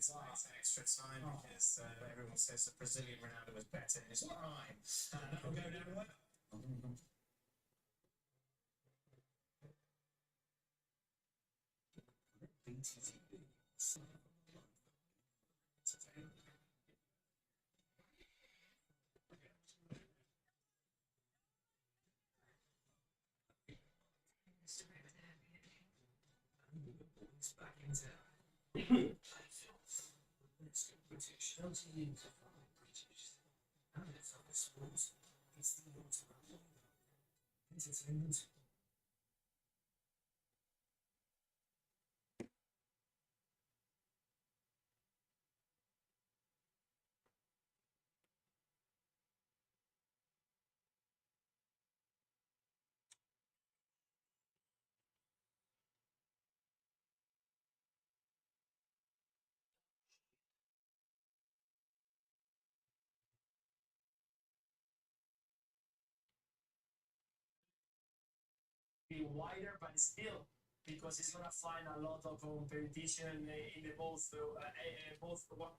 it's extra time because everyone says the Brazilian Ronaldo was better in his prime. That'll go down well. Back into British. Don't you use British? And it's other sports. It's the entertainment. Be wider, but still, because he's gonna find a lot of competition in the both one.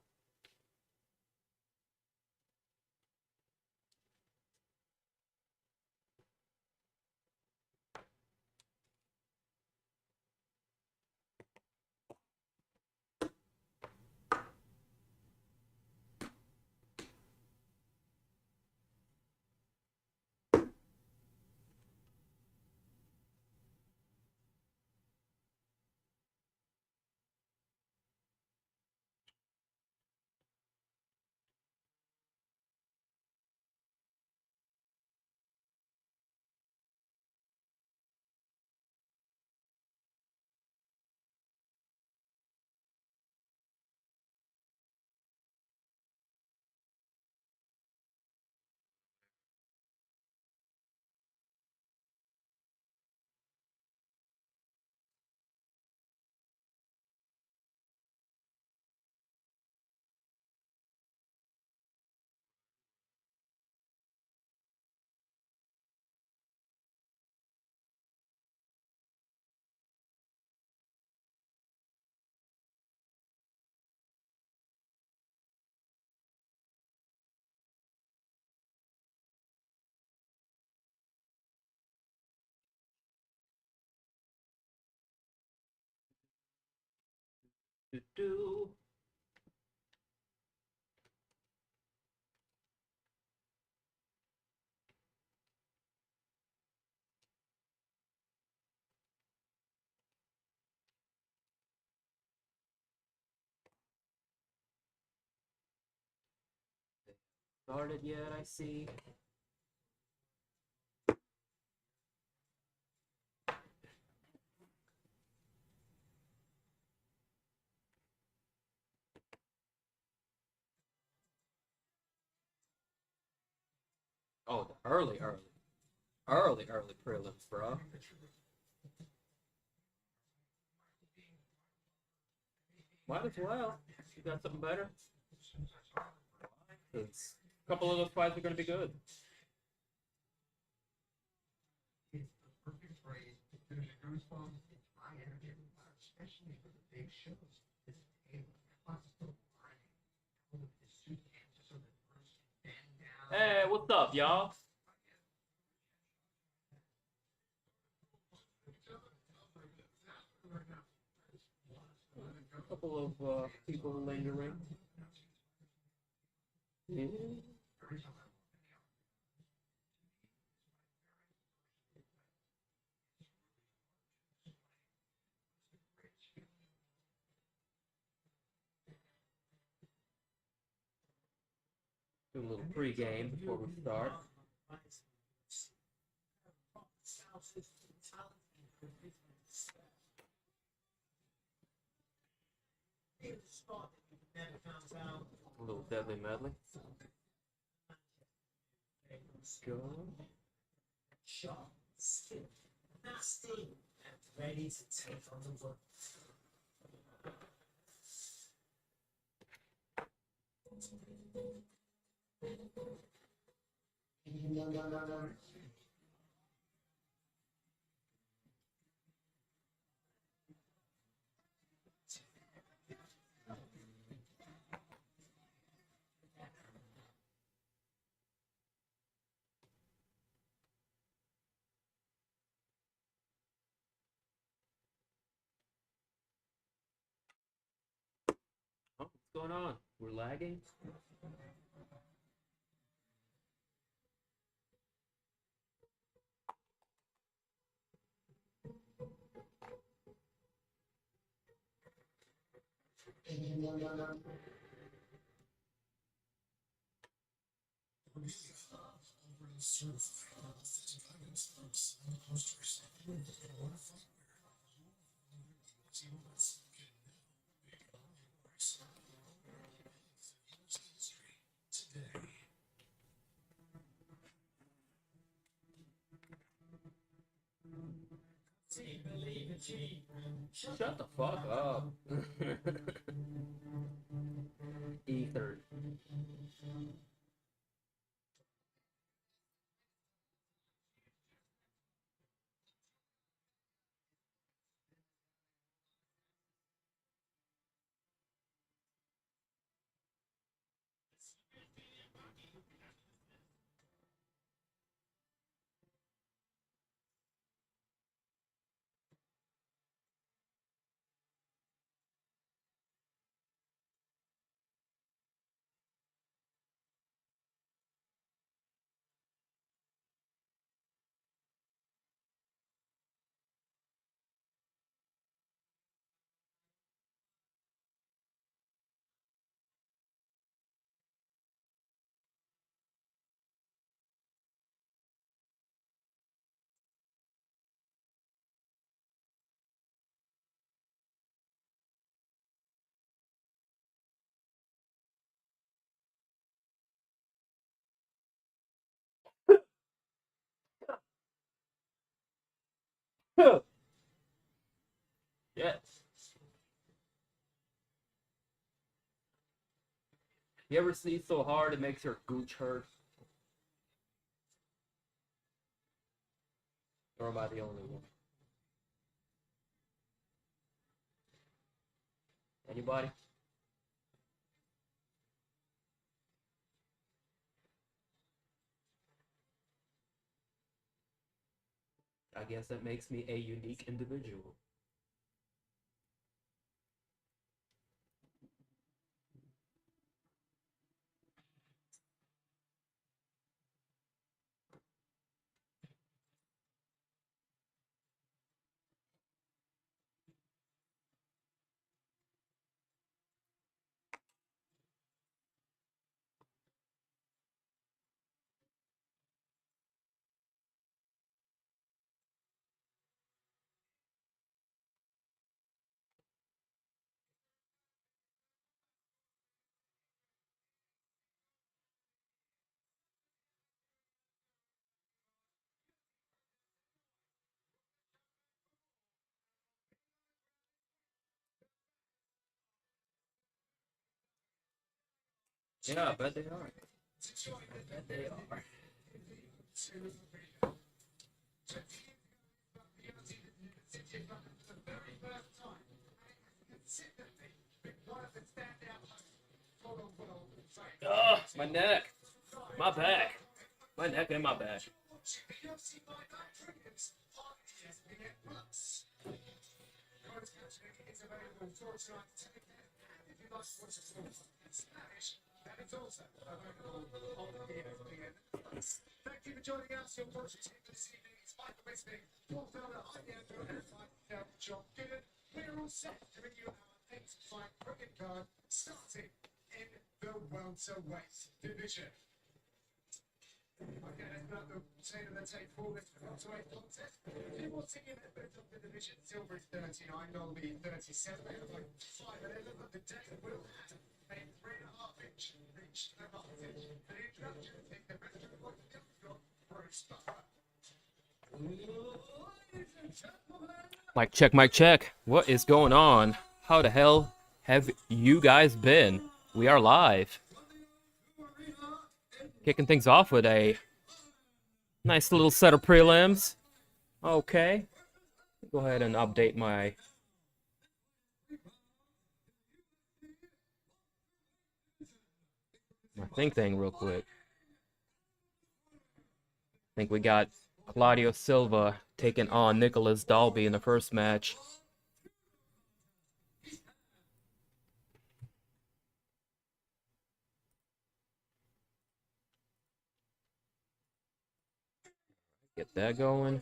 Started yet, I see. Oh, the early prelims, bro. Might as well. You got something better? A couple of those fights are going to be good. Hey, what's up, y'all? A couple of people lingering. Yeah. Do a little pre-game before we start. A little deadly medley. Let's go. Shot, skip, nasty, and ready to take on the world. going on? We're lagging? Shut the fuck up. Ether. Yes. You ever sneeze so hard it makes your gooch hurt? Or am I the only one? Anybody? I guess that makes me a unique individual. Yeah, I bet they are. I bet they are. Ugh, my neck, my back, my neck and my back. Thank you for joining us. Your watching this evening is Michael Oezdemir, your founder, I'm Andrew, and I'm John Gibbon. We're all set to bring you our 8-fight cricket card, starting in the welterweight division. Okay, let's put up the team of the take for this welterweight contest. If you're watching in the middle of the division, Silva is 39, Dalby 37, they look like 5'11", but the deck will have a 3.5-inch reach advantage. For the introduction, I think the best of what you've got, Bruce Buffer. Mic check, mic check. What is going on? How the hell have you guys been? We are live. Kicking things off with a nice little set of prelims. Okay. Go ahead and update my thing real quick. I think we got Claudio Silva taking on Nicholas Dalby in the first match. Get that going.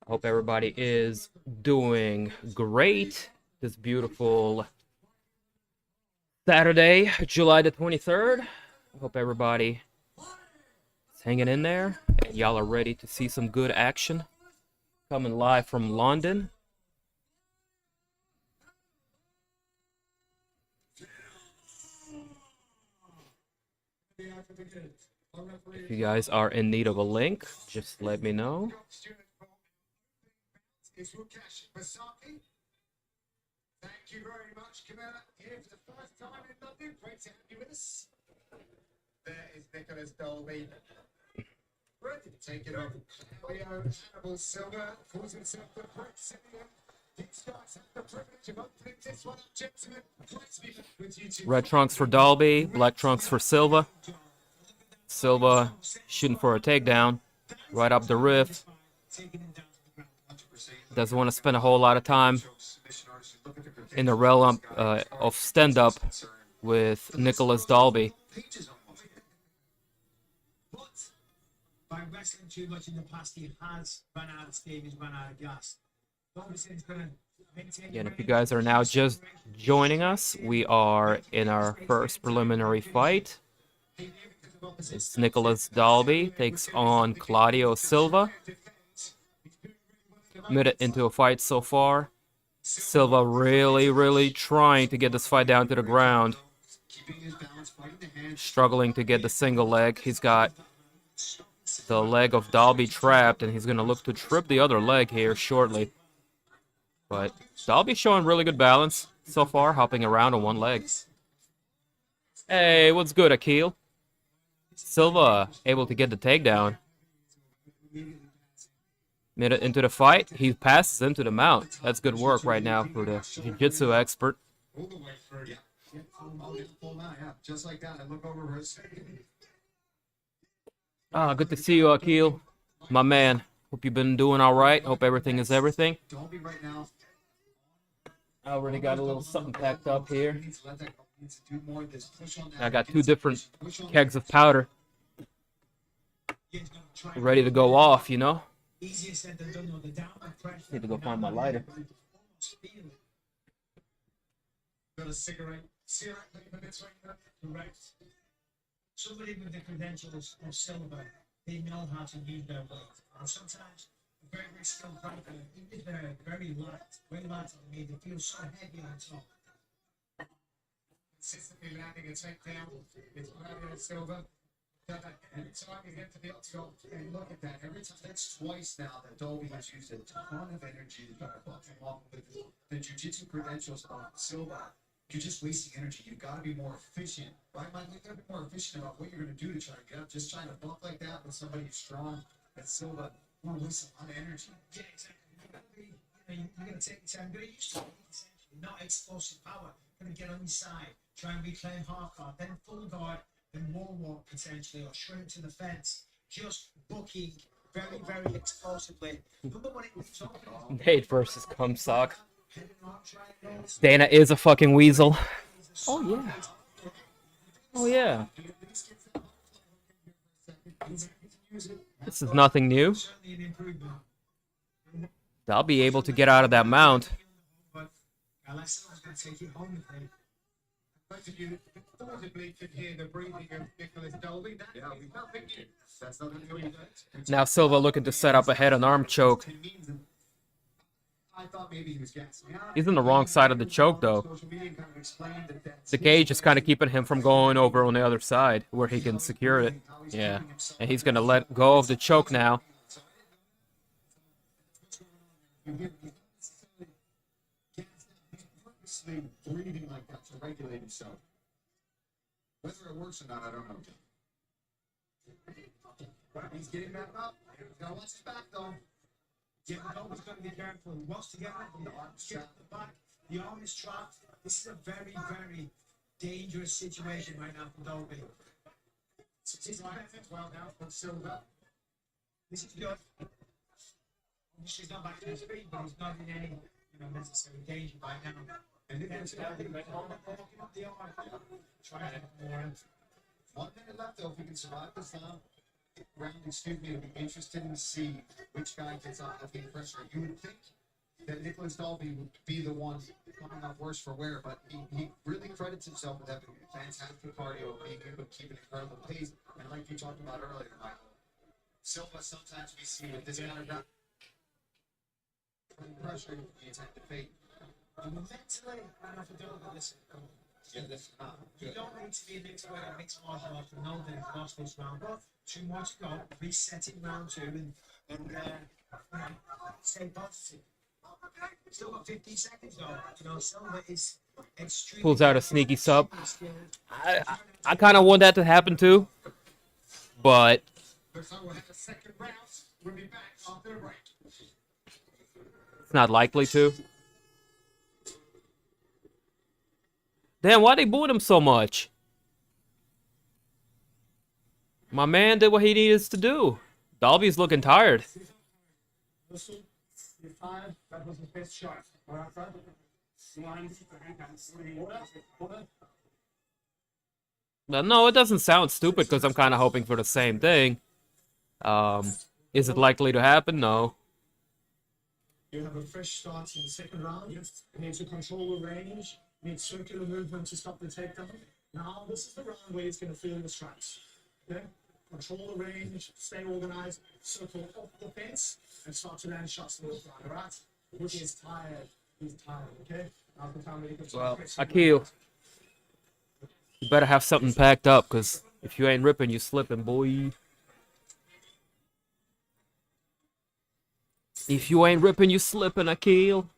I hope everybody is doing great this beautiful Saturday, July the 23rd. I hope everybody is hanging in there and y'all are ready to see some good action. Coming live from London. If you guys are in need of a link, just let me know. Thank you very much, Camilla. Here for the first time in London. Great to have you with us. There is Nicholas Dalby. Ready to take it on. Claudio, Hannibal Silva, calls himself the Prince. These guys have the privilege of opening this one up, gentlemen. Great to be back with you two. Red trunks for Dalby, black trunks for Silva. Silva shooting for a takedown. Right up the riff. Doesn't want to spend a whole lot of time in the realm of stand-up with Nicholas Dalby. By wrestling too much in the past, he has run out of steam, he's run out of gas. Obviously, he's going to maintain. Again, if you guys are now just joining us, we are in our first preliminary fight. It's Nicholas Dalby takes on Claudio Silva. Minute into a fight so far. Silva really trying to get this fight down to the ground. Struggling to get the single leg. He's got the leg of Dalby trapped, and he's going to look to trip the other leg here shortly. But Dalby showing really good balance so far, hopping around on one leg. Hey, what's good, Akil? Silva able to get the takedown. Minute into the fight, he passes into the mount. That's good work right now for the jiu-jitsu expert. Just like that, I look over her. Ah, good to see you, Akil. My man. Hope you've been doing all right. Hope everything is everything. I already got a little something packed up here. I got 2 different kegs of powder ready to go off, you know? Need to go find my lighter. Got a cigarette. Correct. Somebody with the credentials of Silva, they know how to use their weight. And sometimes a very skilled fighter, even if they're very light to me, they feel so heavy on top. Consistently landing a takedown. It's Claudio Silva. Every time you get to the octagon, and look at that. Every time, that's twice now that Dolby has used a ton of energy to try to buck him off with the jiu-jitsu credentials of Silva. You're just wasting energy. You've got to be more efficient, right, Mike? You've got to be more efficient about what you're going to do to try to get up. Just trying to buck like that with somebody who's strong and Silva, you're wasting a lot of energy. Yeah, exactly. You're going to take the time. You're going to use it, essentially, not explosive power. You're going to get on your side, try and reclaim half guard, then full guard, then wall walk potentially, or shrink to the fence. Just booking very explosively. Remember when it was talking? Nate versus Cumsock. Dana is a fucking weasel. Oh, yeah. Oh, yeah. This is nothing new. I'll be able to get out of that mount. Most of you audibly could hear the breathing of Nicholas Dolby. Nothing new. That's nothing new. Now Silva looking to set up a head and arm choke. I thought maybe he was gassing out. He's on the wrong side of the choke, though. The cage is kind of keeping him from going over on the other side where he can secure it. Yeah, and he's going to let go of the choke now. Breathing like that to regulate himself. Whether it works or not, I don't know. He's getting that up. He's got to watch his back, though. Yeah, Dolby's got to be careful. He wants to get up, the arm's trapped at the back. The arm is trapped. This is a very dangerous situation right now for Dolby. He's well now from Silva. This is good. She's not back to his feet, but he's not in any necessary danger right now. And then there's looking up the arm. Trying to get more. 1 minute left, though, if we can survive this time. round, excuse me, it'll be interesting to see which guy gets out of the pressure. You would think that Nicholas Dalby would be the one coming up worse for wear, but he really credits himself with having fantastic cardio, being able to keep an incredible pace. And like you talked about earlier, Michael, Silva, sometimes we see with this kind of pressure, the intent to fake. Mentally, I have to do with this. Yeah, this You don't need to be a mixed martial art to know that you've lost this round. But 2 more to go, resetting round 2, and stay positive. Still got 15 seconds though. You know, Silva is extremely. Pulls out a sneaky sub. I kind of want that to happen too, but looks like we'll have a second round. We'll be back after the break. it's not likely to. Damn, why they booing him so much? My man did what he needed to do. Dalby's looking tired. That was his best shot. Well, no, it doesn't sound stupid because I'm kind of hoping for the same thing. Is it likely to happen? No. You have a fresh start in the second round. You need to control the range. You need circular movement to stop the takedown. Now, this is the round where he's going to feel the strikes. Okay? Control the range, stay organized, circle off the fence, and start to land shots in the ground. All right? He is tired. He's tired, okay? Now the time he can Well, Akil, you better have something packed up because if you ain't ripping, you slipping, boy. If you ain't ripping, you slipping, Akil.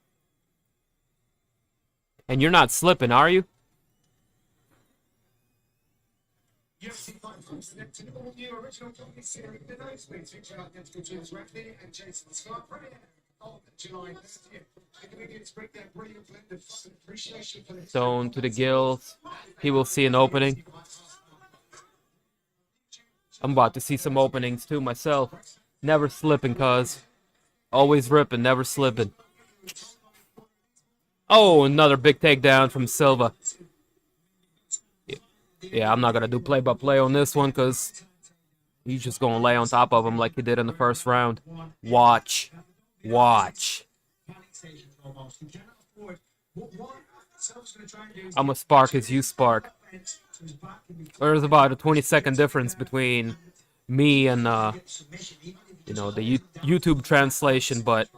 And you're not slipping, are you? UFC Fight Night to all new original comedy series tonight, featuring identical twins Raphael and Jason Scott. On July 30th, the comedians break their brilliant blend of fun and appreciation for the Stone to the gills. He will see an opening. I'm about to see some openings too myself. Never slipping, cuz. Always ripping, never slipping. Oh, another big takedown from Silva. Yeah, I'm not going to do play-by-play on this one because he's just going to lay on top of him like he did in the first round. Watch. Watch. I'm a spark as you spark. There's about a 20-second difference between me and, you know, the YouTube translation, but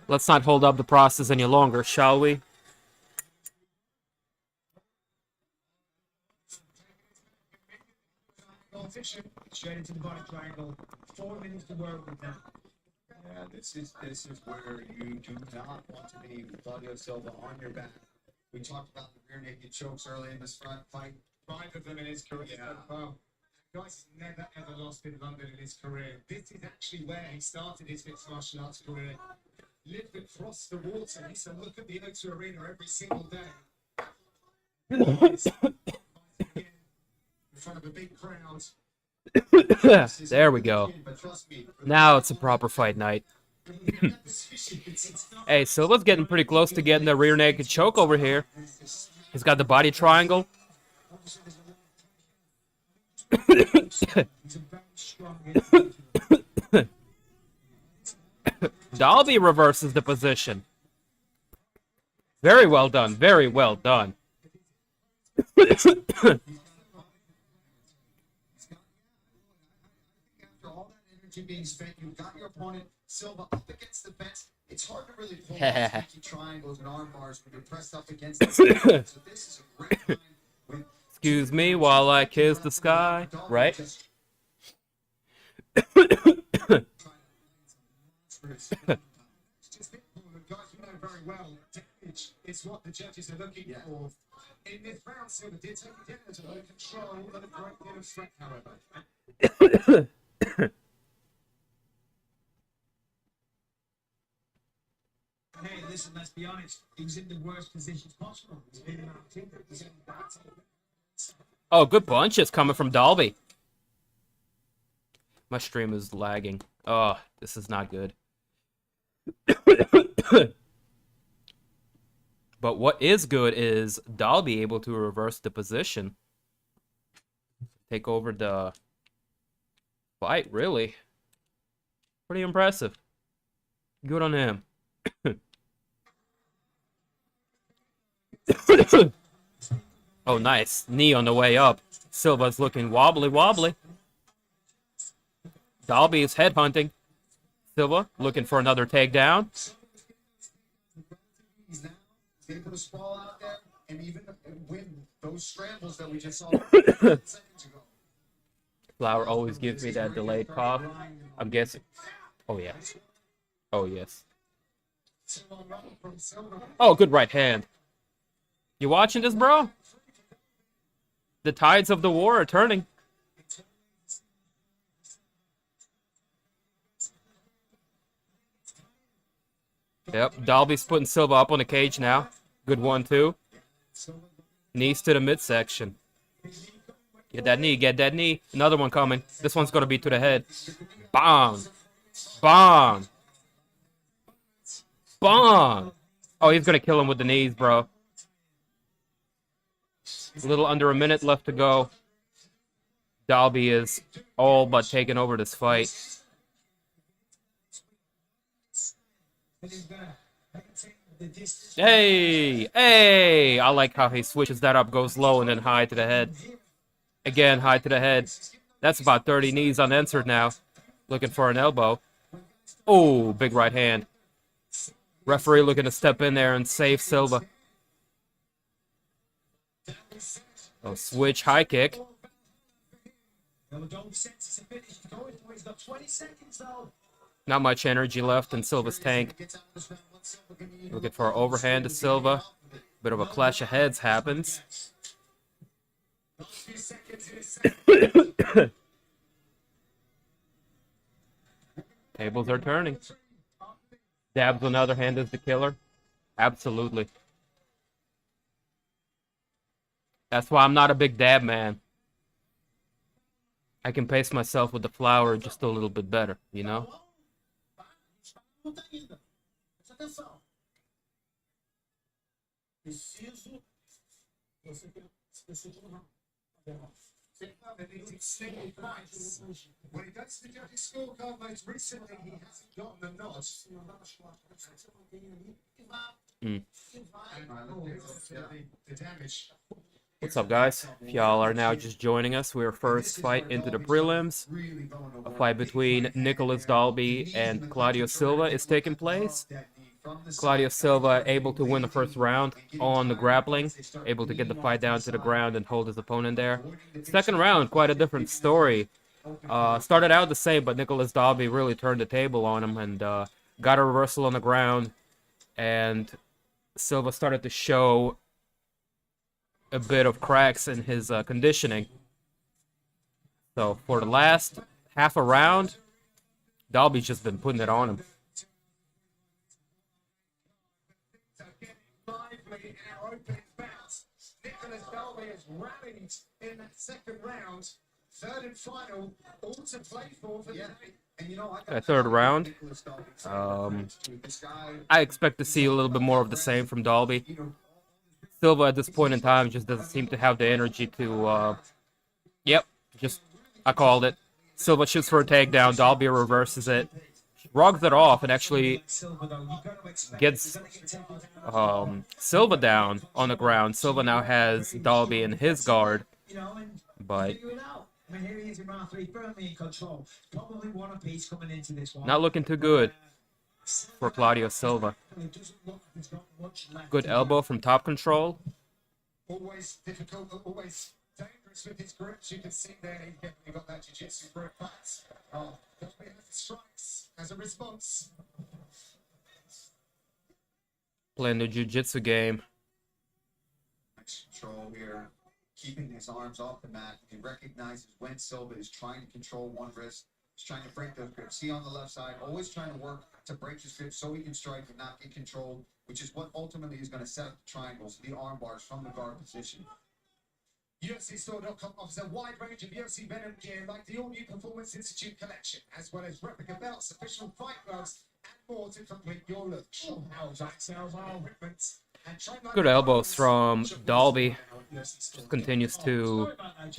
let's not hold up the process any longer, shall we? Straight into the body triangle. 4 minutes to work with them. Yeah, this is where you do not want to be Claudio Silva on your back. We talked about the rear naked chokes early in this front fight. 5 of them in his career. Yeah. Guy's never ever lost in London in his career. This is actually where he started his mixed martial arts career. Lived across the water. He used to look at the O2 Arena every single day. In front of a big crowd. There we go. Now it's a proper fight night. Hey, Silva's getting pretty close to getting the rear naked choke over here. He's got the body triangle. Dalby reverses the position. Very well done. Very well done. Being spent, you've got your opponent Silva up against the fence. It's hard to really pull off sneaky triangles and arm bars when you're pressed up against the fence. So this is a great time with Excuse me while I kiss the sky, right? Just guys, you know very well, damage is what the judges are looking for. In this round, Silva did take it down to low control and a great deal of strength, however. Hey, listen, let's be honest. He was in the worst positions possible. He's been in our team. He's in the bad team. Oh, good punches coming from Dalby. My stream is lagging. Oh, this is not good. But what is good is Dalby able to reverse the position. take over the fight, really. Pretty impressive. Good on him. Oh, nice. Knee on the way up. Silva's looking wobbly. Dalby is headhunting. Silva looking for another takedown. He's now able to sprawl out there and even win those scrambles that we just saw seconds ago. Flower always gives me that delayed cough. I'm guessing. Oh, yeah. Oh, yes. Oh, good right hand. You watching this, bro? The tides of the war are turning. Yep, Dalby's putting Silva up on the cage now. Good 1-2. Knees to the midsection. Get that knee, get that knee. Another one coming. This one's going to be to the head. Bang! Bang! Bang! Oh, he's going to kill him with the knees, bro. A little under a minute left to go. Dalby is all but taking over this fight. Hey! Hey! I like how he switches that up, goes low and then high to the head. Again, high to the head. That's about 30 knees unanswered now. Looking for an elbow. Oh, big right hand. Referee looking to step in there and save Silva. Oh, switch high kick. Not much energy left in Silva's tank. Looking for an overhand to Silva. Bit of a clash of heads happens. Tables are turning. Dabs on the other hand is the killer. Absolutely. That's why I'm not a big dab man. I can pace myself with the flower just a little bit better, you know? When he goes to the judges' scorecard most recently, he hasn't gotten the nod. The damage. What's up, guys? If y'all are now just joining us, we're first fight into the prelims. A fight between Nicholas Dalby and Claudio Silva is taking place. Claudio Silva able to win the first round on the grappling, able to get the fight down to the ground and hold his opponent there. Second round, quite a different story. Started out the same, but Nicholas Dalby really turned the table on him and got a reversal on the ground. And Silva started to show a bit of cracks in his conditioning. So for the last half a round, Dalby's just been putting it on him. Nicholas Dalby has rallied in that second round. Third and final, all to play for the night. And you know, That third round, I expect to see a little bit more of the same from Dalby. Silva at this point in time just doesn't seem to have the energy to, I called it. Silva shoots for a takedown, Dalby reverses it, shrugs it off, and actually gets Silva down on the ground. Silva now has Dalby in his guard, but not looking too good for Claudio Silva. Good elbow from top control. Always difficult, always dangerous with his grips. You can see there he definitely got that jiu-jitsu grip. Oh, strikes as a response. Playing the jiu-jitsu game. Control here, keeping his arms off the mat. He recognizes when Silva is trying to control one wrist. He's trying to break those grips. See on the left side, always trying to work to break his grip so he can strike and not get controlled, which is what ultimately is going to set up the triangles, the arm bars from the guard position. UFCstore.com offers a wide range of UFC Venom gear like the all-new Performance Institute collection, as well as replica belts, official fight gloves, and more to complete your look. Good elbows from Dalby. Just continues to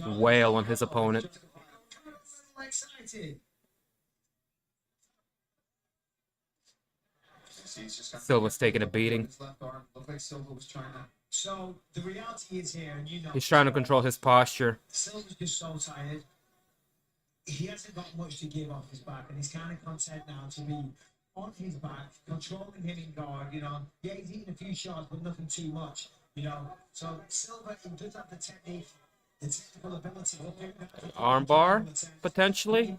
wail on his opponent. Excited. Silva's taking a beating. So the reality is here, and you know, He's trying to control his posture. Silva's just so tired. He hasn't got much to give off his back, and he's kind of content now to be on his back, controlling him in guard. You know, yeah, he's eating a few shots, but nothing too much. You know, so Silva, he does have the technique, the technical ability. Armbar, potentially.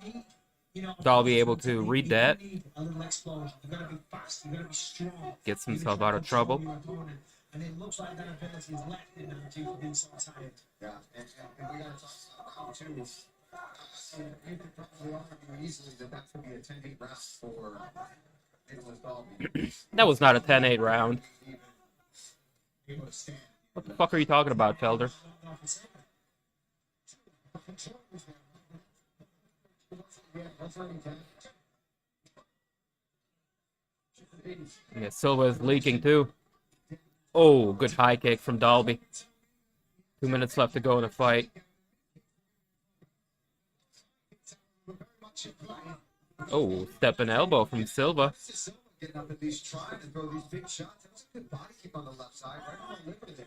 Dalby able to read that. A little explosion. You gotta be fast. You gotta be strong. Gets himself out of trouble. And it looks like that ability is left in him due to being so tired. Yeah, and we got to talk about too. You could probably argue easily that could be a 10-8 round for Nicholas Dalby. That was not a 10-8 round. What the fuck are you talking about, Felder? Yeah, Silva is leaking too. Oh, good high kick from Dalby. 2 minutes left to go in the fight. Oh, step and elbow from Silva. Getting up at these, trying to throw these big shots. That was a good body kick on the left side, right on the liver there.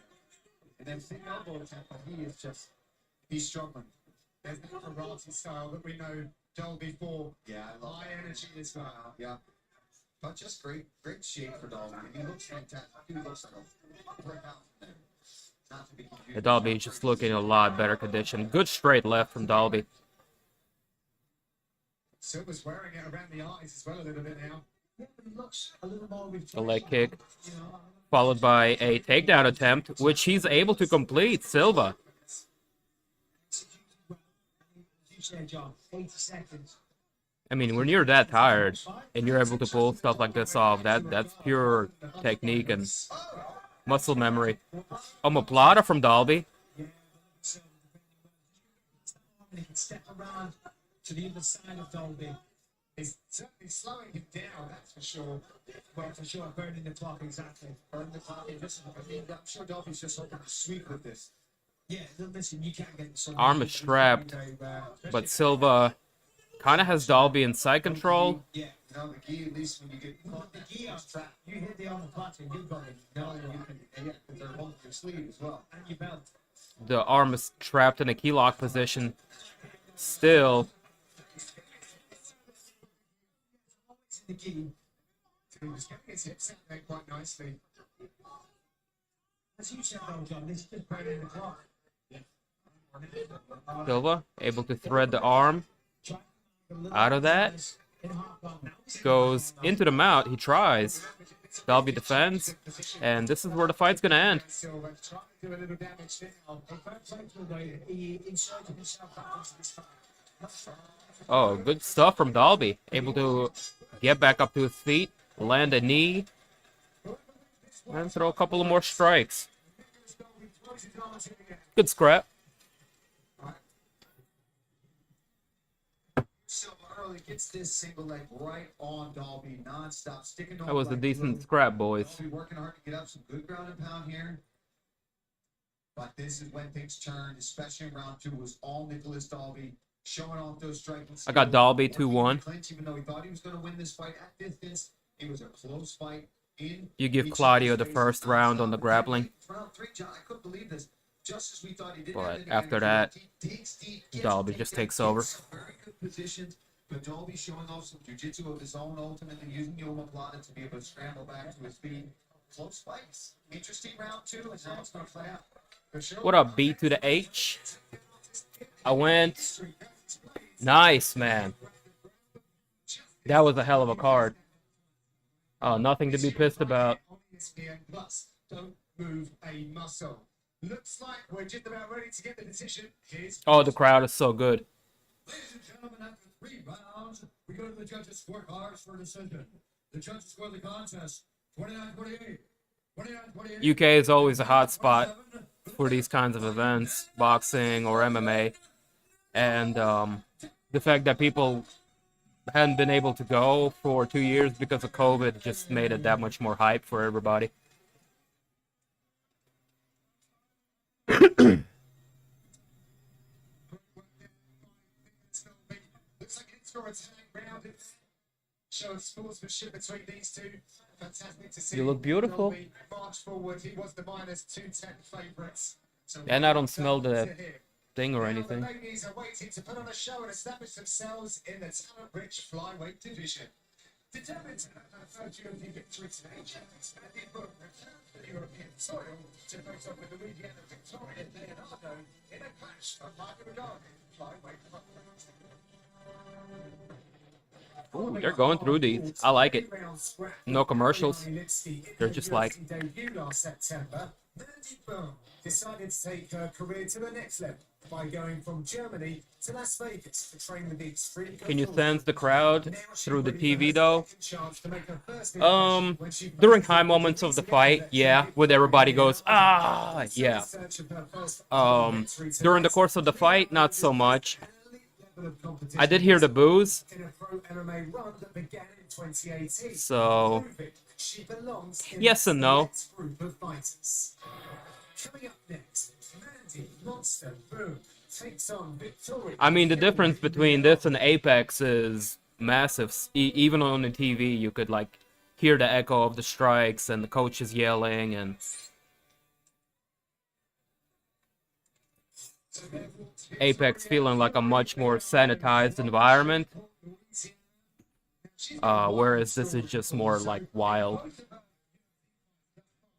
And then big elbow attempt, but he's struggling. There's the karate style that we know Dalby for. Yeah, I love high that. energy as well. Yeah. But just great shape for Dalby. He looks fantastic. He looks like a breakout there. Not to be confused. Yeah, Dalby just looking in a lot better condition. Good straight left from Dalby. Silva's wearing it around the eyes as well a little bit now. The leg kick, followed by a takedown attempt, which he's able to complete. Silva. I mean, when you're that tired and you're able to pull stuff like this off, that's pure technique and muscle memory. Omoplata from Dalby. Step around to the other side of Dalby. He's certainly slowing him down, that's for sure. Well, for sure, burning the clock, exactly. Burn the clock. I mean, I'm sure Dalby's just hoping to sweep with this. Yeah, listen, you can't get so Arm is strapped, but Silva kind of has Dalby in side control. Yeah. You know, the gi, at least when you get caught, The gi are strapped. You hit the arm of platter, you got it. no, you can, and yeah, because they're holding your sleeve as well. And your belt. The arm is trapped in a key lock position. Still, The gi. He was getting his hips out there quite nicely. As you said, though, John, this is just burning the clock. Silva able to thread the arm out of that. Goes into the mount. He tries. Dalby defends. And this is where the fight's going to end. Silva trying to do a little damage now. He inserted himself back into this fight. Oh, good stuff from Dalby. Able to get back up to his feet, land a knee, and throw a couple of more strikes. Good scrap. Silva early gets this single leg right on Dalby, non-stop, sticking to That was a like decent glue. scrap, boys. Dalby working hard to get up some good ground and pound here. But this is when things turn, especially in round two, was all Nicholas Dalby showing off those striking skills. I got Dalby 2-1. Clinch, even though he thought he was going to win this fight at distance, it was a close fight. You give Claudio the first round on the grappling. Round three, John, I couldn't believe this. Just as we thought he did. But after that, Dalby just takes over. Very good positions, but Dalby showing off some jiu-jitsu of his own, ultimately using the omoplata to be able to scramble back to his feet. Close fights. Interesting round two, and how it's going to play out. For sure. What up, B to the H? I went. Nice, man. That was a hell of a card. Oh, nothing to be pissed about. ESPN Plus, don't move a muscle. Looks like we're just about ready to get the decision. Here's Oh, the crowd is so good. Ladies and gentlemen, after 3 rounds, we go to the judges' scorecards for a decision. The judges score the contest 29-28. 29-28. UK is always a hot spot for these kinds of events, boxing or MMA. And the fact that people hadn't been able to go for 2 years because of COVID just made it that much more hype for everybody. round it. Show of sportsmanship between these two. Fantastic to see. You look beautiful. Goldy march forward. He was the -210 favourites. So And I don't smell the to him. thing or Now anything. the ladies are waiting to put on a show and establish themselves in the talent-rich flyweight division. Determined to have their third UFC victory today, Jack expanded book returned to the European soil to face off with Louisiana Victoria Leonardo in a clash for highly regarded flyweight heavyweight. Ooh, they're going through these. I like it. No commercials. They're just like... Debut last September, Mandy Boom decided to take her career to the next level by going from Germany to Las Vegas to train with the extreme. Can you sense the crowd through the TV though? During high moments of the fight, yeah, when everybody goes, ah, yeah. During the course of the fight, not so much. I did hear the boos. So, yes and no. Coming up next, Mandy Monster Boom takes on Victoria. I mean, the difference between this and Apex is massive. Even on the TV, you could like hear the echo of the strikes and the coaches yelling and... Apex feeling like a much more sanitized environment. Whereas this is just more like wild.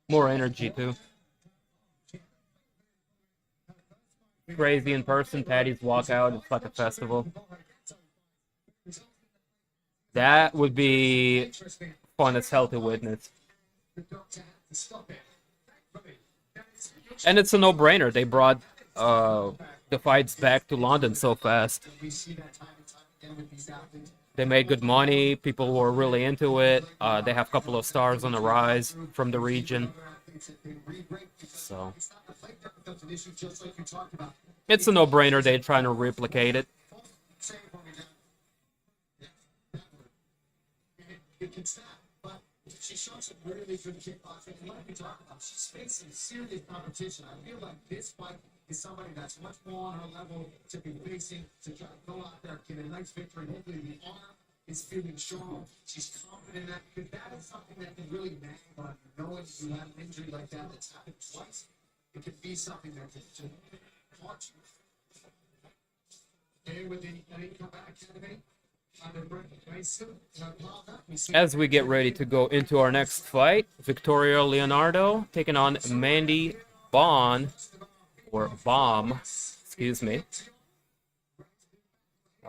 More energy too. Crazy in person, Paddy's walkout, it's like a festival. That would be fun as hell to witness. And it's a no-brainer, they brought the fights back to London so fast. They made good money, people were really into it, they have a couple of stars on the rise from the region. So... it's a no-brainer, they're trying to replicate it. She shot some really good kickboxing. And like we talked about, she's facing serious competition. I feel like this fight is somebody that's much more on her level to be facing, to try to go out there, get a nice victory. Hopefully the arm is feeling strong. She's confident in that, because that is something that can really nag on you. Knowing you have an injury like that that's happened twice, it could be something that can haunt you. Here with the Combat Academy. As we get ready to go into our next fight, Victoria Leonardo taking on Mandy Bomb, excuse me.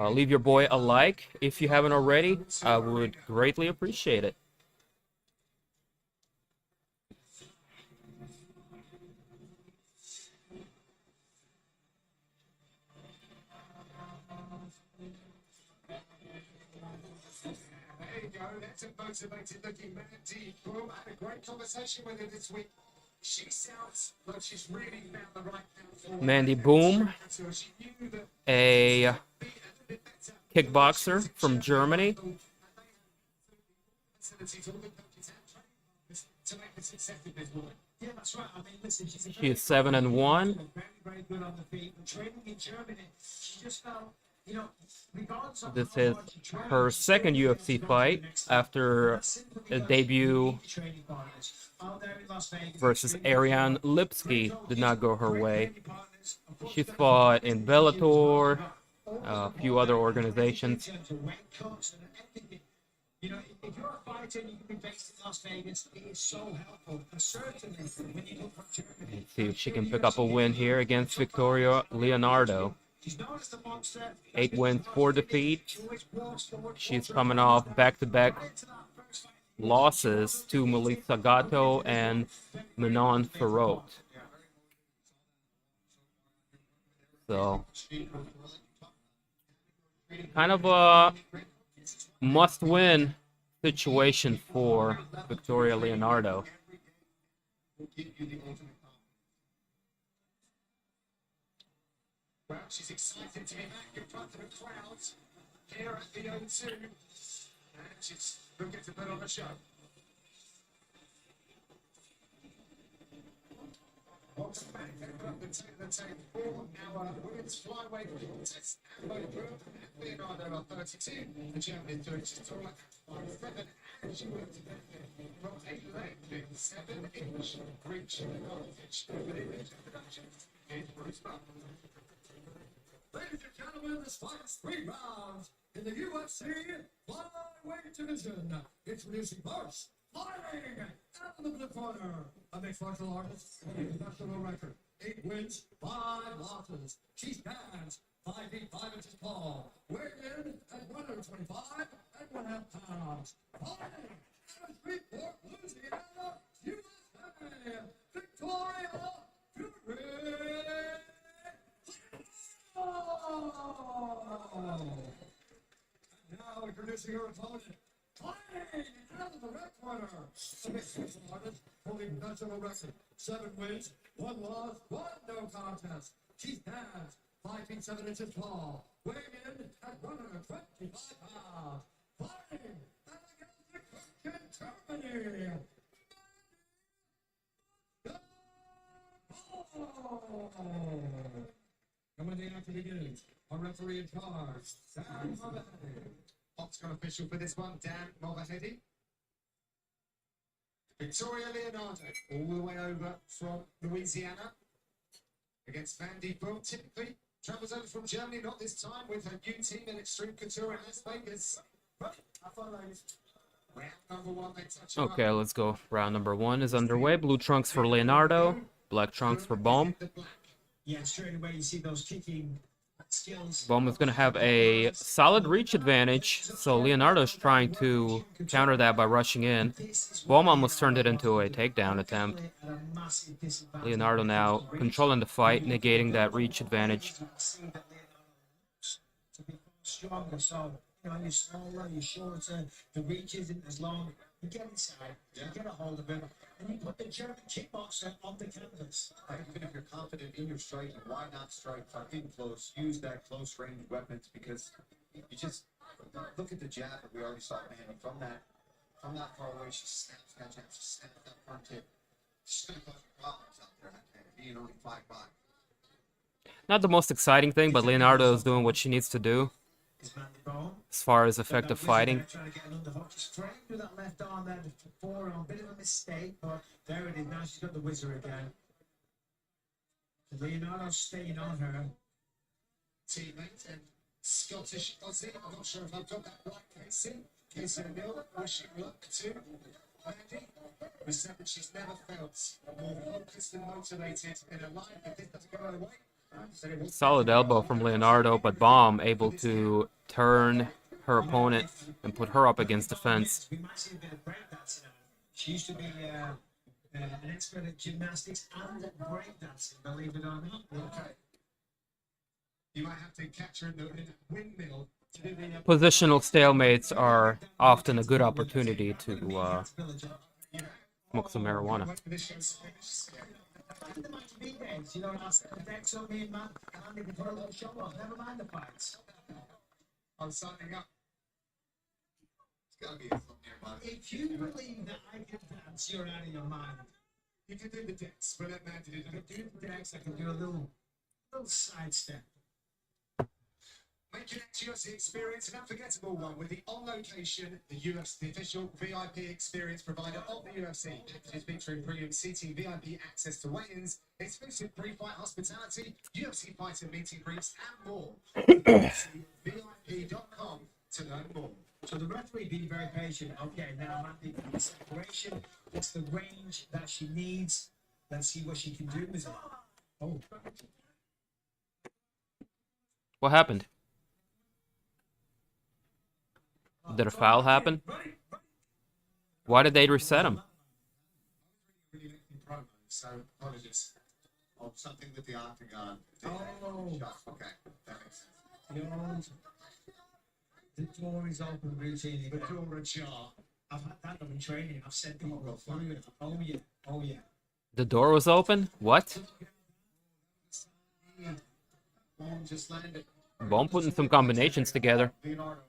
Leave your boy a like if you haven't already. I would greatly appreciate it. That's a motivated looking Mandy Boom. I had a great conversation with her this week. She sounds like she's really found the right path. Mandy Boom, a kickboxer from Germany. She is 7-1. This is her second UFC fight after a debut versus Ariane Lipsky did not go her way. She's fought in Bellator, a few other organizations. You know, if you're a fighter and you can be based in Las Vegas, it is so helpful. And certainly when you look from Germany. Let's see if she can pick up a win here against Victoria Leonardo. 8 wins, 4 defeats. She's coming off back-to-back losses to Melissa Gatto and Manon Farot. So, kind of a must-win situation for Victoria Leonardo. Well, she's excited to be back in front of the crowds here at the O2. And she's looking to put on a show. The take 4-hour women's flyweight contest. Leonardo are 32. The German is doing just all right. 5'7", and she wins from a leg 7-inch reach advantage over the introduction. Here's Bruce Buck. Ladies and gentlemen, this fight is 3 rounds in the UFC Flyweight Division. Introducing Pearce, fighting out of the blue corner. A mixed martial artist with a professional record. 8 wins, 5 losses. She stands 5 feet 5 inches tall. Weighed in at 125 and 1/2 pounds. Fighting out of Shreveport, Louisiana, USA. Victoria Fury. Now introducing her opponent, Klein, out of the red corner. A mixed martial artist holding professional record. 7 wins, 1 loss, 1 no contest. She stands 5 feet 7 inches tall. Weighing in at 125 pounds. Fighting against the Christian Germany. And when the action begins, our referee in charge, Dan Movahead. Octagon official for this one, Dan Movahead. Victoria Leonardo, all the way over from Louisiana, against Vandy Boom. Typically travels over from Germany, not this time, with her new team in Extreme Couture in Las Vegas. But I follow round number 1. They touch her Okay, up. let's go. Round number 1 is underway. Blue trunks for Leonardo, black trunks for Bohm. The black. Yeah, straight away you see those kicking skills. Bohm is going to have a solid reach advantage, so Leonardo's trying to counter that by rushing in. Bohm almost turned it into a takedown attempt. Leonardo now controlling the fight, negating that reach advantage. To be stronger, so you know, you're smaller, you're shorter, the reach isn't as long. You get inside, you get a hold of him, and you put the German kickboxer on the canvas. Even if you're confident in your striking, why not strike in close? Use that close range weapons, because you just look at the jab that we already saw landing from that far away. She snaps that jab, she snaps that front hip. She's gonna cause problems out there, being only 5'5". Not the most exciting thing, but Leonardo is doing what she needs to do Is Mandy Bone. as far as effective fighting. Trying to get an underhook. She's trying to do that left arm there before, a bit of a mistake, but there it is. Now she's got the whizzer again. Leonardo's staying on her. Teammate and Scottish Aussie. I'm not sure if I've got that right, Casey. Casey O'Neill, wishing luck to Mandy. Who said that she's never felt more focused and motivated in her life. If this doesn't go her way, Solid elbow from Leonardo, but Bohm able to turn her opponent and put her up against the fence. We might see a bit of breakdancing. She used to be an expert at gymnastics and at breakdancing, believe it or not. okay. You might have to catch her in the windmill to do the Positional stalemates are often a good opportunity to smoke some marijuana. The match be days, you know, that's the next on me and Matt, and Andy can put a little show off, never mind the fights. I'm signing up. It's gotta be something nearby. If you believe that I can dance, you're out of your mind. You can do the dance, but that man did it. I can do the dance, I can do a little sidestep. Make your next UFC experience an unforgettable one with the on-location, the UFC official VIP experience provider of the UFC. Packages featuring premium seating, VIP access to weigh-ins, exclusive pre-fight hospitality, UFC fighter meeting briefs, and more. VIP.com to learn more. So the referee being very patient. Okay, now Mandy, the separation, what's the range that she needs? Let's see what she can do with it. Oh, What happened? Did a foul happen? Why did they reset him? Really making promo, so apologies. Oh, something with the octagon. Oh. Okay, that makes sense. the door is open routine. The door ajar. I've had that in training. I've said people go through it. Oh yeah, oh yeah. The door was open? What? Just landed. Bohm putting some combinations together. Leonardo.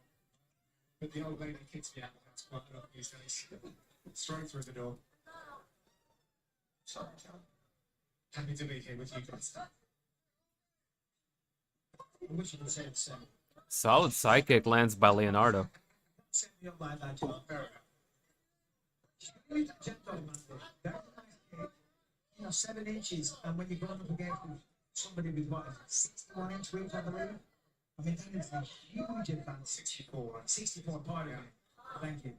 But the old lady kicks me out. That's quite a lot these days. Straight through the door. Sorry, John. Happy to be here with you guys. I wish you could say the same. Solid side kick lands by Leonardo. Set me up like that, John. She's really gentle, man. Very nice kick. You know, 7 inches, and when you're going up against somebody with what, 61-inch reach, I believe. I mean, that is a huge advance. 64, pardon me. Thank you.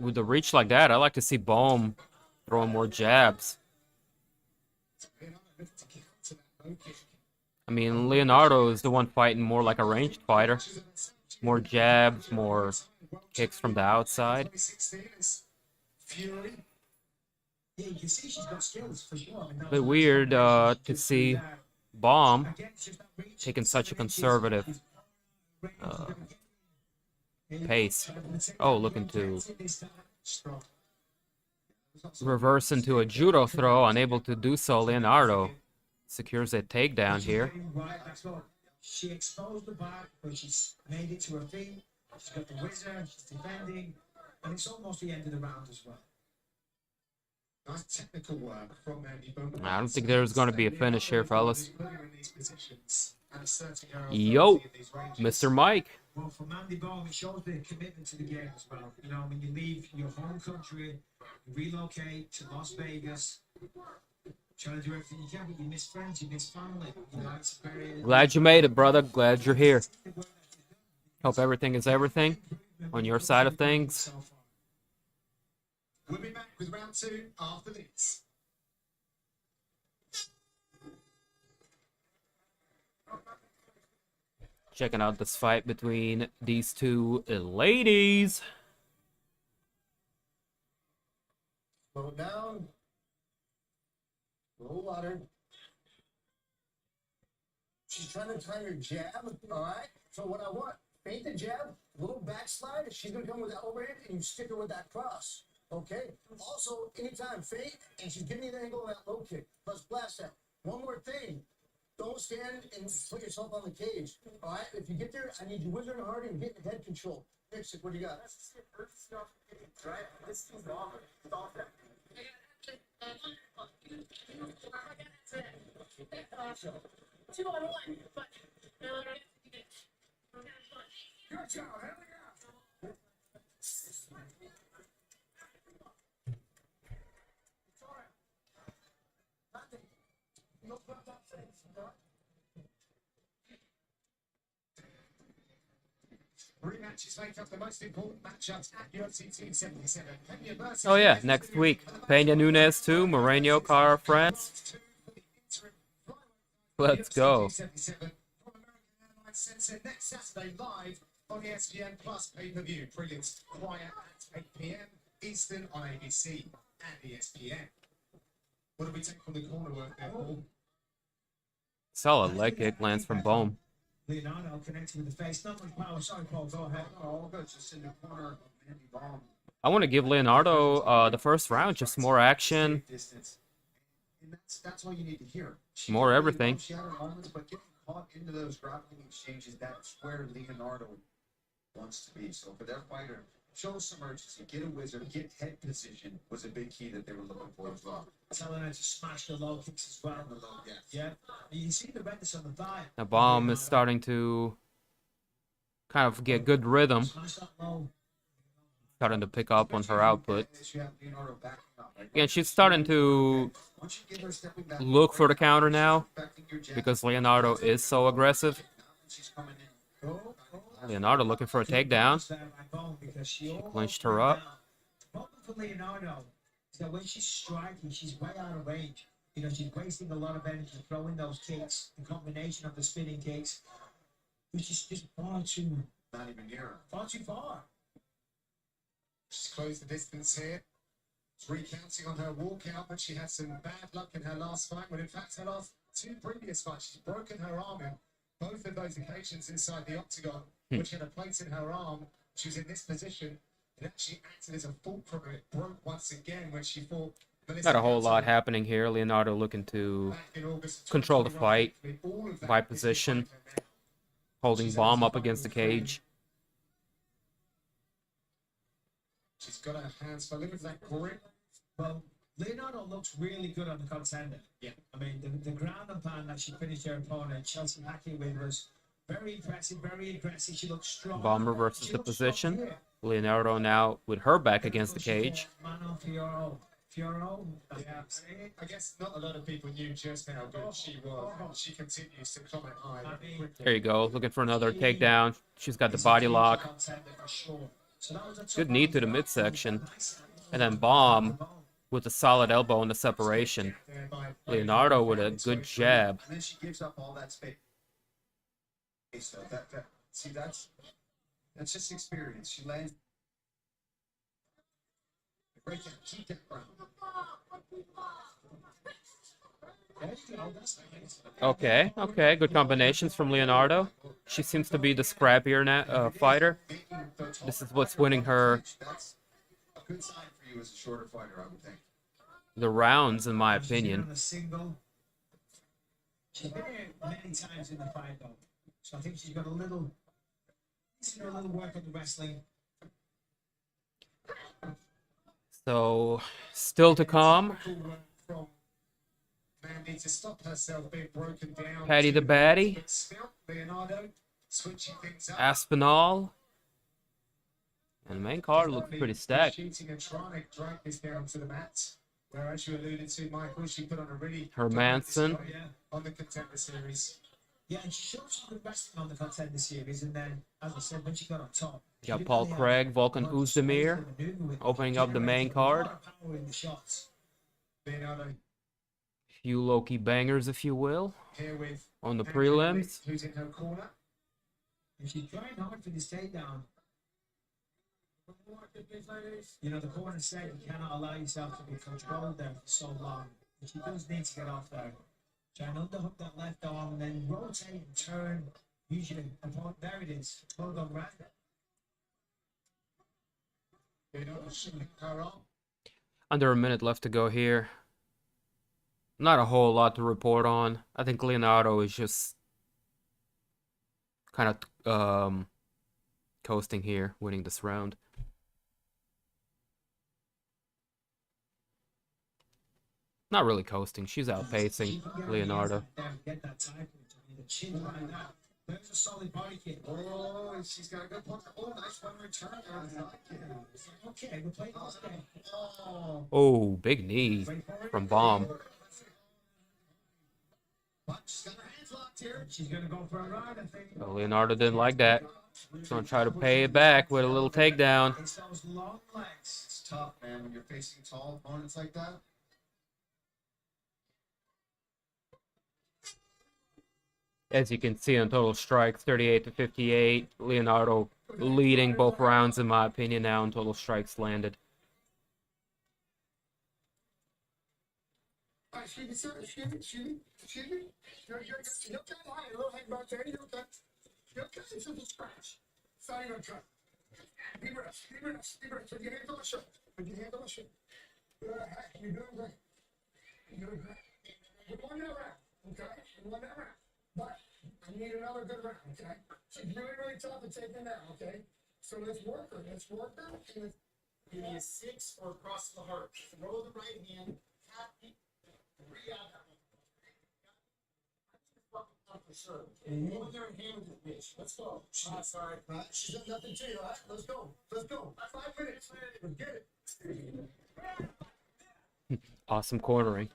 With the reach like that, I like to see Bohm throwing more jabs. I mean, Leonardo is the one fighting more like a ranged fighter. More jabs, more kicks from the outside. Yeah, you can see she's got skills for sure. I mean, A bit weird to see Bohm taking such a conservative pace. Oh, looking to reverse into a judo throw, unable to do so. Leonardo secures a takedown here. She exposed the back, but she's made it to her feet. She's got the whizzer, she's defending, and it's almost the end of the round as well. Nice technical work from Andy Boom. I don't think there's going to be a finish here, fellas. Yo, Mr. Mike. Well, for Andy Bohm, it shows the commitment to the game as well. You know, when you leave your home country, you relocate to Las Vegas, trying to do everything you can, but you miss friends, you miss family. You know, it's very... Glad you made it, brother. Glad you're here. Hope everything is everything on your side of things. We'll be back with round 2 after this. Checking out this fight between these two ladies. Slow down. Little water. She's trying to time her jab, all right? So what I want, feint the jab, little backslide. She's going to come with that overhand, and you stick her with that cross, okay? Also, anytime feint, and she's giving you the angle of that low kick, plus blast that. One more thing. Don't stand and put yourself on the cage, all right? If you get there, I need you whizzing hard and getting head control. Fix it. What do you got? Right? This is wrong. Stop that. Two on one, but Good job. Hell yeah. Rematches make up the most important matchups at UFC 277. Pena versus Oh yeah, next week. Pena Nunes 2, Moreno, Cara, France. Let's go. 277 from American Airlines Center next Saturday live on ESPN Plus pay-per-view. Prelims quiet at 8 p.m. Eastern on ABC and ESPN. What do we take from the corner work there, Paul? Solid leg kick lands from Bohm. Leonardo connected with the face. Not much power. Sorry, Paul. Go ahead. All good, just in the corner of Andy Bohm. I want to give Leonardo the first round, just more action, Distance. And that's all you need to hear. She more really everything. knows she had her moments, but getting caught into those grappling exchanges, that's where Leonardo wants to be. So for their fighter, show some urgency, get a whizzer, get head position was a big key that they were looking for as well. Telling her to smash the low kicks as well. The low, yes. Yeah. You can see the redness on the thigh. Now Bohm is starting to kind of get good rhythm, Smash that low. starting to pick up on her output. You have Leonardo backing up, right? Again, she's starting to Once you get her stepping back, look for the counter now affecting your jab, because Leonardo is so aggressive. she's coming in. Leonardo looking for a takedown. She clinched her up. The problem for Leonardo is that when she's striking, she's way out of range. You know, she's wasting a lot of energy throwing those kicks, the combination of the spinning kicks, which is just far too far. She's closed the distance here. She's recounting on her walkout, but she had some bad luck in her last fight, when in fact her last 2 previous fights, she's broken her arm in both of those occasions inside the octagon, which had a plate in her arm. She was in this position. It actually acted as a fulcrum, and it broke once again when she fought. Not a whole lot happening here. Leonardo looking to control the fight by position, holding Bohm up against the cage. She's got her hands full. Look at that grip. Well, Leonardo looks really good on the contender. Yeah. I mean, the ground and pound that she finished her opponent, Chelsea Hackey, with was very impressive, very aggressive. She looks strong. Bomb reverses She the looks strong position. here. Leonardo now with her back against the cage. Mano Fioro. Fioro? Yeah, I guess not a lot of people knew just how good she was. She continues to climb high. There you go. Looking for another takedown. She's got the body lock. Good knee to the midsection. And then bomb with a solid elbow in the separation. Leonardo with a good jab. And then she gives up all that space. So see, that's just experience. She lands. Break that, keep that ground. Okay, okay. Good combinations from Leonardo. She seems to be the scrappier fighter. This is what's winning her That's a good sign for you as a shorter fighter, I would think. the rounds, in my opinion. She's been here many times in the fight, though. So I think she's got a little work on the wrestling. So, still to come. From Mandy to stop herself being broken down. Paddy the Baddie. But still, Leonardo switching things up. Aspinall. And the main card looks pretty stacked. Cheating and trying to drag this down to the mat. Where, as you alluded to, Michael, she put on a really Hermansson. on the contender series. Yeah, and she showed some good wrestling on the contender series, and then, as I said, when she got on top, You got Paul Craig, Volkan Oezdemir opening up the main card. Leonardo Few low-key bangers, if you will, here with on the prelims. who's in her corner. And she's trying hard for this takedown. You know, the corner said you cannot allow yourself to be controlled there for so long. And she does need to get off there. Try and underhook that left arm and then rotate and turn. Usually, there it is. Well done, right? Leonardo shooting her on. Under a minute left to go here. Not a whole lot to report on. I think Leonardo is just kind of coasting here, winning this round. Not really coasting. She's outpacing Leonardo. Get that title. The chin right now. There's a solid body kick. Oh, and she's got a good punch. Oh, nice one return. Okay, we're playing this game. Oh, Oh, big knee from Bomb. She's got her hands locked here. she's going to go for a ride, I think. Oh, Leonardo didn't like that. He's going to try to pay it back with a little takedown. It's those long legs. It's tough, man, when you're facing tall opponents like that. As you can see on total strikes, 38 to 58. Leonardo leading both rounds, in my opinion, now in total strikes landed. Excuse me, sir. Excuse me. You're okay. A little hang back there. You're okay. It's just a scratch. It's not even a cut. Deep breaths. Put your hands on my shirt. You're doing great. We're going that round, okay? But I need another good round, okay? She's really tough to take her down, okay? So let's work her. And Give me a 6 or across the heart. Roll the right hand. Tap it. Re-out that one. For sure. Go in there and handle this bitch. Let's go. Sorry. right, she's done nothing to you, all right? Let's go. 5 minutes. Let's get it. Awesome cornering.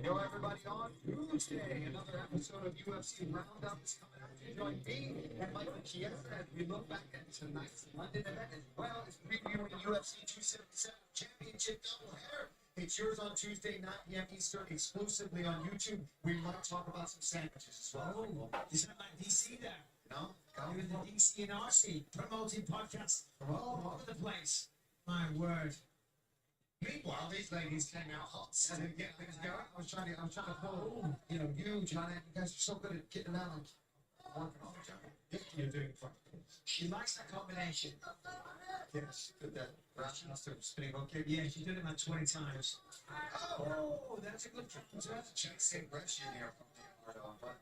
Yo, everybody, on Tuesday, another episode of UFC Roundup is coming out to join me and Michael Chiesa as we look back at tonight's London event as well as previewing the UFC 277 Championship doubleheader. It's yours on Tuesday, 9 p.m. Eastern, exclusively on YouTube. We might talk about some sandwiches as well. You sound like DC there. You know? You're in the DC and RC promoting podcasts from all over the place. My word. Meanwhile, these ladies came out hot to get things going. I was trying to pull, you know, you guys are so good at getting out and working on each other. You're doing fine. She likes that combination. Yes, did that. After spinning hook kick. Yeah, she did it about 20 times. Oh, that's a good trick. So that's a check same Brett in here from the Ardo, but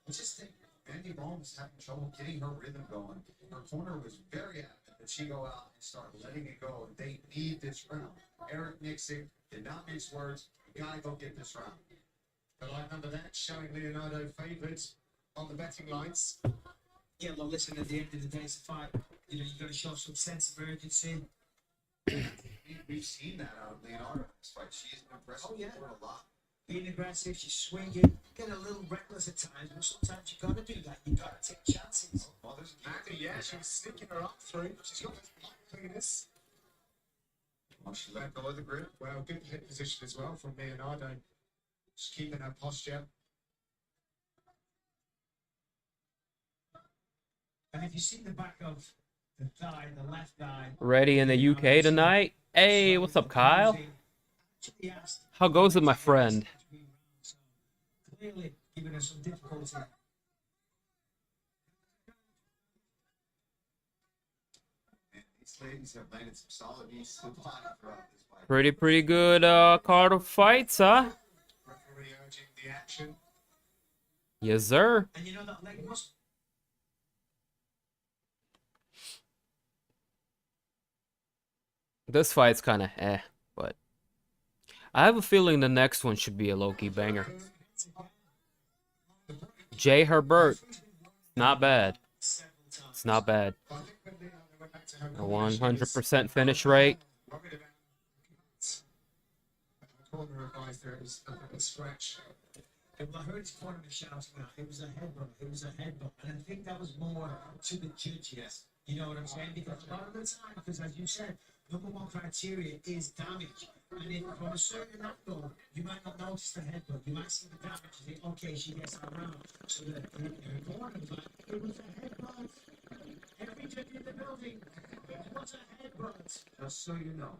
I just think Mandy Ball was having trouble getting her rhythm going. Her corner was very adamant that she go out and start letting it go. They need this round. Eric Nixon did not mince words. You gotta go get this round. The line number that showing Leonardo favoured on the betting lines. Yeah, well, listen, at the end of the day, it's a fight. You know, you've got to show some sense of urgency. We've seen that out of Leonardo in this fight. She's impressive. Oh, yeah. A lot. Being aggressive, she's swinging, getting a little reckless at times, but sometimes you got to do that. You got to take chances. Well, there's Mandy, yeah, she was sneaking her up through. She's got this cleanness. she let go of the grip. Well, good hip position as well from Leonardo. Just keeping her posture. And if you see the back of the thigh, the left thigh. Ready in the UK tonight? Hey, what's up, Kyle? How goes it, my friend? Clearly giving us some difficulty. These ladies have landed some solid knees to the body throughout this fight. Pretty good card of fights, huh? Referee urging the action. Yes, sir. And you know that leg muscle. This fight's kind of but I have a feeling the next one should be a low-key banger. Jay Herbert, not bad. It's not bad. I think when Leonardo went back to her A corner, she was 100% finish rate. worried about the corner advised her it was a scratch. And I heard his cornerman shouting out, it was a headbutt, it was a headbutt. And I think that was more to the judges. You know what I'm saying? Because a lot of the time, because as you said, number one criteria is damage. And then from a certain angle, you might not notice the headbutt. You might see the damage and think, okay, she gets around. So the corner's like, it was a headbutt. Every judge in the building, it was a headbutt. Just so you know.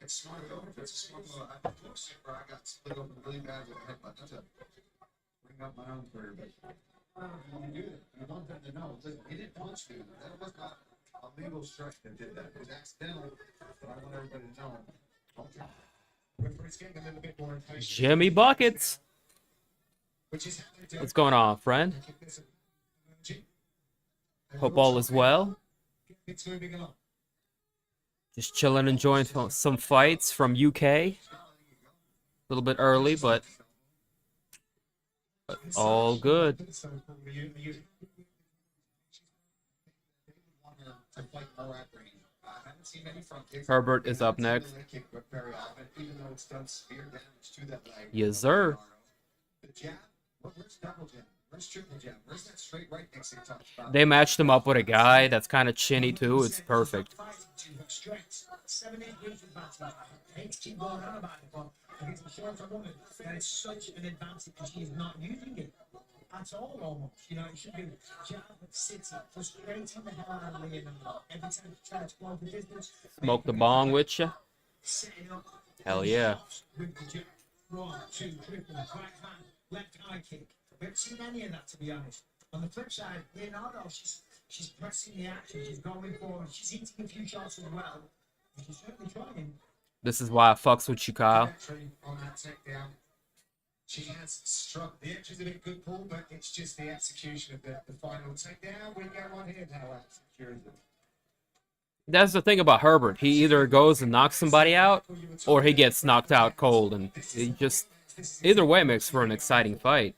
It's smart though. It's a smart move. I got split open really bad with a headbutt. Not to bring up my own career, but when you do that, you want them to know. Listen, he didn't punch me. That was not a legal strike that did that. It was accidental, but I want everybody to know. Okay. Referee's getting a little bit more impatient. Jimmy Buckets. Which is how they do What's it. going on, friend? They keep this energy. And Hope we're all also is well. It's moving along. Just chilling, enjoying some fights from UK. A little bit early, but all good. So, you To fight more at range. I haven't seen any front kicks. Herbert is up I haven't next. seen the leg kick very often, even though it's done severe damage to that leg. Yes, sir. The jab? Where's double jab? Where's triple jab? Where's that straight right Nixon talks about? They matched him up with a guy that's kind of chinny too. It's perfect. Fighting to her strengths. 7-8 weeks of battle. I hate to keep going on about it, but against a shorter woman, that is such an advantage and she is not using it at all almost. You know, it should be jab, sitting, frustrating the hell out of Leonardo. Every time she tries to go the distance, Smoke the bong with you. setting up. Hell yeah. With the jab. 1, 2, triple, right hand, left high kick. We haven't seen any of that, to be honest. On the flip side, Leonardo, she's pressing the action, she's going forward, she's eating a few shots as well. And she's certainly trying. This is why I fucks with you, Kyle. Trajectory on that takedown. She has struck the edges of a good pull, but it's just the execution of the final takedown. We get one here now. That's the thing about Herbert. He either goes and knocks somebody out, or he gets knocked out cold, and he just either way makes for an exciting fight.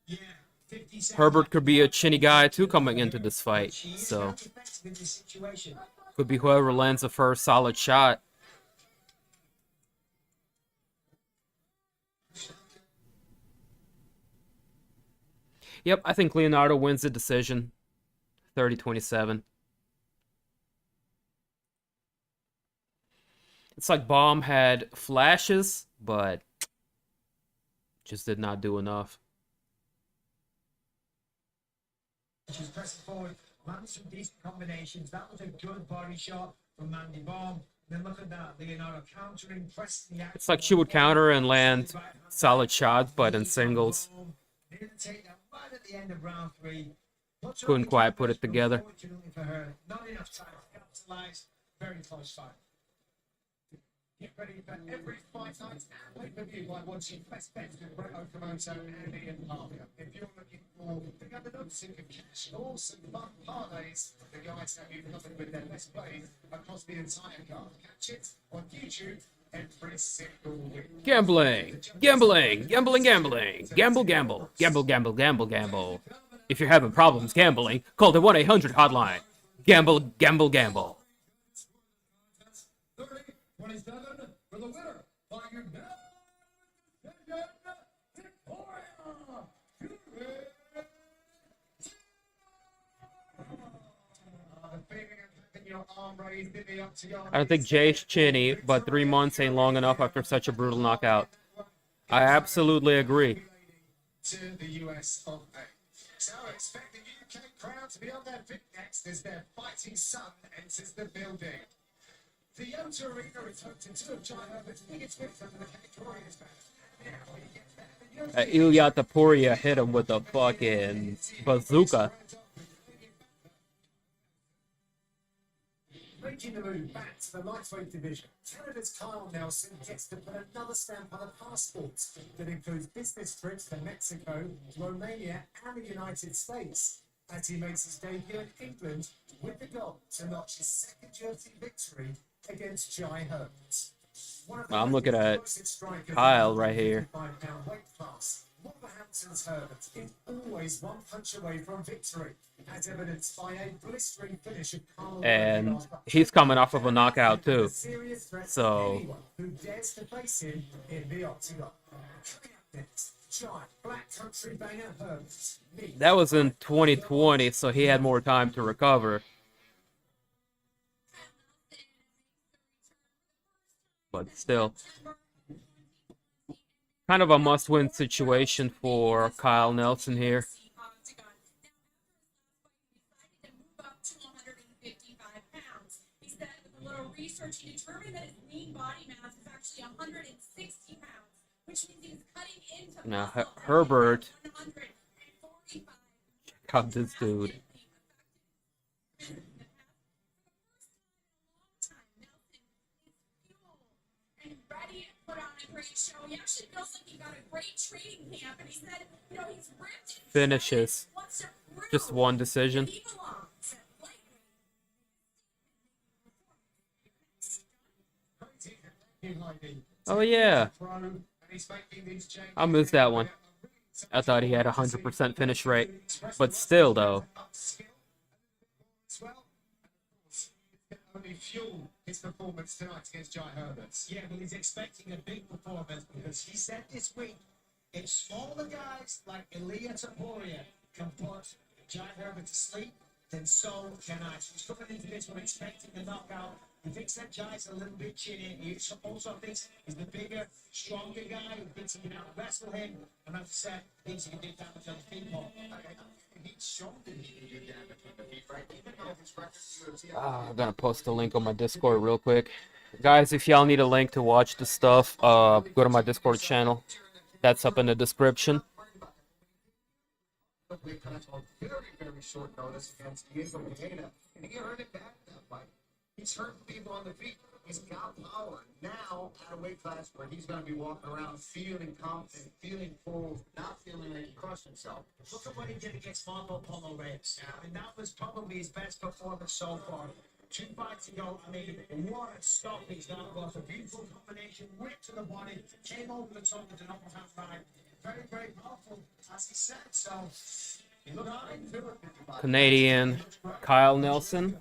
Yeah, 50 seconds. Herbert could be a chinny guy too coming into this fight, She is so not effective in this situation. could be whoever lands the first solid shot. Yep, I think Leonardo wins the decision. 30-27. It's like Baum had flashes, but just did not do enough. She's pressing forward, landing some decent combinations. That was a good body shot from Mandy Baum. Then look at that, Leonardo countering, pressing the action. It's like she would counter and land solid shots, but in singles. Near the takedown right at the end of round 3. Puts her Couldn't on the quite put canvas, it together. Unfortunately for her, not enough time to capitalize. Very close fight. Get ready for every fight night and pay-per-view by watching Best Bets with Brett Okamoto, Andy and Marc. If you're looking for big underdogs who can cash or some fun parlays, the guys have you covered with their best plays across the entire card. Catch it on YouTube every single week. Gambling, gambling, gambling, gambling, gamble, gamble, gamble, gamble, gamble, gamble. If you're having problems gambling, call the 1-800 hotline. Gamble, gamble, gamble. 30-27 for the winner by unanimous decision, Victoria. I don't think Jay's chinny, but 3 months ain't long enough after such a brutal knockout. I absolutely agree. To the US of A. So expect the UK crowd to be on their feet next as their fighting son enters the building. The O2 Arena is home to two of Jai Herbert's biggest wins under the Victoria's band. Ilya Taporia hit him with a fucking bazooka. Making the move back to the lightweight division, Canada's Kyle Nelson gets to put another stamp on a passport that includes business trips to Mexico, Romania, and the United States, as he makes his debut in England with the goal to notch his second UFC victory against Jai Herbert. I'm looking at Kyle right here. Wolverhampton's Herbert is always one punch away from victory, as evidenced by a blistering finish of Carl. And he's coming off of a knockout too. So Who dares to face him in the octagon? Giant black country banger Herbert. that was in 2020, so he had more time to recover. But still, kind of a must-win situation for Kyle Nelson here. He said with a little research, he determined that his mean body mass is actually 160 pounds, which means he was cutting into Now, muscle Herbert, 145. check out this dude. He actually feels like he got a great training camp, and he said, you know, he's ripped. Finishes. Just one decision. He belongs. Oh yeah, I missed that one. I thought he had 100% finish rate, but still though. Only fuel his performance tonight against Jai Herbert. Yeah, well, he's expecting a big performance because he said this week, if smaller guys like Ilya Taporia can put Jai Herbert to sleep, then so can I. So he's coming into this one expecting a knockout. He thinks that Jai's a little bit chinny. He also thinks he's the bigger, stronger guy who thinks he can out-wrestle him. And as I said, thinks he can do damage on the people. He's shown that he can do damage on the feet, right? Even though his record in UFC, I'm gonna post a link on my Discord real quick. Guys, if y'all need a link to watch the stuff, go to my Discord channel. That's up in the description. very, very short notice against Diego Pereira, and he earned it back that fight. He's hurting people on the feet. He's got power. Now, at a weight class where he's going to be walking around feeling confident, feeling full, not feeling like he crushed himself. Look at what he did against Marco Polo Reyes. I mean, that was probably his best performance so far. 2 fights ago, I mean, what a stop he's got. Was a beautiful combination, whip to the body, came over the top with an overhand right. Very, very powerful, as he said. So, he looked Canadian Kyle Nelson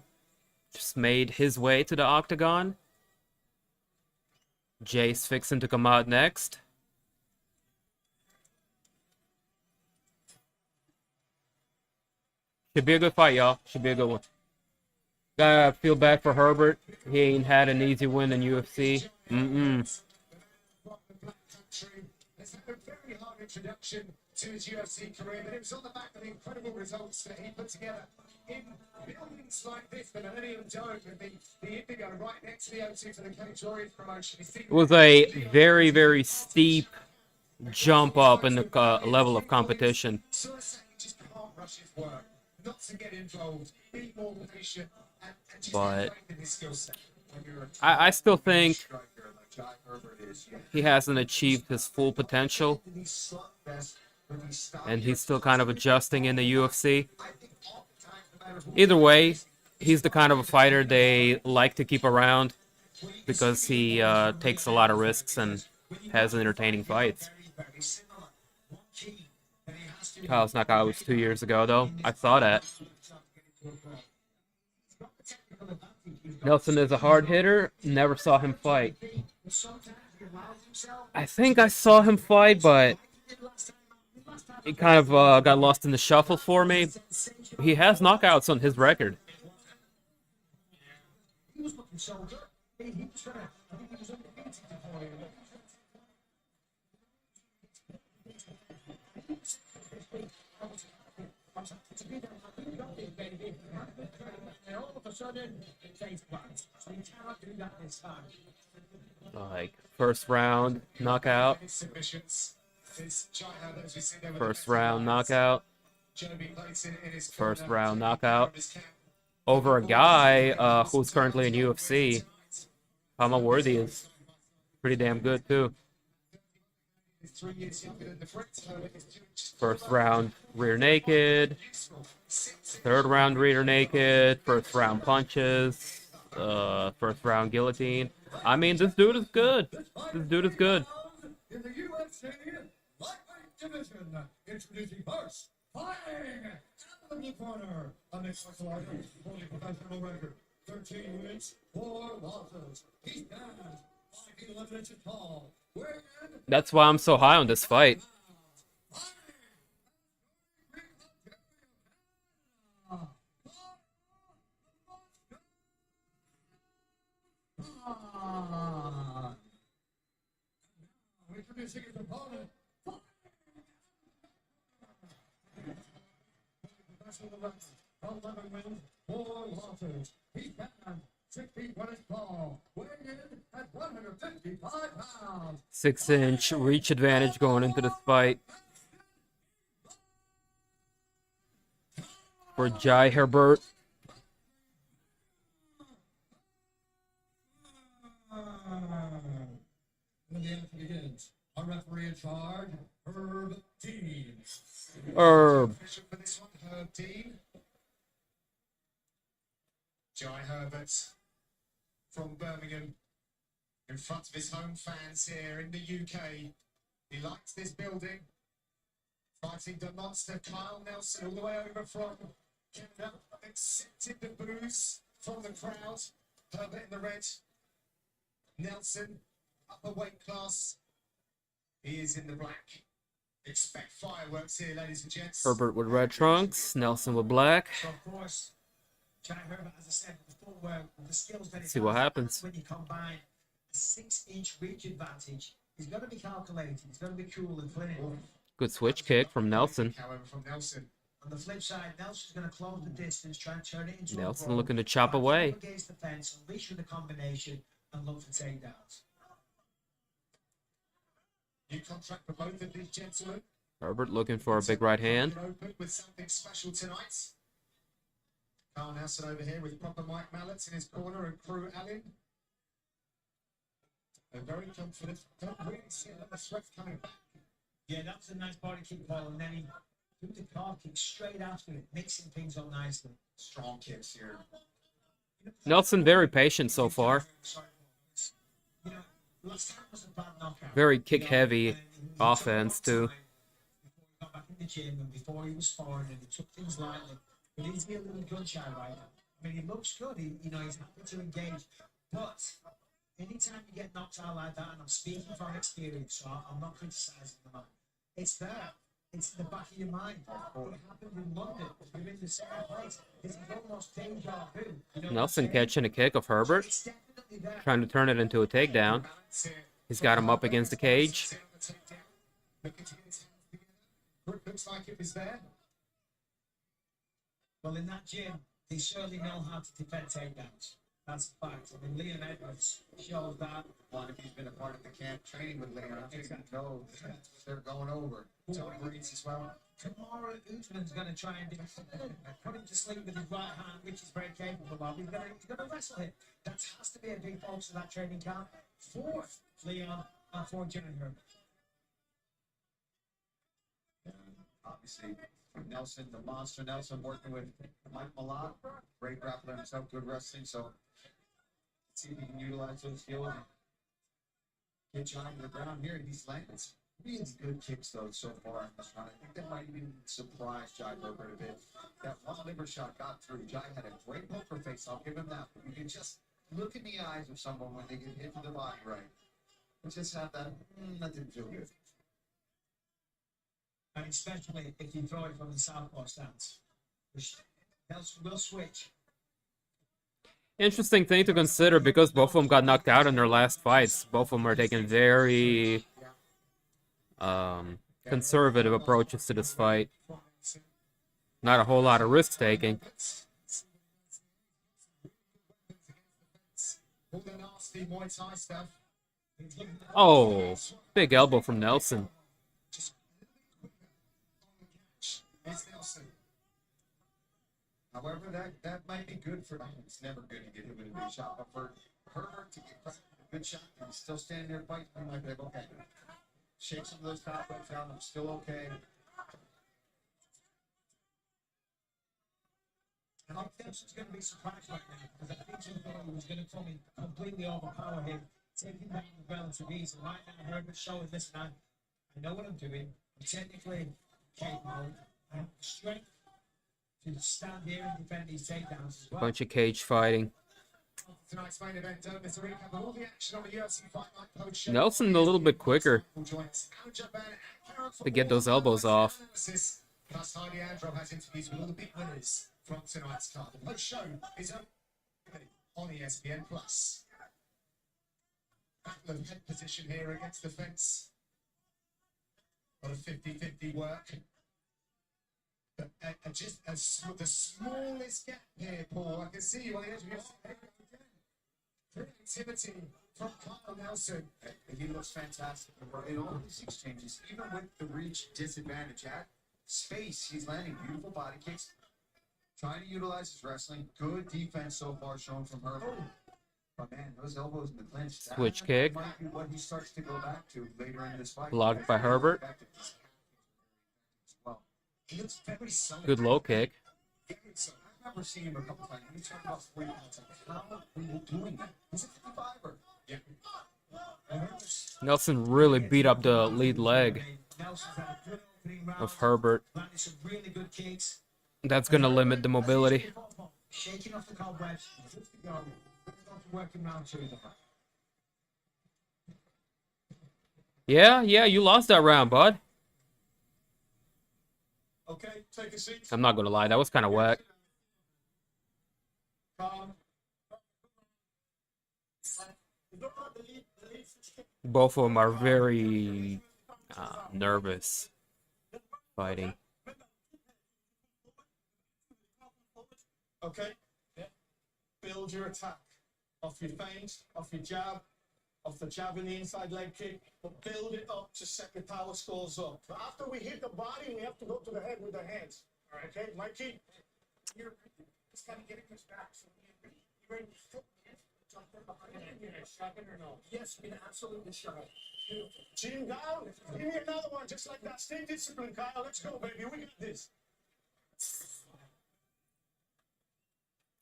just made his way to the octagon. Jay's fixing to come out next. Should be a good fight, y'all. Should be a good one. Gotta feel bad for Herbert. He ain't had an easy win in UFC. It's had a very hard introduction to his UFC career, but it was on the back of the incredible results that he put together in buildings like this, the Millennium Dome with the Indigo right next to the O2 for the Cage Warriors promotion. It was a very, very steep jump up in the level of competition. So I say he just can't rush his work, not to get involved, be more patient, and just But elevate his skill set. I still think he hasn't achieved his full potential, and he's still kind of adjusting in the UFC. Either way, he's the kind of a fighter they like to keep around because he takes a lot of risks and has entertaining fights. Kyle's knockout was 2 years ago, though. I saw that. Nelson is a hard hitter. Never saw him fight. I think I saw him fight, but he kind of got lost in the shuffle for me. He has knockouts on his record. Like, first round knockout. First round knockout. First round knockout. Over a guy who's currently in UFC. Hama Worthy is pretty damn good, too. First round rear naked. Third round rear naked. First round punches. First round guillotine. I mean, this dude is good. This dude is good. In the UFC lightweight division, introducing Pearce, fighting out of the blue corner, a mixed martial artist, holding professional record, 13 wins, 4 losses. He's down 5 feet 11 inches tall. That's why I'm so high on this fight. Introducing his opponent. Professional record, 11 wins, 4 losses. He's down 6 feet 1 inch tall, weighing in at 155 pounds. 6-inch reach advantage going into this fight for Jai Herbert. When the action begins, our referee in charge, Herb Dean. Herb. For this one, Herb Dean. Jai Herbert from Birmingham, in front of his home fans here in the UK. He likes this building. Fighting the monster Kyle Nelson all the way over from Canada. Accepted the boos from the crowd. Herbert in the red. Nelson, upper weight class. He is in the black. Expect fireworks here, ladies and gents. Herbert with red trunks, Nelson with black. So of course, Jack Hermansson, as I said before, the skills that he See what has, happens. when you combine a 6-inch reach advantage, he's got to be calculated. He's got to be cool and clinical. Good switch kick from Nelson. However, from Nelson. On the flip side, Nelson's going to close the distance, try and turn it into Nelson a brawl, looking to chop back away. up against the fence, unleash with a combination, and look for takedowns. New contract for both of these gentlemen. Herbert looking for a big right hand. Open with something special tonight. Carl Nelson over here with proper Mike Mallett in his corner and Crew Allen. They're very confident. Don't really see a lot of sweat coming back. Yeah, that was a nice body kick ball, and then he threw the car kick straight after it, mixing things up nicely. Strong kicks here. Nelson very patient so far. You know, last time was a bad knockout. Very kick-heavy offense, too. Before he got back in the gym and before he was foreign and he took things lightly. But he's a little gun shy right now. I mean, he looks good. He's happy to engage. But anytime you get knocked out like that, and I'm speaking from experience, so I'm not criticizing the man. It's there. It's in the back of your mind. What happened in London? You're in the same place. It's almost deja vu. You know, Nelson catching a kick of Herbert, it's definitely there. trying to turn it into a takedown. He's got him up against the cage. Looks like it was there. Well, in that gym, they certainly know how to defend takedowns. That's a fact. I mean, Leon Edwards shows that. One, if he's been a part of the camp training with Leon, I think he knows that's what they're going over. Tom Breeze as well. Tomorrow, Usman's going to try and put him to sleep with his right hand, which he's very capable of. He's going to wrestle him. That has to be a big focus of that training camp. fourth Leon for Jack Hermansson. Obviously, Nelson, the monster Nelson, working with Mike Malott, great grappler himself, good wrestling. So let's see if he can utilize those skills and get John to the ground here. And he's landed some really good kicks though so far in this round. I think that might even surprise Jai Herbert a bit. That one liver shot got through. Jai had a great poker face. I'll give him that. But you can just look in the eyes of someone when they get hit to the body right. And just have that. That didn't feel good. And especially if you throw it from the southpaw stance, which Nelson will switch. Interesting thing to consider because both of them got knocked out in their last fights. Both of them are taking very conservative approaches to this fight. Not a whole lot of risk taking. All the nasty Muay Thai stuff. Oh, big elbow from Nelson. It's Nelson. However, that might be good for him. It's never good to get hit with a big shot, but for Herbert to get a good shot and still stand there fighting, he might be like, okay, shake some of those cobwebs out. I'm still okay. And I think Nelson's going to be surprised right now because I think Silva was going to come in completely overpower him, taking down the relative ease. And right now, Herbert's showing, listen, I know what I'm doing. I'm technically capable. I have the strength to stand here and defend these takedowns as well. Bunch of cage fighting. Tonight's main event, let's recap all the action on the UFC Fight Night post show. Nelson a little bit quicker to get those elbows off. Plus, Heidi Androv has interviews with all the big winners from tonight's card. The post show is on ESPN Plus. Battle of head position here against the fence. A lot of 50-50 work. But just the smallest gap here, Paul. I can see you on the edge of your seat. Creativity from Kyle Nelson. He looks fantastic. In all these exchanges, even with the reach disadvantage at space, he's landing beautiful body kicks. Trying to utilize his wrestling. Good defense so far shown from Herbert. But man, those elbows in the clinch. Switch kick. Might be what he starts to go back to later in this fight. Blocked by Herbert. He looks very solid. Good low kick. I remember seeing him a couple times. He talked about 3 pounds. How are you doing that? He's a 55er. Yeah. Nelson really beat up the lead leg Nelson's had a good opening round. of Herbert. Landed some really good kicks. That's going to limit the mobility. Shaking off the cobwebs. Just to go. Working round 2 of the fight. Yeah, you lost that round, bud. Okay, take a seat. I'm not going to lie. That was kind of whack. Both of them are very nervous fighting. Okay? Yeah. Build your attack. Off your feint, off your jab, off the jab in the inside leg kick, but build it up to set the power scores up. But after we hit the body, we have to go to the head with the hands. All right, okay? Mikey? You're just kind of getting us back. So you're ready to flip shove it or no? Yes, we can absolutely shove it. Chin down. Give me another one just like that. Stay disciplined, Kyle. Let's go, baby. We got this.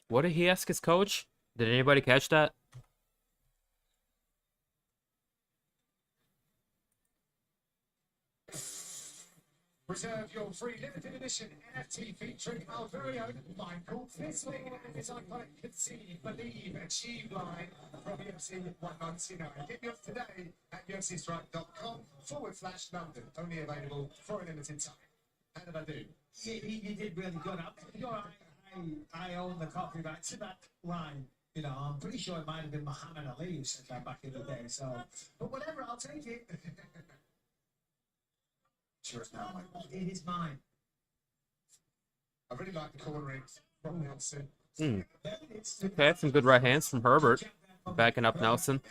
What did he ask his coach? Did anybody catch that? Reserve your free limited edition NFT featuring our very own Michael. This week is iconic Conceive, Believe, Achieve line from UFC 199. Get yours today at UFCstrike.com/London. Only available for a limited time. How did I do? You did really good. I own the copyright to that line. You know, I'm pretty sure it might have been Muhammad Ali who said that back in the day. So, but whatever, I'll take it. Sure, it's not Michael. It is mine. I really like the cornering from Nelson. Okay, some good right hands from Herbert. Backing up Nelson.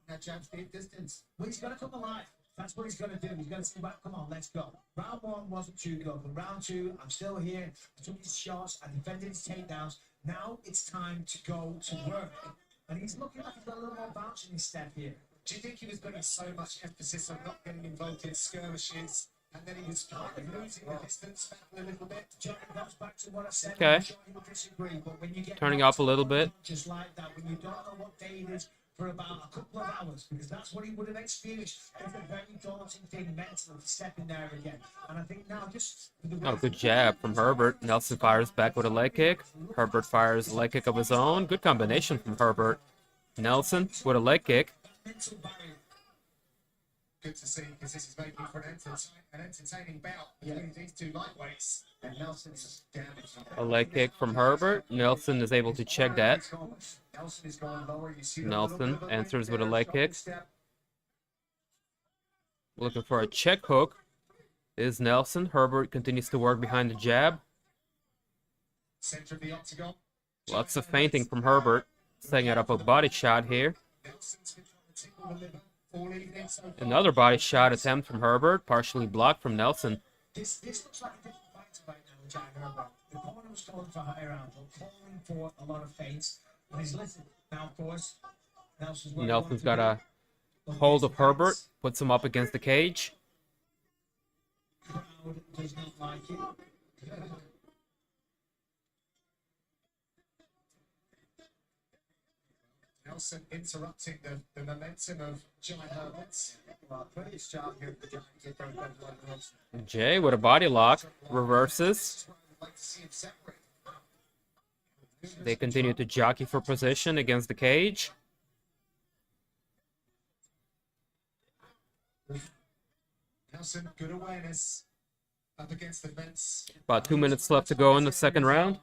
That jab stayed distance. Well, he's got to come alive. That's what he's going to do. He's going to say, come on, let's go. Round 1 wasn't too good, but round 2, I'm still here. I took his shots. I defended his takedowns. Now it's time to go to work. And he's looking like he's got a little more bounce in his step here. Do you think he was putting so much emphasis on not getting involved in skirmishes, and then he was kind of losing the distance back a little bit? John, it goes back to what I said. Okay. I'm sure he'll disagree, but when you get Turning up a little bit. just like that, when you don't know what day it is for about a couple of hours, because that's what he would have experienced. It's a very daunting thing mentally to step in there again. And I think now just for the Oh, good jab from Herbert. Nelson fires back with a leg kick. Herbert fires a leg kick of his own. Good combination from Herbert. Nelson with a leg kick. mental barrier. Good to see, because this is making for an entertaining bout between these two lightweights. And Nelson's damaged. A leg kick from Herbert. Nelson is able to check that. Nelson is going lower. You see Nelson answers with a leg kick. Looking for a check hook is Nelson. Herbert continues to work behind the jab. Center of the octagon. Lots of feinting from Herbert. Setting up a body shot here. Nelson's been trying to tickle the liver all evening so far. Another body shot attempt from Herbert. Partially blocked from Nelson. This looks like a different fighter right now, Jack Hermansson. The corner was calling for higher rounds, calling for a lot of feints. And he's listening. Now, of course, Nelson's got a hold of Herbert. Puts him up against the cage. Crowd does not like it. Nelson interrupting the momentum of John Herbert's. Well, prettiest job here for John to get those red blood gloves. Jay with a body lock. Reverses. I'd like to see him separate. They continue to jockey for position against the cage. Nelson, good awareness up against the fence. About 2 minutes left to go in the second round.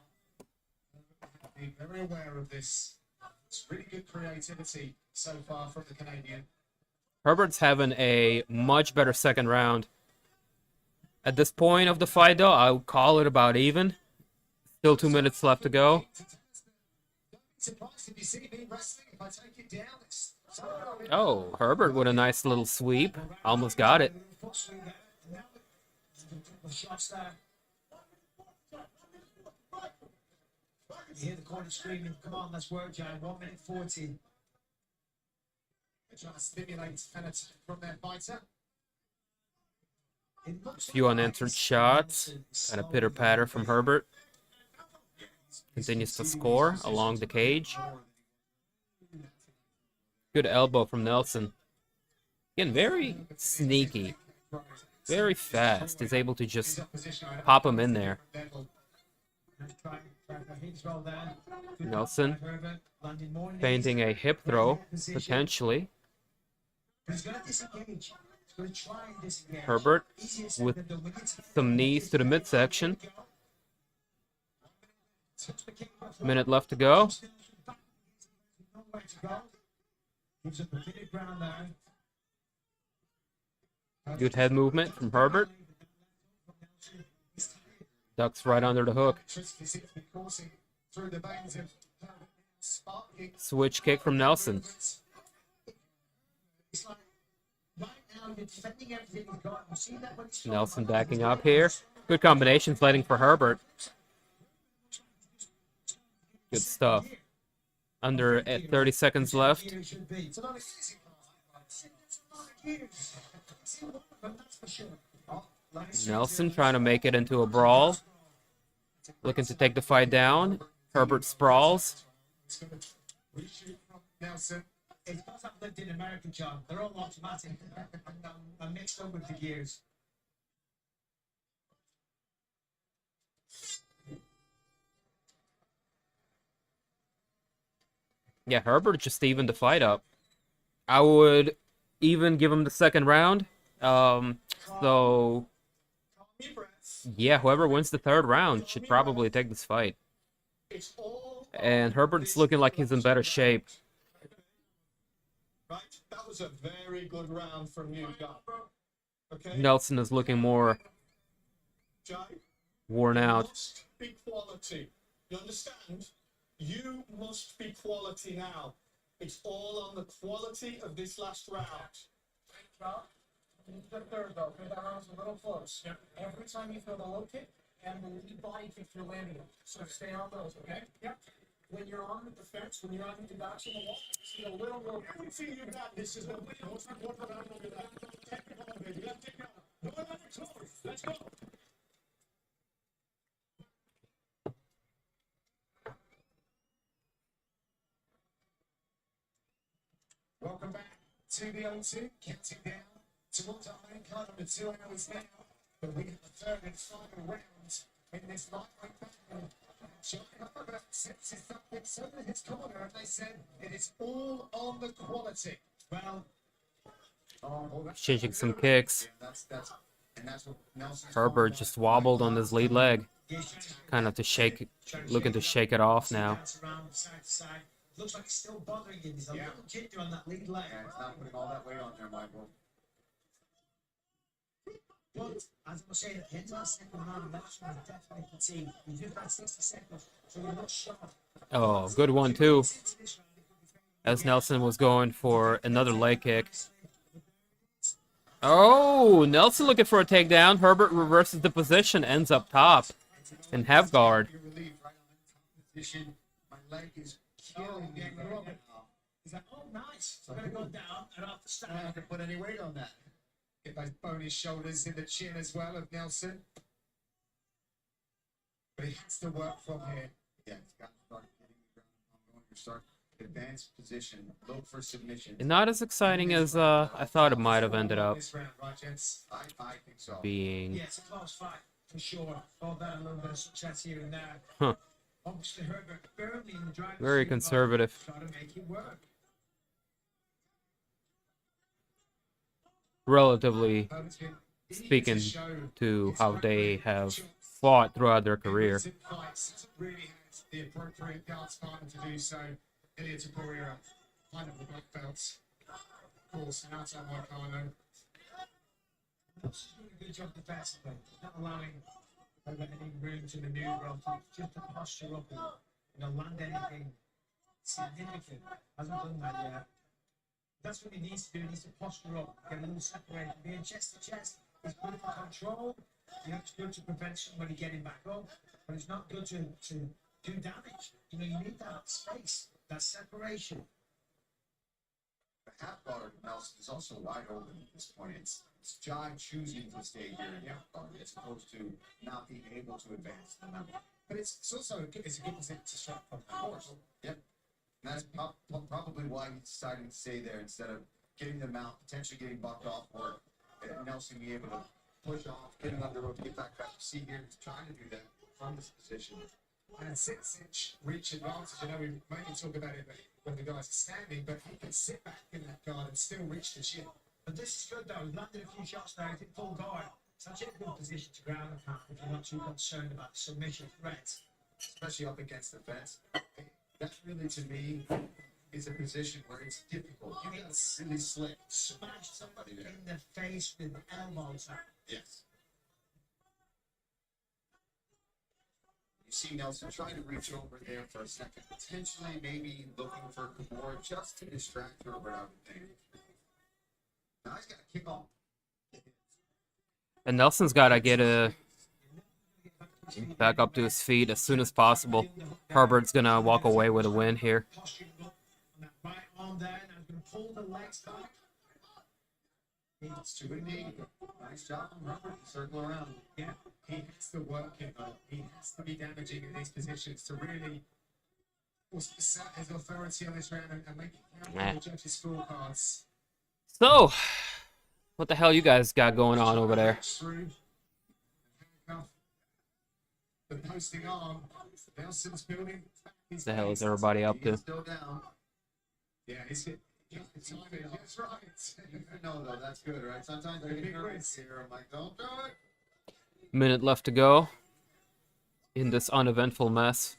Be very aware of this. It's really good creativity so far from the Canadian. Herbert's having a much better second round. At this point of the fight, though, I would call it about even. Still 2 minutes left to go. Don't be surprised if you see me wrestling if I take it down. It's Oh, Herbert with a nice little sweep. Almost got it. Shots there. You hear the corner screaming, come on, let's work, John. 1 minute 40. trying to stimulate an attack from their fighter. Few unanswered shots. Kind of pitter patter from Herbert. Continues to score along the cage. Good elbow from Nelson. Again, very sneaky. Very fast. He's able to just pop him in there. Nelson feinting a hip throw, potentially. Herbert with some knees to the midsection. Minute left to go. Good head movement from Herbert. Ducks right under the hook. Switch kick from Nelson. Nelson backing up here. Good combination, fighting for Herbert. Good stuff. Under 30 seconds left. Nelson trying to make it into a brawl. Looking to take the fight down. Herbert sprawls. Nelson. It's because I've lived in America, John. They're all automatic. I'm mixed up with the gears. Yeah, Herbert just evened the fight up. I would even give him the second round. So, yeah, whoever wins the third round should probably take this fight. And Herbert's looking like he's in better shape. Right, that was a very good round from you, John. Okay, Nelson is looking more Jay, worn out. must be quality. You understand? You must be quality now. It's all on the quality of this last round. The third, though, because that round's a little close. Yep. Every time you throw the low kick and the lead body kick, you're landing it. So stay on those, okay? Yep. when you're on the defense, when you're on the backs of the wall, see a little more. Everything you got, this is no what's the quarter round of it. Technical of it. You got to take out. No one on the close. Let's go. Welcome back to the O2, counting down towards our main card on the 2 hours now. But we have the third and final round in this lightweight battle. Jack Hermansson sets his up in his corner, and they said it is all on the quality. Well, Exchanging some kicks. And that's what Nelson. Herbert just wobbled on his lead leg. Kind of to shake, looking to shake it off now. Bounce around side to side. Looks like it's still bothering him. There's a little ginger on that lead leg. Yeah, it's not putting all that weight on there, Michael. But as I was saying, at the end of that second round, Nelson was definitely fatigued. He just had 60 seconds, so he looked sharp. Oh, good one too. As Nelson was going for another leg kick. Oh, Nelson looking for a takedown. Herbert reverses the position, ends up top and have guard. My leg is killing me. He's like, oh, nice. So I'm going to go down and off the I don't have stand. to put any weight on that. Get those bony shoulders in the chin as well of Nelson. But he has to work from here. Yeah, it's got to start getting the ground. I'm going to start advanced position. Look for submission. And not as exciting as I thought it might have ended up This round, right, gents? I think so. being. Yeah, it's a close fight, for sure. All that a little bit of success here and there. Huh. Obviously, Herbert firmly in the driver's Very seat, conservative. but try to make it work. Relatively Herbert's been eager speaking to show to his how track they record. have fought throughout their career. Recent fights hasn't really had the appropriate guards partner to do so. Ilya Taporia, kind of the black belts. Of course, and outside Marc. He's doing a good job defensively, not allowing any room to maneuver onto just to posture up and land anything significant. Hasn't done that yet. That's what he needs to do. He needs to posture up, get a little separated, being chest to chest. He's good for control. It's good to prevent somebody getting back up, but it's not good to do damage. You know, you need that space, that separation. The half guard of Nelson is also wide open at this point. It's Jai choosing to stay here in half guard as opposed to not being able to advance the number. But it's also a good position to strike from, of course. Yep. And that's probably why he's deciding to stay there instead of getting them out, potentially getting bucked off, or Nelson being able to push off, get an underhook, get back up. See here, he's trying to do that from this position. And 6-inch reach advantage. I know we mainly talk about it when the guys are standing, but he can sit back in that guard and still reach the chin. But this is good though. He's landed a few shots now. He's in full guard. It's actually a good position to ground the camp if you're not too concerned about the submission threat. Especially up against the fence. That really, to me, is a position where it's difficult. You got to really slick. Smash Somebody somebody there. in the face with elbows. Yes. You see Nelson trying to reach over there for a second, potentially maybe looking for Kimura just to distract her, but I would think. Now he's got to kick off. And Nelson's got to get back up to his feet as soon as possible. Herbert's going to walk away with a win here. Posturing up on that right arm there. Now he's going to pull the legs back. It's to a knee. Nice job from Robert to circle around. Yeah, he has to work it though. He has to be damaging in these positions to really assert his authority on this round and make it count on the judges' scorecards. So, what the hell you guys got going on over there? Through, handcuff, the posting arm. Nelson's building. What the hell is everybody up to? He's still down. Yeah, he's hit. Timing, that's right. No, though, that's good, right? Sometimes I get nervous here. I'm like, don't do it. Minute left to go in this uneventful mess.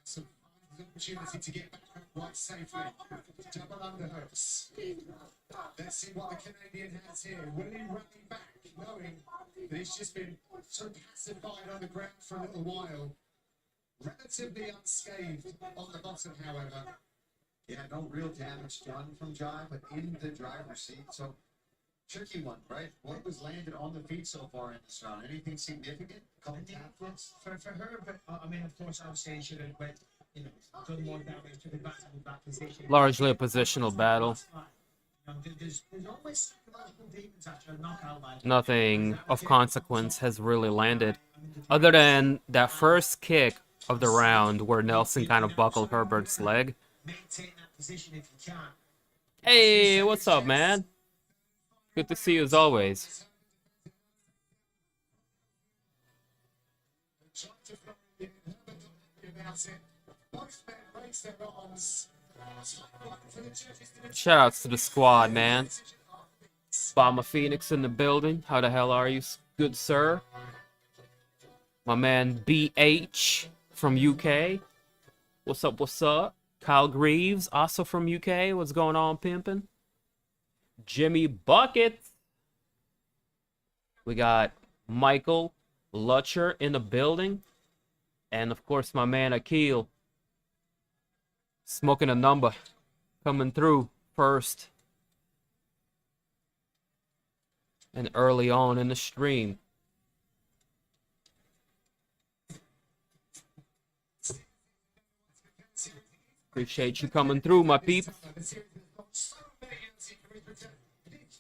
Some opportunity to get back up quite safely. Double underhooks. Let's see what the Canadian has here. Will he rally back, knowing that he's just been sort of pacified on the ground for a little while? Relatively unscathed on the bottom, however. Yeah, no real damage done from Jai, but in the driver's seat. So tricky one, right? What was landed on the feet so far in this round? Anything significant? Couple tap flips? For her, but I mean, of course, I would say she should have went, you know, done more damage to the back of that position. Largely a positional battle. There's always psychological demons after a knockout like that. Nothing of consequence has really landed. Other than that first kick of the round where Nelson kind of buckled Herbert's leg. Maintain that position if you can. Hey, what's up, man? Good to see you as always. Shoutouts to the squad, man. Bomber Phoenix in the building. How the hell are you, good sir? My man BH from UK. What's up, what's up? Kyle Greaves, also from UK. What's going on, pimpin'? Jimmy Buckets. We got Michael Lutcher in the building. And, of course, my man Akil. Smoking a number. Coming through first. And early on in the stream. Appreciate you coming through, my peep.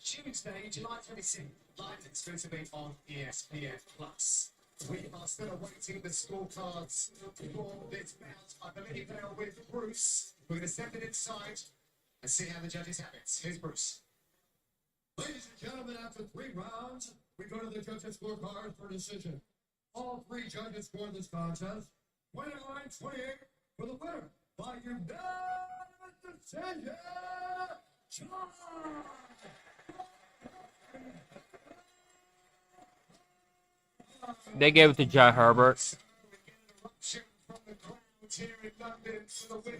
Tuesday, July 26th, live exclusively on ESPN Plus. We are still awaiting the scorecards for this bout. I believe they are with Bruce. We're going to step it inside and see how the judges have it. Here's Bruce. Ladies and gentlemen, after 3 rounds, we go to the judges' scorecard for decision. All 3 judges scored this contest. 29-28 for the winner by unanimous decision. They gave it to Jack Herbert. From the crowd here in London for the winner,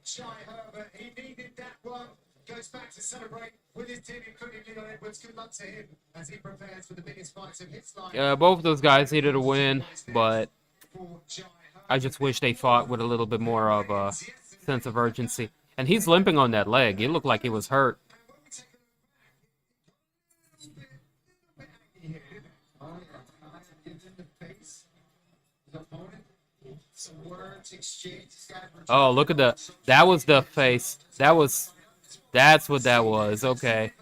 Jai Herbert. He needed that one. Goes back to celebrate with his team, including Leon Edwards. Good luck to him as he prepares for the biggest fights of his life. Both of those guys needed a win, but I just wish they fought with a little bit more of a sense of urgency. And he's limping on that leg. It looked like he was hurt. Oh, look at that was the face. That's what that was. Okay.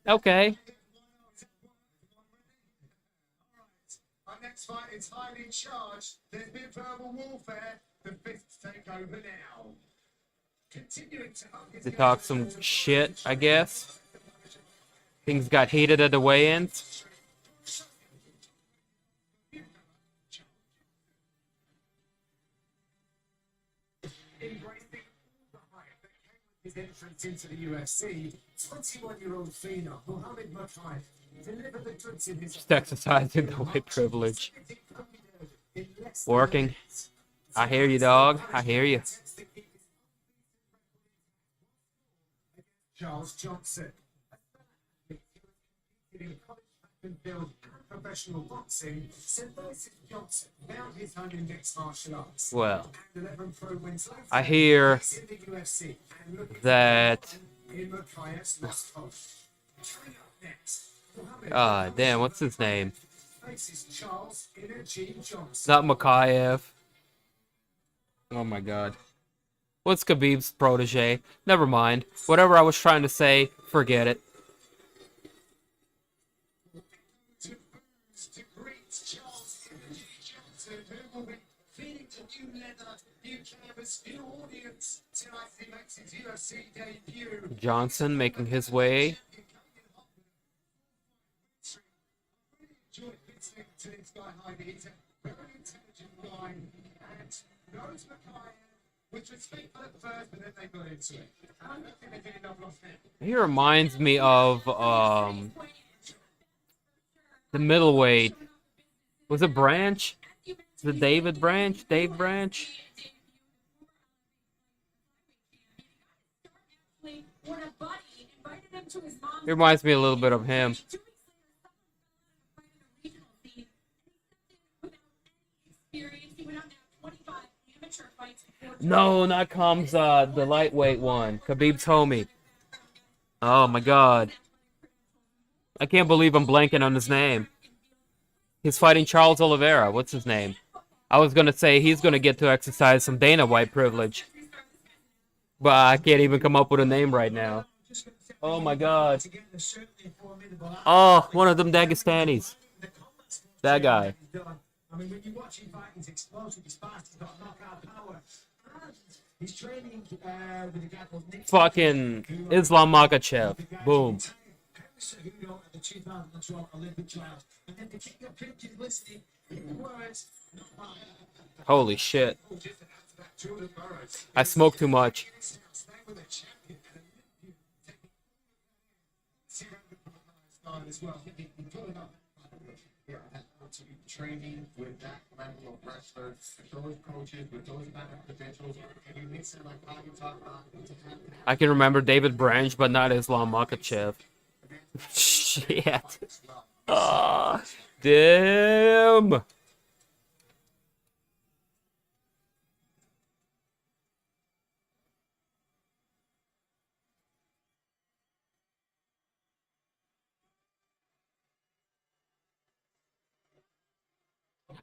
Okay. Our next fight is highly charged. There's been verbal warfare. The fists take over now. Continuing To talk some shit, I guess. Things got heated at the weigh-ins. his entrance into the UFC, 21-year-old phenom Muhammad Makwan delivered the goods in his Just exercising the white privilege. Working. I hear you, dog. I hear you. Charles Johnson. In professional boxing, Synthesis Johnson found his home in mixed martial arts. Well, And 11 pro wins later, I hear he's in the UFC and looking that... in Makiev's lost hope. Coming up next, Muhammad Ah, damn, what's his name? faces Charles Energy Johnson. Not Makhachev. Oh my god. What's Khabib's protege? Never mind. Whatever I was trying to say, forget it. To greet Charles Energy Johnson, who will be feeding to new leather, new canvas, new audience tonight he makes his UFC debut. Johnson making his way. Enjoyed listening to this guy, Heidi. He's a very intelligent guy and knows Makiev, which was fateful at first, but then they got into it. I don't think they did enough off him. He reminds me of the middleweight. Was it Branch? The David Branch? Dave Branch? He reminds me a little bit of him. No, not Combs, the lightweight one. Khabib's homie. Oh my god. I can't believe I'm blanking on his name. He's fighting Charles Oliveira. What's his name? I was gonna say he's gonna get to exercise some Dana White privilege. But I can't even come up with a name right now. Oh my god. Oh, one of them Dagestanis. That guy. I mean, when you watch him fight, he's explosive, he's fast, he's got knockout power. And he's training with a guy called Nick. Fucking Islam Makhachev. Boom. Who at the 2012 Olympic trials. And then to keep your pitches listening, in the words, not mine. Holy shit. I smoke too much. As well. Training with that level of wrestlers, with those coaches, with those kind of credentials, and you mix it like how you talk about. I can remember David Branch, but not Islam Makhachev. Shit. Ah, damn.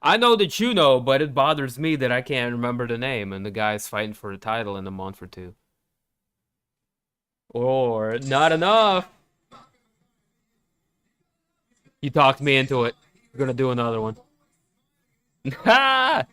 I know that you know, but it bothers me that I can't remember the name, and the guy's fighting for the title in a month or two. Or not enough. You talked me into it. We're gonna do another one. Ha!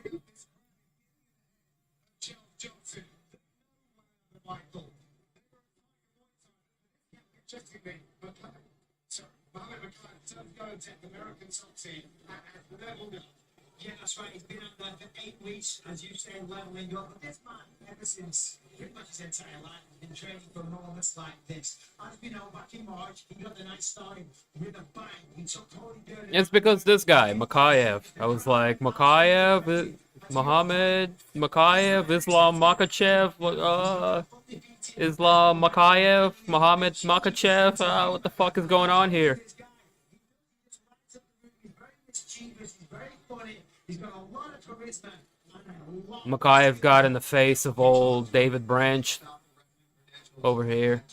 Yeah, that's right. He's been out there for 8 weeks, as you said, leveling up. But this man, ever since pretty much his entire life, has been training for moments like this. As we know, back in March, he got the night started with a bang. He took Cody Durden. It's because this guy, Makhachev. I was like, Makhachev, Muhammad, Makhachev, Islam Makhachev, Islam Makhachev, Muhammad Makhachev. What the fuck is going on here? Makhachev got in the face of old David Branch over here.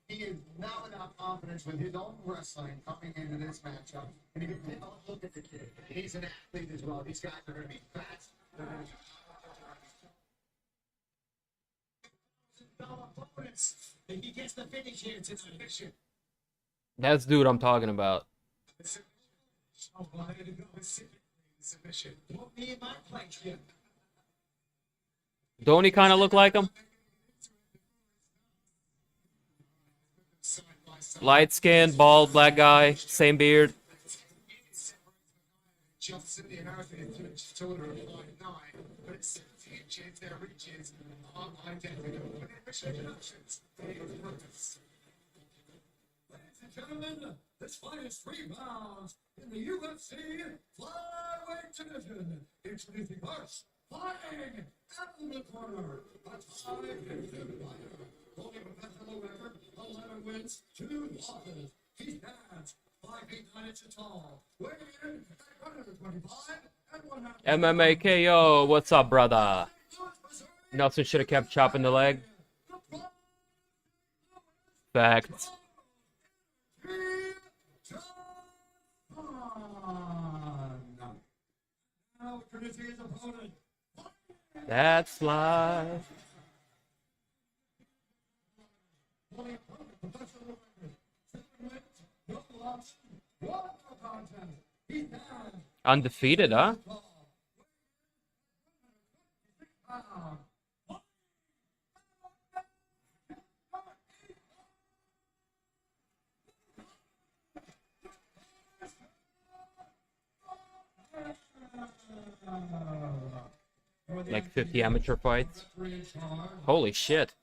He is now enough confidence with his own wrestling coming into this matchup. And you can look at the kid. He's an athlete as well. These guys are going to be fast. If he gets the finish here tonight. That's the dude I'm talking about. Don't he kind of look like him? Light skin, bald, black guy, same beard. Gentlemen, this fight is 3 rounds in the UFC Flyweight division. Introducing Pearce, fighting out of the corner. A tie-fighter. Holding a professional record, 11 wins, 2 losses. He stands 5 feet 9 inches tall, weighing in at 125 and 1 MMA KO, what's up, brother? Nelson should have kept chopping the leg. Facts. That's life. Undefeated, huh? Like 50 amateur fights. Holy shit.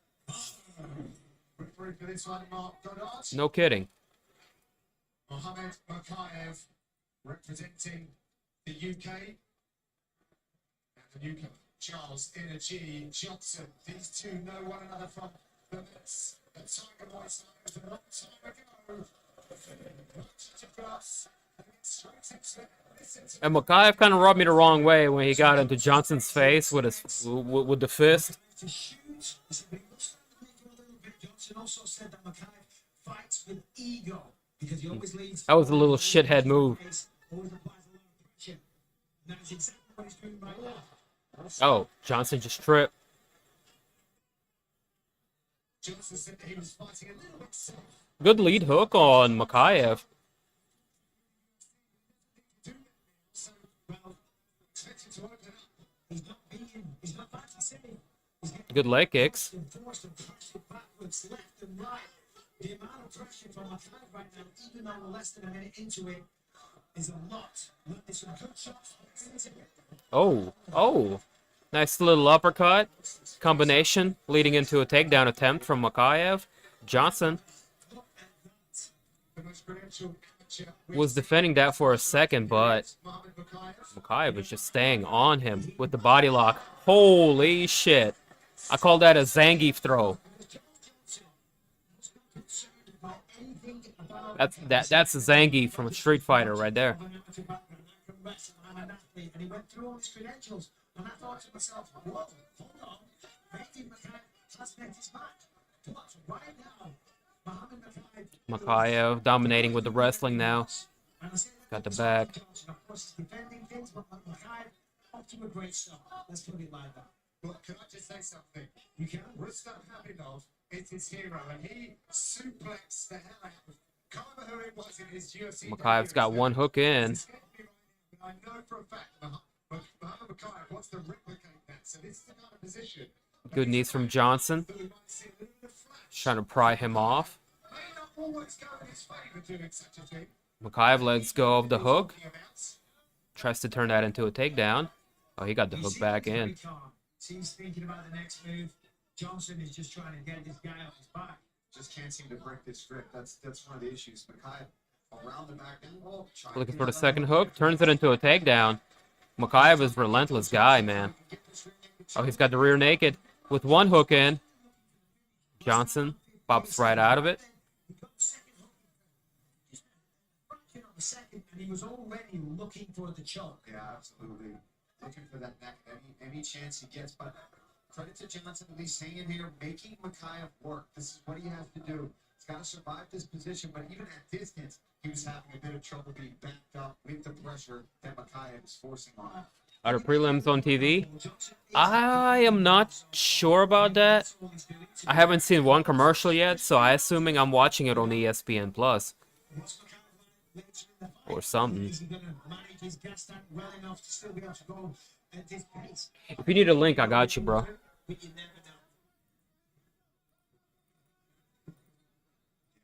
No kidding. Mohamed Makhachev representing the UK. And the UK, Charles Energy Johnson. These two know one another from the Tiger Boy side a long time ago. And Makhachev kind of rubbed me the wrong way when he got into Johnson's face with his with the fist. He said, but he looks like a little bit. Johnson also said that McCann fights with ego because he always leads. That was a little shithead move. Always applies a lot of pressure. And that is exactly what he's doing right now. Oh, Johnson just tripped. Johnson said that he was fighting a little bit soft. Good lead hook on Makayev. So, well, expected to open up. He's not back to city. He's getting Good leg kicks. forced and pushed backwards, left and right. The amount of pressure from McCann right now, even though we're less than a minute into it, is a lot. Look, there's some good shots. Oh, oh. Nice little uppercut. Combination leading into a takedown attempt from Makayev. Johnson The most credentialed catcher was defending that for a second, but Mohamed Makhayev. Makayev was just staying on him with the body lock. Holy shit. I call that a Zangief throw. That's a Zangief from a Street Fighter right there. And he went through all his credentials, and I thought to myself, whoa, hold on, maybe McCann has met his match. But right now, Mohamed Makayev dominating with the wrestling now. Got the back. Of course, he's defending things, but McCann up to a great start. Let's put it like that. But can I just say something? You can. Rustam Hamidov is his hero, and he suplexed the hell out of whoever it was in his UFC. Makayev's got one hook in. I know for a fact Mohamed Makhayev wants to replicate that, so this is the kind of position Good knees from Johnson. that we might see a little bit of flash. Trying to pry him off. May not always go in his favour doing such a thing. Makayev lets go of the hook. Talking about. Tries to turn that into a takedown. Oh, he got the hook back in. He's thinking about the next move. Johnson is just trying to get this guy off his back. Just can't seem to break this grip. That's one of the issues. Makhayev around the back angle. Looking for the second hook. Turns it into a takedown. Makayev is a relentless guy, man. Oh, he's got the rear naked with one hook in. Johnson pops right out of it. And he was already looking for the choke. Yeah, absolutely. Looking for that neck any chance he gets. But credit to Johnson at least hanging here, making Makhayev work. This is what he has to do. He's got to survive this position, but even at distance, he was having a bit of trouble being backed up with the pressure that Makhayev is forcing on him. Are the prelims on TV? I am not sure about that. I haven't seen one commercial yet, so I'm assuming I'm watching it on ESPN Plus or something. Is he going to manage his gas tank well enough to still be able to go at this pace? If you need a link, I got you, bro. But you never know.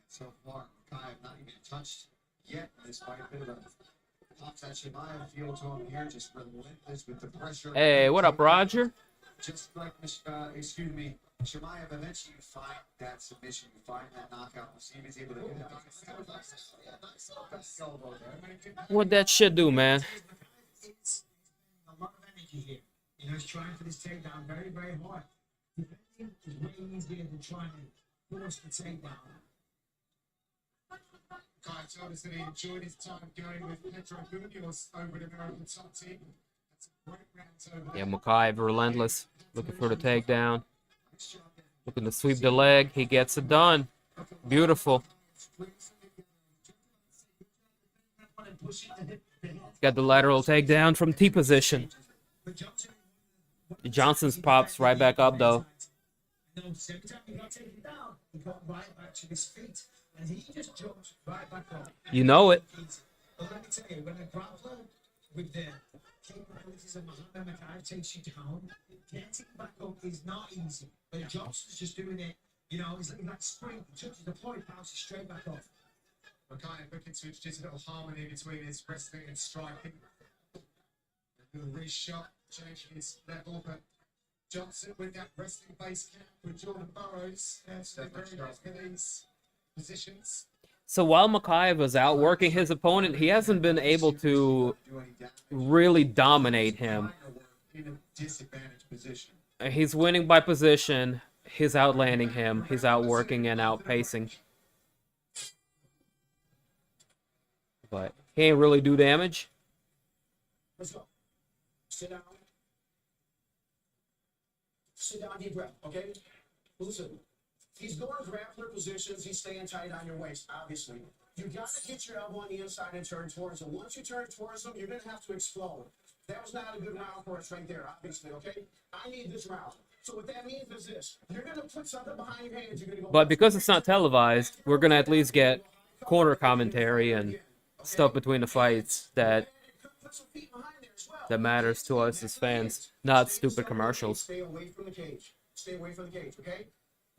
So far, Makhayev not even touched yet, despite a bit of a pops that Chimaev feel to him here, just relentless with the pressure. Hey, what up, Roger? Just like, Chimaev, eventually you find that submission, you find that knockout. We'll see if he's able to do that. Yeah, nice little back elbow there. What that shit do, man? It's a lot of energy here. You know, he's trying for this takedown very, very hard. Defending is way easier than trying to force the takedown. Kai told us that he enjoyed his time going with Pedro Munoz over the American top team. That's a great round over Yeah, Makayev relentless. Looking for the takedown. Looking to sweep the leg. He gets it done. Beautiful. Got the lateral takedown from T position. Johnson's pops right back up, though. Every time he got taken down, he got right back to his feet. And he just jumped right back up. You know it. But let me tell you, when a grappler with the capabilities of Mohamed Makhayev takes you down, getting back up is not easy. But Johnson's just doing it, you know, he's like spring. He touches the floor, he bounces straight back up. Makhayev looking to introduce a little harmony between his wrestling and striking. A little reshot, changing his level, but Johnson with that wrestling base camp with Jordan Burroughs, so very nice for these positions. So while Makayev was outworking his opponent, he hasn't been able to really dominate him. In a disadvantaged position. He's winning by position. He's outlanding him. He's outworking and outpacing. But he ain't really do damage. Let's go. Sit down. sit down, deep breath, okay? Listen, he's going grappler positions. He's staying tight on your waist, obviously. You got to get your elbow on the inside and turn towards him. Once you turn towards him, you're going to have to explode. That was not a good round for us right there, obviously, okay? I need this round. So what that means is this. You're going to put something behind your hands. You're going to go. But because it's not televised, we're going to at least get corner commentary and stuff between the fights that matters to us as fans, not stupid commercials. Stay away from the cage. Stay away from the cage, okay?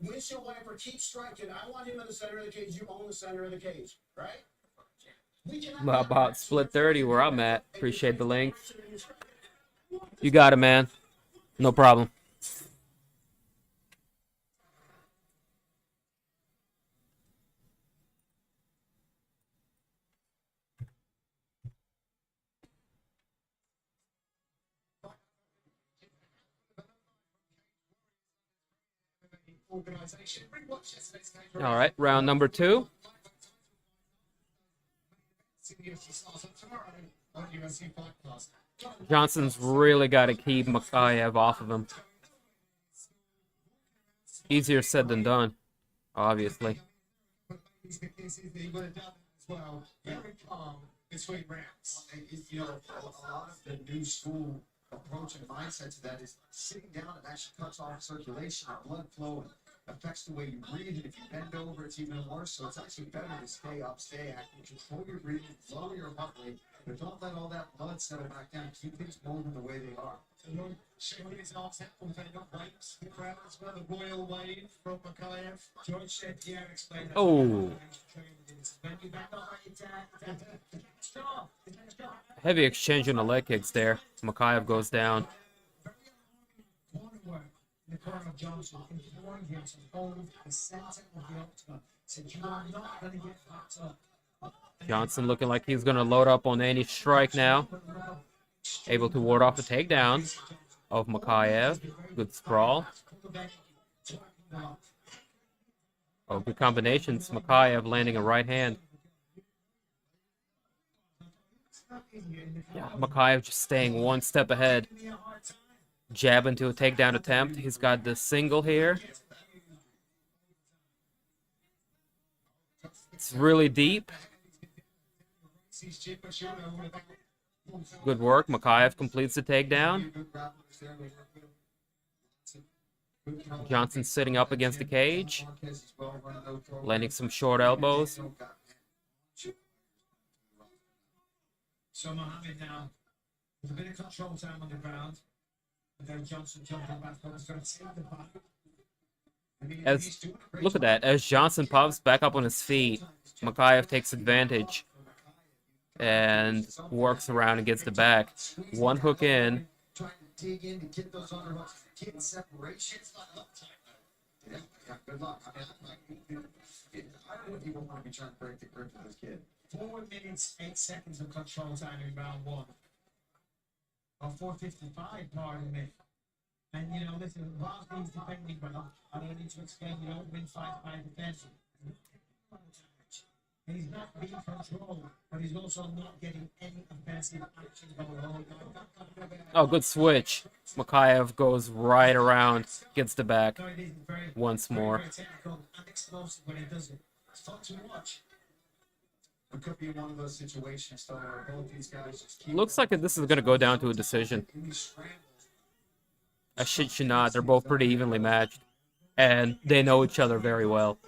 Windshield wiper, keep striking. I want him in the center of the cage. You own the center of the cage, right? About split 30 where I'm at. Appreciate the link. You got it, man. No problem. All right, round number 2. Johnson's really got to keep Makhachev off of him. Easier said than done, obviously. Very calm between rounds. You know, a lot of the new school approach and mindset to that is sitting down and actually cuts off circulation and blood flow and affects the way you breathe. And if you bend over, it's even worse. So it's actually better to stay up, stay active, control your breathing, lower your heart rate, but don't let all that blood settle back down. Keep things moving the way they are. Showing his arms out from waves, the crowd as well, the royal wave from Makhachev. George said, yeah, explain that. Oh. When you back up, stop. Heavy exchange on the leg kicks there. Makhachev goes down. Corner work in the corner of Johnson, imploring him to hold the center of the octagon. Said, you are not going to get backed up. Johnson looking like he's going to load up on any strike now. Able to ward off the takedown of Makhachev. Good sprawl. Oh, good combinations. Makhachev landing a right hand. Yeah, Makhachev just staying one step ahead. Jab into a takedown attempt. He's got the single here. It's really deep. Good work. Makhachev completes the takedown. Johnson sitting up against the cage. Landing some short elbows. So Mohammed now with a bit of control time on the ground. And then Johnson jumping back on. He's going to save the back. Look at that. As Johnson pops back up on his feet, Makhachev takes advantage and works around and gets the back. One hook in. Trying to dig in to get those underhooks, get separation. Yeah, good luck. I don't know if you want to be trying to break the grip of this kid. 4 minutes, 8 seconds of control time in round 1. Or 4:55, pardon me. And, you know, listen, Vardy's defending well. I don't need to explain, you don't win fights by defense. And he's not being controlled, but he's also not getting any offensive action going on. Oh, good switch. Makhachev goes right around, gets the back once more. Very technical and explosive when he does it. It's fun to watch. It could be one of those situations, though, where both these guys just keep. Looks like this is going to go down to a decision. I shit you not, they're both pretty evenly matched. And they know each other very well.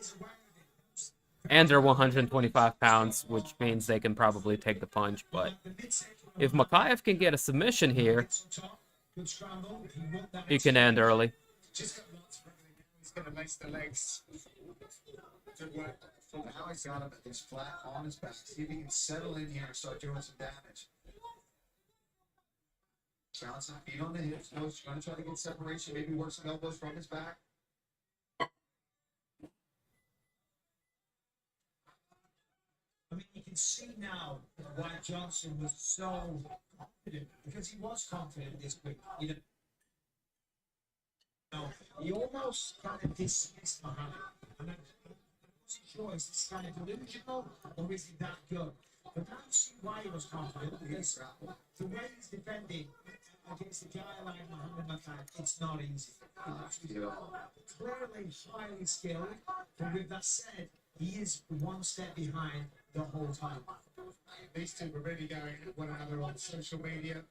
And they're 125 pounds, which means they can probably take the punch. But if Makhachev can get a submission here, he can end early. He's going to lace the legs. Good work. So now he's got him at this flat on his back. See if he can settle in here and start doing some damage. Johnson, feet on the hips. He's going to try to get separation. Maybe work some elbows from his back. I mean, you can see now why Johnson was so confident, because he was confident this week. You know, he almost kind of dismissed Mohammed. I mean, I wasn't sure, is this kind of delusional or is he that good? But now you see why he was confident, because the way he's defending, against a guy like Muhammad McCann, it's not easy. Clearly highly skilled, but with that said, he is one step behind the whole time. These two were really going at one another on social media.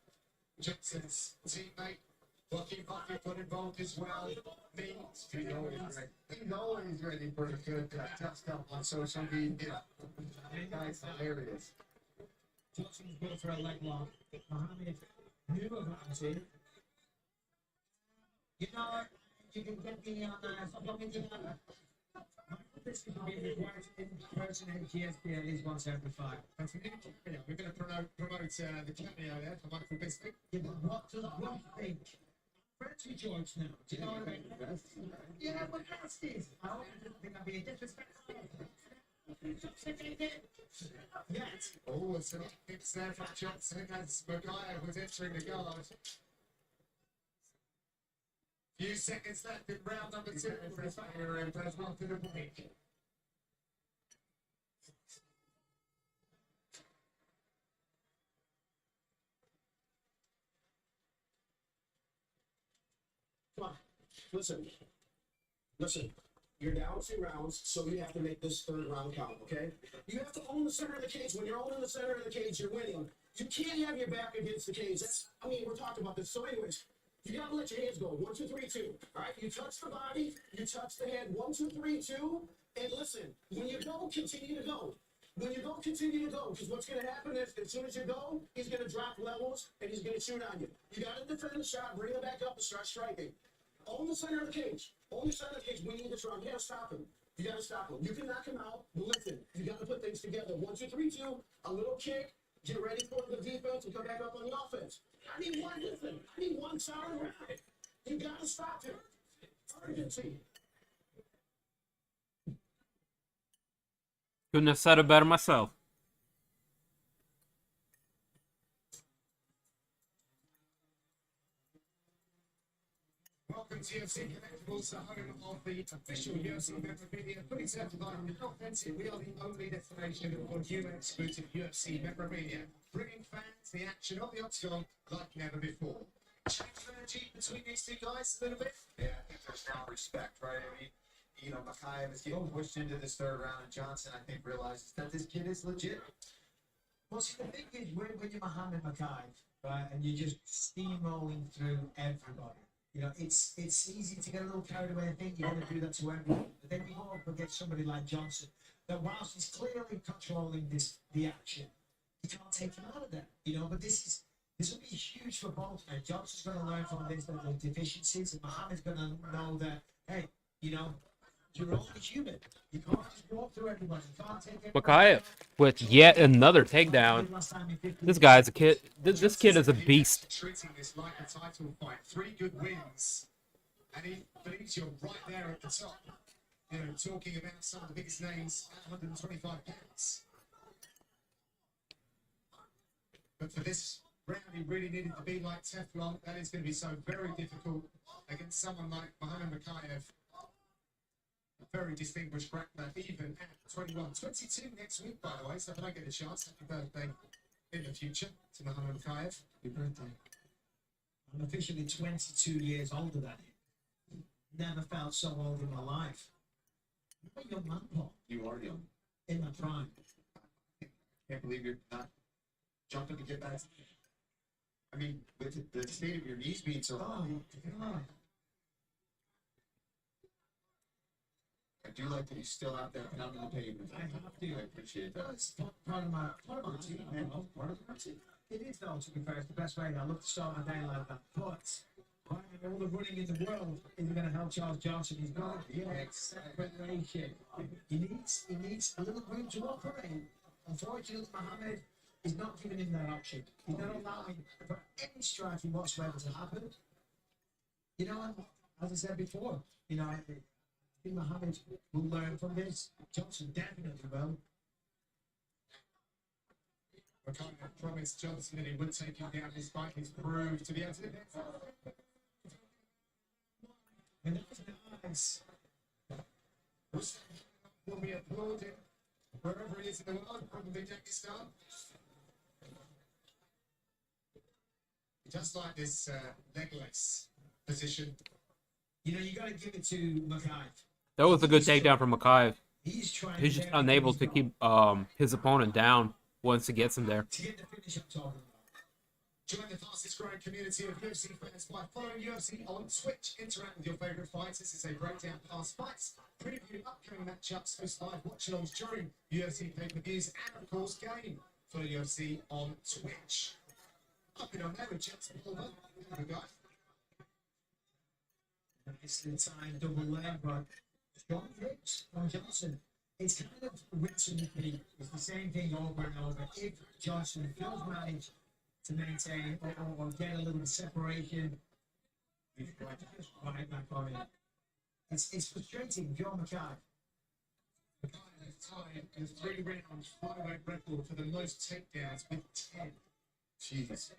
Johnson's teammate, Joaquin Buffett, got involved as well. He's always ready for a good touchdown on social media. That's hilarious. Johnson's going for a leg lock. Muhammad knew about it. You know, you can get me on this is being required to impersonate GSP at least once every fight. And for Nikita, we're going to promote the cameo there for Michael Bisping. Yeah, but what does Rob think? Friends with George now. Do you know what I mean? Yeah, but that's this. I don't think I'm being disrespectful. Yet. Oh, some kicks there from Johnson as Maguire was entering the guard. Few seconds left in round number 2 for his fire and press one to the break. Come on. Listen. You're down 2 rounds, so you have to make this 3rd round count, okay? You have to own the center of the cage. When you're owning the center of the cage, you're winning. You can't have your back against the cage. We're talking about this. So anyways, you gotta let your hands go. 1, 2, 3, 2. All right, you touch the body, you touch the head. 1, 2, 3, 2. And listen, when you go, continue to go. When you go, continue to go. Because what's gonna happen is, as soon as you go, he's gonna drop levels and he's gonna shoot on you. You gotta defend the shot, bring it back up, and start striking. Own the center of the cage. Own the center of the cage. We need this round. You gotta stop him. You gotta stop him. You can knock him out. But listen, you gotta put things together. 1, 2, 3, 2. A little kick. Get ready for the defense and come back up on the offense. I need one solid round. You gotta stop him. Urgency. Couldn't have said it better myself. Welcome to UFC Collectibles, the home of the official UFC memorabilia. Fully certified and offensive, we are the only destination for new exclusive UFC memorabilia, bringing fans the action of the octagon like never before. Change of energy between these two guys a little bit? Yeah, I think there's now respect, right? I mean, Makhachev is getting pushed into this 3rd round, and Johnson, I think, realizes that this kid is legit. Well, see, the thing is, when you're Muhammad McCann, right, and you're just steamrolling through everybody, it's easy to get a little carried away and think you're going to do that to everyone. But then you go up against somebody like Johnson, that whilst he's clearly controlling the action, you can't take him out of there. But this will be huge for both men. Johnson's going to learn from this, the deficiencies, and Muhammad's going to know that, hey, you're only human. You can't just walk through everybody. You can't take Makhachev with yet another takedown. This guy's a kid. This kid is a beast. Treating this like a title fight. 3 good wins. And he believes you're right there at the top. Talking about some of the biggest names at 125 pounds. But for this round, he really needed to be like Teflon. That is going to be so very difficult against someone like Muhammad Makhachev. A very distinguished grappler, even at 21. 22 next week, by the way, so if I don't get a chance, happy birthday in the future to Muhammad Makhachev. Happy birthday. I'm officially 22 years older than him. Never felt so old in my life. I'm a young man, Paul. You are young. In my prime. Can't believe you're not jumping to get back. I mean, with the state of your knees being so long. God. I do like that you're still out there pounding the pavement. I have to. I appreciate that. It's part of my team. It is, though, to be fair. It's the best way. I love to start my day like that. But all the running in the world isn't going to help Charles Johnson. He's got preparation. He needs a little room to operate. Unfortunately, Muhammad is not giving him that option. He's not allowing for any striking whatsoever to happen. As I said before, I think Muhammad will learn from this. Johnson definitely will. Volkan promised Johnson that he would take him down despite his proved to be able to do that. And that was nice. Will be applauded wherever he is in the world, probably Pakistan. He does like this legless position. You know, you got to give it to McCann. That was a good takedown from Makhaev. He's trying. He's just everything unable he's to got keep his opponent down once he gets him there. to get the finish I'm talking about. Join the fastest growing community of UFC fans by following UFC on Twitch. Interact with your favourite fighters as they break down past fights, preview upcoming matchups, host live watch-alongs during UFC pay-per-views, and of course, game. Follow UFC on Twitch. Up and on there with Jack Hermansson. Have a go. Nicely timed double leg, but strong hips from Johnson. It's kind of rinse and repeat. It's the same thing over and over. If Johnson does manage to maintain or get a little separation, he's going to just right back on it. It's frustrating, John McCann. McCann has tied a 3-round flyweight record for the most takedowns with 10. Jeez.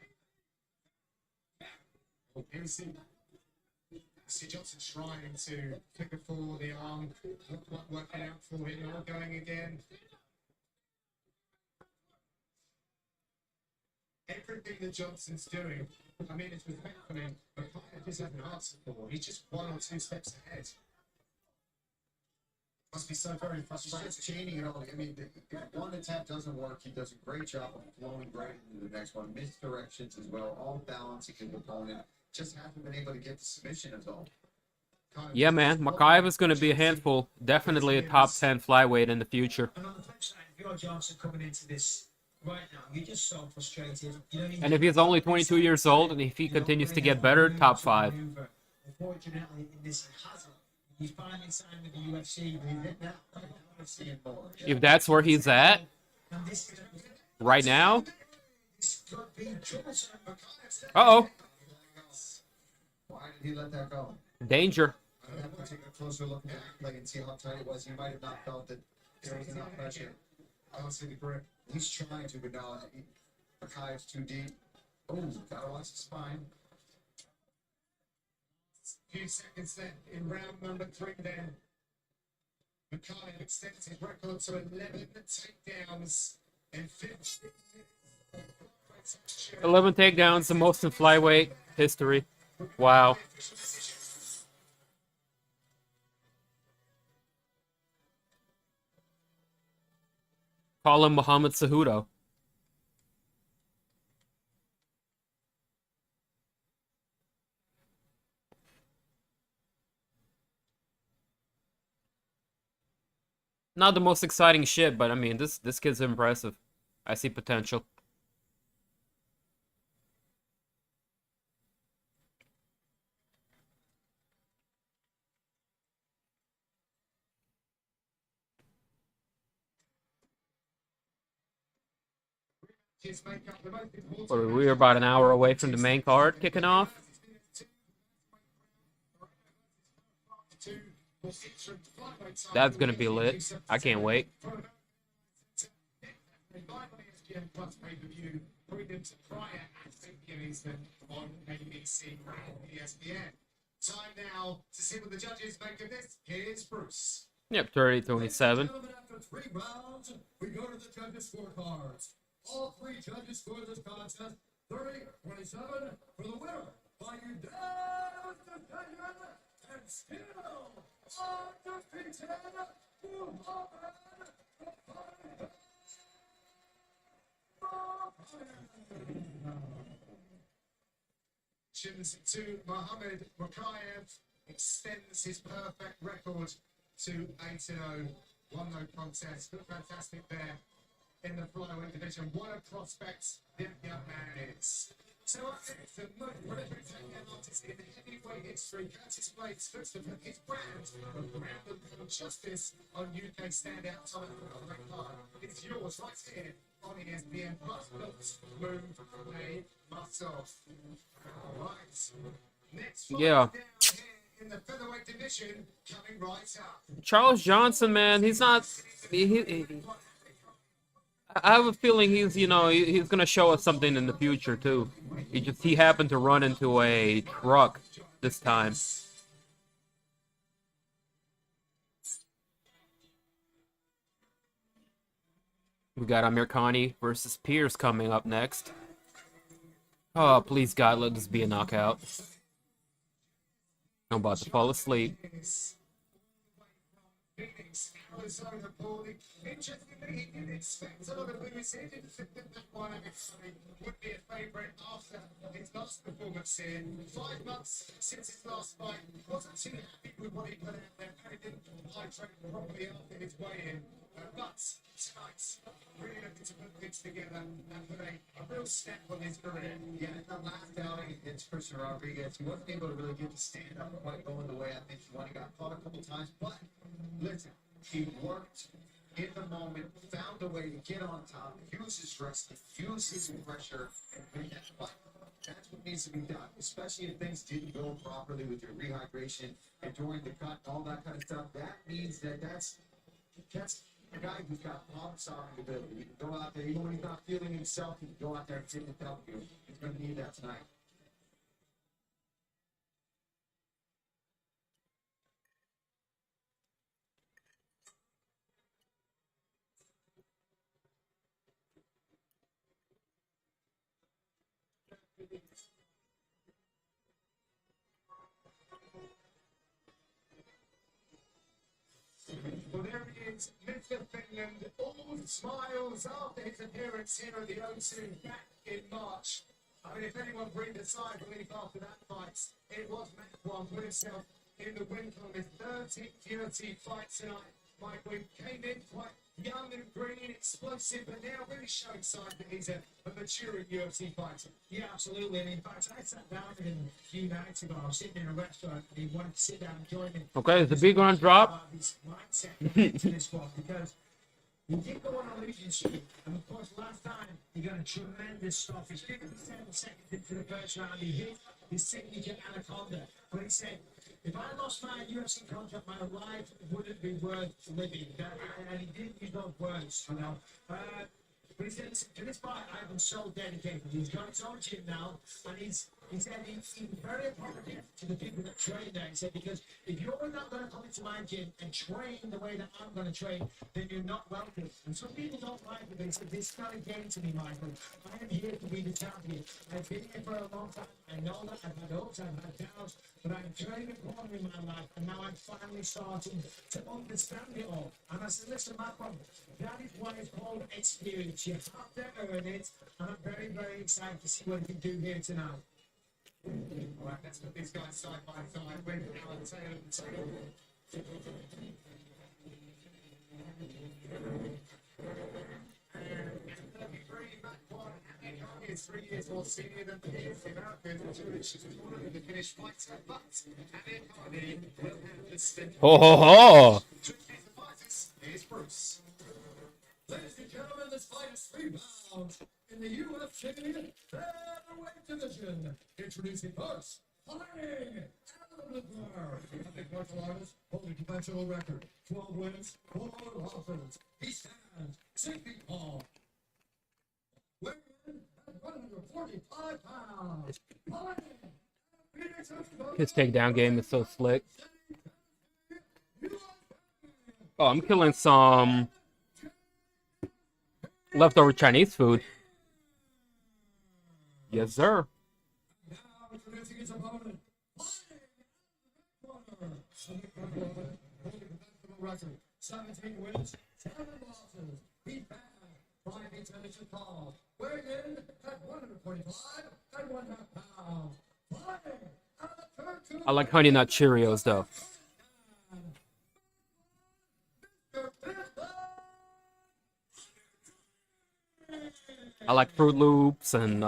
Here we see Johnson trying to flicker for the arm, not quite working out for him, all going again. Everything that Johnson's doing, I mean, it's respectful him, but Klein just hasn't answered for. He's just 1 or 2 steps ahead. Must be so very He's frustrating. just chaining it all. I mean, if one attempt doesn't work, he does a great job of flowing right into the next one. Misdirections as well, all balancing his opponent. Just hasn't been able to get the submission as well. Yeah, man. Makhaev is going to be a handful. Definitely a top 10 flyweight in the future. And on the flip side, if you're Johnson coming into this right now, you're just so frustrated. You know, And if he's only 22 years old and if he continues to get better, top 5. Unfortunately, in this he hasn't. He's finally signed with the UFC. If that's where he's at And this right now, could be troublesome. uh-oh, Why did he let that go? danger. I have to take a closer look at the replay and see how tight it was. He might have not felt that there was enough pressure. I don't see the grip. He's trying to, but no, Makhaev's too deep. Oh, gotta watch the spine. Few seconds then in round number 3 then. McCann extends his record to 11 takedowns in 15 minutes. 11 takedowns, the most in flyweight history. Wow. Call him Muhammad Cejudo. Not the most exciting shit, but I mean, this kid's impressive. I see potential. We're about an hour away from the main card kicking off. That's gonna be lit. I can't wait. Time now to see what the judges make of this. Here's Bruce. Yep, 30-27. Gentlemen, after 3 rounds, we go to the judges' scorecards. All 3 judges scored this contest 30-27 for the winner by unanimous decision and still undefeated To Mohammed Makhaev extends his perfect record to 8-0. 1 no contest. Look fantastic there in the flyweight division. What a prospect this young man is. So up next, the most prolific takedown artist in heavyweight history, Curtis Blaydes, looks to put his brand of ground and justice on UK standout talent of the card. It's yours right here on ESPN Plus. Move, play, muscle. All right. Next fight Yeah. down here in the featherweight division, coming right up. Charles Johnson, man, he's not. I have a feeling he's gonna show us something in the future too. He happened to run into a truck this time. We got Amir Connie versus Pearce coming up next. Oh, please, God, let this be a knockout. I'm about to fall asleep. Phoenix, Arizona, Baldy. Interestingly, he didn't expect a lot of moves. He didn't think that one actually would be a favourite after his last performance here. 5 months since his last fight. Wasn't too happy with what he put out there. He didn't hydrate properly after his weigh-in. But tonight, really looking to put things together and put a real step on his career. Yeah, in the last outing against Christian Rodriguez, he wasn't able to really get the stand-up quite going the way I think he wanted. He got caught a couple times, but listen, he worked in the moment, found a way to get on top, use his wrestling, use his pressure, and win that fight. That's what needs to be done, especially if things didn't go properly with your rehydration and during the cut, all that kind of stuff. That means that's a guy who's got problem-solving ability. He can go out there, even when he's not feeling himself, he can go out there and take the W. He's going to need that tonight. Well, there he is, Mr. Finland, all smiles after his appearance here at the O2 back in March. I mean, if anyone breathed a sigh of relief after that fight, it was Makwan, put himself in the win on his 13th UFC fight tonight. Makwan came in quite young and green, explosive, but now really showing signs that he's a maturing UFC fighter. Yeah, absolutely. And in fact, I sat down with him a few nights ago. I was sitting in a restaurant and he wanted to sit down and join me. Okay, is the big one drop? His mindset going into this one because he did go on a losing streak. And of course, last time he got a tremendous stop. He's 57 seconds into the first round. He hit his signature anaconda. But he said, if I lost my UFC contract, my life wouldn't be worth living. And he didn't use those words, you know. But he said, listen, to this fight, I've been so dedicated. He's got his own gym now, and he said he's very apologetic to the people that train there. He said, because if you're not going to come into my gym and train the way that I'm going to train, then you're not welcome. And some people don't like it. They said, this is not a game to me, Michael. I am here to be the champion. I've been here for a long time. I know that. I've had hopes, I've had doubts, but I'm turning a corner in my life, and now I'm finally starting to understand it all. And I said, listen, Makwan, that is what it's called experience. You have to earn it, and I'm very, very excited to see what he can do here tonight. All right, let's put these guys side by side with our tail. Amir Connie is 3 years more senior than Pearce. The American, 2 inches taller than the Finnish fighter, but Amir Connie will have the spin. Ho ho ho! Here's Bruce. Ladies and gentlemen, this fight is 3 rounds in the UFC featherweight division. Introducing first, fighting out of the blur. A big martial artist holding a conventional record, 12 wins, 4 losses. He stands 6 feet tall. Weighing in at 145 pounds. His takedown game is so slick. Oh, I'm killing some leftover Chinese food. Yes, sir. Now introducing his opponent, record, 17 wins, 7 losses. He's back. 5 finishes tall. Weighing in at 125 and 1/2 pounds. Fighting out of the third to I like Honey Nut Cheerios, though. I like Fruit Loops and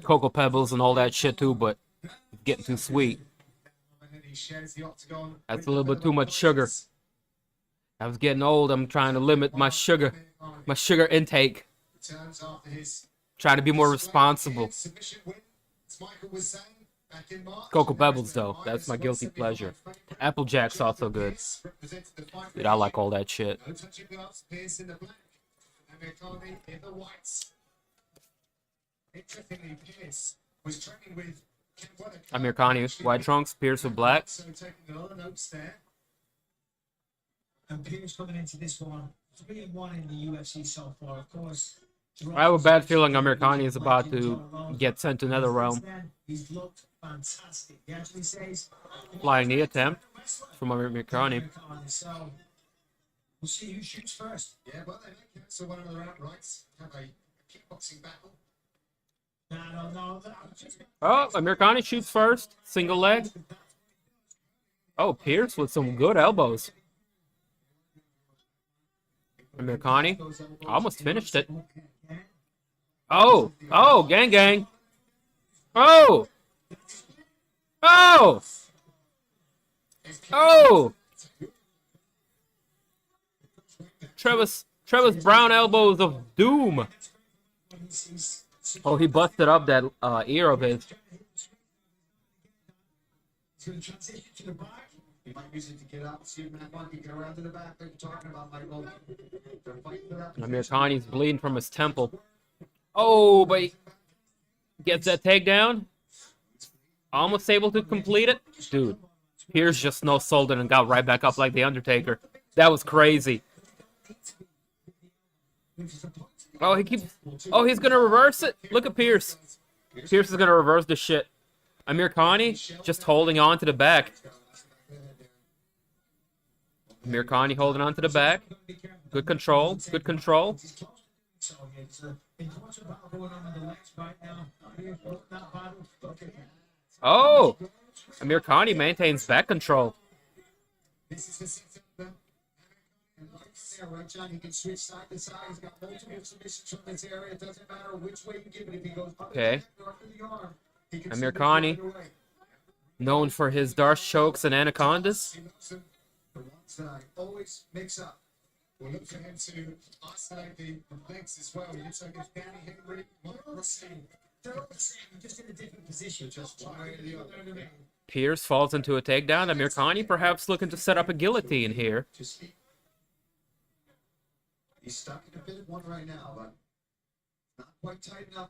Cocoa Pebbles and all that shit, too, but it's getting too sweet. That's a little bit too much sugar. I was getting old. I'm trying to limit my sugar intake. Trying to be more responsible. Cocoa Pebbles, though. That's my guilty pleasure. Applejack's also good. Dude, I like all that shit. Interestingly, Pearce was training with Amirkhani, white trunks, Pearce with black. So taking a lot of notes there. And Pearce coming into this one, 3-1 in the UFC so far. Of course, I have a bad feeling Amirkhani is about to get sent to another realm. He's looked fantastic. He actually says Flying knee attempt from Amirkhani. So we'll see who shoots first. Yeah, well, they may cancel one of their outrights. Have a kickboxing battle. No. Oh, Amirkhani shoots first. Single leg. Oh, Pearce with some good elbows. Amirkhani almost finished it. Oh, gang, gang. Oh, Travis Brown elbows of doom. Oh, he busted up that ear of his. He's going to transition to the back. He might use it to get up, see if Makwan can get around to the back like you're talking about, Michael. They're fighting for that. Amirkhani's bleeding from his temple. Oh, but he gets that takedown. Almost able to complete it. Dude, Pearce just no-sold it and got right back up like The Undertaker. That was crazy. Oh, he's going to reverse it. Look at Pearce. Pearce is going to reverse the shit. Amirkhani just holding on to the back. Amirkhani holding on to the back. Good control. Good control. Oh! Amirkhani maintains back control. This is the sixth of them. Yeah, right, John. He can switch side to side. He's got multiple submissions from this area. It doesn't matter which way you give it. If he goes up Okay. or up in the arm, he can Amirkhani, submit either way. known for his Darce chokes and anacondas. He looks at the one side. Always mix up. We'll look for him to isolate the legs as well. He looks like it's Danny Henry, Marc, Rosa. They're all the same, just in a different position. Just one way or the other. Pearce falls into a takedown. Amirkhani perhaps looking to set up a guillotine here. Just he's stuck in a bit of one right now, but not quite tight enough.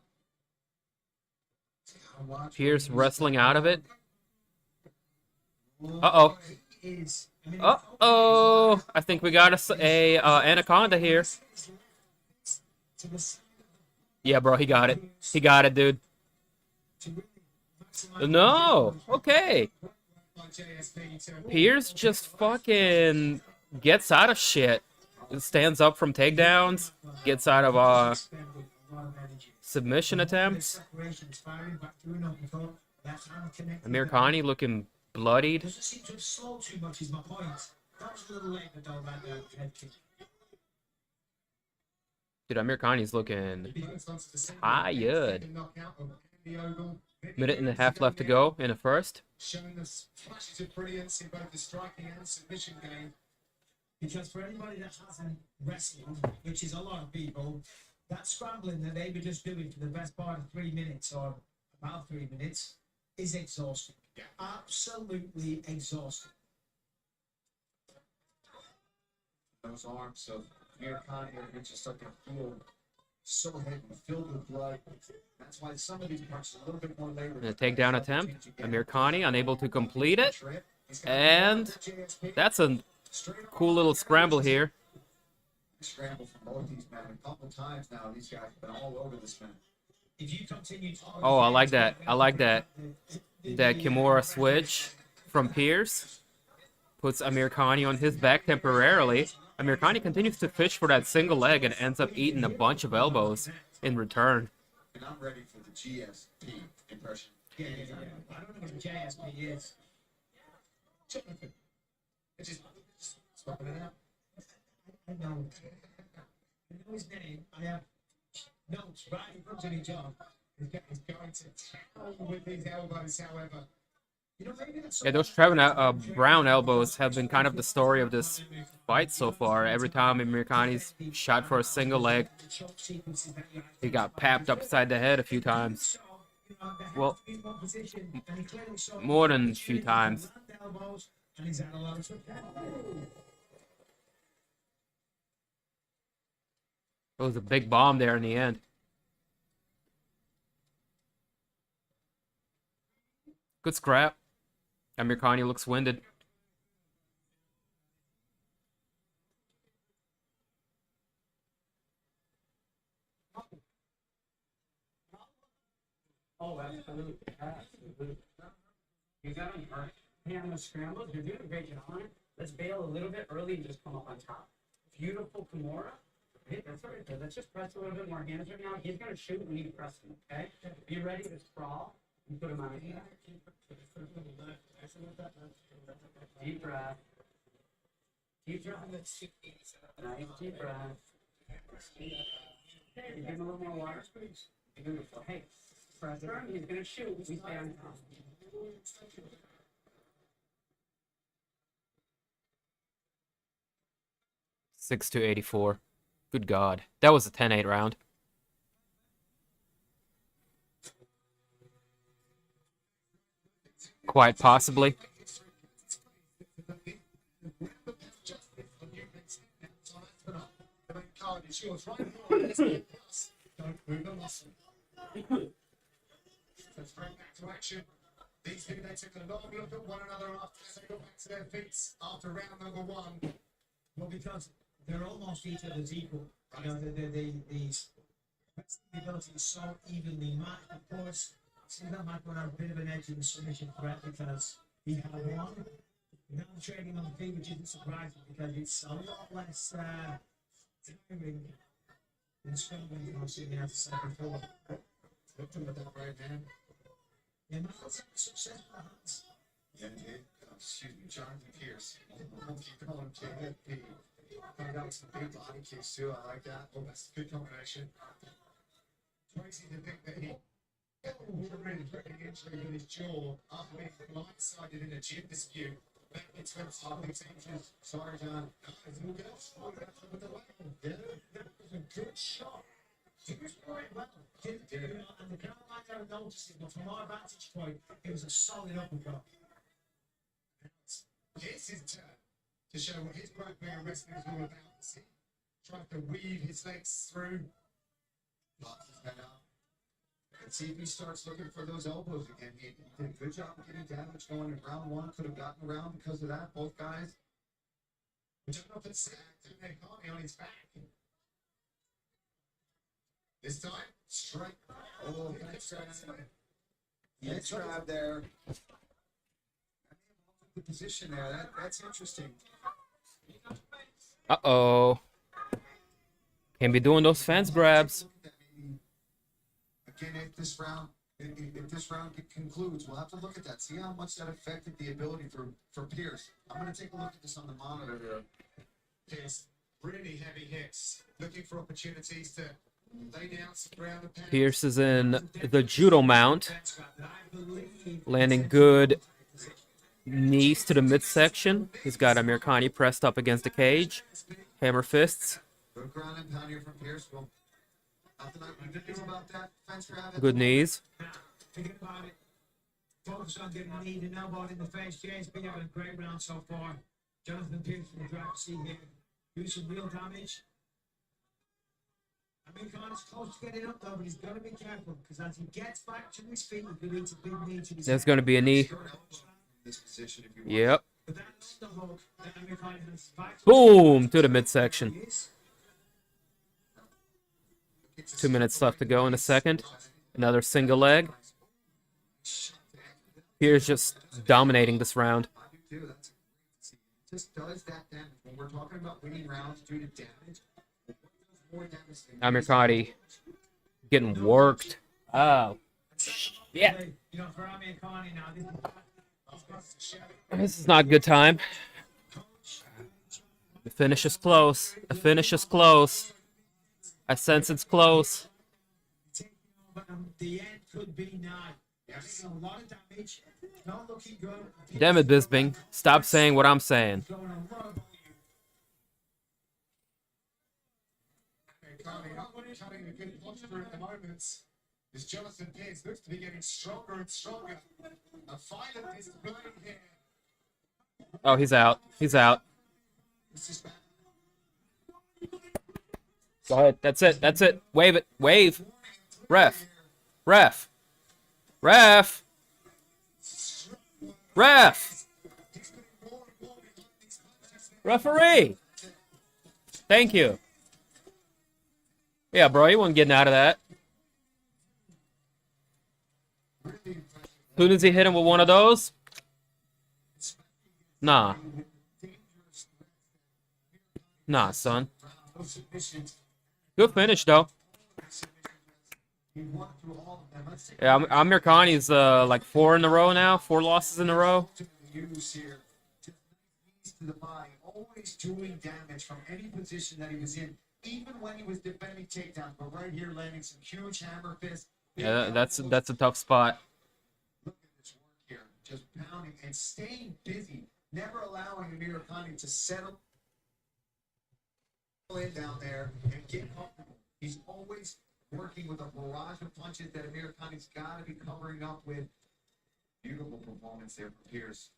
Pearce wrestling out of it. Uh-oh. Uh-oh. I think we got a anaconda here. Yeah, bro, he got it. He got it, dude. No. Okay. Pearce just fucking gets out of shit. Stands up from takedowns. Gets out of submission attempts. Amirkhani looking bloodied. Doesn't seem to have slowed too much, is my point. That was a little late, but don't let that head kick. Dude, Amirkhani's looking tired. Minute and a half left to go in the first. Showing us flashes of brilliance in both the striking and submission game. Because for anybody that hasn't wrestled, which is a lot of people, that scrambling that they were just doing for the best part of 3 minutes or about 3 minutes is exhausting. Yeah. Absolutely exhausting. Those arms of Amirkhani are just start to feel so heavy, filled with blood. That's why some of these punches are a little bit more labored. And a takedown attempt. Amirkhani unable to complete it. And that's a cool little scramble here. Scramble from both these men a couple times now. These guys have been all over this man. If you continue to Oh, I like that. I like that. That Kimura switch from Pearce puts Amirkhani on his back temporarily. Amirkhani continues to fish for that single leg and ends up eating a bunch of elbows in return. And I'm ready for the GSP impression. Yeah. I don't know what the JSP is. It's just swapping it out. I know his name. I have notes right in front of me, John. He's going to tackle with these elbows, however. You know, maybe that's Yeah, those Brown elbows have been kind of the story of this fight so far. Every time Amirkhani's shot for a single leg, he got papped upside the head a few times. Well, more than a few times. It was a big bomb there in the end. Good scrap. Amirkhani looks winded. Oh, absolutely. Absolutely. You got him hurt. Hey, I'm gonna scramble. You're doing a great job on it. Let's bail a little bit early and just come up on top. Beautiful Kimura. Hey, that's all right. Let's just press a little bit more hands right now. He's gonna shoot. We need to press him, okay? Be ready to sprawl and put him on his back. Deep breath. Deep breath. Nice deep breath. Hey, give him a little more water. Beautiful. Hey, pressure him. He's gonna shoot. We stay on top. 6-84. Good God. That was a 10-8 round. Quite possibly. Let's bring back to action. These two, they took a long look at one another after they got back to their feet after round number 1. Well, because they're almost each other's equal. You know, these ability is so evenly matched. Of course, Silva might have a bit of an edge in the submission threat because he had one. Now trading on the feet, which isn't surprising because it's a lot less tiring than scrambling. You know, so you have to second forward. Looked him with that right hand. Yeah, Miles had success for hands. Yeah, indeed. Excuse me, Jonathan Pearce. I'll keep calling him JFP. Found out some big body kicks too. I like that. Oh, that's a good combination. Crazy to think that he really putting injury with his jaw after being blindsided in a gym dispute back in 2018. Sorry, John. It's all good. All good with the leg. Yeah, that was a good shot. He was quite well. And the crowd might have noticed it, but from our vantage point, it was a solid uppercut. It's his turn to show what his rugby and wrestling is all about. He tried to weave his legs through. Pops his head out. And see if he starts looking for those elbows again. He did a good job of getting damage going in round 1. Could have gotten around because of that. Both guys. Jonathan sacked Amirkhani on his back. This time, straight. Oh, nice grab. Nice grab there. The position there. That's interesting. Uh-oh. Can't be doing those fence grabs. Again, if this round concludes, we'll have to look at that. See how much that affected the ability for Pearce. I'm going to take a look at this on the monitor here. Pearce, really heavy hits, looking for opportunities to lay down some ground and pound. Pearce is in the judo mount. Landing good knees to the midsection. He's got Amir Connie pressed up against the cage. Hammer fists. Good ground and pound here from Pearce. Well, nothing I can do about that. Fence grab. Good knees. Forget about it. Focus on getting a knee and elbow in the face. James been having a great round so far. Jonathan Pearce from the driver's seat here. Do some real damage. Amirkhani's close to getting up though, but he's got to be careful because as he gets back to his feet, he could eat a big knee to his There's going to be a knee. This position if you want. Yep. But that's the hook that Amirkhani has back. Boom! To the midsection. 2 minutes left to go in a second. Another single leg. Pearce just dominating this round. Just does that damage. When we're talking about winning rounds due to damage, more damage than Amirkhani getting worked. Oh. Yeah. You know, for Amirkhani now, This is not a good time. The finish is close. The finish is close. I sense it's close. the end could be now. There's a lot of damage. Not looking good. Damn it, Bisping. Stop saying what I'm saying. Going on a lot of Cutting a good posture at the moment. As Jonathan Pearce looks to be getting stronger and stronger. A violent display here. Oh, he's out. He's out. Go ahead. That's it. That's it. Wave it. Wave. Ref. Ref. Ref. Ref. Referee. Thank you. Yeah, bro, you weren't getting out of that. Soon as he hit him with one of those, nah, nah, son. Good finish though. Yeah, Amirkhani's like 4 in a row now, 4 losses in a row. Always doing damage from any position that he was in, even when he was defending takedowns. But right here, landing some huge hammer fists. Yeah, that's a tough spot. Look at this work here, just pounding and staying busy, never allowing Amir Connie to settle in down there and get comfortable. He's always working with a barrage of punches that Amir Connie's got to be covering up with. Beautiful performance there for Pearce.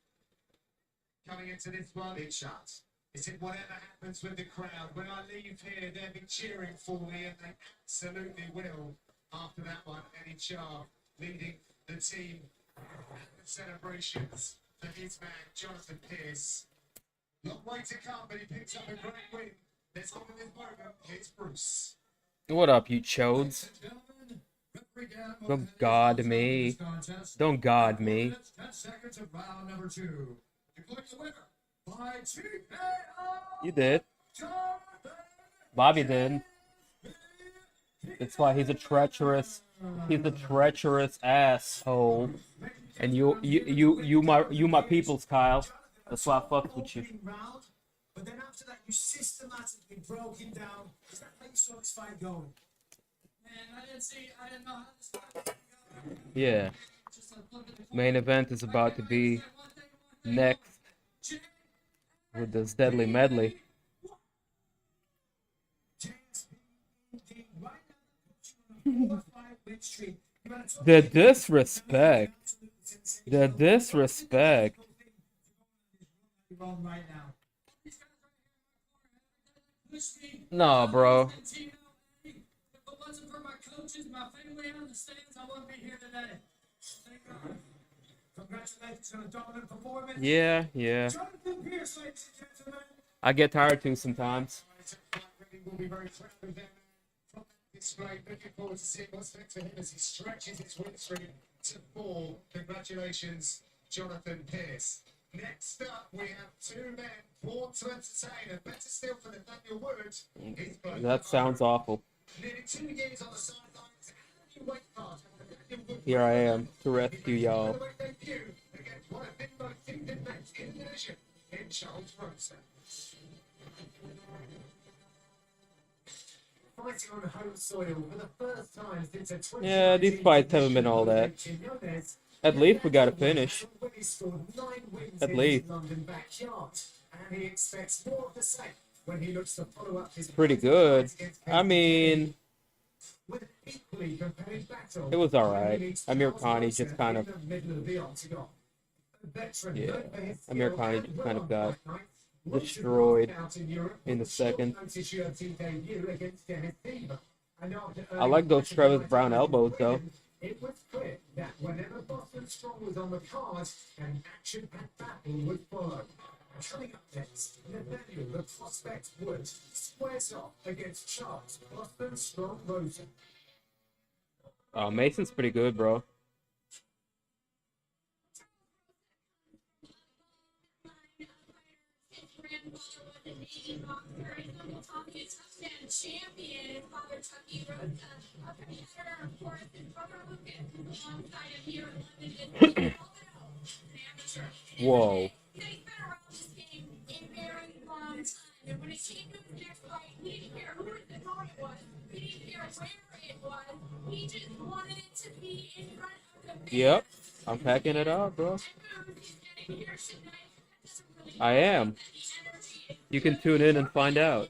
Coming into this one, big shots. Is it whatever happens with the crowd? When I leave here, they'll be cheering for me, and they absolutely will. After that one, Eddie Char leading the team at the celebrations for his man, Jonathan Pearce. Long way to come, but he picks up a great win. Let's go to this moment. Here's Bruce. What up, you chodes? Don't god me. Don't god me. 10 seconds of round number 2. Declaring the winner by TKO. You did. Bobby did. That's why he's a treacherous asshole. And you my people's, Kyle. That's why I fucked with you. But then after that, you systematically broke him down. Is that how you saw this fight going? Man, I didn't know how this fight was going. Yeah. Main event is about to be next with this deadly medley. The disrespect. The disrespect. No, bro. If it wasn't for my coaches, my family on the stands, I wouldn't be here today. Thank God. Congratulations on a dominant performance. Yeah. Jonathan Pearce, ladies and gentlemen. I get tired too sometimes. We'll be very proud of them from that display. Looking forward to seeing what's next for him as he stretches his win streak to 4. Congratulations, Jonathan Pearce. Next up, we have 2 men born to entertain, and better still for Nathaniel Woods. That sounds awful. Nearly 2 years on the sidelines, and you wait hard. Here I am to rescue y'all. Against one of the most gifted men in the division, in Charles Rosa. Fighting on home soil for the first time since a 20 Yeah, these fights haven't been all that. At least we got a finish. At least. And he expects more of the same when he looks to follow up his Pretty good. I mean, with an equally compelling battle. it was alright. Amir Connie just kind of, yeah, Amir Connie just kind of got destroyed in the second. I like those Travis Brown elbows though. It was clear that whenever Boston Strong was on the card, an action-packed battle would follow. Coming up next, Nathaniel, the prospect Wood, squares off against Charles Boston Strong Rosa. Oh, Mason's pretty good, bro. Champion, Father Chucky Rosa, a competitor, of course, and Brother Lucas, alongside Amir Connie, amateur. Whoa. He's been around this game a very long time, and when it came to his next fight, he didn't care who his opponent was, he didn't care where it was, he just wanted it to be in front of the Yep. I'm packing it up, bro. I am. You can tune in and find out.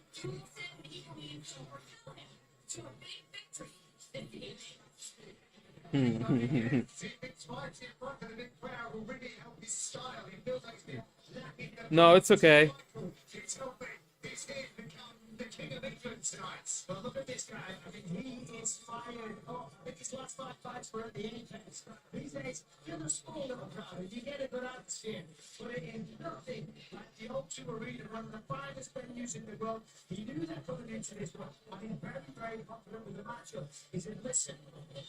No, it's okay. tonight. But look at this guy. I mean, he is fired up. I think his last 5 fights were at the Apex. These days, you're a small little crowd and you get a good atmosphere. But it is nothing like the O2 Arena, one of the finest venues in the world. He knew that coming into this one. And he's very, very confident with the matchup. He said, listen,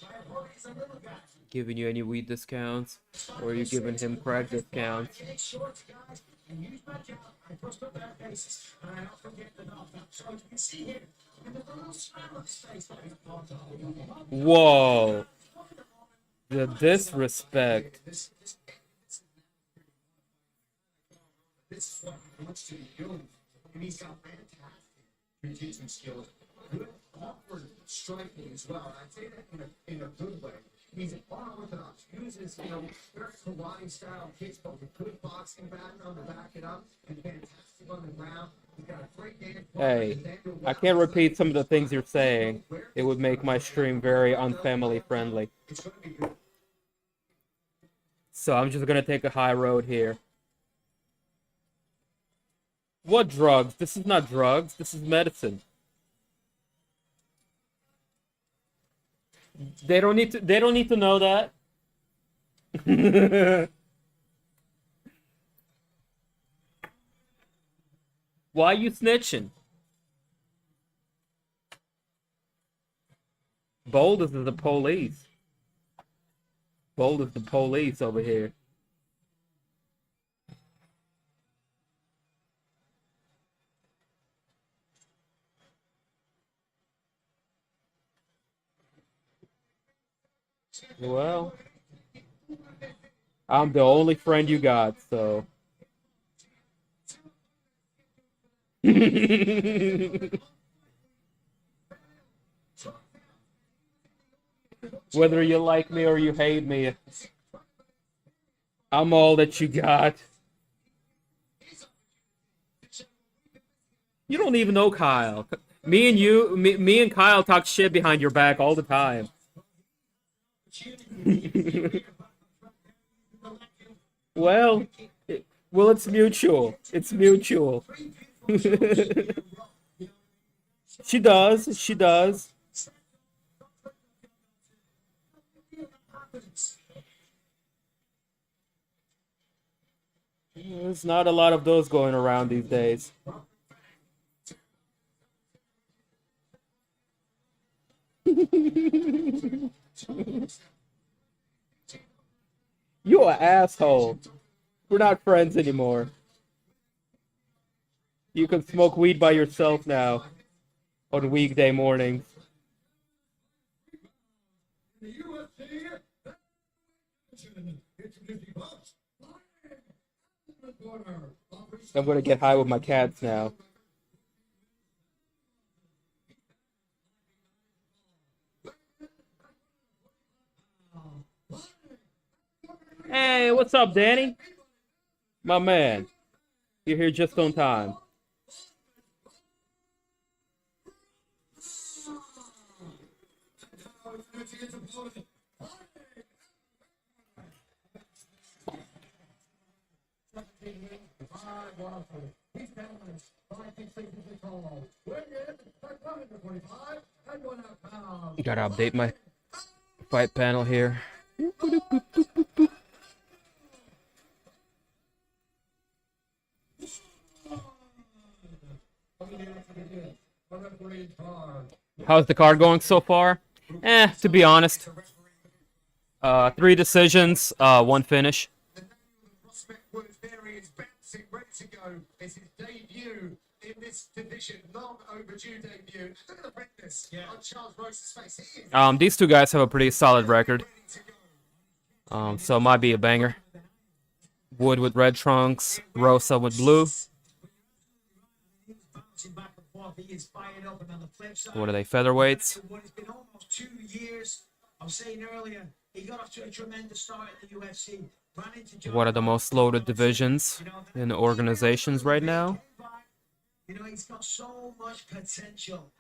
my opponent is a little guy. Giving you any weed discounts? Or are you giving him crack discounts? Shorts, guys, and use my job. I trust on their faces, and I often get the knockout. So as you can see here, and there's a little smile on his face. Whoa. The disrespect. This is what he wants to be doing. And he's got fantastic jiu-jitsu skills. Good, awkward striking as well. And I say that in a good way. He's unorthodox. Uses, very karate style kicks, but with good boxing background to back it up, and fantastic on the ground. He's got a great game. Hey, I can't repeat some of the things you're saying. It would make my stream very unfamily friendly. It's going to be good. So I'm just gonna take a high road here. What drugs? This is not drugs. This is medicine. They don't need to know that. Why you snitching? Blaydes is the police. Blaydes is the police over here. Well, I'm the only friend you got, so. Whether you like me or you hate me, I'm all that you got. You don't even know Kyle. Me and Kyle talk shit behind your back all the time. Well, it's mutual. It's mutual. She does. She does. There's not a lot of those going around these days. You're an asshole. We're not friends anymore. You can smoke weed by yourself now on weekday mornings. The UFC, I'm gonna get high with my cats now. Hey, what's up, Danny? My man. You're here just on time. Gotta update my fight panel here. How's the card going so far? To be honest. 3 decisions, 1 finish. Ready to go. It's his debut in this division. Long overdue debut. Look at the redness on Charles Rosa's face. He is These two guys have a pretty solid record. So it might be a banger. Wood with red trunks, Rosa with blue. What are they, featherweights? It's been almost 2 years. I was saying earlier, he got off to a tremendous start in the UFC. What are the most loaded divisions in organizations right now? He's got so much potential.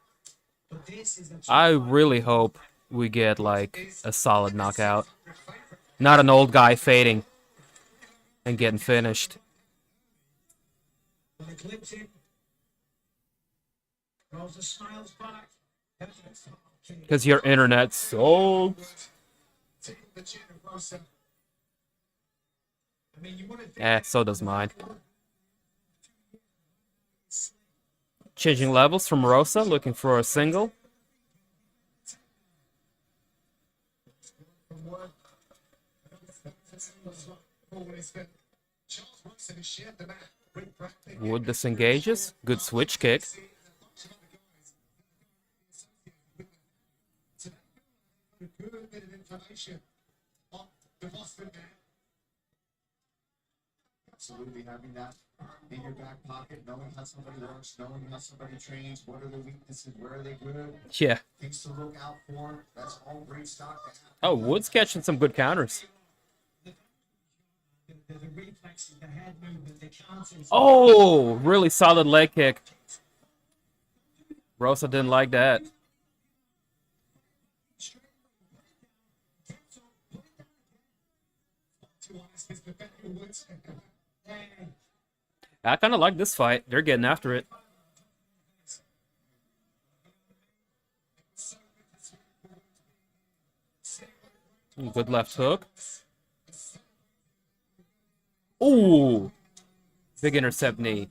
But this is I really hope we get like a solid knockout. Not an old guy fading and getting finished. Rosa smiles back. Because your internet sucks. Taking the chin of Rosa. I mean, you want to Eh, so does mine. Changing levels from Rosa, looking for a single. Wood disengages. Good switch kick. Good bit of information on the Boston man. Absolutely having that in your back pocket, knowing how somebody works, knowing how somebody trains, what are their weaknesses, where are they good, Yeah. things to look out for. That's all great stock to have. Oh, Wood's catching some good counters. the reflexes, the head movement, the counters. Oh, really solid leg kick. Rosa didn't like that. I kind of like this fight. They're getting after it. Good left hook. Ooh. Big intercept knee.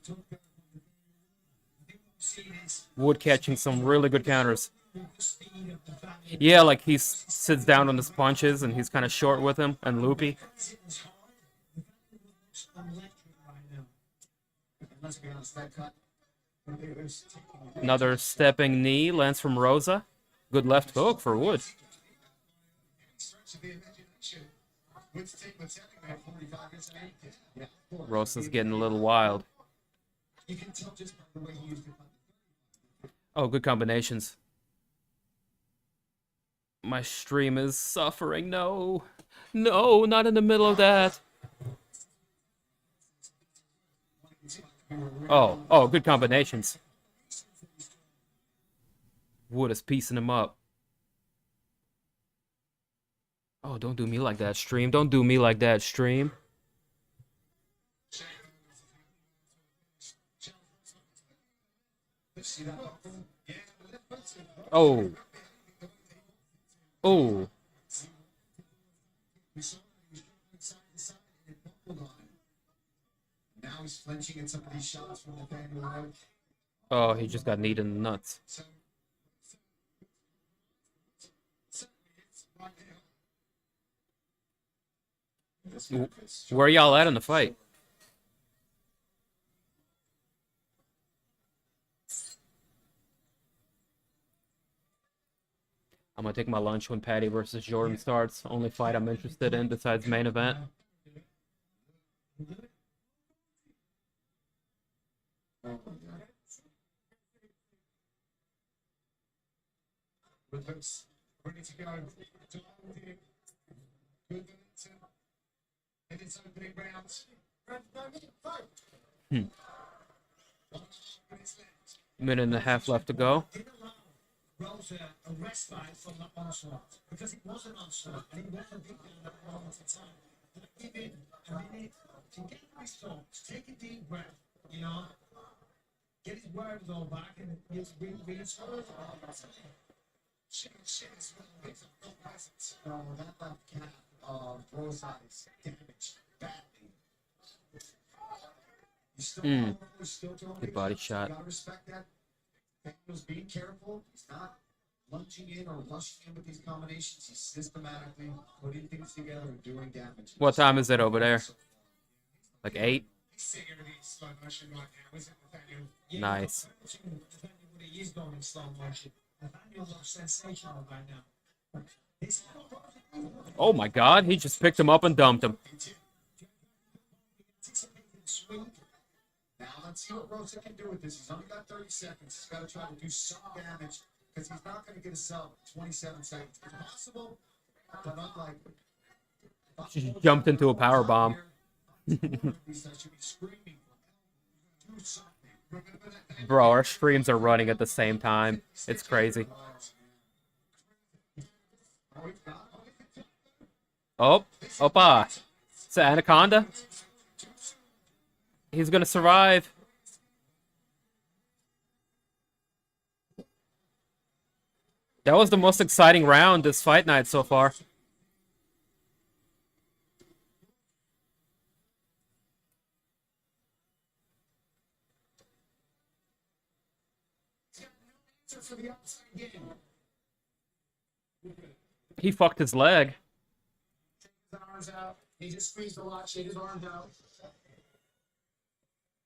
Wood catching some really good counters. Yeah, like he sits down on his punches and he's kind of short with him and loopy. Let's be honest, that cut. Another stepping knee lands from Rosa. Good left hook for Wood. Rosa's getting a little wild. Oh, good combinations. My stream is suffering. No. No, not in the middle of that. Oh, good combinations. Wood is piecing him up. Oh, don't do me like that, stream. Don't do me like that, stream. Oh. Oh. Now he's flinching at some of these shots from Nathaniel. Oh, he just got kneed in the nuts. Where y'all at in the fight? I'm gonna take my lunch when Paddy versus Jordan starts. Only fight I'm interested in besides main event. Ready to go. Good in its opening rounds. Minute and a half left to go. Rosa a respite from the onslaught because it was an onslaught and he wasn't beaten at that moment in time. But give it a minute to get his thoughts, take a deep breath, you know, get his words all back and his reassure. That left calf of Rosa is damaged badly. He's still throwing Good body shot. You gotta respect that. Daniel's being careful. He's not lunging in or rushing in with these combinations. He's systematically putting things together and doing damage. What time is it over there? Like 8? Nice. He is going in slow motion. Nathaniel looks sensational right now. Oh my god, he just picked him up and dumped him. Now let's see what Rosa can do with this. He's only got 30 seconds. He's got to try to do some damage because he's not going to get himself 27 seconds. It's possible, but unlikely. Just jumped into a power bomb. Bro, our streams are running at the same time. It's crazy. Oh, opa. It's an anaconda. He's gonna survive. That was the most exciting round this fight night so far. For the outside game. He fucked his leg. Take his arms out. He just squeezed a lot. Shake his arms out.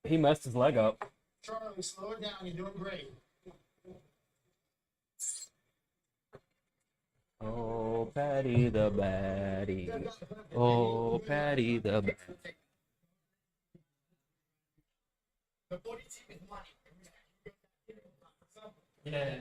He messed his leg up. Charlie, slow it down. You're doing great. Oh, Paddy the baddie. Oh, Paddy the baddie. The body team is money. Yeah.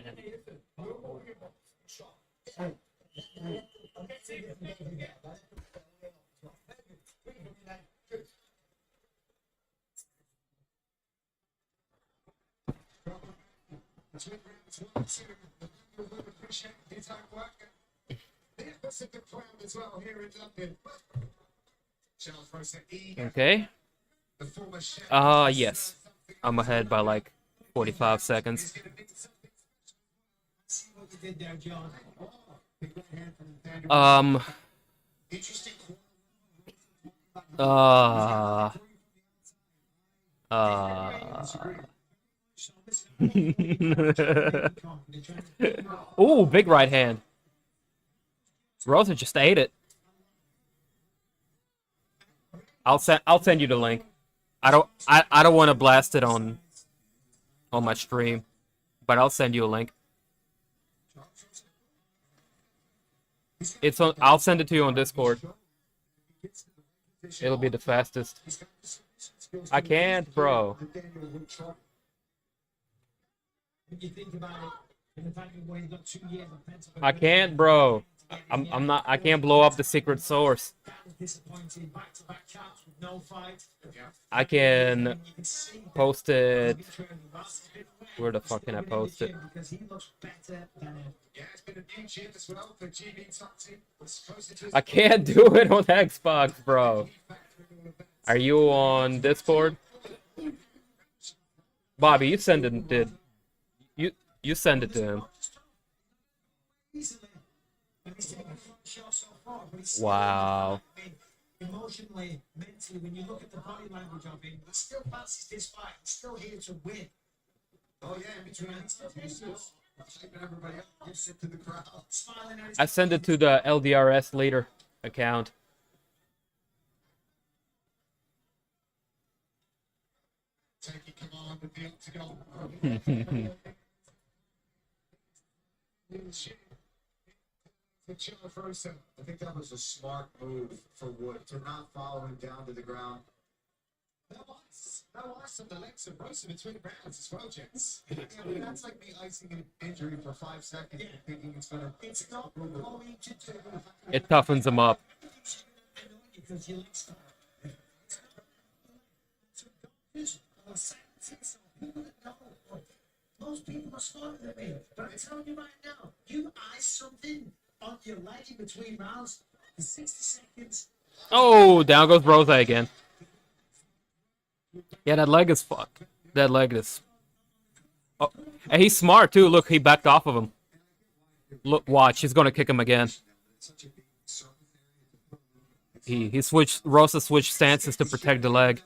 As well here in London. Charles Rosa E. Okay. The former chef. Yes. I'm ahead by like 45 seconds. See what you did there, John. Interesting. Ooh, big right hand. Rosa just ate it. I'll send you the link. I don't want to blast it on my stream, but I'll send you a link. It's on. I'll send it to you on Discord. It'll be the fastest. I can't, bro. When you think about it, and the fact that he's got 2 years of Pennsylvania. I can't, bro. I'm not. I can't blow up the secret source. Disappointing. Back-to-back champs with no fight. I can You can see post it. that Where the fuck can I post it? because he looks better than ever. Yeah, it's been a new gym as well for GB Top Team. It's closer to his I can't do it on Xbox, bro. Are you on Discord? Bobby, you send it. Did you send it to him? Easily. And he's taken front shot so far, but he's Wow. emotionally, mentally, when you look at the body language of him, he still fancies this fight. He's still here to win. Oh yeah, in between he's still hyping everybody up, gives it to the crowd. Smiling at his I send it to the LDRS leader account. taking command of the octagon. For Charles Rosa. I think that was a smart move for Wood to not follow him down to the ground. There was some the legs of Rosa between rounds as well, gents. I mean, that's like me icing an injury for 5 seconds and thinking it's going to... It's not going to do. It toughens him up. Because you most people are smarter than me, but I'm telling you right now, you ice something on your leg in between rounds for 60 seconds. Oh, down goes Rosa again. Yeah, that leg is fucked. That leg is... Oh, and he's smart, too. Look, he backed off of him. Look, watch. He's going to kick him again. He switched... Rosa switched stances to protect the leg.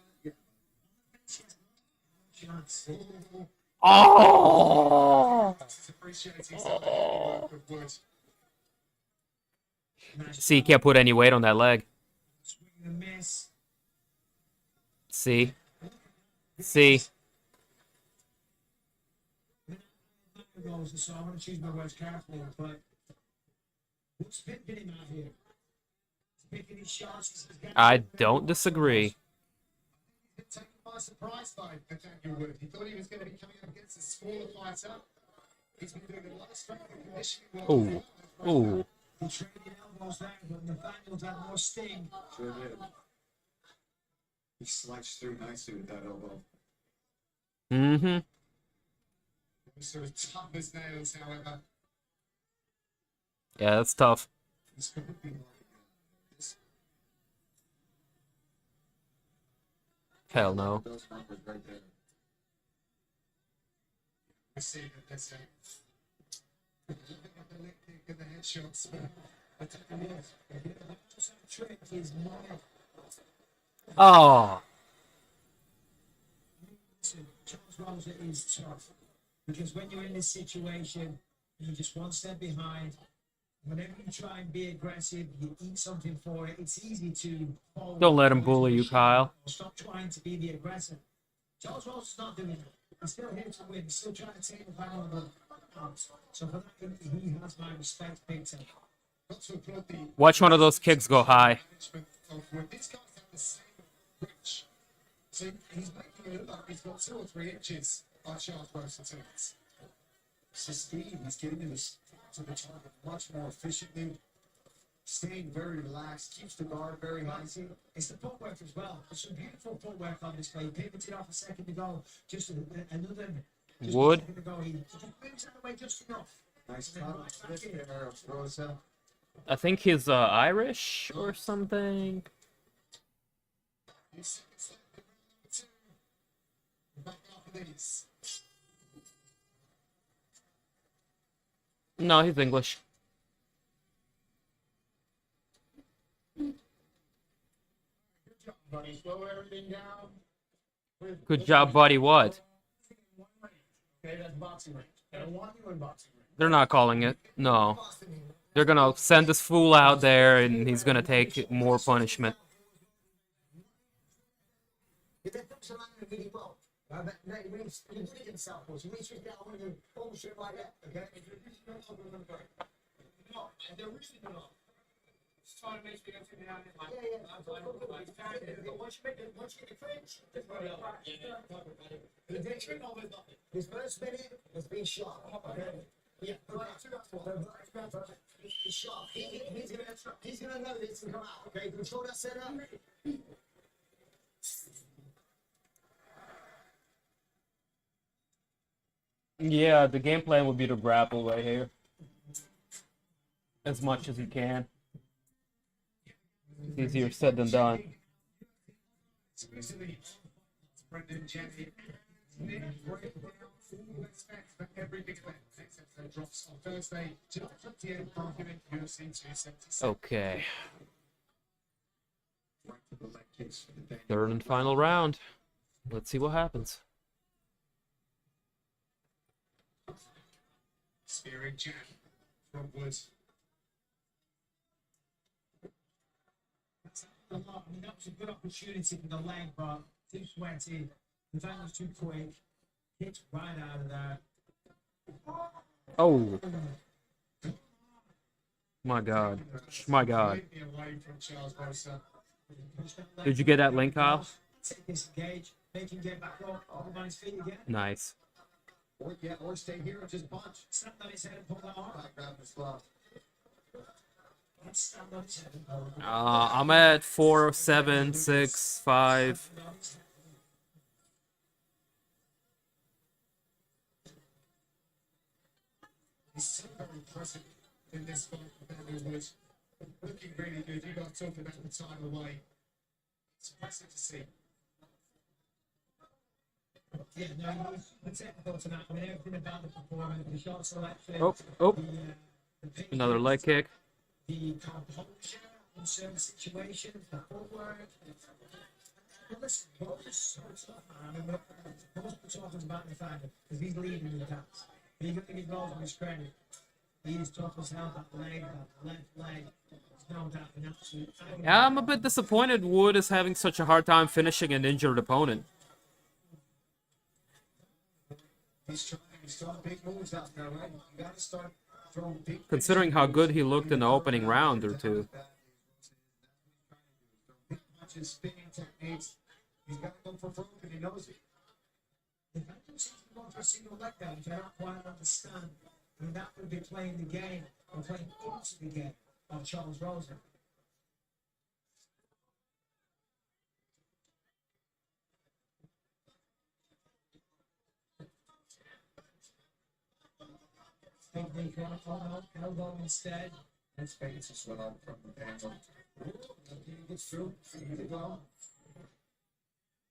Oh! See, he can't put any weight on that leg. See? See? So I'm going to choose my words carefully, but what's picking him out here? Picking his shots. I don't disagree. Taken by surprise by Nathaniel Wood. He thought he was going to be coming up against a smaller fighter. He's been doing a lot of strength and conditioning. Ooh. Ooh. He traded elbows there, but Nathaniel's had more sting. Sure did. He sliced through nicely with that elbow. Mm-hmm. Sort of tough as nails, however. Yeah, that's tough. It's going to be like this. Hell no. Those numbers right there. We see that that's the leg kick and the headshots. I tell you what, The trick is money. Oh, Charles Rosa is tough because when you're in this situation, you're just one step behind. Whenever you try and be aggressive, you eat something for it. It's easy to fall. don't let him bully you, Kyle. Stop trying to be the aggressor. Charles Rosa's not doing it. He's still here to win. He's still trying to take the valuable points. So for that, he has my respect big time. not to applaud the Watch one of those kicks go high. management of when these guys have the same reach. So he's making it look like he's got 2 or 3 inches on Charles Broson's hands. It's the speed. He's getting to the target much more efficiently. Staying very relaxed, keeps the guard very high. It's the footwork as well. There's some beautiful footwork on display. He pivoted off a second ago. Just another. Just Wood. A second ago, he just moves out of the way just enough. Nice tunnel flip there of Rosa. I think he's Irish or something. He's two. Back after these. No, he's English. Good job, buddy. Slow everything down. Good job, buddy. What? Okay, that's boxing range. I don't want you in boxing range. They're not calling it. No. They're gonna send this fool out there and he's gonna take more punishment. If that comes around really well, I bet no, he means himself. He means he's down with him, bullshit like that. Okay. No, they're really not. Just trying to make sure you don't take me down in my. Once you get the fringe, his first minute has been shot. Okay. Yeah, he's shot. He's gonna know this and come out. Okay, control that setup. Yeah, the game plan would be to grapple right here. As much as you can. It's easier said than done. Exclusively, Brendan Jenny. Nick, break down full respect for every big event. Next episode drops on Thursday, July 28th, argument UFC 276. Okay. Right to the leg kicks for the Daniel. Third and final round. Let's see what happens. Spearing Jack from Wood. I mean, that was a good opportunity for the leg, but too sweaty. The time was too quick. Hit right out of that. Oh. My God. My God. Completely away from Charles Rosa. Did you get that link, Kyle? Take this engage, make him get back up on his feet again. Nice. Or stay here and just punch. Snap on his head and pull that arm. Back grab his glove. Stand on his head and pull it. I'm at 4, 7, 6, 5. He's so very impressive in this fight with Daniel Wood. Looking really good. You guys talking about the time away. It's impressive to see. Yeah, no, the technical tonight. I mean, everything about the performance, the shot selection. Oh. The pace, Another leg kick. The composure in certain situations, the footwork. Well, listen, Bo's so tough, man. I mean, Bo's talking about the fact because he's leading the dance. He's going to give Bo's his credit. He is tough as hell, that leg, that left leg. There's no doubt, an absolute agony. Yeah, I'm a bit disappointed Wood is having such a hard time finishing an injured opponent. He's throwing big moves out there, right? You gotta start throwing big Considering how good he looked in the opening round or two. big punches, spinning techniques. He's got to go for broke and he knows it. If I don't see him going for a single leg down, which I don't quite understand, I mean, that would be playing the game, or playing into the game of Charles Rosa. Technique on elbow instead. His face just went up from the angle. He gets through. Here we go.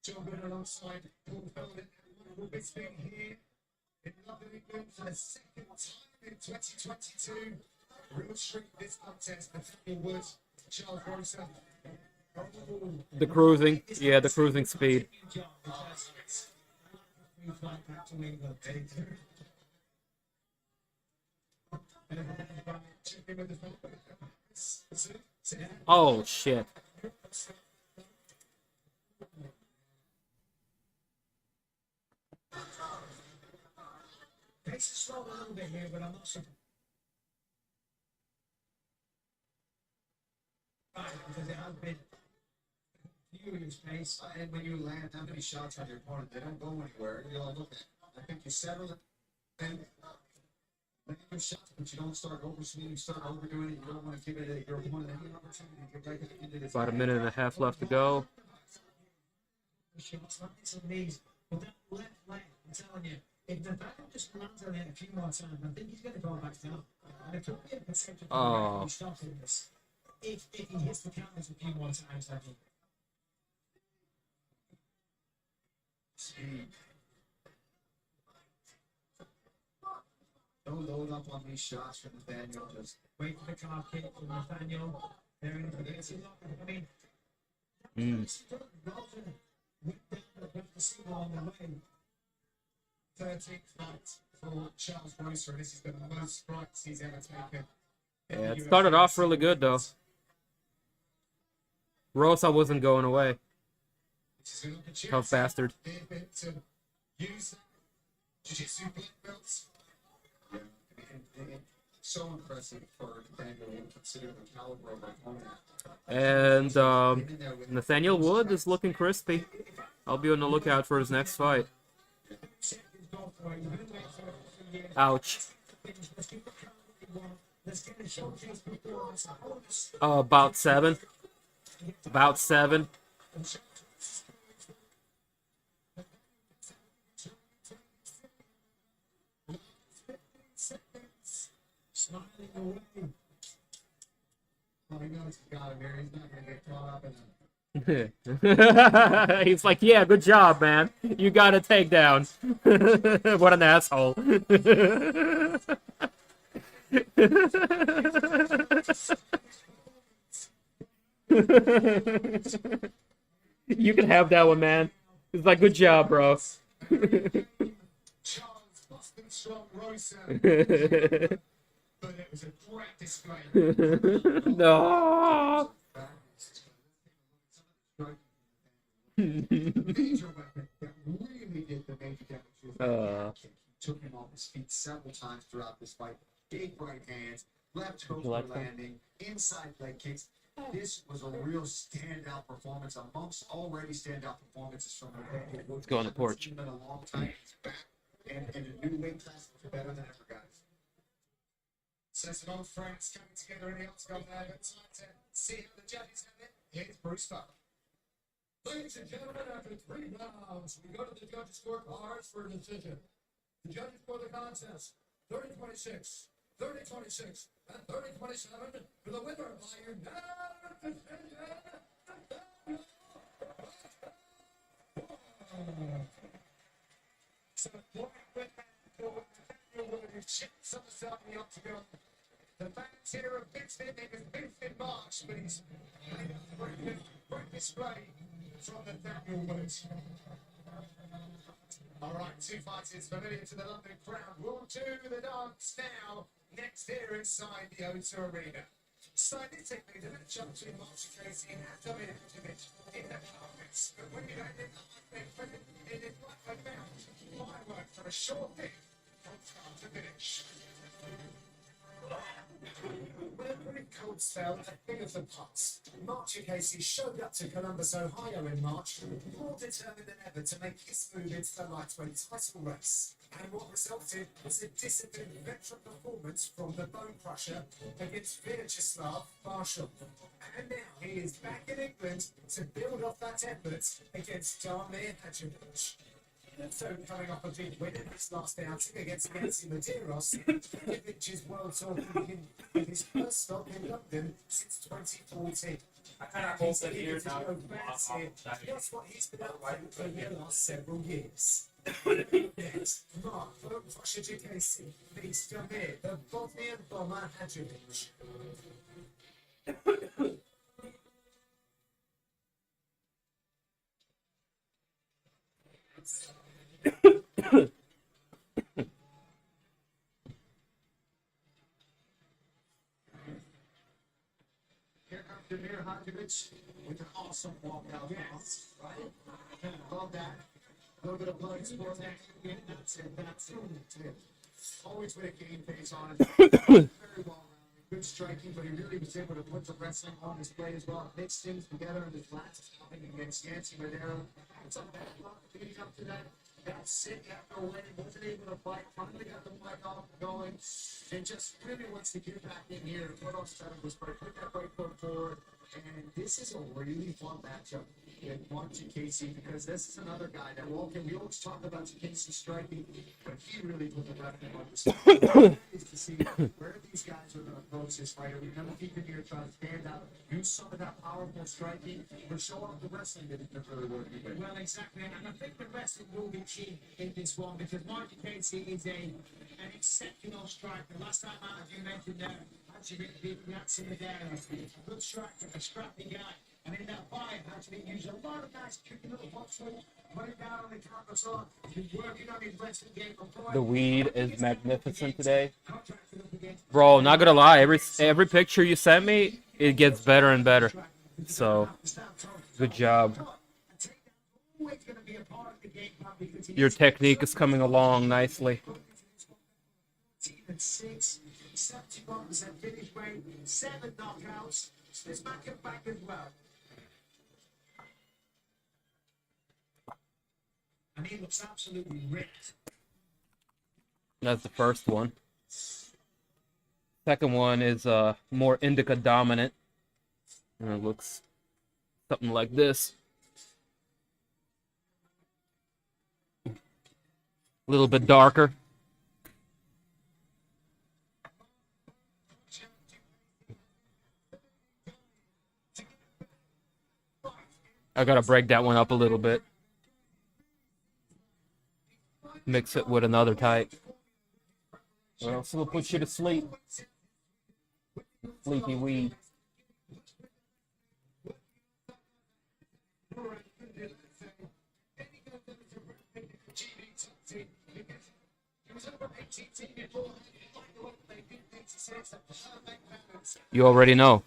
John Bennett alongside Paul Pimblett. A little bit spin here. in London, England for the second time in 2022. Real treat this contest. Nathaniel Wood, Charles Rosa. The cruising. Yeah, the cruising speed. Oh, shit. Pace is slow a little bit here, but I'm not surprised because it has been furious pace. And when you land how many shots on your opponent, they don't go anywhere. You're like, okay, I think you settle it and land your shots, but you don't start overswinging, start overdoing it. You don't want to give it your opponent any opportunity to get right into this. About a minute and a half left to go. Shots like this amazing. But that left leg, I'm telling you, if the back just lands on it a few more times, I think he's going to go back down. And it could be a potential for stopping this. If he hits the counters a few more times, I think. Speed. Don't load up on these shots from Nathaniel. Just Wait for the car kick from Nathaniel. There in the I mean, on the way. 13th fight for Charles Rosa, and this is the most strikes he's ever taken. Yeah, it started off really good, though. Rosa wasn't going away. This is an opportunity Tough bastard. to use jiu-jitsu black belts. yeah, and so impressive for Nathaniel, considering the caliber of opponent. And Nathaniel Wood is looking crispy. I'll be on the lookout for his next fight. Ouch. About 7. About 7. Smiling away. Well, he knows he got him here. He's not going to get caught up in that. He's like, yeah, good job, man. You got a takedown. What an asshole. You can have that one, man. He's like, good job, bro. Charles Boston Strong Rosa. But it was a great display. No. Major weapon that really did the major damage. He took him off his feet several times throughout this fight. Big right hands, left hook for landing, inside leg kicks. This was a real standout performance amongst already standout performances from the Let's go on the porch. In a long time, he's back and in a new weight class, better than ever, guys. So some old friends coming together in the octagon there, but time to see how the judges have it. Here's Bruce Fuck. Ladies and gentlemen, after 3 rounds, we go to the judges' scorecards for a decision. The judges for the contest, 30-26, 30-26, and 30-27 for the winner by unanimous decision. So what went back for Nathaniel Wood, who chips on the side of the octagon. The fans here have mixed in, it was mixed in March, but he's made a great display from Nathaniel Wood. All right, 2 fighters familiar to the London crowd will do the dance now, next here inside the O2 Arena. Stylistically, the matchup between Marc and Hadzovic in the carpets, but when you don't in his black mount, fireworks for a short hit from start to finish. With a pretty cold spell, a thing of the past, Marc showed up to Columbus, Ohio in March, more determined than ever to make his move into the lightweight title race. And what resulted was a disciplined veteran performance from the Bone Crusher against Vyacheslav Marshall. And now he is back in England to build off that effort against Damir Hadzovic. So coming off a big win in his last outing against Nancy Medeiros, Hadzovic is world tour begin with his first stop in London since 2014. I kind of hope that here now. That's what he's been up to for the last several years. Next, Marc Rosa Diakiese beats Damir, the Bosnian bomber Hadzovic. Here comes Damir Hadzovic with an awesome walkout. Yes, right? Love that. A little bit of blood sports action. That's it. That's it. Always with a game face on it. Very well rounded. Good striking, but he really was able to put the wrestling on display as well. Mix things together in his last outing against Yancy Madero. It's a bad luck leading up to that. Got sick after a win, wasn't able to fight, finally got the mic off going, and just really wants to get back in here. What else said was put that right foot forward, and this is a really fun matchup with Marc Diakiese, because this is another guy that we always talk about Diakiese striking, but he really put the left hand on the side. Is to see where these guys are going to approach this fighter. We never keep in here trying to stand out, use some of that powerful striking, but show off the wrestling that he can really work with. Well, exactly, and I think the wrestling will be key in this one because Marc Diakiese is an exceptional striker. Last time out, you mentioned actually beat Yancy Madero, a good striker, a scrappy guy. And in that fight, actually used a lot of nice kicking little boxing, put it down on the counter, so he's working on his wrestling game. The weed is magnificent today. Bro, not gonna lie, every picture you sent me, it gets better and better. So, good job. Your technique is coming along nicely. 71% finish rate, 7 knockouts. This man can back as well. And he looks absolutely ripped. That's the first one. Second one is more indica dominant. And it looks something like this. A little bit darker. I gotta break that one up a little bit. Mix it with another type. Or else it'll put you to sleep. Sleepy weed. You already know.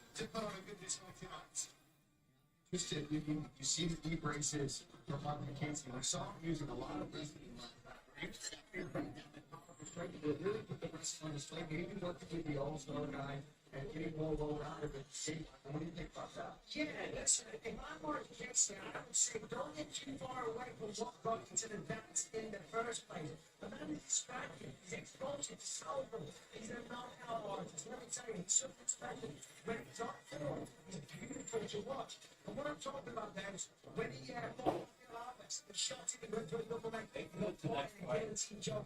You see the deep races from Marc Diakiese. We saw him using a lot of wrestling. Really put the wrestling on display. Maybe working with the all-star guy and getting more well-rounded. What do you think about that? Yeah, listen, if I'm Marc Diakiese, I would say don't get too far away from what got you to the dance in the first place. The man is striking, he's explosive, solvable, he's a knockout artist. Let me tell you, he's so expected. When he's on form, he's beautiful to watch. And what I'm talking about there is when he fought the shots he went to a double leg kick, the point against each other,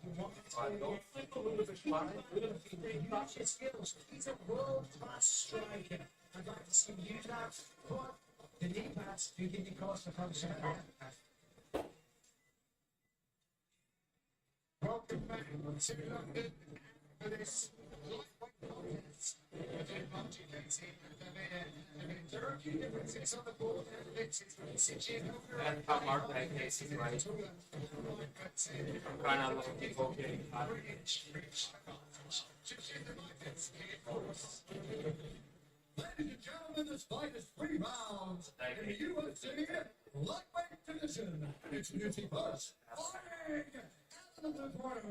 use his skills. He's a world-class striker. I'd like to see him use that. But the knee pass, you give the cost of punch. Welcome back to London for this lightweight contest. Marc Diakiese and there are a few differences on the board. That's how Marc Diakiese is, right? I'm kind of looking for getting hot. Ladies and gentlemen, this fight is 3 rounds in the UFC lightweight division. Introducing first, fighting out of the corner.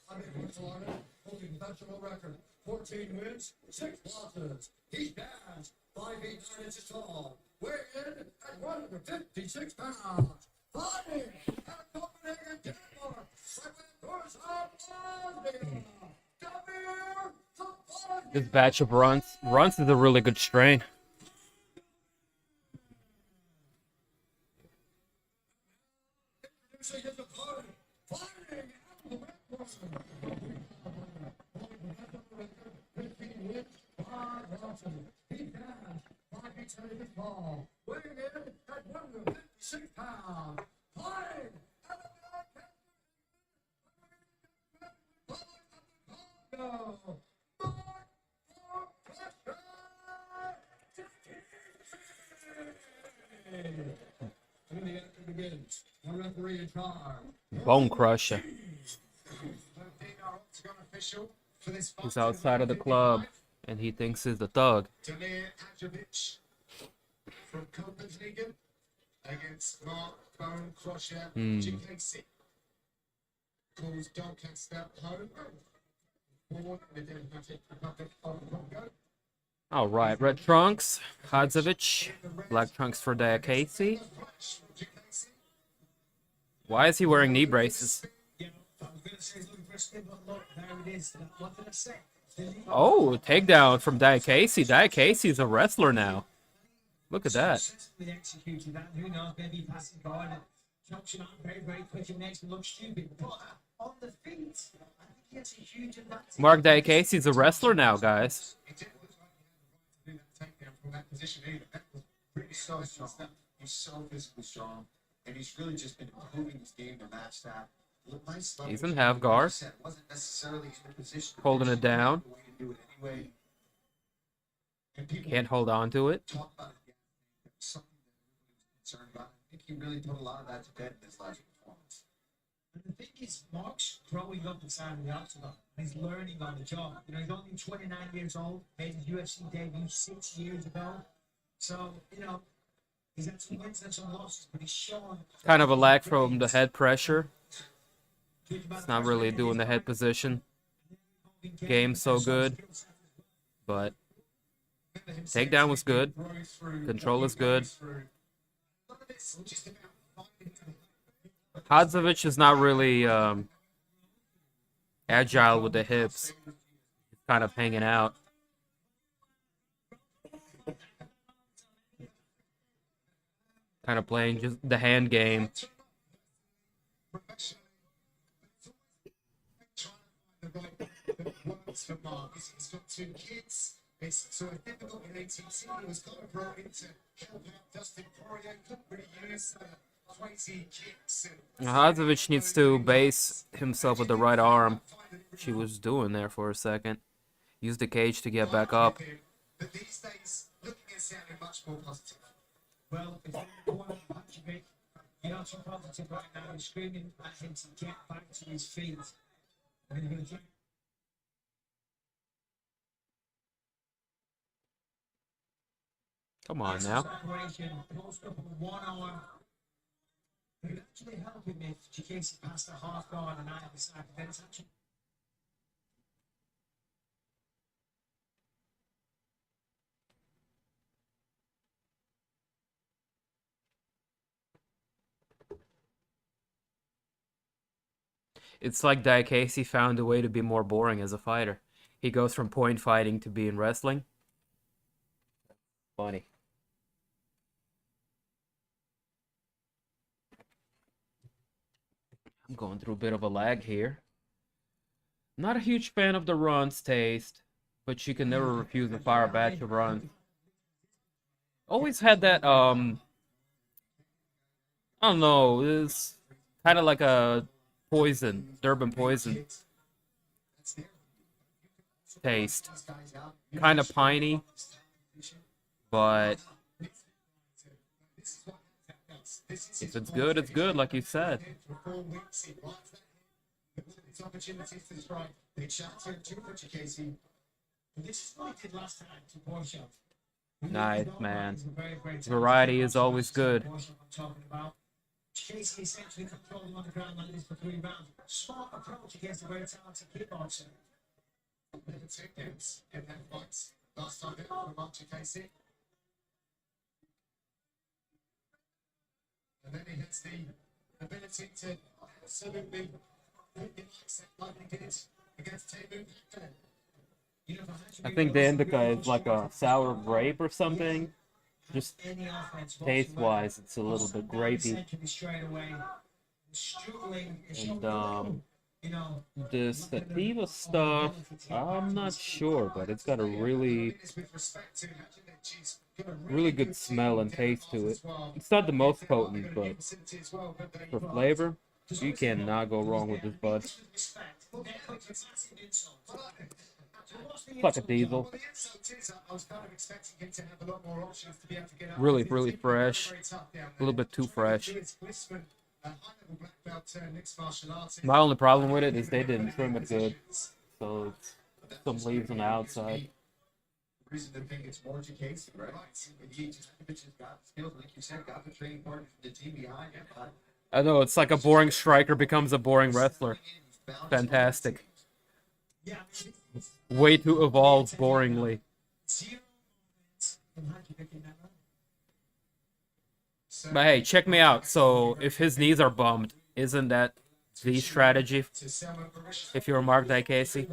Amir Connie, holding professional record, 14 wins, 6 losses. He stands 5 feet 9 inches tall, weighing in at 156 pounds. Fighting out of Copenhagen, Denmark, Pearce of Oezdemir. Damir, This batch of runs is a really good strain. begins. The referee in charge. Bone crusher. Octagon official for this fight. He's outside of the club, and he thinks he's the thug. Damir Hadzovic from Copenhagen against Marc Bone Crusher Diakiese. Calls Doncaster home. Born in the Democratic Republic of Congo. All right, red trunks, Hadzovic. Black trunks for Diakiese. Why is he wearing knee braces? You know, I was going to say he's looking for a spin, but look, there it is. What did I say? Oh, takedown from Diakiese. Diakiese's a wrestler now. Look at that. Successfully executed that. Who knows? Maybe he passes guard and chops him out very, very quick and makes him look stupid. But on the feet, I think he has a huge advantage. Marc Diakiese's a wrestler now, guys. It didn't look like he had the right to do that takedown from that position either. That was pretty So strong. strong. He's so physically strong, and he's really just been improving his game to match that. Nice He's in half guard. Wasn't necessarily in the position to Holding finish it down. the way to do it anyway. And people Can't hold on to it. talk about it. Something that everybody was concerned about. I think he really put a lot of that to bed in his last performance. And the thing is, Mark's growing up inside of the octagon. He's learning on the job. You know, he's only 29 years old, made his UFC debut 6 years ago. So, you know, he's had some wins and some losses, but he's shown. Kind of a lack from the head pressure. It's not really doing the head position game so good. But takedown was good. Control is good. Hadzovic is not really agile with the hips. He's kind of hanging out. Kind of playing just the hand game. For Marc. He's got 2 kids. It's sort of difficult in ATC. He was kind of brought in to help out Dustin Poirier. Couldn't really use crazy kicks. Hadzovic needs to base himself with the right arm. She was doing there for a second. Use the cage to get back up. But these days, looking and sounding much more positive. Well, if you want to punch a bit, you're not so positive right now. You're screaming at him to get back to his feet. And you're going to Come on now. separation, close up with one arm. It would actually help him if Diakiese passed a half guard and either side. Then it's actually It's like Diakiese found a way to be more boring as a fighter. He goes from point fighting to being wrestling. Funny. I'm going through a bit of a lag here. Not a huge fan of the runs taste, but you can never refuse to fire a batch of runs. Always had that, I don't know, it's kind of like a poison, Durban poison taste. Kind of piney, but if it's good, it's good, like you said. this is what he did last time to Porsche. Nice, man. Variety is always good. Diakiese essentially controlled him on the ground like this for 3 rounds. Smart approach against a very talented kickboxer. Takedowns in that fight. Last time it from Marc Diakiese. And then he has the ability to absolutely like he did against Teemu Pimblett. I think the indica is like a sour grape or something. Just taste-wise, it's a little bit grapey. And the sativa stuff, I'm not sure, but it's got a really good smell and taste to it. It's not the most potent, but for flavor, you cannot go wrong with this bud. It's like a diesel. Well, the insult is, I was kind of expecting him to have a lot more options to be able to get up. Really, It's really very fresh. tough down A there. little bit too fresh. Lewis Glisman, a high-level black belt, mixed martial artist. My only problem with it is they didn't trim it good. So it's some leaves on the outside. Reason to think it's more Diakiese, right? He just got the skills, like you said, got the training partners, the team behind him. I know, it's like a boring striker becomes a boring wrestler. Fantastic. Way to evolve boringly. But hey, check me out. So if his knees are bummed, isn't that the strategy if you're Marc Diakiese?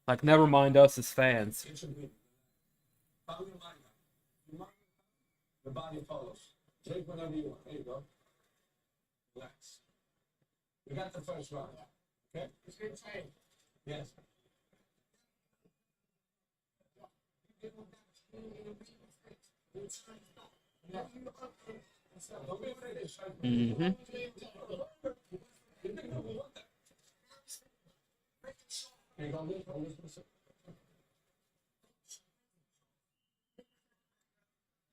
Like, never mind us as fans. The body follows. Take whatever you want. There you go. Relax. We got the first round. Okay? It's good time. Yes. Mm-hmm.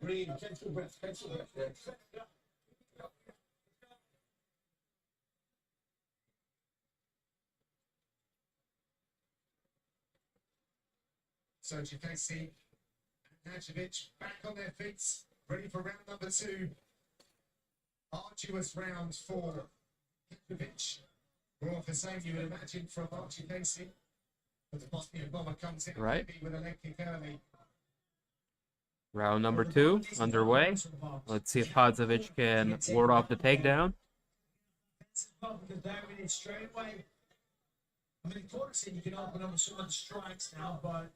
Breathe, catch your breath, catch your breath. So Diakiese and Hadzovic back on their feet, ready for round number 2. Arduous round for Hadzovic. More of the same you would imagine from Marc Diakiese. But the Bosnian bomber comes in Right. with a leg kick early. Round number 2 underway. Let's see if Hadzovic can ward off the takedown. Because they're in it straight away. I mean, of course, you can open up with some of the strikes now, but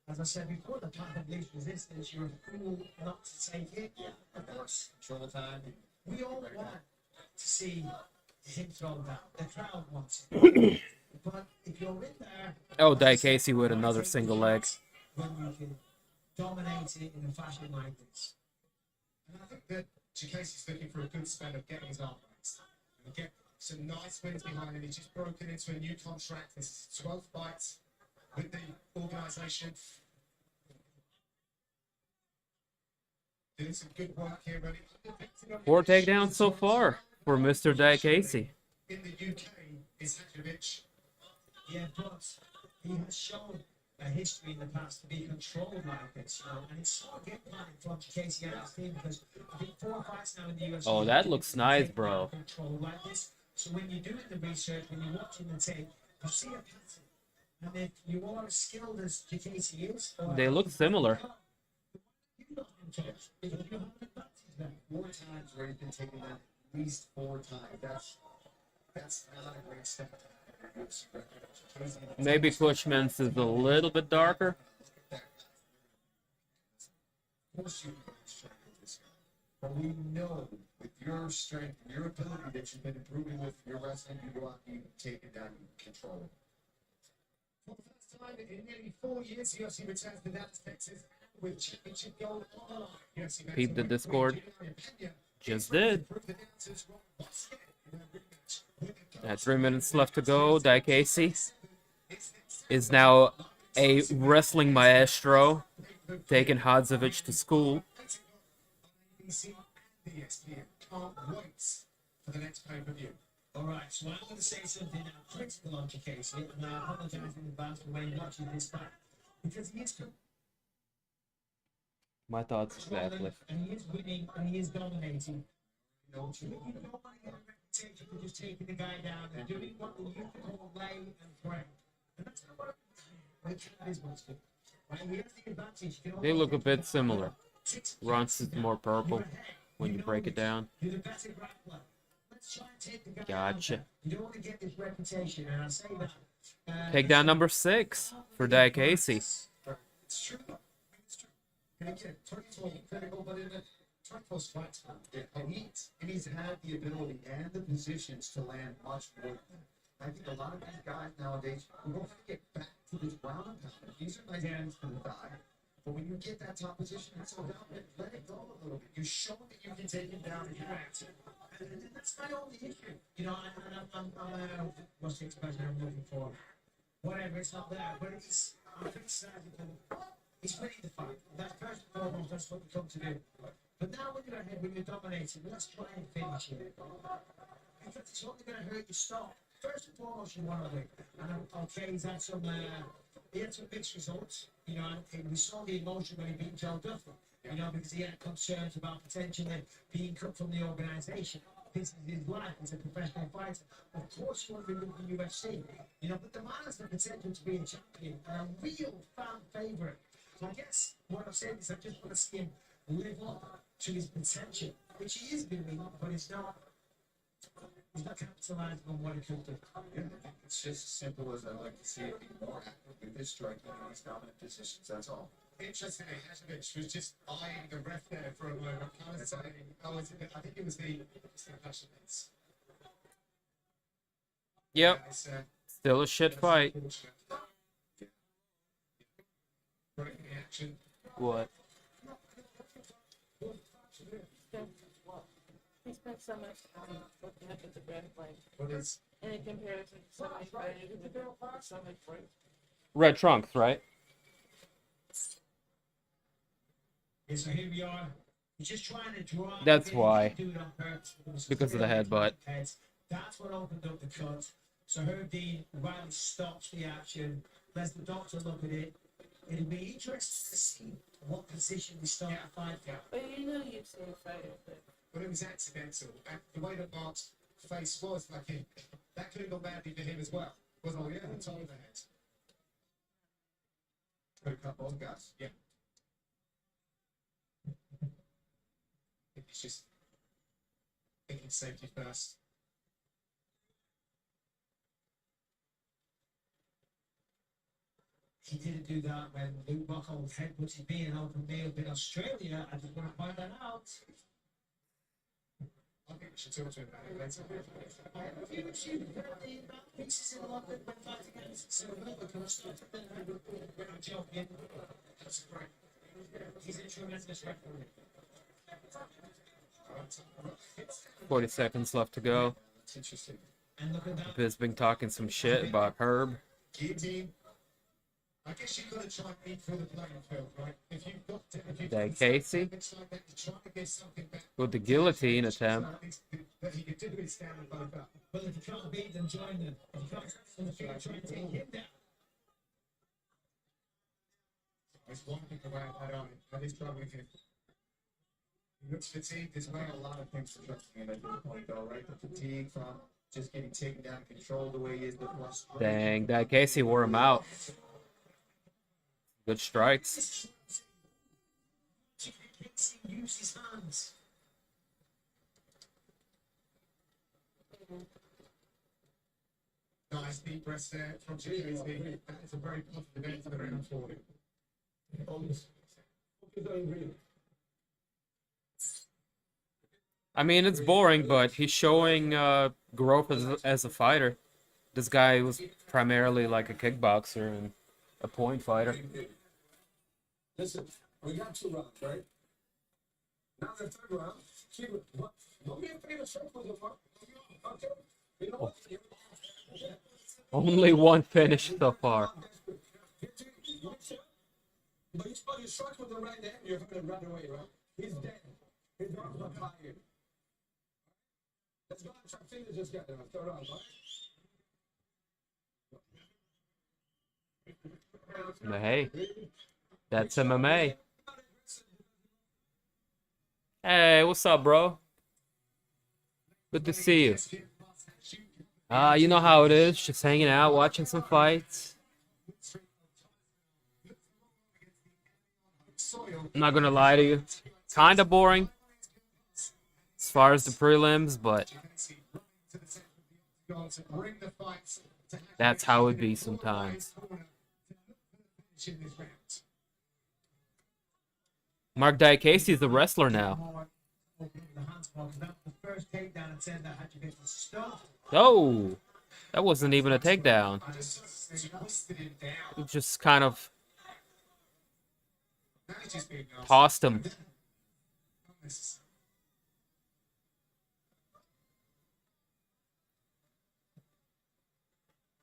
as I said before, the path of least resistance, you're a fool not to take it. Yeah, of course. Control the time. We all want to see him thrown down. The crowd wants it. But if you're in there, Oh, Diakiese with another single leg. when you can dominate it in a fashion like this. And I think that Diakiese's looking for a good spell of getting his arm raised. And get some nice wins behind him. He's just broken into a new contract. This is his 12th fight with the organisation. Doing some good work here, buddy. 4 takedowns so far for Mr. Diakiese. In the UK is Hadzovic. Yeah, but he has shown a history in the past to be controlled like this, you know, and it's so getting from Diakiese and his team because I think 4 fights now in the UFC. Oh, that looks nice, bro. Control like this. So when you're doing the research, when you're watching the tape, you see a pattern. And if you are as skilled as Diakiese is, They look similar. More times where he's been taken down at least 4 times. That's not a great step. Maybe Cushman's is a little bit darker. But we know with your strength and your ability that you've been improving with your wrestling, you go out and you take it down, you control it. For the first time in nearly 4 years, UFC returns to Dallas, Texas with championship gold on the line. UFC Peep the Discord. Just did. At 3 minutes left to go, Diakiese is now a wrestling maestro, taking Hadzovic to school. Can't wait for the next pay-per-view. All right, so I'm going to say something now critical on Diakiese, and I apologize in advance for when watching this back, because he is My thoughts exactly. and he is winning, and he is dominating. You don't want to get a reputation for just taking the guy down and doing what you call lay and pray. And that's not what it is what's good. Right? He has the advantage. You can They look a always bit similar. Runs is more purple when you break it down. You're the better grappler. Let's try and take the guy Gotcha. down. You don't want to get this reputation, and I say that. Takedown number 6 for Diakiese. It's true. It's true. And again, 24 critical, but in a 24's fight time. And he's had the ability and the positions to land much more. I think a lot of these guys nowadays, we don't have to get back to this ground and pound. These are nice hands for the die. But when you get that top position, it's all down, let it go a little bit. You show that you can take him down and you act. And that's my only issue. You know, what's the expression I'm looking for? whatever, it's not there. But I'm criticizing him. He's winning the fight. That's first and foremost, that's what we come to do. But now when you're ahead, when you're dominating, let's try and finish it. Because it's only going to hurt your stock. First and foremost, you want to win. And okay, he's had some mixed results, you know, and we saw the emotion when he beat Joe Duffy, you know, because he had concerns about potentially being cut from the organisation. This is his life as a professional fighter. Of course, you want to move the UFC, you know, but the man has the potential to be a champion and a real fan favourite. So I guess what I'm saying is I just want to see him live up to his potential, which he is doing, but he's not capitalizing on what he could do. Yeah, it's just as simple as I'd like to see it be more active with his striking in these dominant positions, that's all. Interestingly, Hadzovic was just eyeing the ref there for a moment. I was saying, I think it was the passionates. Yep. It's, Still a shit fight. breaking the action. What? He spent so much time looking up at the red flag. What is And in comparison to so many fighters who do so much work. Red trunks, right? Yeah, so here we are. He's just trying to draw. That's He why. didn't do it on purpose. Because of the headbutt. That's what opened up the cut. So Herb Dean, while he stops the action, lets the doctor look at it. It'll be interesting to see what position we start the fight from. But you know you've seen fighters that But it was accidental. And the way that Marc's face was, like that could have gone badly for him as well. Was on the top of the head. Could have cut both guys. Yeah. I think he's just thinking safety first. He didn't do that when Luke Buckle's headbutted his being an open meal in Australia. I just want to find that out. I think we should talk to him about it later. If you shoot the pieces in London when fighting against Silva, because we're not joking. That's great. He's a tremendous referee. 40 seconds left to go. That's interesting. And look at that. Biz been talking some shit about Herb. Guillotine. I guess you've got to try and beat through the playing field, right? If you've got to, if you've Diakiese it's like that, to try to get something back. with the guillotine attempt. That he could do is stand and both up. But if you can't beat them, join them. If you can't in the field, try and take him down. There's one thing around that arm. That is troubling him. He looks fatigued as well. A lot of things for trusting in at this point, though, right? The fatigue from just getting taken down and controlled the way he is, the frustration. Dang, Diakiese wore him out. Good strikes. You can't see him use his hands. Nice deep breath there from Diakiese. That is a very positive end to the round for him. I mean, it's boring, but he's showing growth as a fighter. This guy was primarily like a kickboxer and a point fighter. Listen, we got 2 rounds, right? Now the 3rd round, keep it. Don't be afraid of circles of okay? You know what? Only one finish so far. But you struck with the right hand, you're going to run away, right? He's dead. His arms are tired. Let's go and try to finish this guy now. 3rd round, right? But hey, that's MMA. Hey, what's up, bro? Good to see you. You know how it is, just hanging out, watching some fights. I'm not gonna lie to you. Kinda boring as far as the prelims, but that's how it be sometimes. Marc Diakiese is a wrestler now. Oh, that wasn't even a takedown. It just kind of tossed him.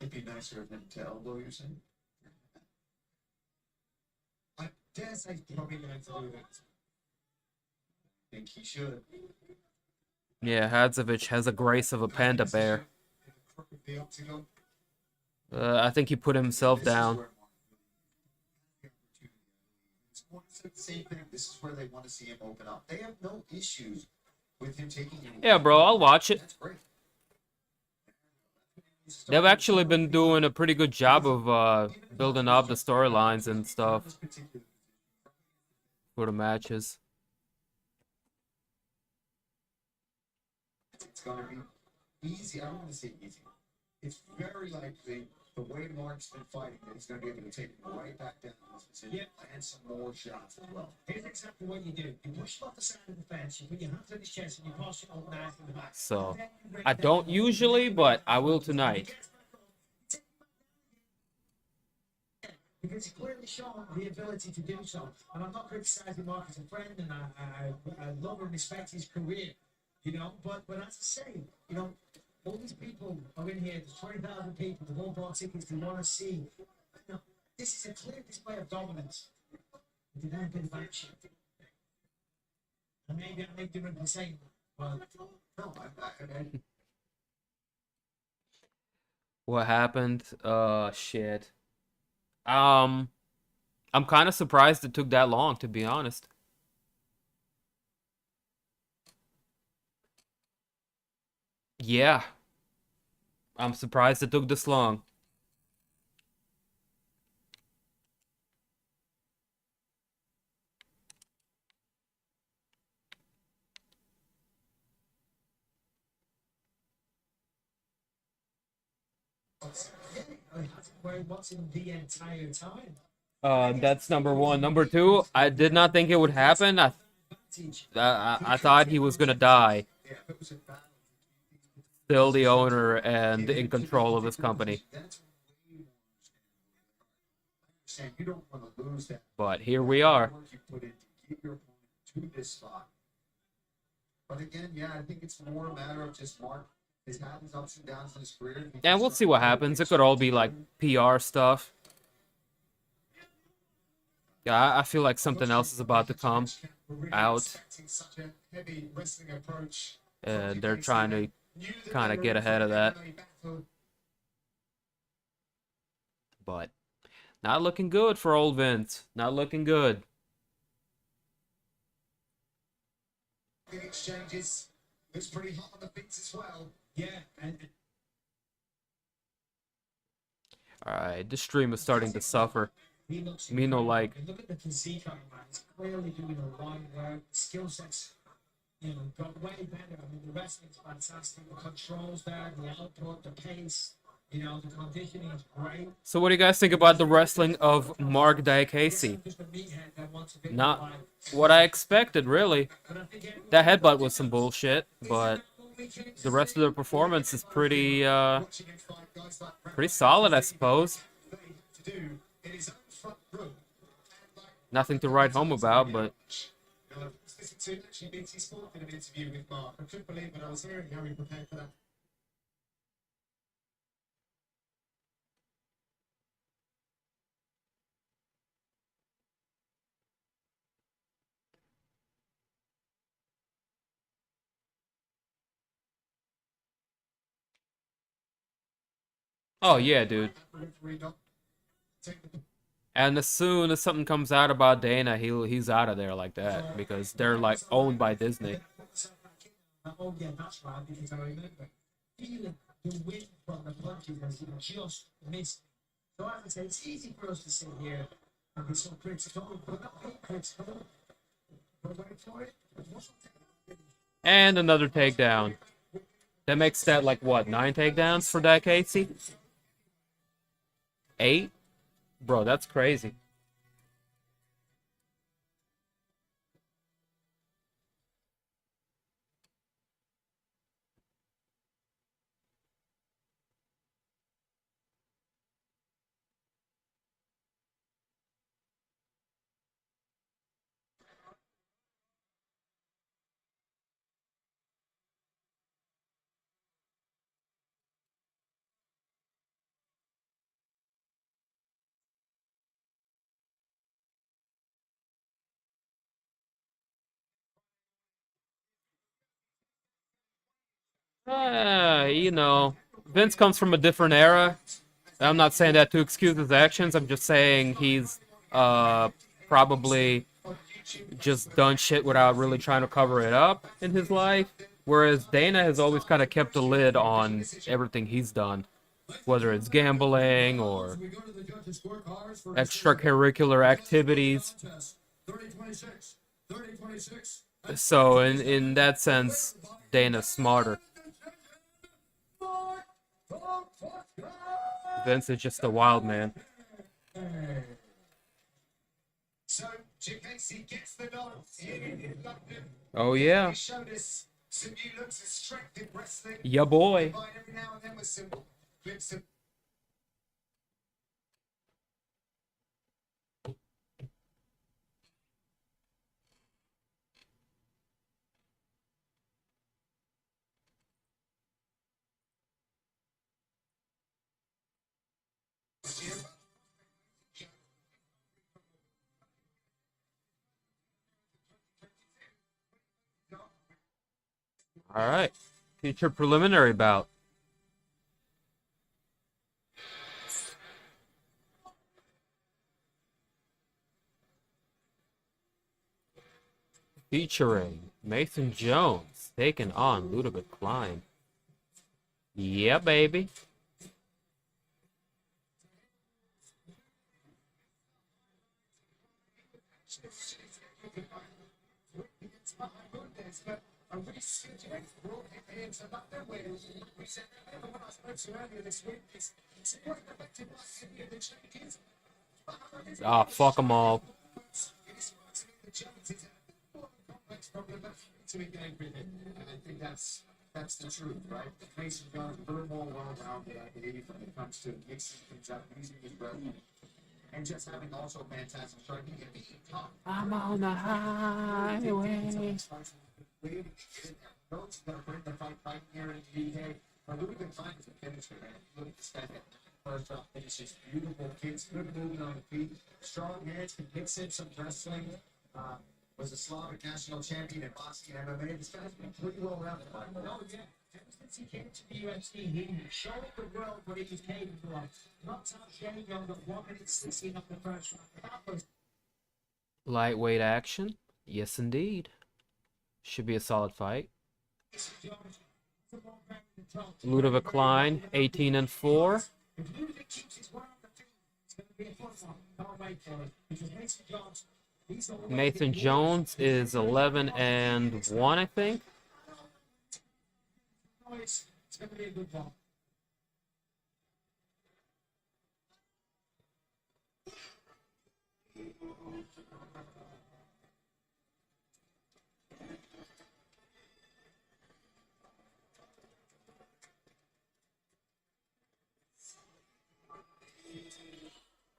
It'd be nicer of him to elbow, you're saying? I dare say he's probably going to do that. I think he should. Yeah, Hadzovic has a grace of a panda bear. The octagon. I think he put himself down. It's the same thing. This is where they want to see him open up. They have no issues with him taking it. Yeah, bro, I'll watch it. That's great. They've actually been doing a pretty good job of building up the storylines and stuff for the matches. It's going to be easy. I don't want to say easy. It's very likely the way Marc's been fighting that he's going to be able to take him right back down to this position and some more shots as well. Here's exactly what you do. You push him off the side of the fence, you put your hands on his chest, and you pass it on knife in the back. So, I don't usually, but I will tonight. Because he's clearly shown the ability to do so. And I'm not criticizing Marc as a friend, and I love and respect his career, you know. But as I say, you know, all these people are in here. There's 20,000 people. They've all bought tickets. They want to see. You know, this is a clear display of dominance. They don't get back shit. And maybe I make them insane, but no, I What happened? Shit. I'm kind of surprised it took that long, to be honest. Yeah. I'm surprised it took this long. what's in the entire time. That's number one. Number two, I did not think it would happen. I thought he was gonna die. Still the owner and in control of his company. But here we are. But again, yeah, I think it's more a matter of just Marc has had his ups and downs in his career. And we'll see what happens. It could all be like PR stuff. Yeah, I feel like something else is about to come out. And they're trying to kind of get ahead of that. But not looking good for old Vince. Not looking good. Exchanges. Looks pretty hot on the feet as well. Yeah, and Alright, this stream is starting to suffer. he looks Me no incredible. like. And look at the physique on him, man. He's clearly doing a lot of work. Skill sets, you know, got way better. I mean, the wrestling's fantastic. The controls there, the output, the pace, you know, the conditioning is great. So what do you guys think about the wrestling of Marc Diakiese? Just a meathead that wants a bit Not of life. what I expected, really. But I think everyone That headbutt was some bullshit, but the rest of the performance is pretty solid, I suppose. Nothing to write home about, but Listen to actually BT Sport did an interview with Marc. I couldn't believe what I was hearing, how he prepared for that. oh yeah, dude. Take the And as soon as something comes out about Dana, he's out of there like that because they're like owned by Disney. Oh yeah, that's right, because I remember feeling the wind from the punches as he just missed. So as I say, it's easy for us to sit here and be so critical, but not be critical. But wait for it. And another takedown. That makes that like what, 9 takedowns for Diakiese? 8? Bro, that's crazy. You know, Vince comes from a different era. I'm not saying that to excuse his actions. I'm just saying he's probably just done shit without really trying to cover it up in his life. Whereas Dana has always kind of kept a lid on everything he's done, whether it's gambling or We go to the judges' scorecards for extracurricular activities. 30-26, 30-26. So in that sense, Dana's smarter. Vince is just a wild man. So Diakiese gets the nod in London. Oh yeah, He showed us some new looks of strength in wrestling. ya boy. Combined every now and then with some clips of All right, future preliminary bout. Featuring Mason Jones taking on Ludovit Klein. Yeah, baby. but a rescheduled brought him here to London where we said that when I spoke to earlier this week, it's wasn't affected by any of the changes. Ah, fuck them all. The Jones is a more complex problem to engage with it. And I think that's the truth, right? Mason Jones a little more well-rounded, I believe, when it comes to mixing things up, using his wrestling, and just having also fantastic striking and being tough. I'm on the highway. Those that are bring the fight here in the UK are really good times to finish it, man. Look at the second. First round finishes, beautiful kids, good movement on the feet, strong hands, can mix in some wrestling. Was a Slavic national champion in boxing and MMA. This guy's been pretty well rounded. Oh, yeah. Ever since he came to the UFC, he showed the world what he was capable of. Knocked out Shane Young at 1 minute 16 of the first round. That was Lightweight action? Yes, indeed. Should be a solid fight. Ludovit Klein, 18-4. If Ludovit keeps his word on the field, it's going to be a fun one. Can't wait for it. Because Mason Jones, he's the one Mason Jones is 11-1, I think. It's going to be a good one.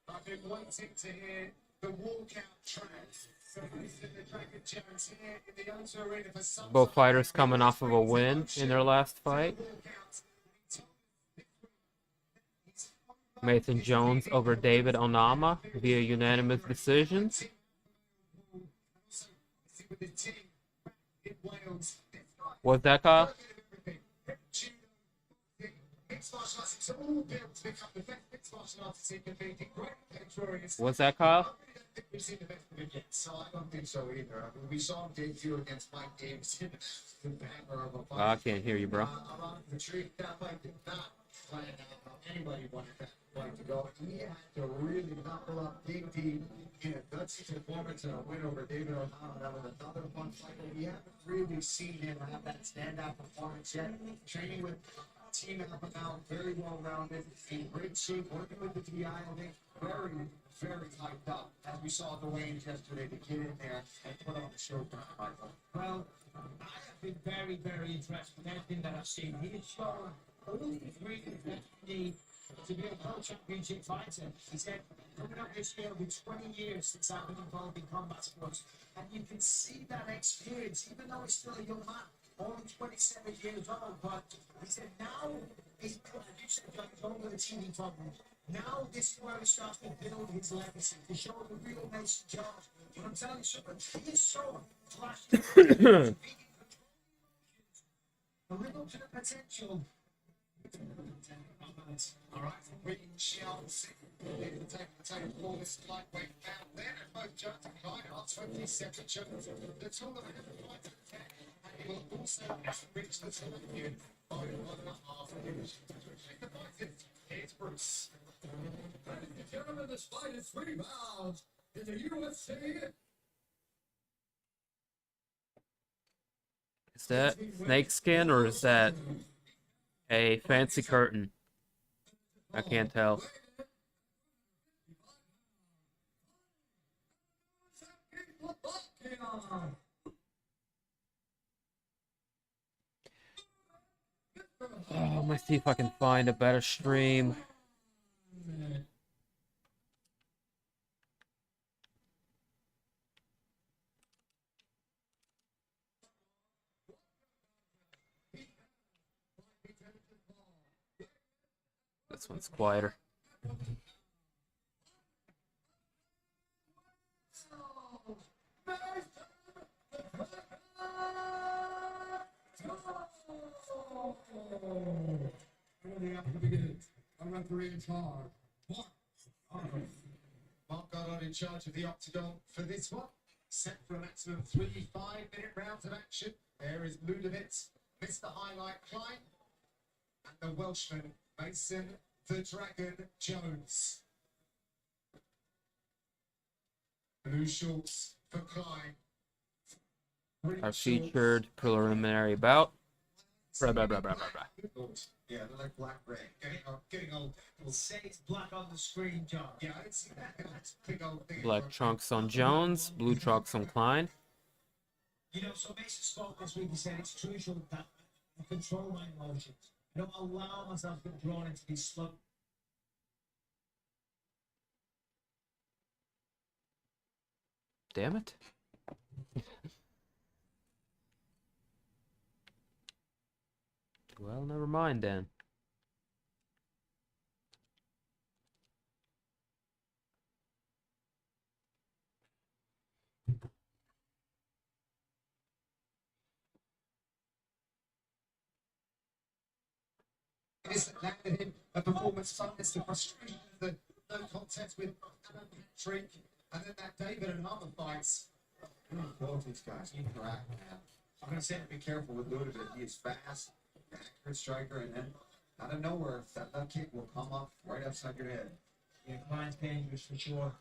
I've been waiting to hear the walkout track. So this is the track of Jones here in the Ultra Arena for some Both fighters coming off of a win in their last fight. Mason Jones over David Onama via unanimous decision. with the team in Wales. What's that, Kyle? Mixed martial arts, it's all built to become the best mixed martial artists in the league. Great victorious. What's that, Kyle? I don't think we've seen the best of it yet. So I don't think so either. I mean, we saw him debut against Mike Davis in the banger of a fight. I can't hear you, bro. Around the tree, that fight did not plan out how anybody wanted that fight to go. He had to really knuckle up deep in a gutsy performance and a win over David O'Connell. That was another fun fight. We haven't really seen him have that standout performance yet. Training with team up and down, very well rounded, in great shape, working with the DI, I think very, very hyped up. As we saw at the weigh-ins yesterday, to get in there and put on the show for Michael. Well, I have been very, very impressed with everything that I've seen. He has shown all the ingredients that you need to be a pro championship fighter. He said, coming up this year, with 20 years since I've been involved in combat sports, and you can see that experience, even though he's still a young man, only 27 years old, but he said now, he's, you said, like, over the TV problem. Now this is where he starts to build his legacy, to show the real Mason Jones. But I'm telling you something, he is so flashy. a little bit of potential. All right, we shall see. Take the table for this lightweight down there. Both Jones and Klein are 27 Jones. The tournament fight to 10. And he will also reach the champion by 1.5 minutes. The fight is Bruce. Ladies and gentlemen, this fight is 3 rounds in the UFC. Is that snake skin or is that a fancy curtain? I can't tell. Oh, let me see if I can find a better stream. This one's quieter. Referee in charge. Marc got in charge of the octagon for this one. Set for a maximum 3 5-minute rounds of action. There is Ludovit, Mr. Highlight Klein, and the Welshman, Mason the Dragon Jones. Blue shorts for Klein. Our featured preliminary bout. Blah, blah, blah, blah, blah, blah. Yeah, they're like black gray. Getting old. It'll say it's black on the screen, John. Yeah, I didn't see that. That's a big old thing. Black trunks on Jones, blue trunks on Klein. You know, so Mason spoke this week. He said it's crucial that I control my emotions. I don't allow myself to get drawn into these slow. Damn it. Well, never mind then. This landed him a performance fitness, the frustration of the no contest with Alan Patrick, and then that David and other fights. Both these guys can crack, man. I'm going to say be careful with Ludovit. He is fast, accurate striker, and then out of nowhere, that left kick will come up right upside your head. Yeah, Klein's dangerous for sure.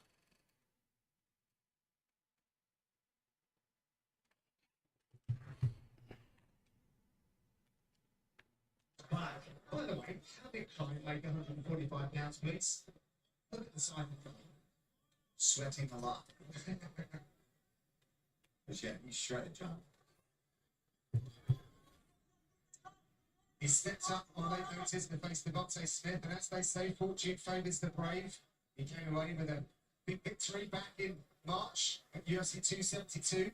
By the way, how did Klein make 145 pounds, please? Look at the side of the Sweating a lot. But yeah, he's shredded, John. He stepped up on late notice to face Devontae Smith, and as they say, fortune favours the brave. He came away with a big victory back in March at UFC 272.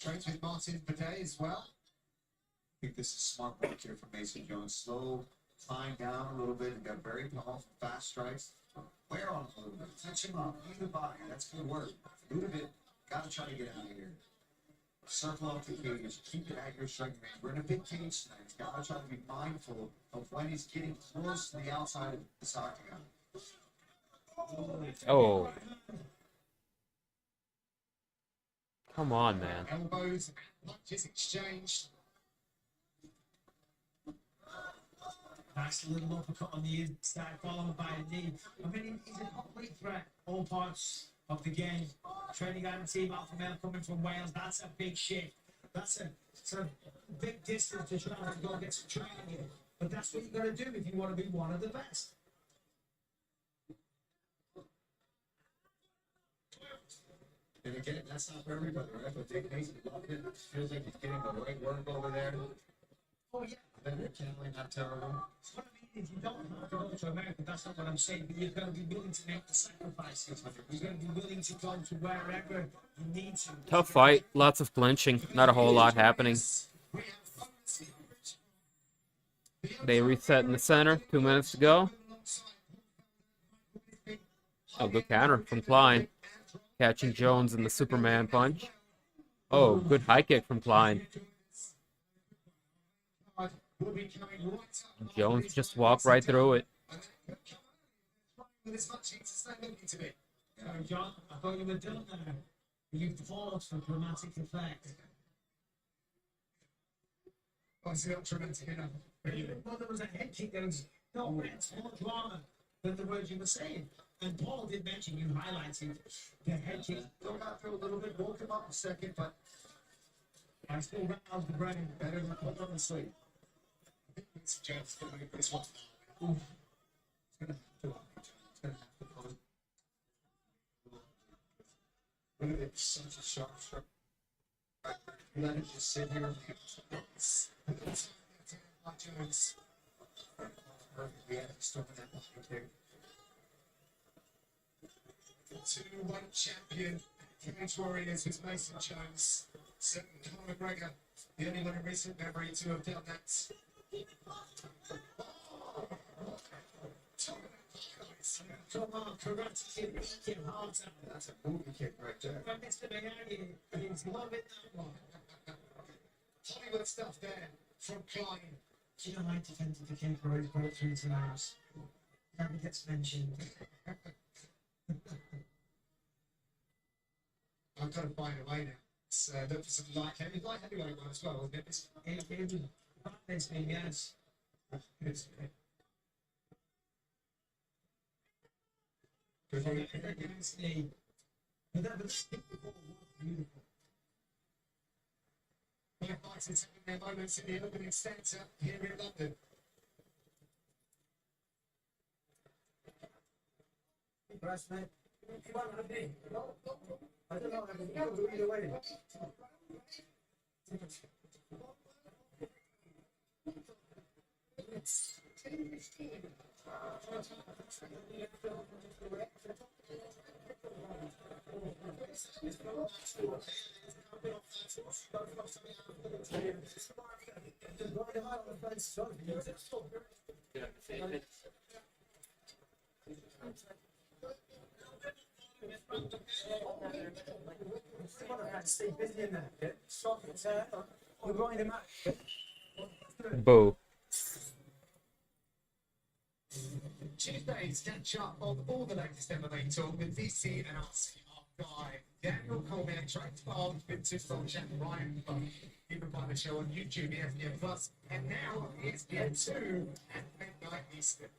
Trains with Martin Paddy as well. I think this is smart work here from Mason Jones. Slow Klein down a little bit and got very powerful, fast strikes. Wear on him a little bit. Touch him up. Use the body. That's good work. Ludovit, got to try to get out of here. Circle off the cage. Keep it at your striking range. We're in a big cage tonight. He's got to try to be mindful of when he's getting close to the outside of the octagon. Oh. Come on, man. Elbows, punches exchanged. Nice little uppercut on the inside, followed by a knee. I mean, he's a complete threat, all parts of the game. Training on the team, Alpha Male coming from Wales, that's a big shift. That's a big distance to try to go get some training in. But that's what you got to do if you want to be one of the best. And again, that's not for everybody, right? But Diakiese loved it. Feels like he's getting the right work over there. Oh, yeah. Then McCann, not terrible. What I mean is, you don't have to go to America, that's not what I'm saying, but you've got to be willing to make the sacrifices. You've got to be willing to go to wherever you need to. Tough fight. Lots of flinching. Not a whole lot happening. They reset in the center. 2 minutes to go. Oh, good counter from Klein. Catching Jones in the Superman punch. Oh, good high kick from Klein. will be coming right up. Jones just walked right through it. And that could come out with as much heat as they're looking to be. John, I thought you were done there. You've paused for dramatic effect. I see that dramatic enough. Well, there was a head kick that was it's more drama than the words you were saying. And Paul did mention you highlighted the head kick. Still got through a little bit, woke him up a second, but I still roused the brain. better than put on the sleep. I think it's Jones going to make this one. It's going to have to. It's going to have to close. Look at it, such a sharp. Let it just sit here. Jones. We had to stop that kick. 2-1 champion, Cage Warriors with Mason Jones. Certain Conor McGregor, the only one in recent memory to have done that. Come on, karate kid, kick him hard. That's a movie kick right there. From Mr. McCann, he's loving that one. Hollywood stuff there from Klein. Do you know I defended the King for his belt 3 times? Never gets mentioned. I've got to find a way now. It's look for some light heavyweight one as well, wasn't it? It was this thing, yes. It's, Against the. But that was beautiful. Both fighters having their moments in the opening centre here in London. Press, mate. Come on, Andy. I don't know. I can go either way. Stay busy in there. We're going to match. Boo. Tuesday's catch up on all the latest MMA talk with VC and us, our guy, Daniel Cormier, tracked by Vintage from Jack Ryan, you can find the show on YouTube, ESPN Plus, and now ESPN 2 at midnight Eastern.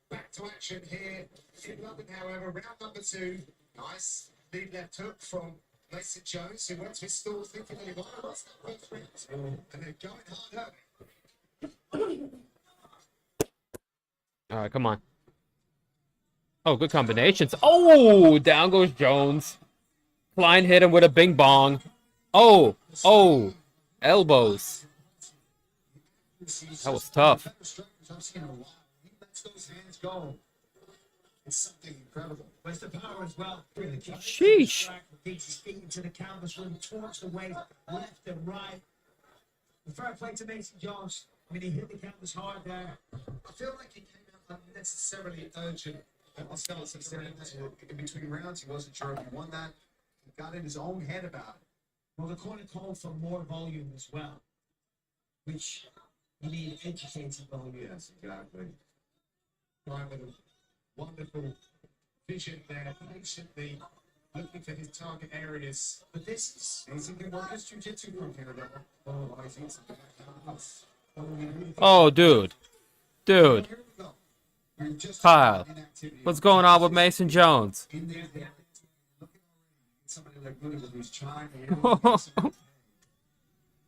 Back to action here in London, however, round number 2. Nice lead left hook from Mason Jones, who went to his stall thinking that he might have lost that first round, and they're going hard home. All right, come on. Oh, good combinations. Oh, down goes Jones. Klein hit him with a bing bong. Oh, elbows. That was tough. I've seen a lot. He lets those hands go. It's something incredible. Where's the power as well? Sheesh. Keeps his feet into the canvas, really torch the weight left and right. The fair play to Mason Jones. I mean, he hit the canvas hard there. I feel like he came out unnecessarily urgent at the start of the In between rounds, he wasn't sure if he won that. He got in his own head about it. Well, the corner called for more volume as well, which you need educated volume. Yes, exactly. Right with a wonderful vision there, patiently looking for his target areas. But this is He's can work his jiu-jitsu from here, though. Oh, he's eating some bad. Oh, dude. Dude. Here we go. We're just Kyle, inactivity. what's going on with Mason Jones? In there, looking already. Somebody like Ludovit who's trying to hit.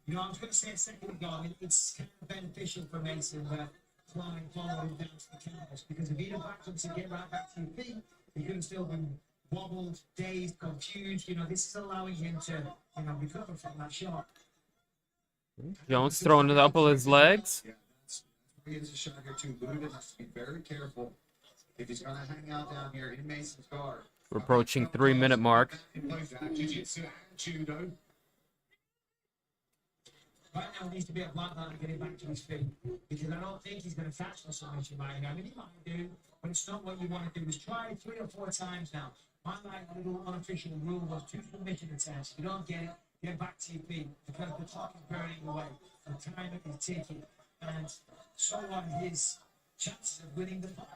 You know, I was going to say a second ago, I mean, it's kind of beneficial for Mason that Klein followed him down to the canvas, because if he'd have backed him to get right back to your feet, he could have still been wobbled, dazed, confused. You know, this is allowing him to, you know, recover from that shot. Jones throwing it up with his legs. Yeah, he is a shot here too. Ludovit has to be very careful if he's going to hang out down here in Mason's guard. We're approaching 3-minute mark. In both jiu-jitsu and judo. Right now, he needs to be a bloodline and getting back to his feet, because I don't think he's going to catch the submission right now. I mean, he might do, but it's not what you want to do. He's tried 3 or 4 times now. My little unofficial rule was 2 submission attempts. If you don't get it, get back to your feet, because the clock is burning away. The time is ticking. and so are his chances of winning the fight.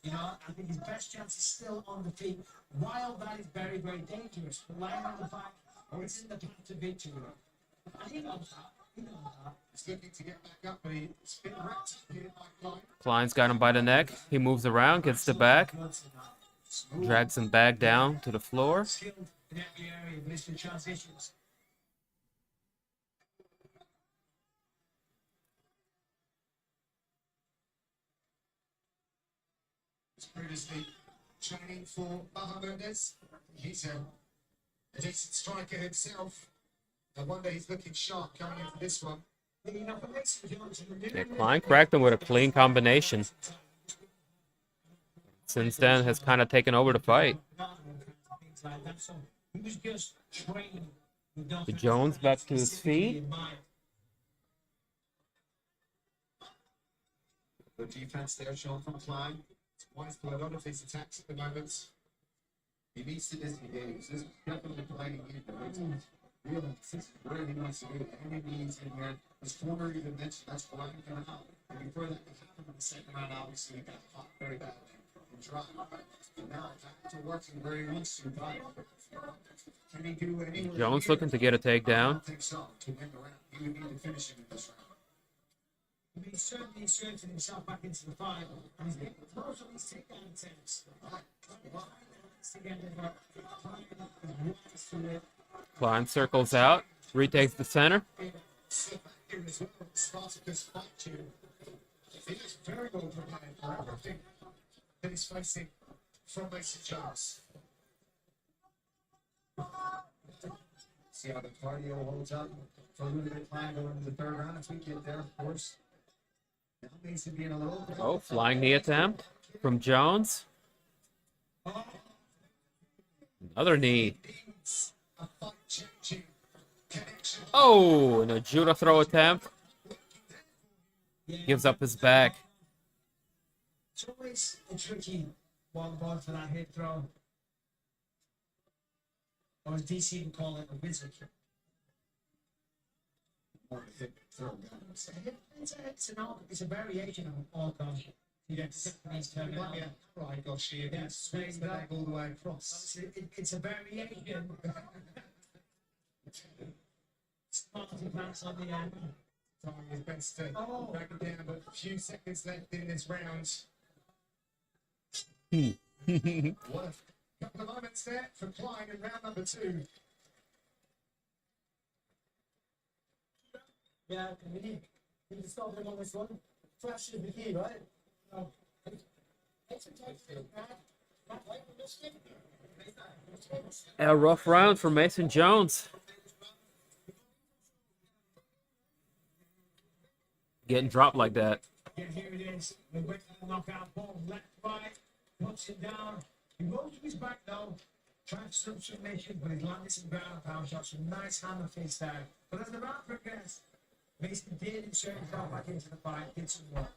You know, I think his best chance is still on the feet. While that is very, very dangerous, but lying on the back, or it's in the path to victory. And he knows that. He knows that. He's looking to get back up, but it's been wrapped up here by Klein. Klein's got him by the neck. He moves around, gets the back, drags him back down to the floor. Skilled in every area, but it's the transitions. He's previously training for Blaydes. He's a decent striker himself. No wonder he's looking sharp coming into this one. Yeah, Klein cracked him with a clean combination. Since then, has kind of taken over the fight. Jones back to his feet. The defense there shown from Klein. It's wise to a lot of these attacks at the moment. He needs to disengage. This is definitely playing in. Really, this is where he wants to do. And he needs in here. His corner even mentioned that's why I'm going to help. And before that could happen in the second round, obviously, he got caught very badly and dropped. And now back to working where he wants to. Can he do anything? Jones looking to get a takedown. I don't think so. To win the round, he would need to finish him in this round. I mean, he's certainly inserted himself back into the fight, and he's getting close on these takedown attempts. Klein circles out, retakes the center. He's very well prepared for everything that he's facing from Mason Jones. See how the cardio holds up for Ludovit Klein going into the third round as we get there, of course. Now Mason being a little bit. Oh, flying knee attempt from Jones. Another knee. Oh, and a judo throw attempt. Gives up his back. It's always a tricky one going for that hip throw. Or as DC would call it, a wizard kick. More of a hip throw down. It's a variation of all kinds. You get Japanese terminology. Right, gosh, he swings the leg all the way across. It's a variation. Smarty pants on the end. Trying his best to back it down, but a few seconds left in this round. What a couple of moments there for Klein in round number 2. Yeah, we need to stop him on this one. Flash is the key, right? No. A rough round for Mason Jones. Getting dropped like that. Yeah, here it is. The quick knockout ball, left, right, puts him down. He goes to his back though. Tries some submission, but he's landed some ground pound shots, some nice hammer fists there. But as the round progressed, Mason did insert himself back into the fight, did some work.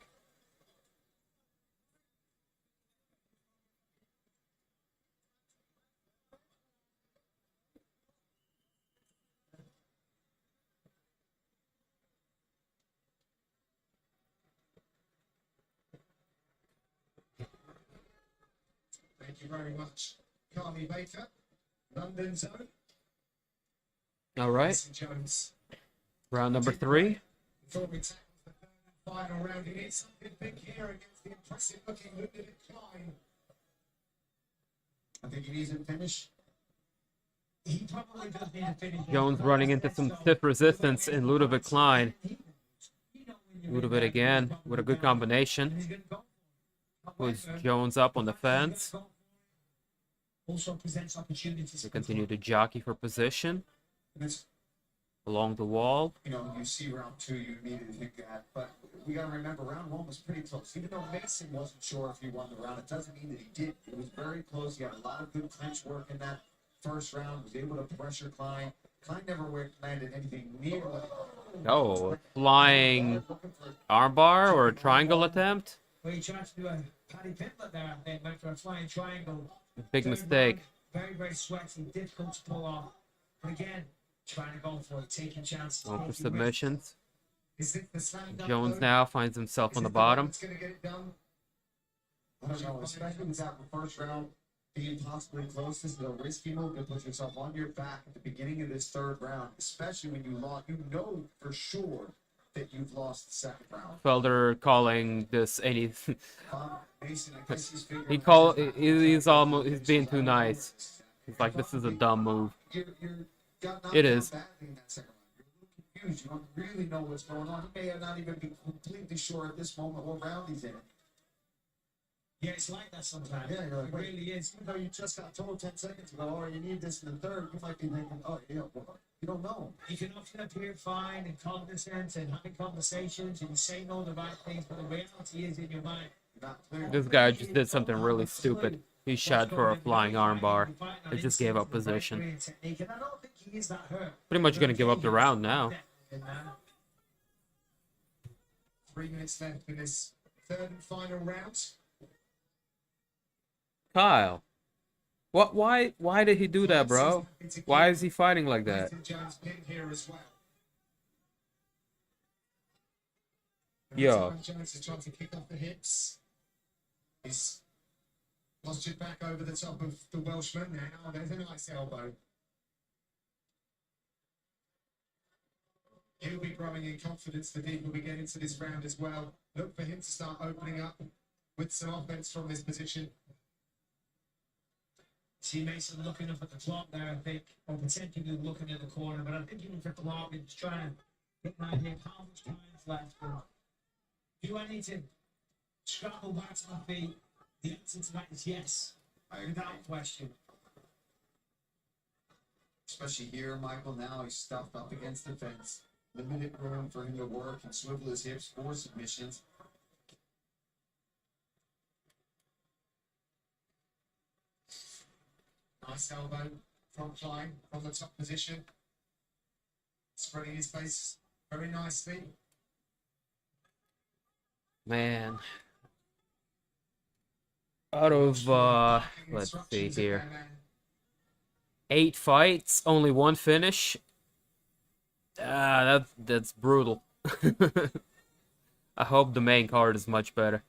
Thank you very much, Carly Baker, London Zone. All right. Mason Jones. Round number 3. Before we tackle the third and final round, he needs something big here against the impressive looking Ludovit Klein. I think he needs to finish. He probably does need to finish. Jones running into some stiff resistance in Ludovit Klein. Ludovit again with a good combination. Puts Jones up on the fence. Also presents opportunities To continue to jockey for position along the wall. You know, you see round 2, you immediately think that. But we got to remember, round 1 was pretty close. Even though Mason wasn't sure if he won the round, it doesn't mean that he did. It was very close. He had a lot of good clinch work in that first round. Was able to pressure Klein. Klein never landed anything near what. Oh, flying armbar or a triangle attempt. Well, he tried to do a Paddy Pimblett there, I think, went for a flying triangle. Big Third mistake. round, very, very sweaty, difficult to pull off. But again, trying to go for it, taking chances. Going for taking risks. submissions. Is it the slam dunk, Jones though? now finds himself Is on the it one bottom. that's going to get it done? I don't know, especially with that first round being possibly close. This is a risky move to put yourself on your back at the beginning of this third round, especially when you lost. You know for sure that you've lost the second round. Felder calling this any. Mason, I guess he's figuring He's being too nice. He's like, this is a dumb move. You're got knocked It down is. badly in that second round. You're a little confused. You don't really know what's going on. He may not even be completely sure at this moment what round he's in. Yeah, it's like that sometimes. Yeah, you're like, it wait. really is. Even though you just got told 10 seconds ago, or you need this in the third, you might be thinking, oh, yeah, well, you don't know. You can often appear fine and cognizant and having conversations and you say all the right things, but the reality is in your mind. You're not clear. This guy just did something really stupid. He shot for a flying armbar. They just gave up position. And I don't think he is that hurt. Pretty much gonna give up the round now. 3 minutes left in this third and final round. Kyle, what? Why did he do that, bro? Why is he fighting like that? Nathan Jones pinned here as well. Yo. Jones is trying to kick off the hips. He's postured back over the top of the Welshman now. There's a nice elbow. He'll be growing in confidence the deeper we get into this round as well. Look for him to start opening up with some offense from this position. See Mason looking up at the clock there, I think, or potentially looking at the corner, but I think even for the clock, he's trying to get an idea of how much time is left. But do I need to scramble back to my feet? The answer to that is yes, without question. Especially here, Michael, now he's stuffed up against the fence. Limited room for him to work and swivel his hips for submissions. Nice elbow from Klein from the top position. Spreading his face very nicely. Man. Out of let's see here. 8 fights, only 1 finish. That's brutal. I hope the main card is much better.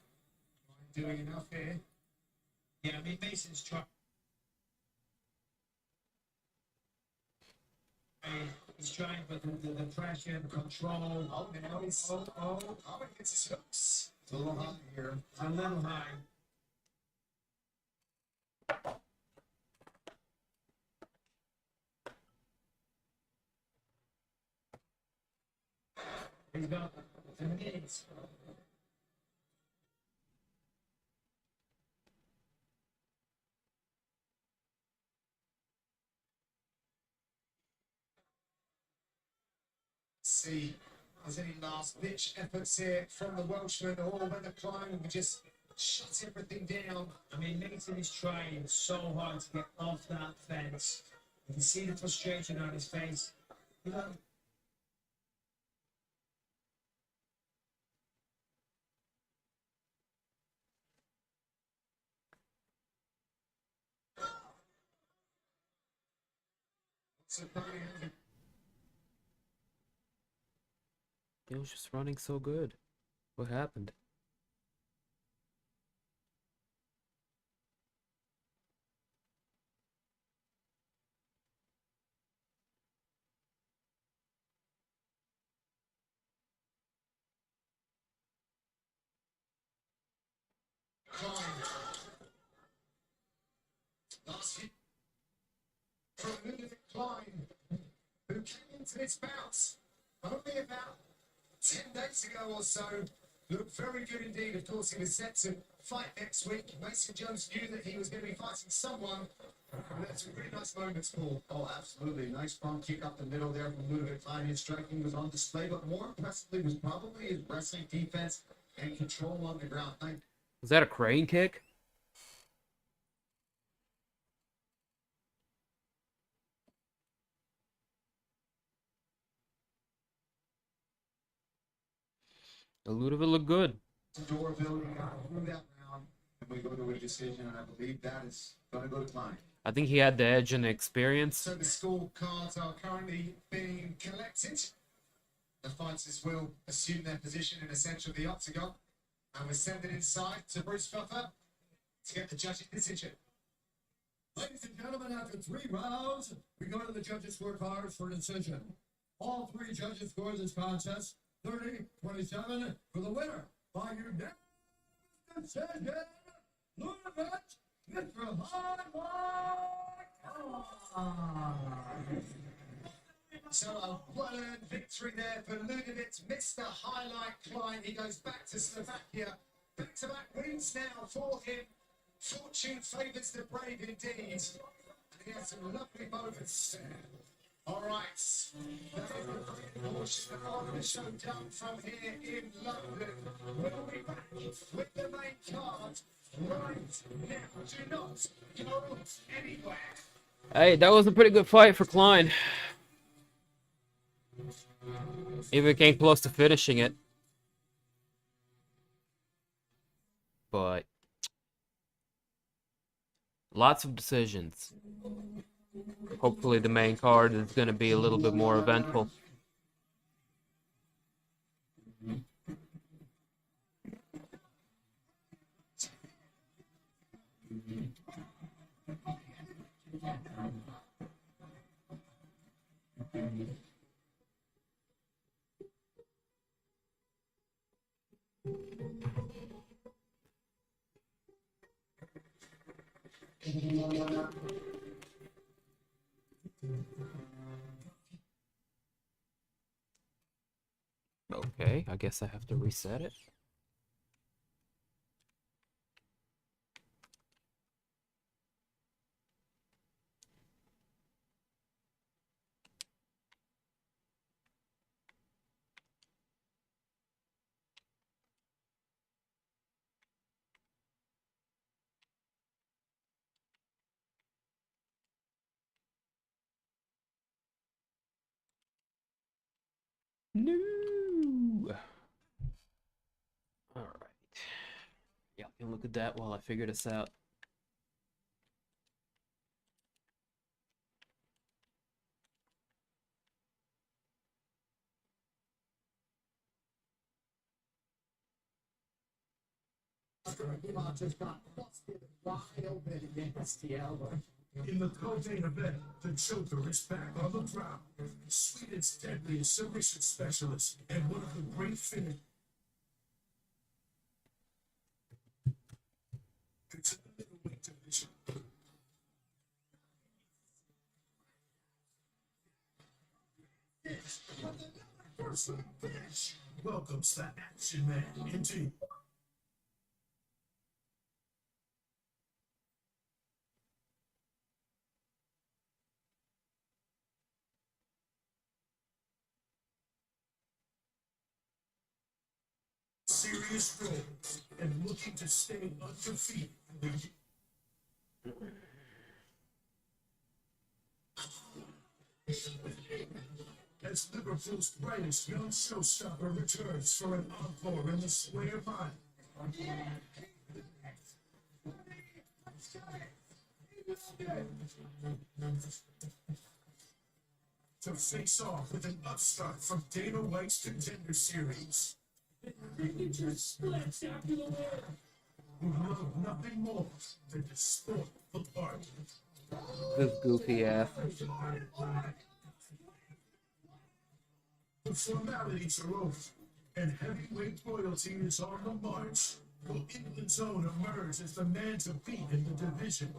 Doing enough here. Yeah, I mean, Mason's trying. He's trying for the pressure, the control. Oh, now he's it gets his hooks. It's a little hot here. A little high. He's got the mids. See, there's any last ditch efforts here from the Welshman, or whether Klein would just shut everything down. I mean, Mason is trying so hard to get off that fence. You can see the frustration on his face. You know, So, He was just running so good. What happened? Klein. Last hit from Ludovit Klein, who came into this bout only about 10 days ago or so. Looked very good indeed. Of course, he was set to fight next week. Mason Jones knew that he was going to be fighting someone. And that's some really nice moments, Paul. Oh, absolutely. Nice front kick up the middle there from Ludovit Klein. His striking was on display, but more impressively was probably his wrestling defense and control on the ground. Was that a crane kick? The Ludovit looked good. Durability through that round, and we go to a decision, and I believe that is going to go to Klein. I think he had the edge and the experience. So the scorecards are currently being collected. The fighters will assume their position in the centre of the octagon. And we're sending inside to Bruce Buffer to get the judge's decision. Ladies and gentlemen, after 3 rounds, we go to the judges' scorecards for decision. All 3 judges scored this contest 30-27 for the winner by unanimous decision. Ludovit, Mr. So a well-earned victory there for Ludovit, Mr. Highlight Klein. He goes back to Slovakia. Back-to-back wins now for him. Fortune favours the brave indeed. And he has some lovely moments. All right. That is the main portion of the show done from here in London. We'll be back with the main card right now. Do not go anywhere. Hey, that was a pretty good fight for Klein. Even came close to finishing it. But lots of decisions. Hopefully the main card is going to be a little bit more eventful. Okay, I guess I have to reset it. No. All right. Y'all can look at that while I figure this out. Just got busted wide open against the elbow. In the co-main event, the Joker is back on the ground. Sweden's deadliest submission specialist and one of the great finners. It's a middleweight division. First finish welcomes the Action Man into. Serious roles and looking to stay undefeated. As Liverpool's brightest young showstopper returns for an encore in the square mile. To face off with an upstart from Dana White's Contender Series. Signature splits after the war. Who love nothing more than to sport the party. This goofy ass. The formalities are over, and heavyweight royalty is on the march. Will England's own emerge as the man to beat in the division?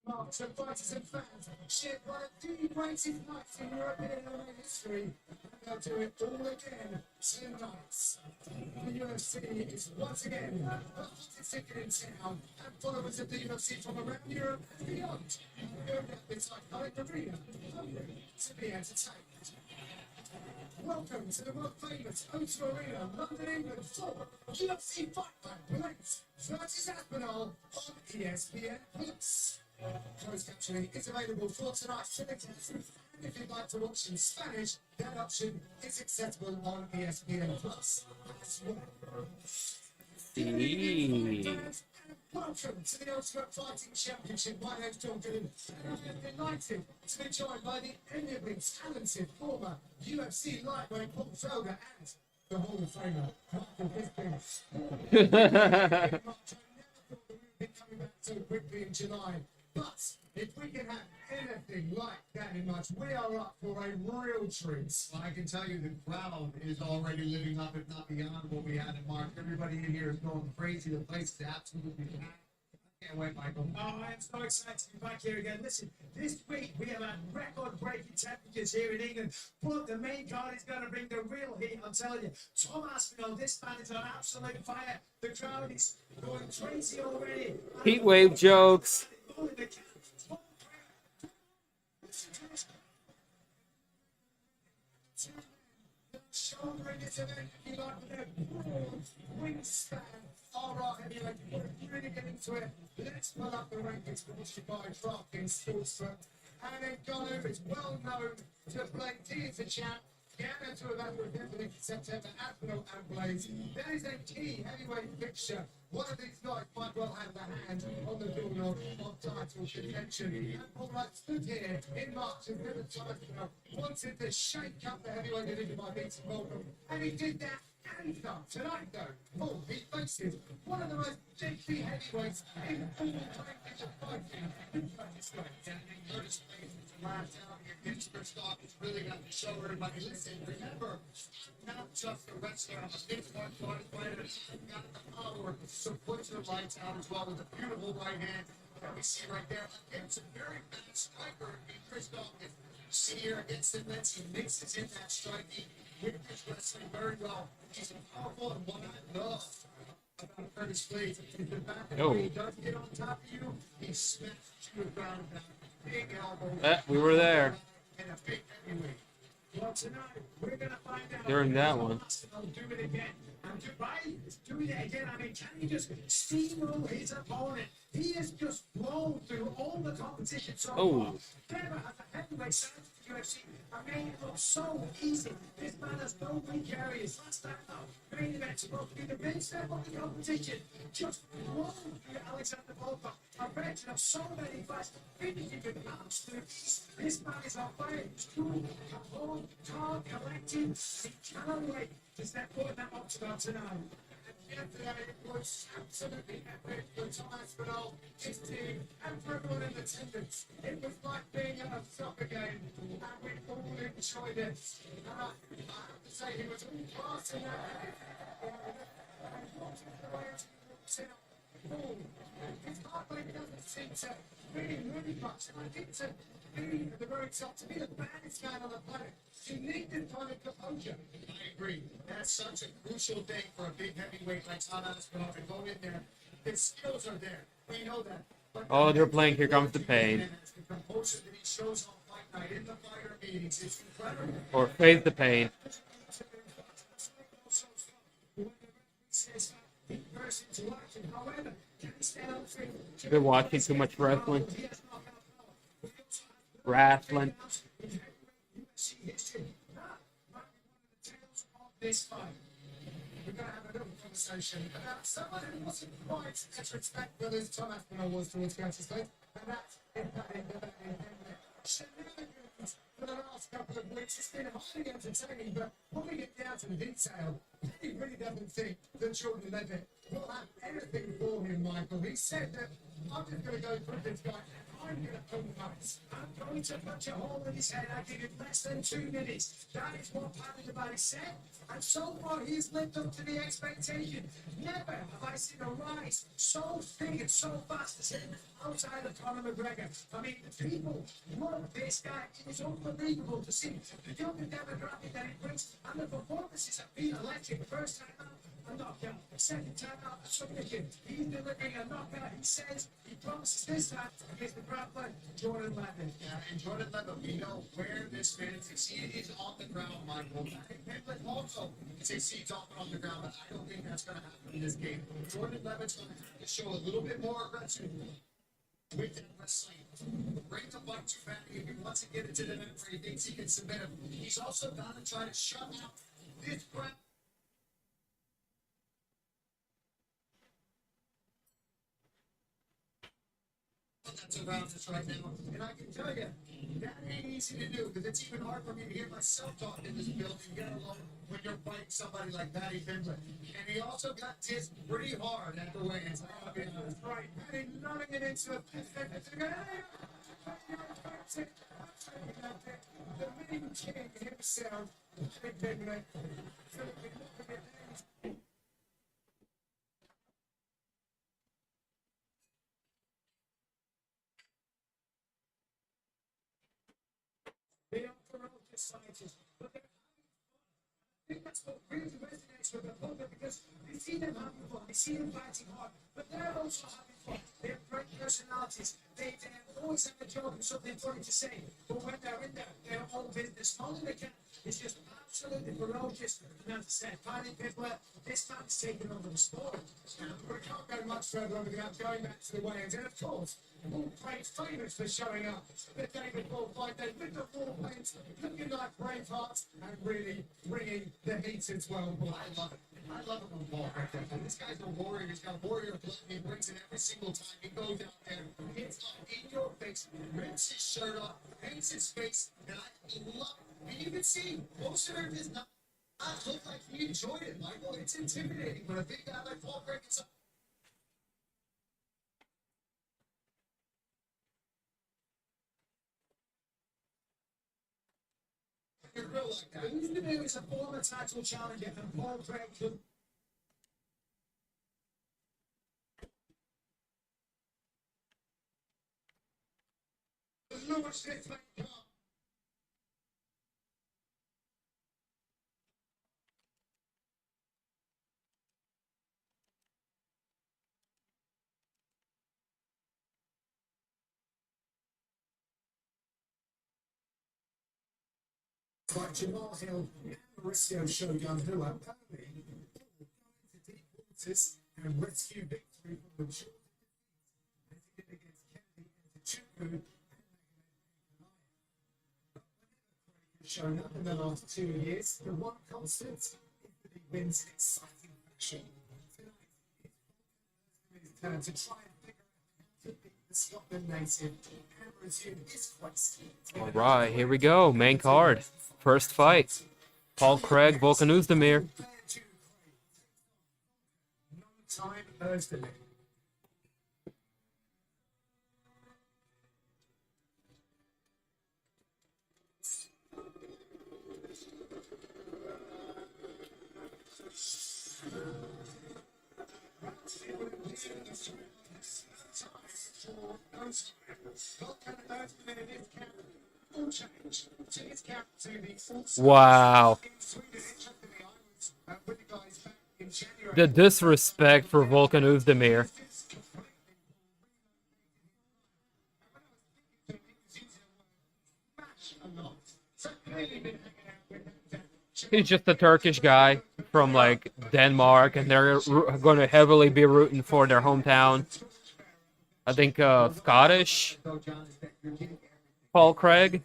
Marc, to fighters and fans, shared one of the greatest nights in European MMA history. They'll do it all again tonight. The UFC is once again the hottest ticket in town, and followers of the UFC from around Europe and beyond. It's iconic arena, hungry to be entertained. Welcome to the world famous O2 Arena, London, England, for UFC Fight Night Blaydes versus Aspinall on ESPN+. Closed captioning is available for tonight's telecast, and if you'd like to watch in Spanish, that option is accessible on ESPN+ as well. Welcome to the Ultimate Fighting Championship. My name's John Goodin, and I am delighted to be joined by the amiably talented former UFC lightweight Paul Felder and the Hall of Famer, Michael Bisping. Coming back so quickly in July, but if we can have anything like that in March, we are up for a real treat. Well, I can tell you the crowd is already living up, if not beyond, what we had in March. Everybody in here is going crazy. The place is absolutely packed. I can't wait, Michael. Oh, I am so excited to be back here again. Listen, this week we have had record-breaking temperatures here in England, but the main card is going to bring the real heat, I'm telling you. Tom Aspinall, this man is on absolute fire. The crowd is going crazy already. Heat wave jokes. Shouldering this event, you like with a broad wingspan. All right, anyway, we're really getting to it. Let's pull up the rankings produced by DraftKings Sportsbook. And then Goldy is well known to play Theatre Champ. Gather to event with him in September, Aspinall and Blaydes. There is a key heavyweight fixture. One of these guys might well have the hand on the doorknob of title contention. And Paul Wright stood here in March and never title wanted to shake up the heavyweight division by beating Volkan. And he did that and some. Tonight, though, Paul, he faces one of the most deadly heavyweights in all language of fighting. Curtis last out here against Krylov. It's really got to show everybody. Listen, remember, not just the wrestler, I'm a big one fighter. Got the power to put your lights out as well with a beautiful right hand that we see right there. Against a very fast striker in Krylov. See here against the Mets, he mixes in that striking with his wrestling very well. He's powerful, and what I love about Curtis Blaydes is the fact that when he does get on top of you, he smacks you to the ground with that big elbow. We were there And a big heavyweight. Well, tonight we're going to find out. during that one. I'll do it again. And Dubai is doing it again. I mean, can he just steamroll his opponent? He has just blown through all the competition so far. Never has a heavyweight signed to the UFC. I mean, it looks so easy. This man has no weak areas. Last time now, main event supposed to be the big step of the competition. Just blown through Alexander Volkan. A veteran of so many fights. Finishing with absolute ease. This man is on fire. He's cool, calm, collected. He cannot wait to step forward that octagon tonight. Yesterday was absolutely epic for Tom Aspinall, his team, and for everyone in attendance. It was like being at a soccer game, and we all enjoyed it. And I have to say, he was all class in that. And watching the way he walks out, Paul, his heart rate doesn't seem to really move much. And I think to be at the very top, to be the baddest man on the planet, you need this kind of composure. I agree. That's such a crucial thing for a big heavyweight like Tom Aspinall to go in there. His skills are there. We know that. But Oh, they're playing Here Comes the Pain. and it's the composure that he shows on Fight Night in the fighter meetings. It's incredible. Or Face the Pain. Been watching too much wrestling. Wrestling. This fight, we're going to have a little conversation about someone who wasn't quite as respectful as Tom Aspinall was towards Curtis Blaydes, and that's shenanigans for the last couple of weeks. It's been highly entertaining, but when we get down to the detail, he really doesn't think that Jordan Leavitt will have anything for him, Michael. He said that I'm just going to go through this guy. I'm going to pull nuts. I'm going to punch a hole in his head. I give him less than 2 minutes. That is what Paddy said. And so far, he's lived up to the expectation. Never have I seen a rise so big and so fast as him outside of Conor McGregor. I mean, the people love this guy. It is unbelievable to see the younger demographic that he brings. And the performances have been electric. First time out, a knockout. Second time out, a submission. He's delivering a knockout. He says he promises this time against the grappler, Jordan Leavitt. Yeah, and Jordan Leavitt, we know where this man succeeded is on the ground, Michael. Pimblett also succeeds often on the ground, but I don't think that's going to happen in this game. Jordan Leavitt's going to have to show a little bit more aggression with that wrestling. Bring the fight to Paddy if he wants to get into the net where he thinks he can submit him. He's also got to try to shut out this crap. That's around us right now, and I can tell you, that ain't easy to do, because it's even hard for me to hear myself talk in this building, get alone when you're fighting somebody like Paddy Pimblett. And he also got dissed pretty hard at the weigh-ins. I'll be honest. Right, Paddy running it into a the main king himself, Paddy Pimblett. They are ferocious scientists, but they're I think that's what really resonates with the public, because they see them having fun, they see them fighting hard, but they're also having fun. They have great personalities. They always have a job and something funny to say. But when they're in there, they're all business. All they can is just absolutely ferocious. And as I said, Paddy Pimblett, this man's taking over the sport. We can't go much further over without going back to the weigh-ins. And of course, all praise famous for showing up the day before fight day with the war paints, looking like brave hearts, and really bringing the heat as well. I love it. I love it when Paul right there. This guy's a warrior. He's got warrior blood. He brings it every single time he goes out there. Hits up in your face, rips his shirt off, paints his face, and I love it. And you can see, most of it does not look like he enjoyed it, Michael. It's intimidating when a big guy like Paul Craig gets up. You're real like that. Oezdemir is a former title challenger, and Paul Craig could. Look what's this thing come. Like Jamal Hill and Mauricio Shogun, who are apparently going to deep waters and rescue victory from the shore. As he did against Kennedy and Tachuku and has shown up in the last 2 years. The one constant is that he wins in exciting fashion. Tonight, it's Volkan turn to try and figure out how to beat the Scotland native and resume his quest. All right, here we go. Main card. First fight. Paul Craig, Volkan Oezdemir. Time Oezdemir. Wow. The disrespect for Volkan Oezdemir. He's just a Turkish guy from like Denmark, and they're going to heavily be rooting for their hometown. I think Scottish Paul Craig.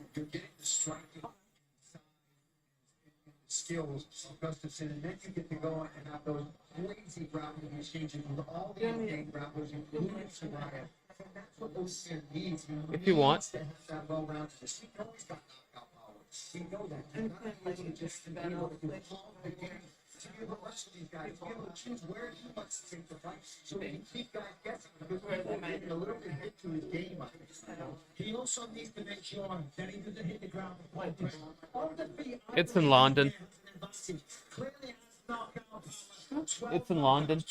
Skills of Gustafsson, and then you get to go and have those crazy grappling exchanges with all the in-game grapplers, including Soraya. And that's what Oezdemir needs. If you want. To have that well-roundedness. We know he's got knockout power. We know that. And not able to just be able to control the game. To be able to wrestle these guys, to be able to choose where he wants to take the fight, so he can keep guys guessing. Because we're making a little bit hit to his game, I think. He also needs to make sure that he doesn't hit the ground before It's in London. It's in London.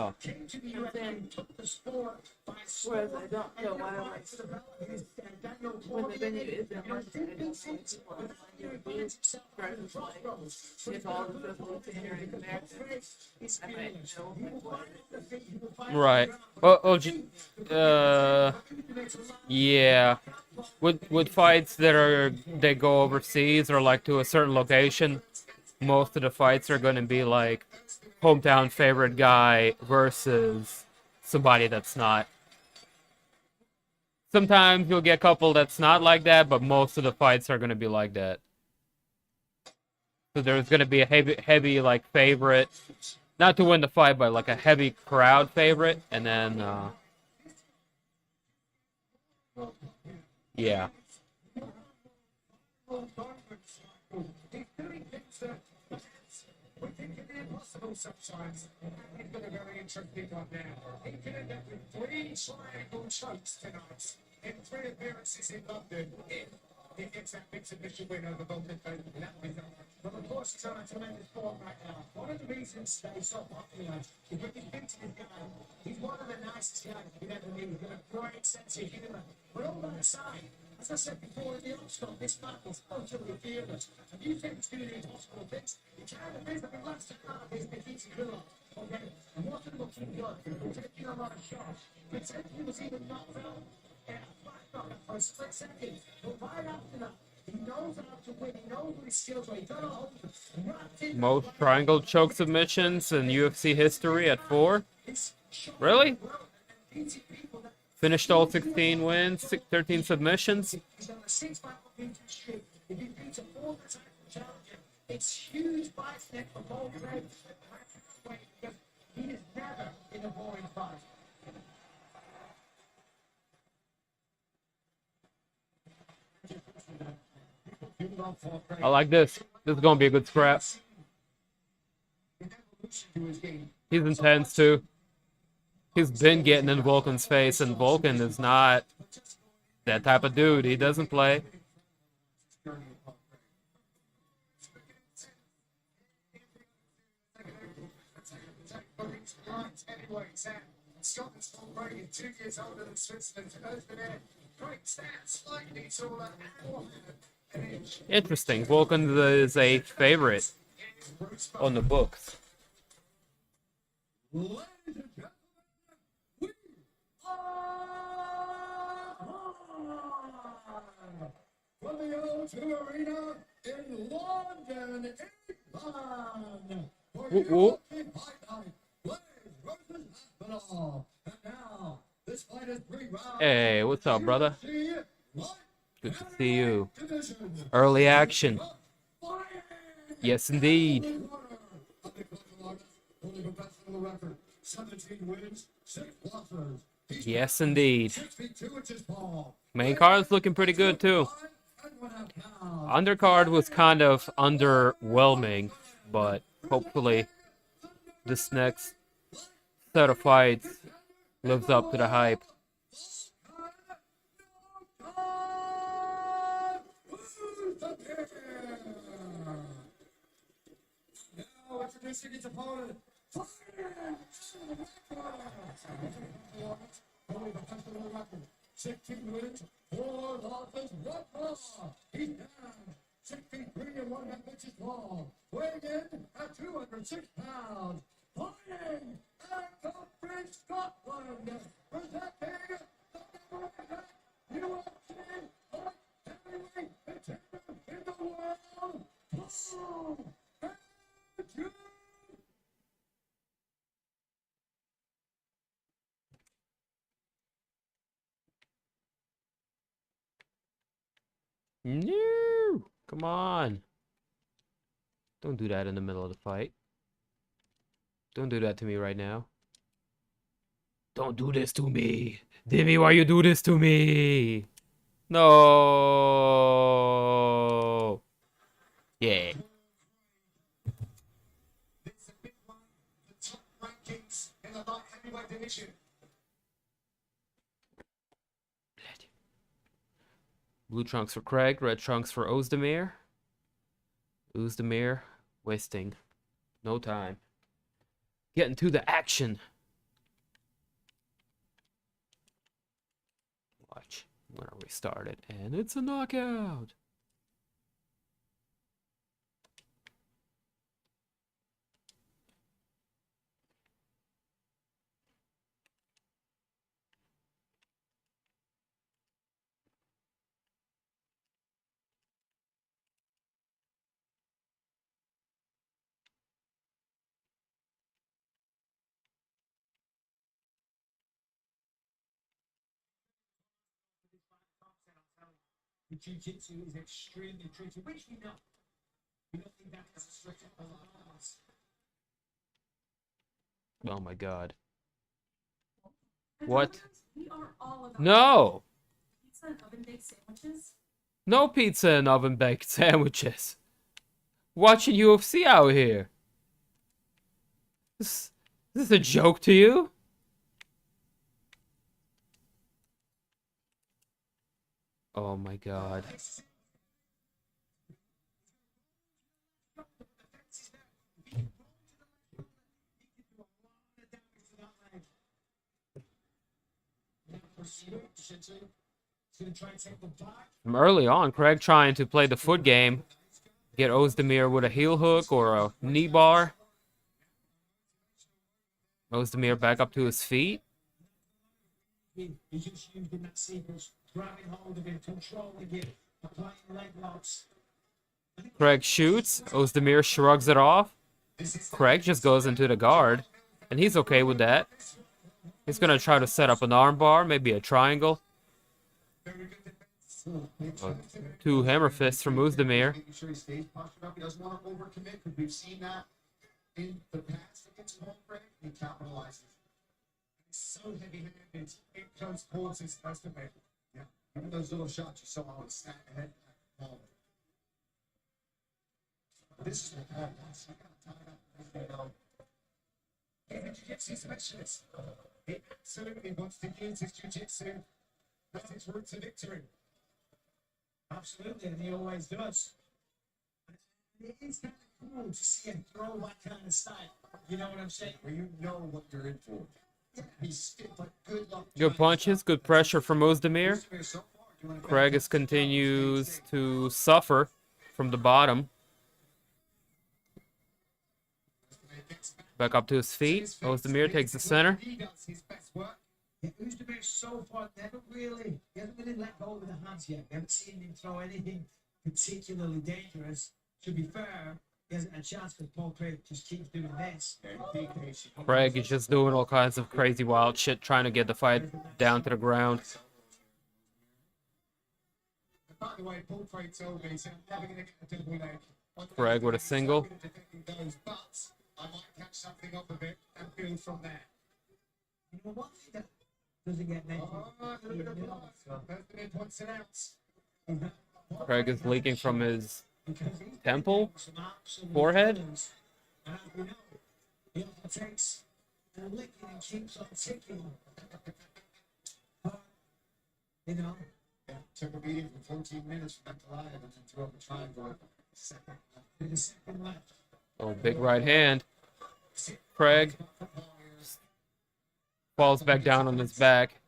Oh. came to the I'm UFC, saying, took the sport by whereas storm, I don't and know why I'm provides like, development. And Daniel when the Claudio, venue is in you know, London, I did don't big know things people without you advancing do himself at the versus like crossroads. if all the stuff is here in America, Is I might fearless. know He will find the thing, he will find Right. Yeah. With fights that go overseas or like to a certain location, most of the fights are gonna be like hometown favorite guy versus somebody that's not. Sometimes you'll get a couple that's not like that, but most of the fights are gonna be like that. So there's gonna be a heavy like favorite, not to win the fight, but like a heavy crowd favorite, and then yeah. We think it impossible sometimes. He's got a very interesting one now. He can end up with 3 triangle chokes tonight in 3 appearances in London. If he gets that big submission win over Volkan, that will be done. But of course, he's on a tremendous form right now. One of the reasons that he's so popular is when he's beating his guy, he's one of the nicest guys you've ever meet. He's got a great sense of humour. But all that aside, as I said before in the Oxford, this man is utterly fearless. And you think he's doing these hospital things, he kind of is, but the last time is Nikita Krylov. Okay, and what a looking good. We're taking a lot of shots. Potentially was even knocked out. And a flat knocker for a split second. But right after that, he knows how to win. He knows what his skills are. He got a hold of it. Wrapped in Most triangle choke submissions in UFC history at 4. Really? Finished all 16 wins, 13 submissions. He's on a 6-fight unbeaten streak. If he beats a 4-time challenger, it's huge by step for both legs. I can't wait because he is never in a boring fight. I like this. This is gonna be a good scrap. He's intense too. He's been getting in Volkan's face, and Volkan is not that type of dude. He doesn't play. Scotland's already 2 years older than Switzerland. Oezdemir, great stats, slightly taller and an inch. Interesting. Volkan is a favorite on the books. Ladies and gentlemen, we are live from the O2 Arena in London, England, for UFC Fight Night. Blaydes versus Aspinall. And now, this fight is 3 rounds. Hey, what's up, brother? UFC Light Good to see you. Division. Early action. Yes, indeed. Only professional record, 17 wins, 6 losses. Yes, indeed. 6 feet 2 inches tall. Main card's looking pretty good too. Undercard was kind of underwhelming, but hopefully this next set of fights lives up to the hype. Now introducing his opponent. Only professional record, 16 wins, 4 losses, 1 loss. He's down 6 feet 3 and 1/2 inches tall, weighing in at 206 pounds. Fighting out of British Scotland, presenting the number 1 UFC light heavyweight contender in the world, Paul Paddy. No, come on. Don't do that in the middle of the fight. Don't do that to me right now. Don't do this to me. Dimmy, why you do this to me? No. Yeah. It's a big one. The top rankings in the light heavyweight division. Blue trunks for Craig, red trunks for Oezdemir. Oezdemir wasting no time. Getting to the action. Winner restarted, and it's a knockout. The jiu-jitsu is extremely tricky, which we know. We don't think that has a strict balance. Oh my god. What? We are all about No! pizza and oven-baked sandwiches. No pizza and oven-baked sandwiches. Watching UFC out here. This is a joke to you? Oh my god. From early on, Craig trying to play the foot game. Get Oezdemir with a heel hook or a knee bar. Oezdemir back up to his feet. He just used in that sequence, grabbing hold of him, controlling him, applying leg locks. Craig shoots. Oezdemir shrugs it off. Craig just goes into the guard. And he's okay with that. He's going to try to set up an armbar, maybe a triangle. Two hammer fists from Oezdemir. Making sure he stays postured up. He doesn't want to overcommit because we've seen that in the past against Craig. He capitalizes. He's so heavy-handed. It comes towards his estimate. Yeah. Even those little shots you saw on the stand ahead. This is what Paul wants. I got tied up. He's a jiu-jitsu specialist. He absolutely wants to use his jiu-jitsu as his route to victory. Absolutely, and he always does. It is kind of cool to see him throw that kind of style. You know what I'm saying? Where you know what you're in for. Yeah, he's still, but good luck. Good punches, good pressure from Oezdemir. So far, doing a Craig fantastic continues to suffer from the bottom. Back up to his feet. Oezdemir takes the center. He does his best work. Yeah, Oezdemir so far he hasn't really let go with the hands yet. We haven't seen him throw anything particularly dangerous. To be fair, he hasn't a chance because Paul Craig just keeps doing this. Craig is just doing all kinds of crazy wild shit, trying to get the fight down to the ground. By the way, Paul Craig told me, so I'm never going to get a double leg. Craig with a single. But I might catch something off of it and build from there. You know what? That doesn't get mentioned. Oh, a little bit of blood. That's the mid points and outs. Craig is leaking from his temple, forehead. And as we know, he also takes a licking and keeps on ticking. You know, Yeah, took a beating for 14 minutes from that Goliath and then threw up a triangle. with the second left. Oh, big right hand. Craig falls back down on his back,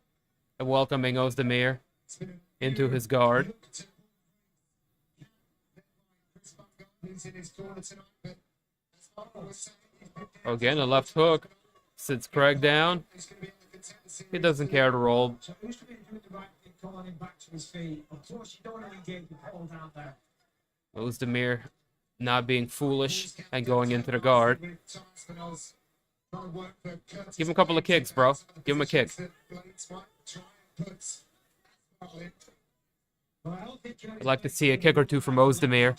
and welcoming Oezdemir into his guard. Again, a left hook sits Craig down. He doesn't care to roll. So Oezdemir doing the right thing, calling him back to his feet. Of course, you don't want to engage with hold down there. Oezdemir not being foolish and going into the guard. Give him a couple of kicks, bro. Give him a kick. I'd like to see a kick or two from Oezdemir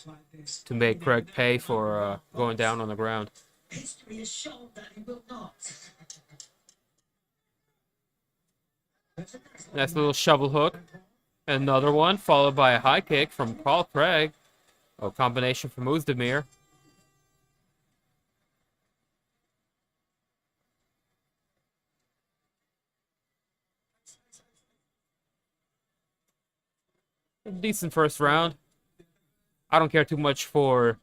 to make Craig pay for going down on the ground. History has shown that he will not. Nice little shovel hook. Another one, followed by a high kick from Paul Craig. A combination from Oezdemir. Decent first round. I don't care too much for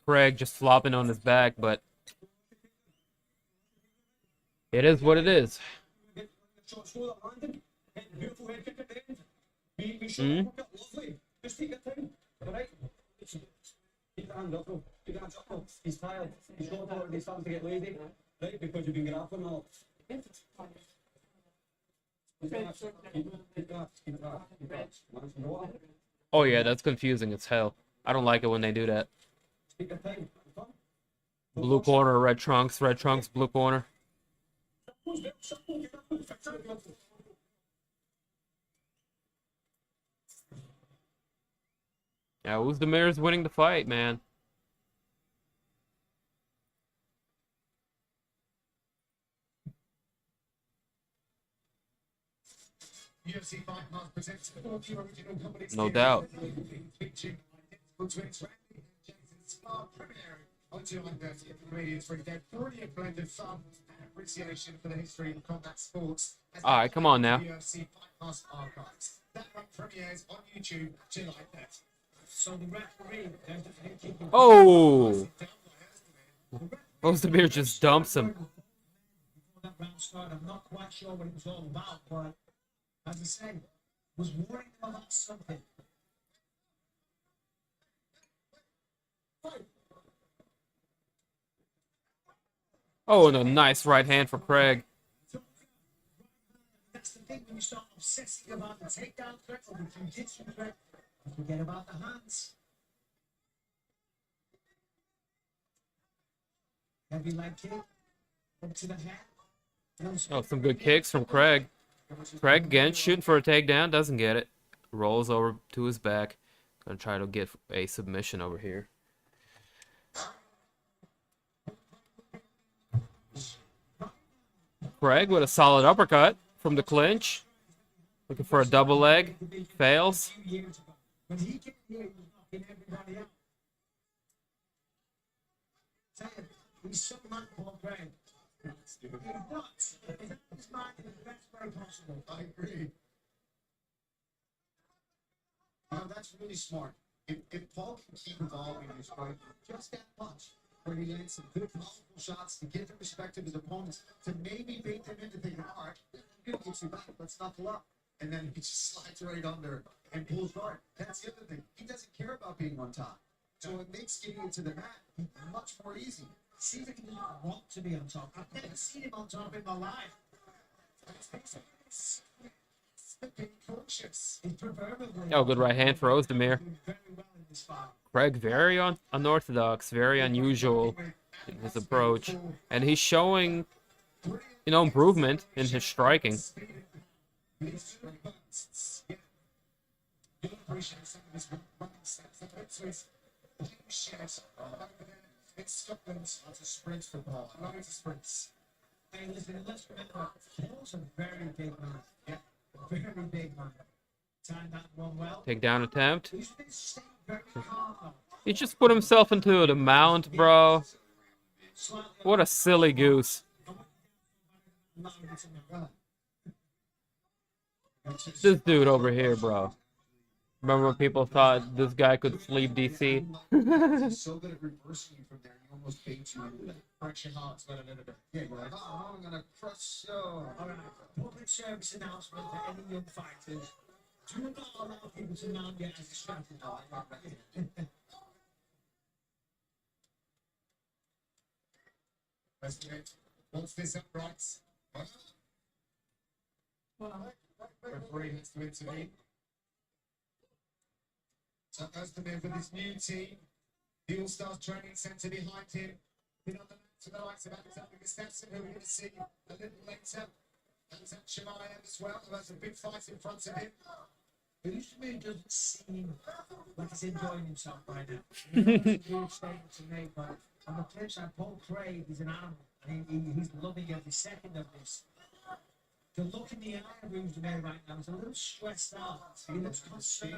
Craig just flopping on his back, but it is what it is. Be sure to look at lovely. Just take your time. All right? Keep the hand up, bro. Keep the hands up, bro. He's tired. He's not already starting to get lazy. Right? Because you've been grappling a lot. Keep that. Oh yeah, that's confusing as hell. I don't like it when they do that. Take your time. Blue corner, red trunks, blue corner. Yeah, Oezdemir's winning the fight, man. UFC Fight Night presents all the original companies. No doubt. Featuring identical twins, Randy and Jason Spa premiering on July 30th. The comedians bring their brilliant blend of fun and appreciation for the history of combat sports. All right, come on now. UFC Fight Pass archives. That one premieres on YouTube July 30th. So the referee, there's the gatekeeper. Oh! Oezdemir just dumps him. Before that round started, I'm not quite sure what it was all about, but as I said, was warning them about something. Oh, and a nice right hand for Craig. That's the thing when you start obsessing about the takedown threat or the jiu-jitsu threat, you forget about the hands. Heavy leg kick, up to the head. Oh, some good kicks from Craig. Craig again shooting for a takedown, doesn't get it. Rolls over to his back. Gonna try to get a submission over here. Craig with a solid uppercut from the clinch. Looking for a double leg. Fails. When he came here, he was knocking everybody out. Tell you, he's so much more Craig. He's nuts. He's out of his mind in the best way possible. I agree. No, that's really smart. If Paul can keep evolving his fight just that much, where he lands some good, powerful shots to get the respect of his opponents, to maybe bait them into thinking, all right, I'm going to get you back, let's knuckle up. And then he just slides right under and pulls guard. That's the other thing. He doesn't care about being on top. So it makes getting into the mat much more easy. See if he doesn't want to be on top. I've never seen him on top in my life. He's being cautious. He's proverbially Oh, good right hand for Oezdemir. doing very well in this fight. Craig very unorthodox, very unusual in his approach. And he's showing, you know, improvement in his striking. You'll appreciate some of his running steps. That looks like huge shares over there in Scotland. Lots of sprints for Paul. Loads of sprints. Hey, listen, let's remember, Paul's a very big man. Yeah, a very big man. Timed that one well. Takedown attempt. He's been staying very calm though. He just put himself into the mount, bro. Slightly What a silly goose. This dude over here, bro. Remember when people thought this guy could sleep DC? He's so good at reversing you from there, he almost baits you into that. Breaks your heart a little bit. Yeah, you're like, oh, I'm going to crush you. All right, public service announcement for any young fighters. Do not allow people to mount you as a strategy. Let's do it. What's this upright? Referee has to intervene. So Oezdemir with his new team, the All-Stars Training Centre behind him. Been on the mat to the likes of Alexander Gustafsson, who we're going to see a little later. Alexander Shemaev as well, who has a big fight in front of him. Oezdemir doesn't seem like he's enjoying himself right now. It's a huge statement to make, but on the flip side, Paul Craig is an animal. And he's loving every second of this. The look in the eye of Oezdemir right now is a little stressed out. He looks concerned.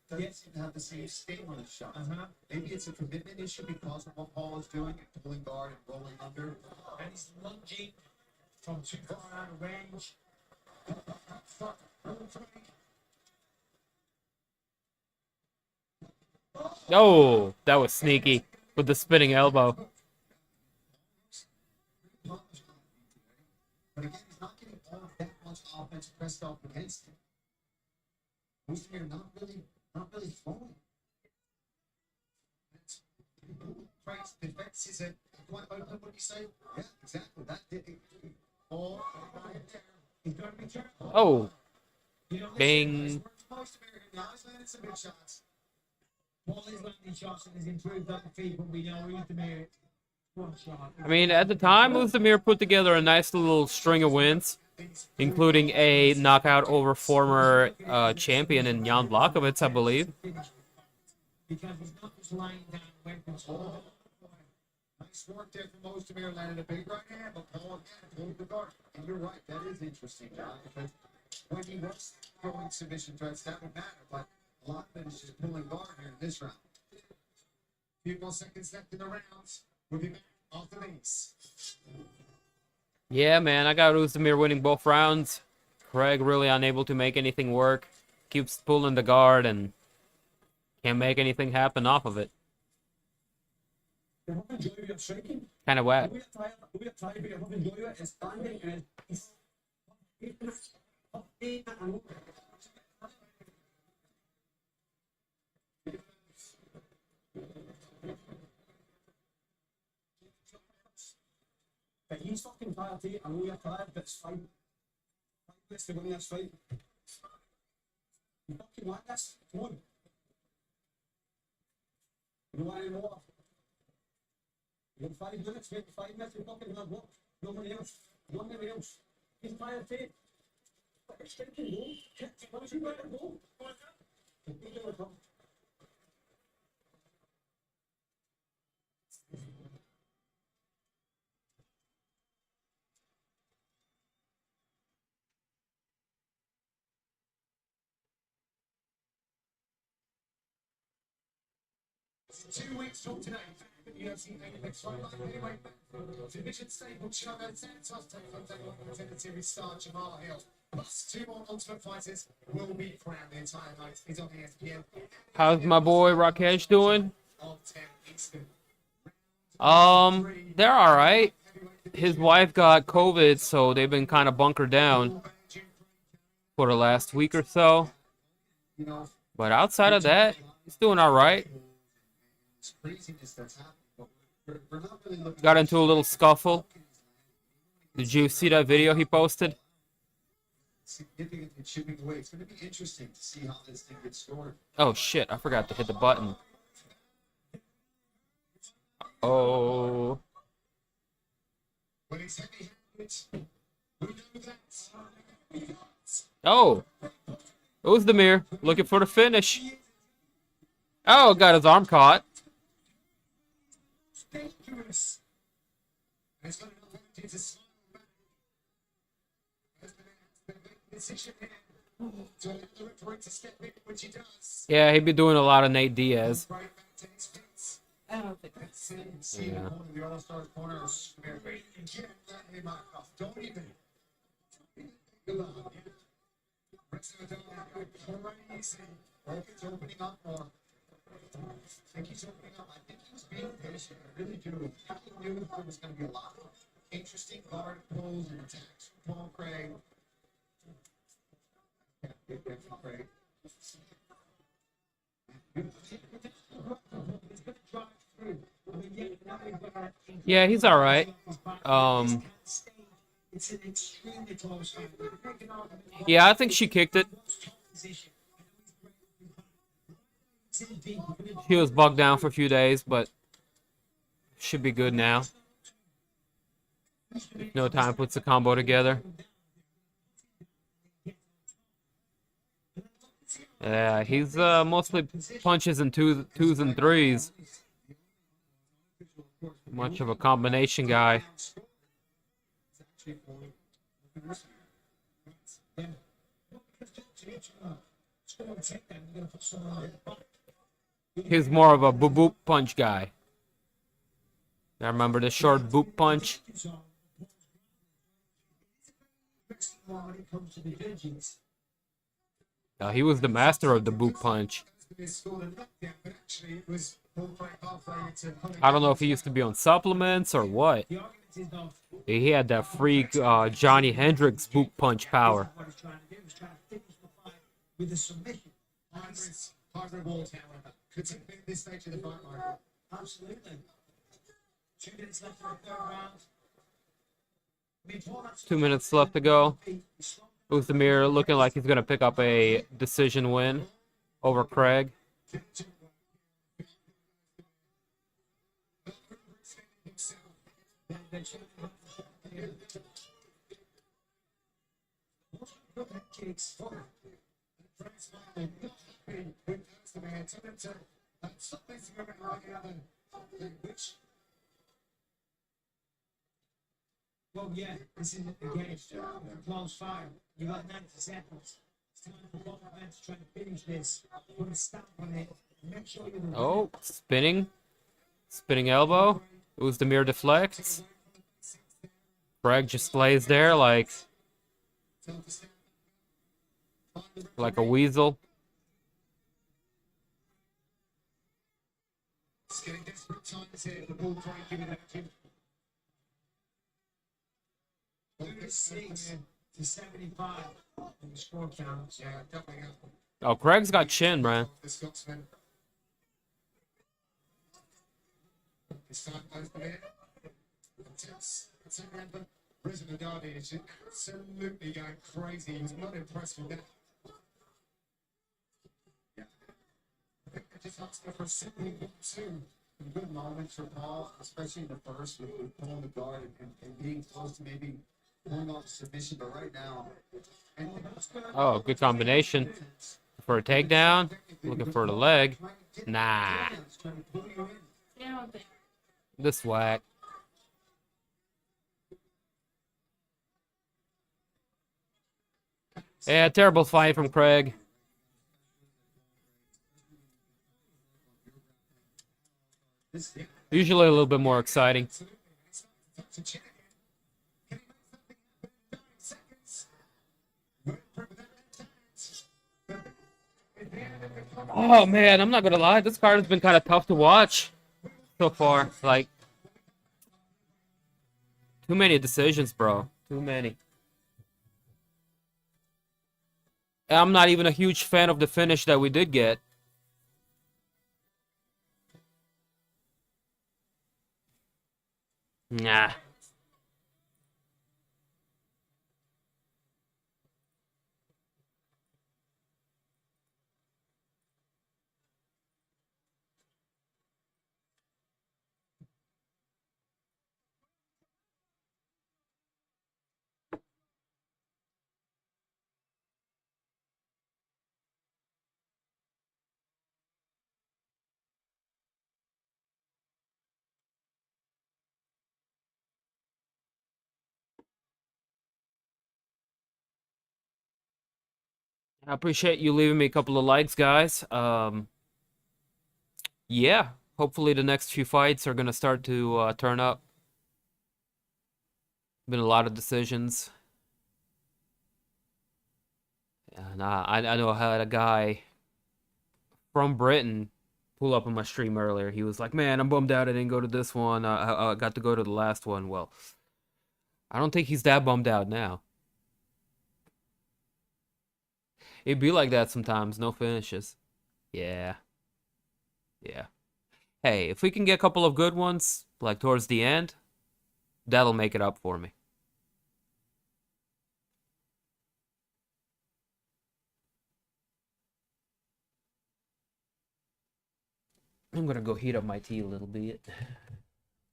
Doesn't seem to have the same sting on his shot. Uh-huh. Maybe it's a commitment issue because of what Paul is doing, pulling guard and rolling under. And he's lunging from too far out of range. Oh, that was sneaky with the spinning elbow. But again, he's not getting all of that much offense pressed up against him. Oezdemir not really throwing. Right, defense is quite open, what do you say? Yeah, exactly. That did it. Or right there. He's got to be careful. Oh, You know, bing. Oezdemir now he's landed some big shots. Paul is landing shots and has improved on the feet, but we know Oezdemir one shot. I mean, at the time, Oezdemir put together a nice little string of wins, including a knockout over former champion in Jan Blachowicz, I believe. Because he's not just lying down weapons. Nice work there from Oezdemir, landed a big right hand, but Paul again pulled the guard. And you're right, that is interesting, John, because when he was throwing submission threats, that would matter, but a lot of it is just pulling guard here in this round. Few more seconds left in the rounds. We'll be back after these. Yeah, man, I got Oezdemir winning both rounds. Craig really unable to make anything work. Keeps pulling the guard and can't make anything happen off of it. Kind of wet. But he's fucking tired too. I know you're tired, but it's fine. Let's win this fight. You fucking want this? Come on. You don't want any more? You got 5 minutes, maybe 5 minutes, you're fucking hard work. Nobody else. Nobody else. He's tired too. Fucking stinking go. Why don't you let it go? It's 2 weeks from today. UFC Fight Night anyway. Division stable Chugga Santos takes on day 1 contender series star Jamal Hill. Plus 2 more Ultimate Fighters will be crowned. The entire night is on ESPN. How's my boy Rakesh doing? Of 10 Eastern. They're alright. His wife got COVID, so they've been kind of bunkered down for the last week or so. You know, But outside of that, he's doing alright. it's craziness that's happening, but we're not really looking Got into a little scuffle. Did you see that video he posted? significantly chipping away. It's going to be interesting to see how this thing gets scored. Oh shit, I forgot to hit the button. Oh. When he's heavy-handed, we know that. Oh. Oezdemir looking for the finish. Oh, got his arm caught. Dangerous. And he's got an opportunity to smile back. Has been a decision here to allow the referee to step in, which he does. Yeah, he'd be doing a lot of Nate Diaz. Right back to his feet. I don't think See the corner, the All-Stars corner is very Get that him off. Don't even think about it. Rest of the time, crazy. Volkan's opening up more. I think he's opening up. I think he was being patient. I really do. He knew there was going to be a lot of interesting guard pulls and attacks from Paul Craig. Yeah, good there from Craig. Yeah, he's alright. It's an extremely close fight. Yeah, I think she kicked it. He was bugged down for a few days, but should be good now. No time puts the combo together. Yeah, he's mostly punches and twos and threes. Much of a combination guy. He's more of a boop punch guy. I remember the short boop punch. He was the master of the boop punch. I don't know if he used to be on supplements or what. He had that freak Johnny Hendricks boot punch power. With the submission. high reward, however. Could it be at this stage of the fight, Michael? Absolutely. 2 minutes left for the third round. I mean, for that 2 minutes left to go. Oezdemir looking like he's going to pick up a decision win over Craig. kicks. Well, yeah, this is again a close fight. You got 90 seconds. It's time for both men to try to finish this. Put a stamp on it. Make sure you're the Oh, spinning. Spinning elbow. Oezdemir deflects. Craig just lays there like a weasel. It's getting desperate times here. The ball trying to give it out to him. 36 to 75 in the score count. Yeah, doubling up. Oh, Craig's got chin, man. The Scotsman. This time goes to it. It's a President Darby is absolutely going crazy. He was not impressed with that. Yeah. I think they just asked for a simple 1-2. Good moments for Paul, especially in the first with pulling the guard and being close to maybe pulling off submission. But right now, Oh, good combination. For a takedown. Looking for the leg. Nah. Down there. This whack. Yeah, terrible fight from Craig. Usually a little bit more exciting. Oh man, I'm not gonna lie, this card has been kind of tough to watch so far. Like, too many decisions, bro. Too many. I'm not even a huge fan of the finish that we did get. Nah. I appreciate you leaving me a couple of likes, guys. Yeah, hopefully the next few fights are gonna start to turn up. Been a lot of decisions. And I know I had a guy from Britain pull up on my stream earlier. He was like, "Man, I'm bummed out I didn't go to this one. I got to go to the last one." Well, I don't think he's that bummed out now. It'd be like that sometimes, no finishes. Yeah. Yeah. Hey, if we can get a couple of good ones, like towards the end, that'll make it up for me. I'm gonna go heat up my tea a little bit.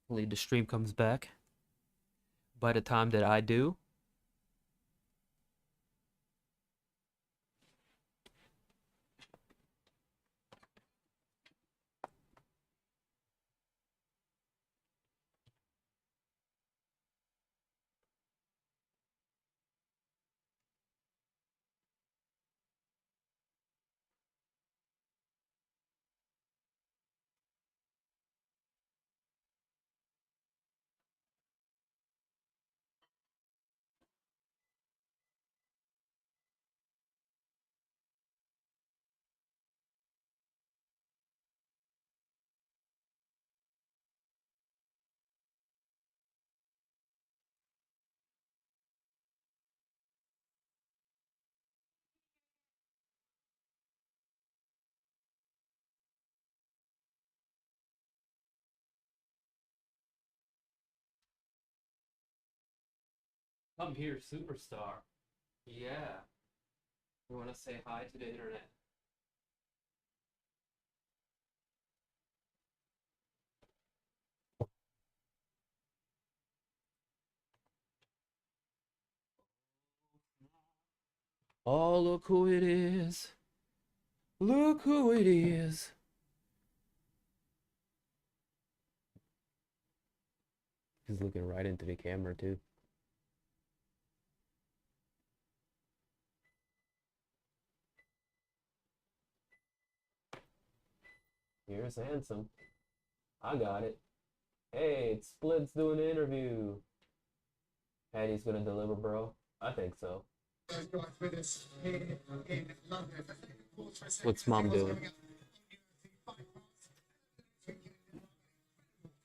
Hopefully the stream comes back by the time that I do. Come here, superstar. Yeah. You want to say hi to the internet? Oh, look who it is. Look who it is. He's looking right into the camera, too. Here's handsome. I got it. Hey, it's Split's doing an interview. Paddy's gonna deliver, bro. I think so. What's mom doing?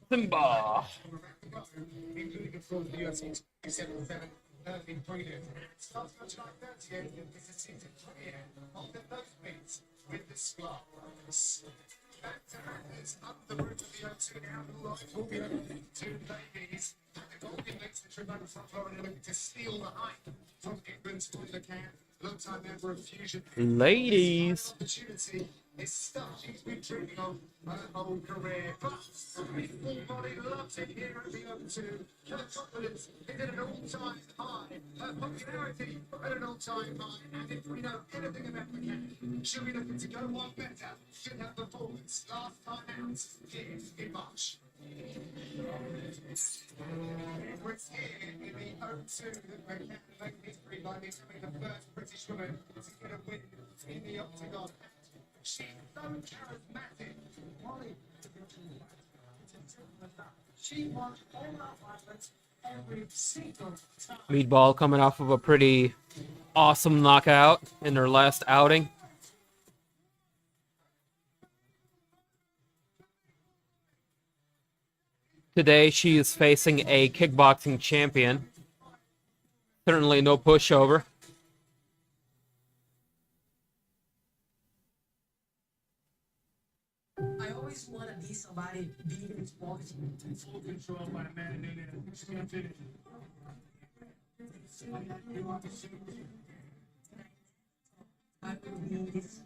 Simba! With the squad. Back to Anders, up the route of the O2 now, live will be open to Blaydes. The Goldy makes the trip over front row and looking to steal the height from England's McCann. Long-time member of Fusion. Ladies! Opportunity is stuff she's been dreaming of her whole career. But everybody loves it here at the O2. Her confidence is at an all-time high. Her popularity at an all-time high. And if we know anything about McCann, she'll be looking to go one better than her performance last time out here in March. It's here in the O2 that McCann made history by becoming the first British woman to get a win in the octagon. She's so charismatic. Molly, she wants all our violence every single time. Meatball coming off of a pretty awesome knockout in her last outing. Today she is facing a kickboxing champion. Certainly no pushover. I always want to be somebody being in sports. Full control by a man in there. She's gonna finish. I will be this.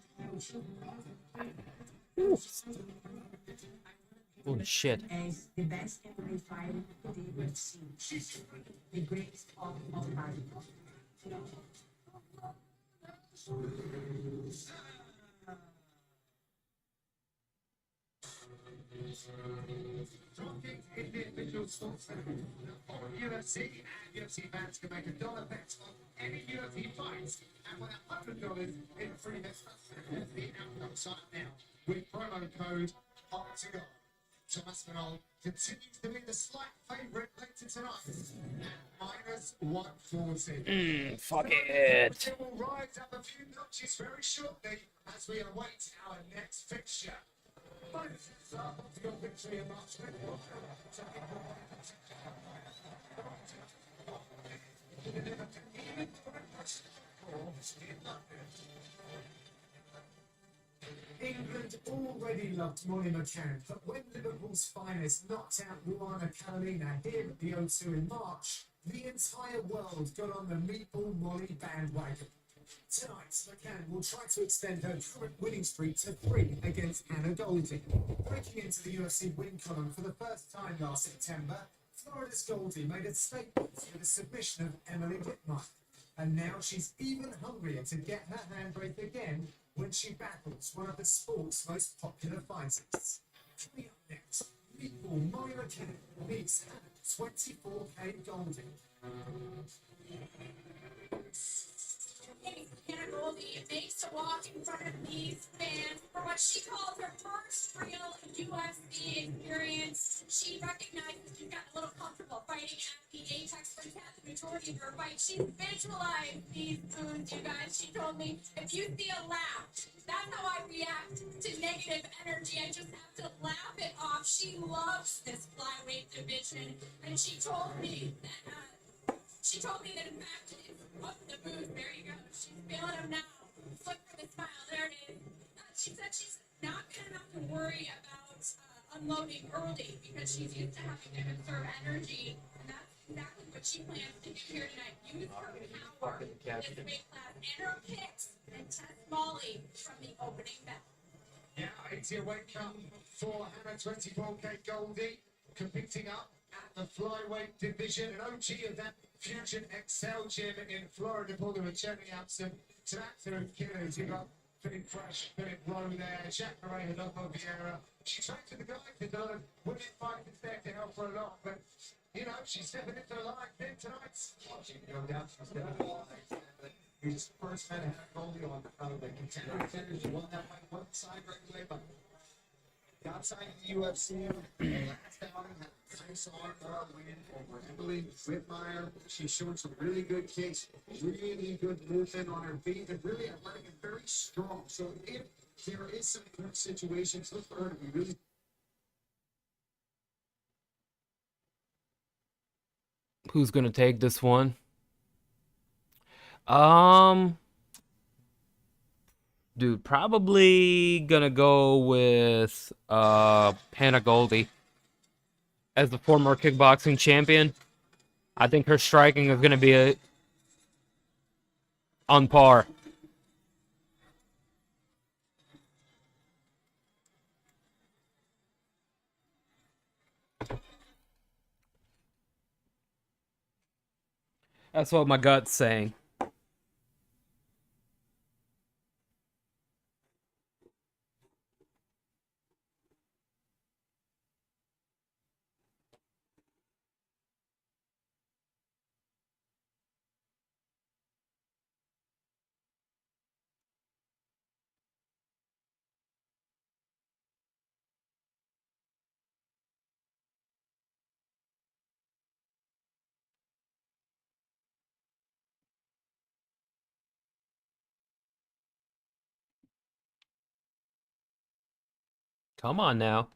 Holy shit. As the best MMA fighter the UFC. The greatest of all time. Talking individual sports on UFC and UFC fans can make $1 bet on any UFC fights and win $100 in free bets at the outcome sign now with promo code OCTAGON. Aspinall continues to be the slight favourite later tonight at -140. Fuck it. It will rise up a few notches very shortly as we await our next fixture. England already loved Molly McCann, but when Liverpool's finest knocked out Amirkhani here at the O2 in March, the entire world got on the Meatball Molly bandwagon. Tonight, McCann will try to extend her current winning streak to 3 against Goldy. Breaking into the UFC win column for the first time last September, Florida's Goldy made a statement with a submission of Emily Whitmire. And now she's even hungrier to get her handbrake again when she battles one of the sport's most popular fighters. Coming up next, Meatball Molly McCann meets 24K Goldy. Goldy makes a walk in front of these fans for what she calls her first real UFC experience. She recognizes she's gotten a little comfortable fighting at the Apex for the majority of her fight. She's visualized these moves, you guys. She told me, if you see a laugh, that's how I react to negative energy. I just have to laugh it off. She loves this flyweight division, and she told me that in fact, it's up the booth. There you go. She's feeling him now. Look for the smile. There it is. She said she's not going to have to worry about unloading early because she's used to having to conserve energy, and that's exactly what what she plans to do here tonight. Use her power in this weight class and her kicks and test Molly from the opening bell. Yeah, it's your weight cut for Hannah 24K Goldy, competing up at the flyweight division, an OG of that Fusion Excel gym in Florida. Paul, they were checking out some absolute killers. You got Philip Fresh, Philip Rowe there, Jack Hermansson, Vieira. She trained to the guy to do women fighters there to help her a lot, but you know, she's stepping into the line then tonight. Watching no doubt she's going to go. He's the first man to have Goldy on the contender. She won that fight one side right away, but the outside of the UFC, last outing had a nice arm win over Emily Whitmire. She showed some really good kicks, really good movement on her feet, and really athletic and very strong. So if there is some good situations, look for her to be really. Who's gonna take this one? Dude, probably gonna go with Hannah Goldy as the former kickboxing champion. I think her striking is gonna be on par. That's what my gut's saying. Come on now.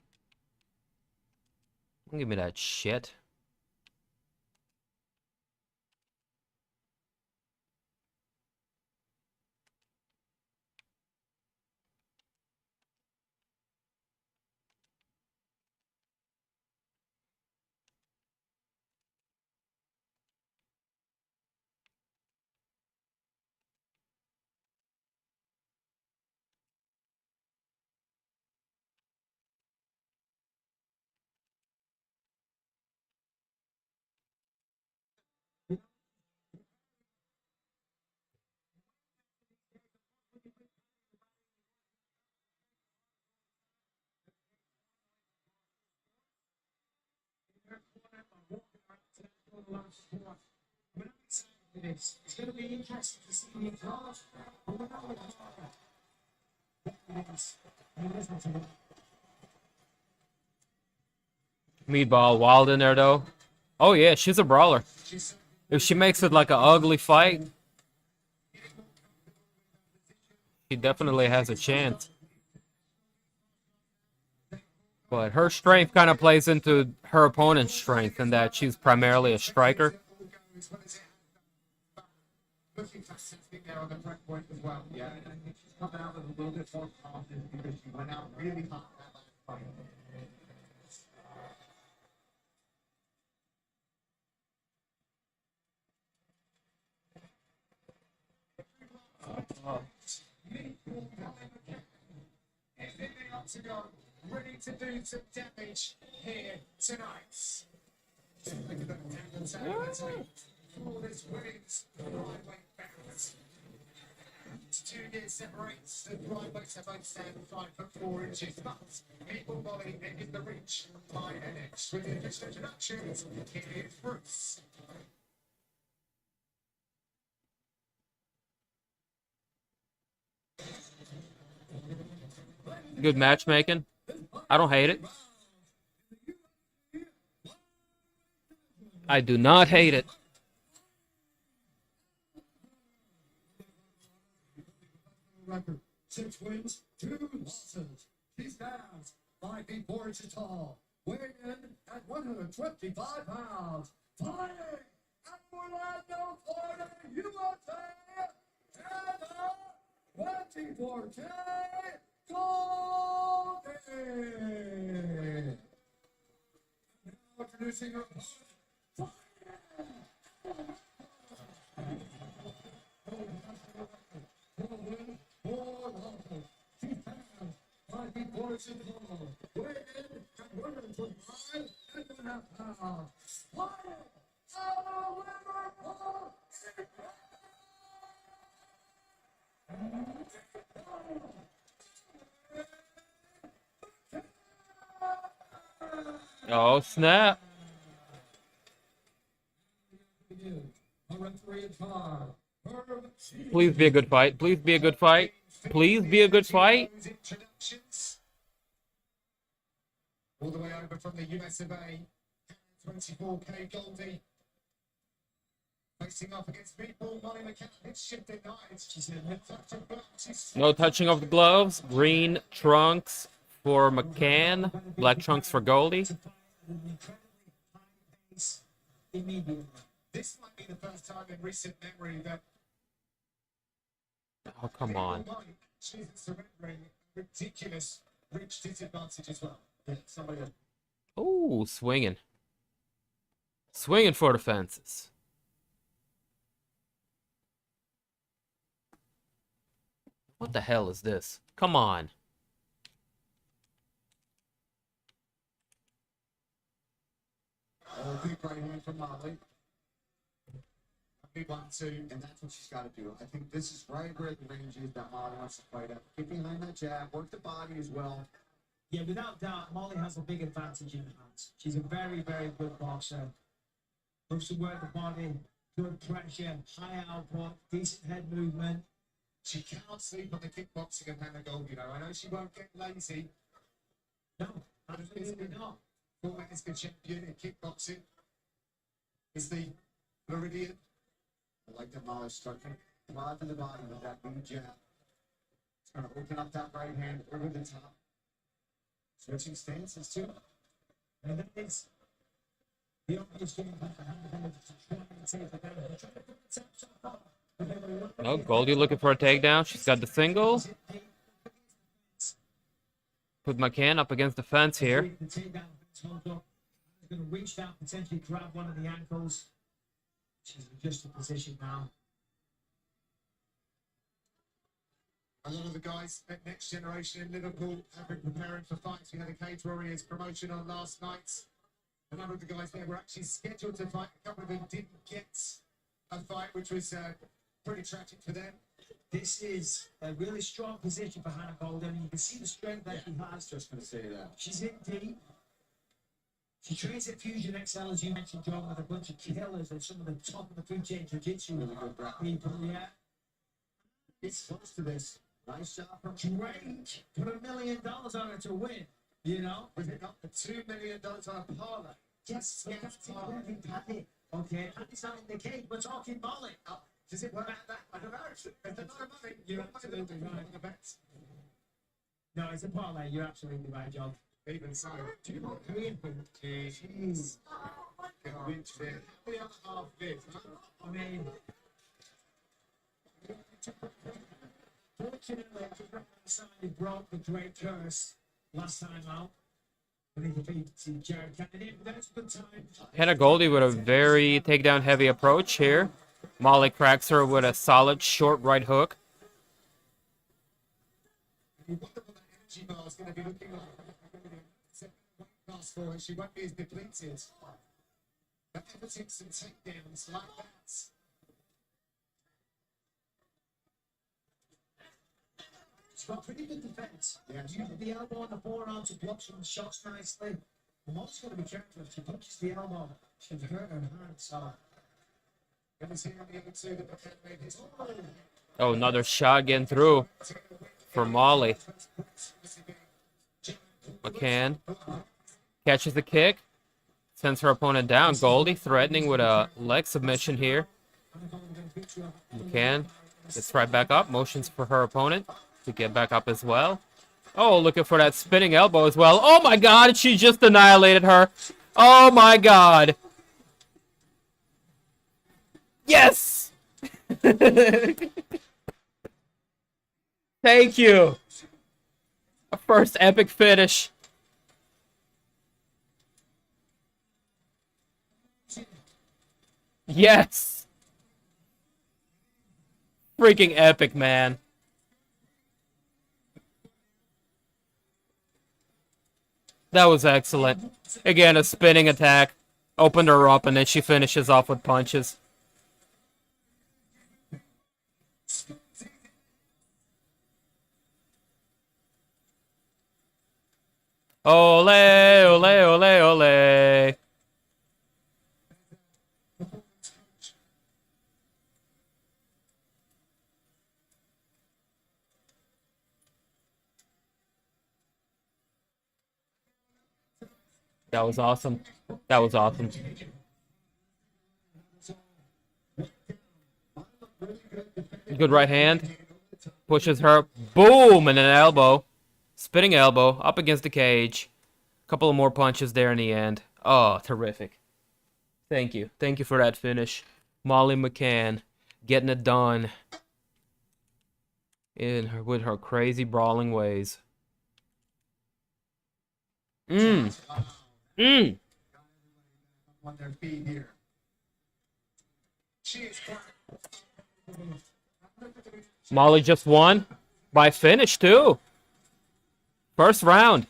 Don't give me that shit. It's going to be interesting to see the cards. Meatball wild in there though. Oh yeah, she's a brawler. If she makes it like an ugly fight, she definitely has a chance. But her strength kind of plays into her opponent's strength in that she's primarily a striker. Looking fantastic there on the front point as well. Yeah, and I think she's coming out with a little bit more confidence because she went out really hot that last fight. Is in the octagon, ready to do some damage here tonight. Look at that damage for this women's flyweight bout. 2 years separates the flyweights have both stand 5'4", but equal body in the reach by an inch. With the official introductions, here is Bruce. Good matchmaking. I don't hate it. I do not hate it. Record 6 wins, 2 losses. He stands 5 feet 4 inches tall, weighing in at 125 pounds. Fighting at Orlando, Florida, USA, and 24K Goldy. Now introducing her opponent, Weighed in at 125.5 pounds. Flying Oh, snap. Please be a good fight. Please be a good fight. Please be a good fight. Introductions. All the way over from the US of A. 24K Goldy. Facing up against Meatball Money McCann. It's shifting night. She's in the touch of black. No touching of the gloves. Green trunks for McCann. Black trunks for Goldy. Immediately. This might be the first time in recent memory that Oh, come on. she's surrendering a ridiculous reach disadvantage as well. Yeah, somebody else. Oh, swinging. Swinging for the fences. What the hell is this? Come on. Oh, big right hand from Molly. A big one too. And that's what she's got to do. I think this is right where the range is that Molly wants to fight at. Get behind that jab, work the body as well. Yeah, without doubt, Molly has a big advantage in the hands. She's a very, very good boxer. Loves to work the body, good pressure, high output, decent head movement. She cannot sleep on the kickboxing of Hannah Goldy, though. I know she won't get lazy. No, absolutely not. Former Mexican champion in kickboxing is the Floridian. I like that Molly's striking right to the body with that big jab. It's going to open up that right hand over the top. Switching stances too. And that is the obvious thing about the hand to try and take the down. No, Goldy looking for a takedown. She's got the single. Put McCann up against the fence here. The takedown is going to reach down, potentially grab one of the ankles. She's in just a position now. A lot of the guys at Next Generation in Liverpool have been preparing for fights. We had a Cage Warriors promotion on last night. A number of the guys there were actually scheduled to fight. A couple of them didn't get a fight, which was pretty tragic for them. This is a really strong position for Hannah Golden. You can see the strength that she has. Just going to say that. She's in deep. She trains at Fusion XL, as you mentioned, John, with a bunch of killers and some of the top of the food chain jiu-jitsu people, yeah. It's close to this. Nice job from Great. Put $1 million on her to win, you know? Was it not the $2 million on a parlay? Yes, that's including Paddy. Okay, Paddy's not in the cage. We're talking Molly. Does it work like that? I don't know. If there's no money, You're absolutely right. No, it's a parlay. You're absolutely right, John. Even so, Do you know Korean food? jeez. Which then, the other half of it, huh? I mean, fortunately, he broke the great curse last time out. When he defeated Jack Hermansson. That's a good time. Hannah Goldy with a very takedown heavy approach here. Molly cracks her with a solid short right hook. You wonder what that energy bar is going to be looking like. For her. She won't be as depleted. But ever take some takedowns like that. She's got pretty good defense. Yeah, she got the elbow on the forearm to block some shots nicely. I'm also going to be careful if she punches the elbow. She'll hurt her hand, so. Going to see on the other two that McCann made his. Oh, another shot getting through for Molly. McCann catches the kick, sends her opponent down. Goldy threatening with a leg submission here. McCann gets right back up, motions for her opponent to get back up as well. Oh, looking for that spinning elbow as well. Oh my God, she just annihilated her. Oh my God. Yes! Thank you. A first epic finish. Yes! Freaking epic, man. That was excellent. Again, a spinning attack. Opened her up, and then she finishes off with punches. Ole, ole, ole, ole. That was awesome. That was awesome. Good right hand. Pushes her. Boom! And an elbow. Spinning elbow. Up against the cage. Couple of more punches there in the end. Oh, terrific. Thank you. Thank you for that finish. Molly McCann getting it done. With her crazy brawling ways. On their feet here. She is Molly just won by finish, too. First round.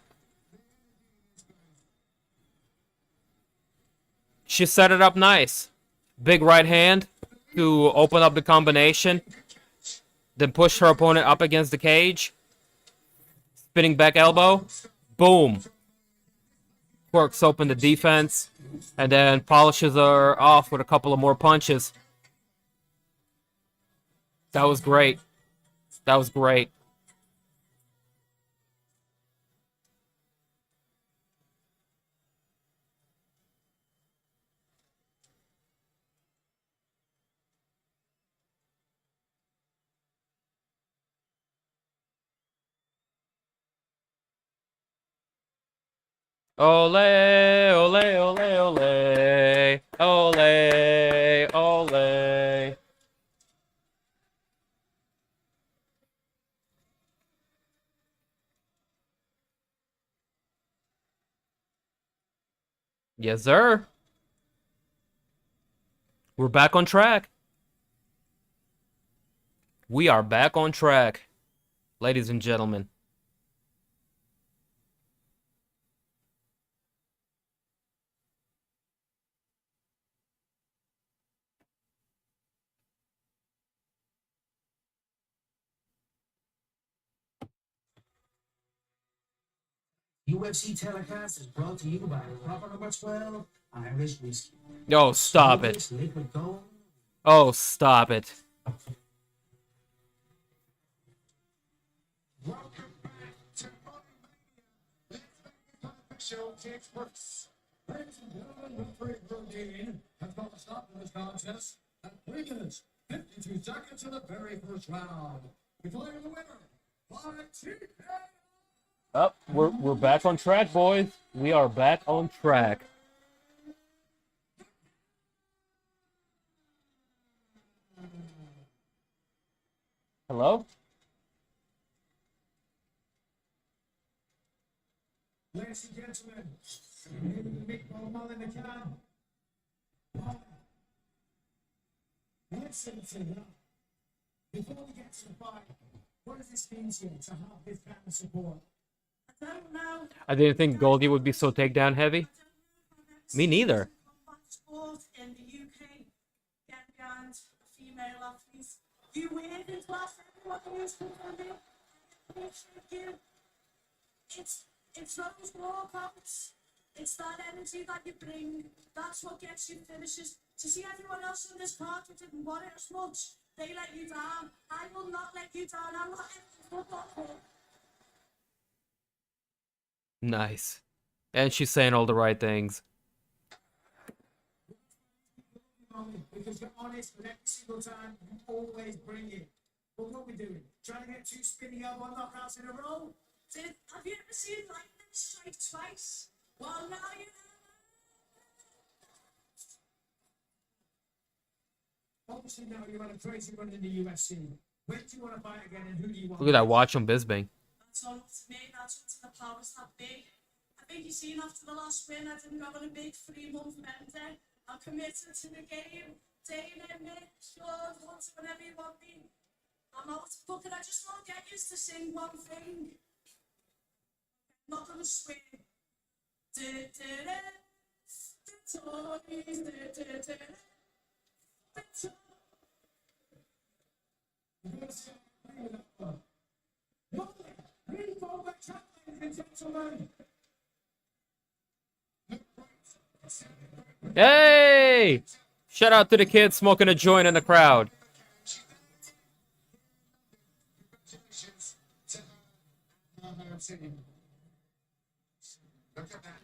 She set it up nice. Big right hand to open up the combination. Then push her opponent up against the cage. Spinning back elbow. Boom. Works open the defense. And then polishes her off with a couple of more punches. That was great. That was great. Ole, ole, ole, ole. Ole, ole. Yes, sir. We're back on track. We are back on track, ladies and gentlemen. UFC telecast is brought to you by proper number 12 Irish whiskey. Oh, stop it. Smokeless liquid gold. Oh, stop it. welcome back to show takes place. Ladies and gentlemen, referee Goldy has got to stop in this contest at 3 minutes, 52 seconds in the very first round. Declaring the winner by TK. Oh, we're back on track, boys. We are back on track. Hello? Ladies and gentlemen, meatball Molly McCann. Listen to that. Before we get to the fight, what does this mean to you to have this kind of support? I don't know. I didn't think Goldy would be so takedown heavy. Me neither. Sport in the UK, get behind a female athlete. You win in class, everyone who's you. It's those walkouts. It's that energy that you bring. That's what gets you finishes. To see everyone else in this card who didn't want it as much, they let you down. I will not let you down. I'm not in football. Nice. And she's saying all the right things. Because you're honest, but every single time you always bring it. But what we doing? Trying to get 2 spinning elbow knockouts in a row? Have you ever seen lightning strike twice? Well, now you know. Obviously now you're on a crazy run in the UFC. When do you want to fight again and who do you want? Look at that watch on Bisbing. That's all up to me. That's up to the powers that be. I think you seen after the last win, I didn't go on a big 3-month bender. I'm committed to the game. Dana, Mick, Sean, whenever you want me. I'm out to book it. I just want to get used to sing one thing. Not gonna swear. Hey! Shout out to the kid smoking a joint in the crowd.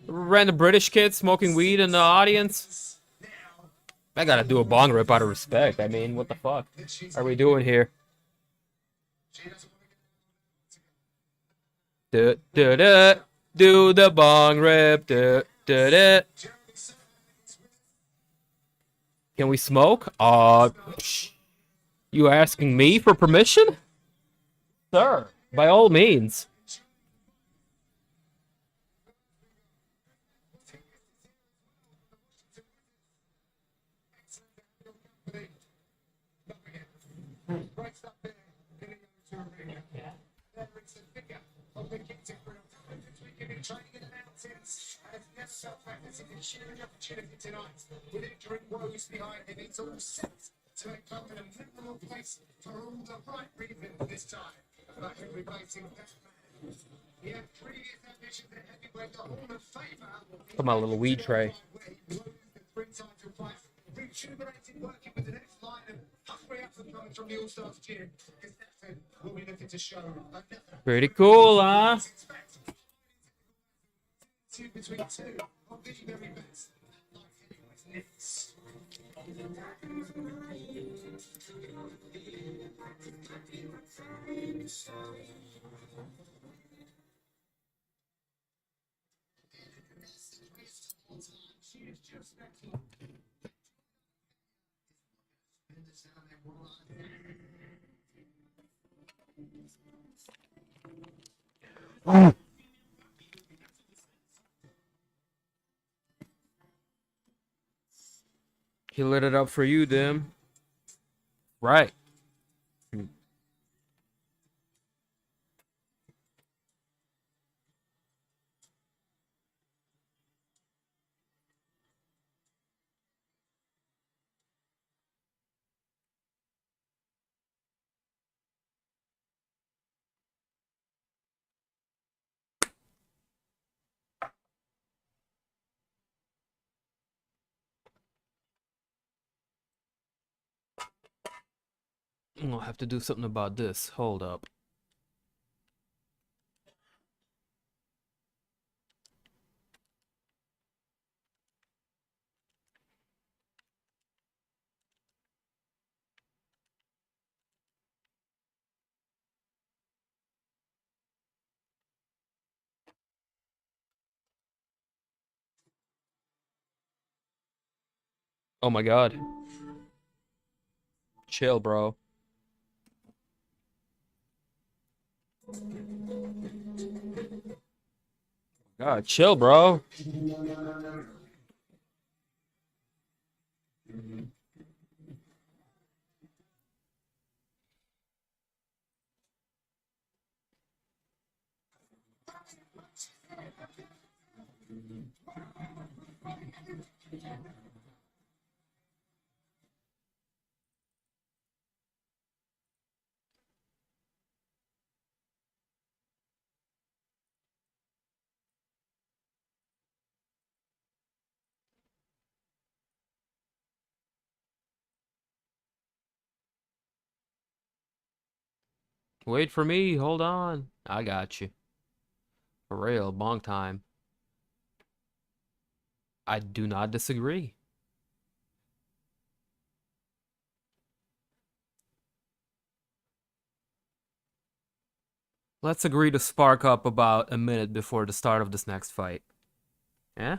Random British kid smoking weed in the audience. I gotta do a bong rip out of respect. I mean, what the fuck are we doing here? Do the bong rip. Can we smoke? You asking me for permission? Sir, by all means. With injury woes behind him, he's all set to make up in a minimal place for all the right reasons this time. But he'll be facing that man. He had previous ambitions at heavyweight, the Hall of Famer. Come on, little weed tray. Rejuvenated, working with the next line of hungry up-and-comers from the All-Stars gym. Gustafsson will be looking to show another. Pretty cool, huh? Between two of the very best. He lit it up for you, Dim. Right. I'll have to do something about this. Hold up. Oh my god. Chill, bro. God, chill, bro. Wait for me. Hold on. I got you. For real, bong time. I do not disagree. Let's agree to spark up about a minute before the start of this next fight. Yeah?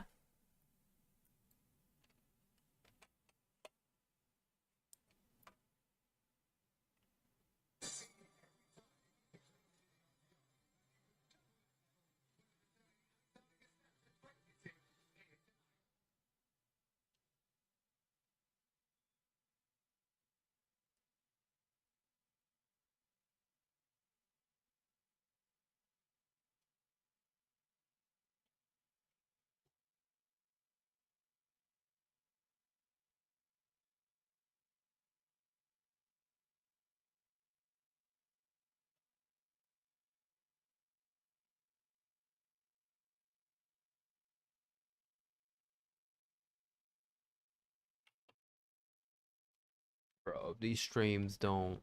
if these streams don't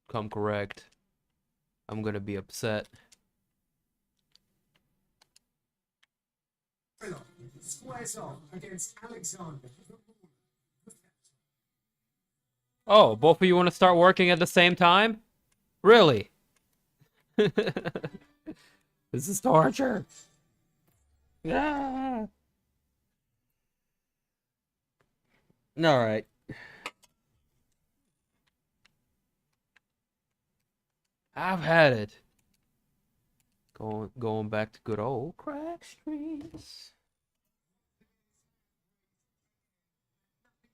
come correct, I'm gonna be upset. Squares off against Alexander. Oh, both of you want to start working at the same time? Really? This is torture. Ah. All right. I've had it. Going back to good old crack streets.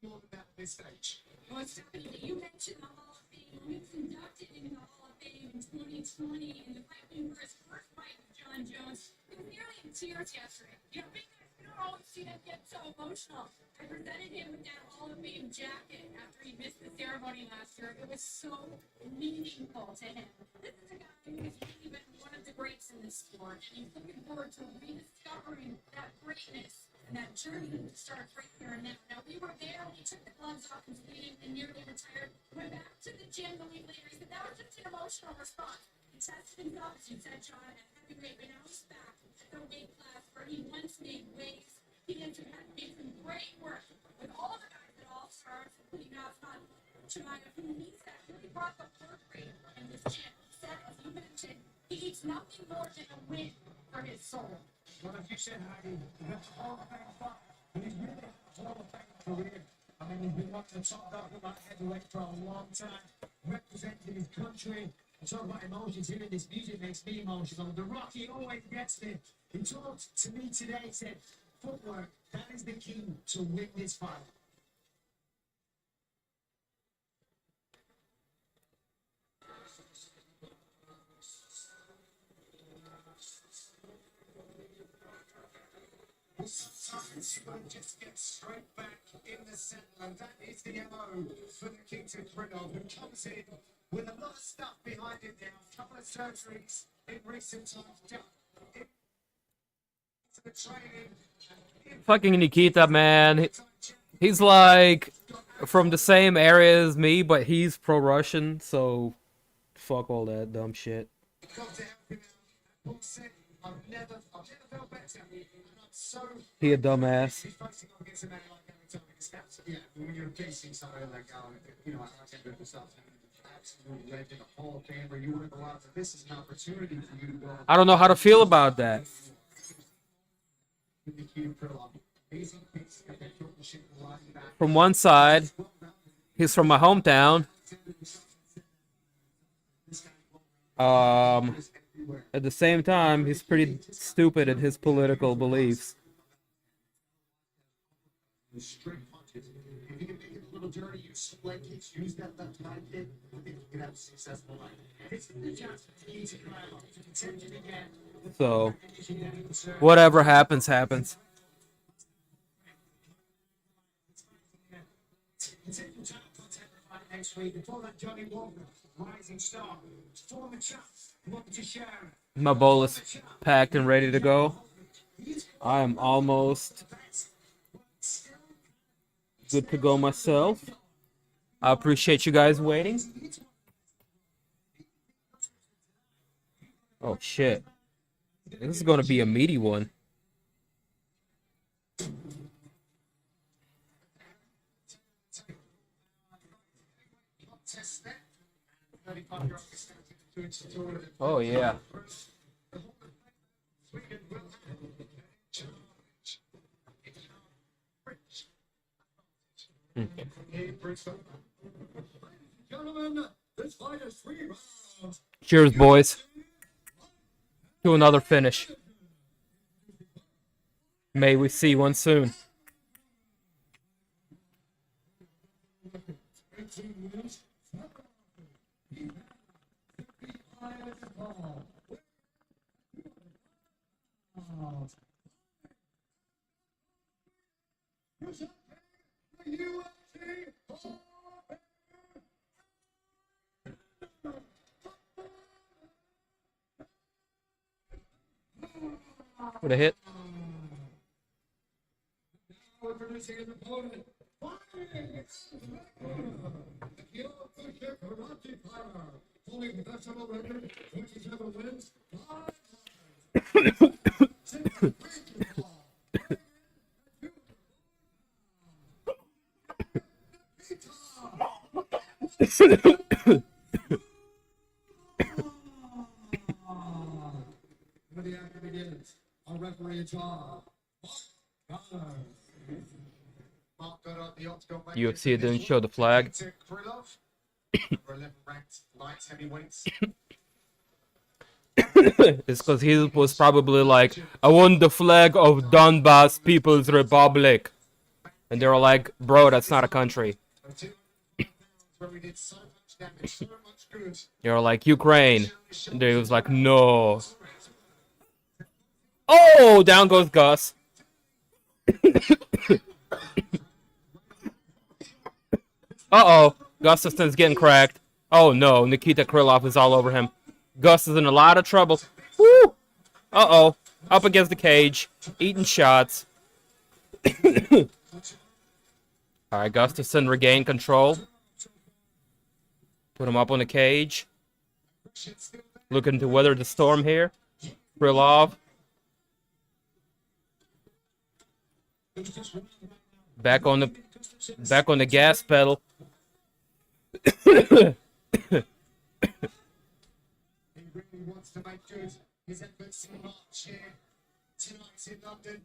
More than that at this stage. Well, it's definitely, you mentioned the Hall of Fame. You conducted in the Hall of Fame in 2020 in the fight when for his first fight with John Jones. He was nearly in tears yesterday. You know, big guys, we don't always see him get so emotional. I presented him with that Hall of Fame jacket after he missed the ceremony last year. It was so meaningful to him. This is a guy who's really been one of the greats in this sport, and he's looking forward to rediscovering that greatness and that journey starts right here and now. Now, we were there when he took the gloves off his feet and nearly retired. Went back to the gym the week later. He said that was just an emotional response. He tested himself, as you said, John, at heavyweight, but now he's back at the weight class where he once made waves. He had made some great work with all the guys at All Stars, including Makwan, who he said really brought the work rate in this gym. He said, as you mentioned, he eats nothing more than a win for his soul. Well, as you said, Heidi, that's all the things back. And he's really had a Hall of Fame career. I mean, he's been one of the top dog at that heavyweight for a long time, representing his country. I talk about emotions, hearing this music makes me emotional. The Rocky always gets me. He talked to me today, he said, footwork, that is the key to win this fight. Sometimes you won't just get straight back in the center, and that is the MO for Nikita Krylov, who comes in with a lot of stuff behind him now. A couple of surgeries in recent times. To the training. Fucking Nikita, man. He's like from the same area as me, but he's pro-Russian, so fuck all that dumb shit. Got to help him out. Paul said, I've never felt better. He a dumbass. He's fighting against a man like Amirkhani. Yeah, when you're facing somebody like you know, I can do this stuff. Absolutely legend, a Hall of Famer. You want to go out. This is an opportunity for you to go. I don't know how to feel about that. From one side, he's from my hometown. At the same time, he's pretty stupid in his political beliefs. Straight punches. If you can make it a little dirty, use leg kicks, use that left hand kick, I think you can have a successful night. This is the chance to easy Krylov to continue again. So, whatever happens, happens. Next week, before that, Johnny Walker, rising star, former champ, welcome to Sharon. My bowl is packed and ready to go. I am almost good to go myself. I appreciate you guys waiting. Oh shit. This is gonna be a meaty one. Oh yeah. Gentlemen, this fight is 3 rounds. Cheers, boys. To another finish. May we see one soon. With a hit. Introducing his opponent, fighting record, 27 wins, 5 For the action begins, our referee in charge, Marc. Marc got on the octagon. UFC didn't show the flag. To Krylov. For 11 ranked light heavyweights. It's because he was probably like, I want the flag of Donbass People's Republic. And they were like, bro, that's not a country. Where we did so much damage, so much good. They were like, Ukraine. And they was like, no. Oh, down goes Gus. Uh-oh. Gustafsson's getting cracked. Oh, no. Nikita Krylov is all over him. Gus is in a lot of trouble. Woo! Uh-oh. Up against the cage. Eating shots. Alright, Gustafsson regained control. Put him up on the cage. Looking to weather the storm here. Krylov. Back on the gas pedal. He really wants to make good his efforts in March here. Tonight's in London.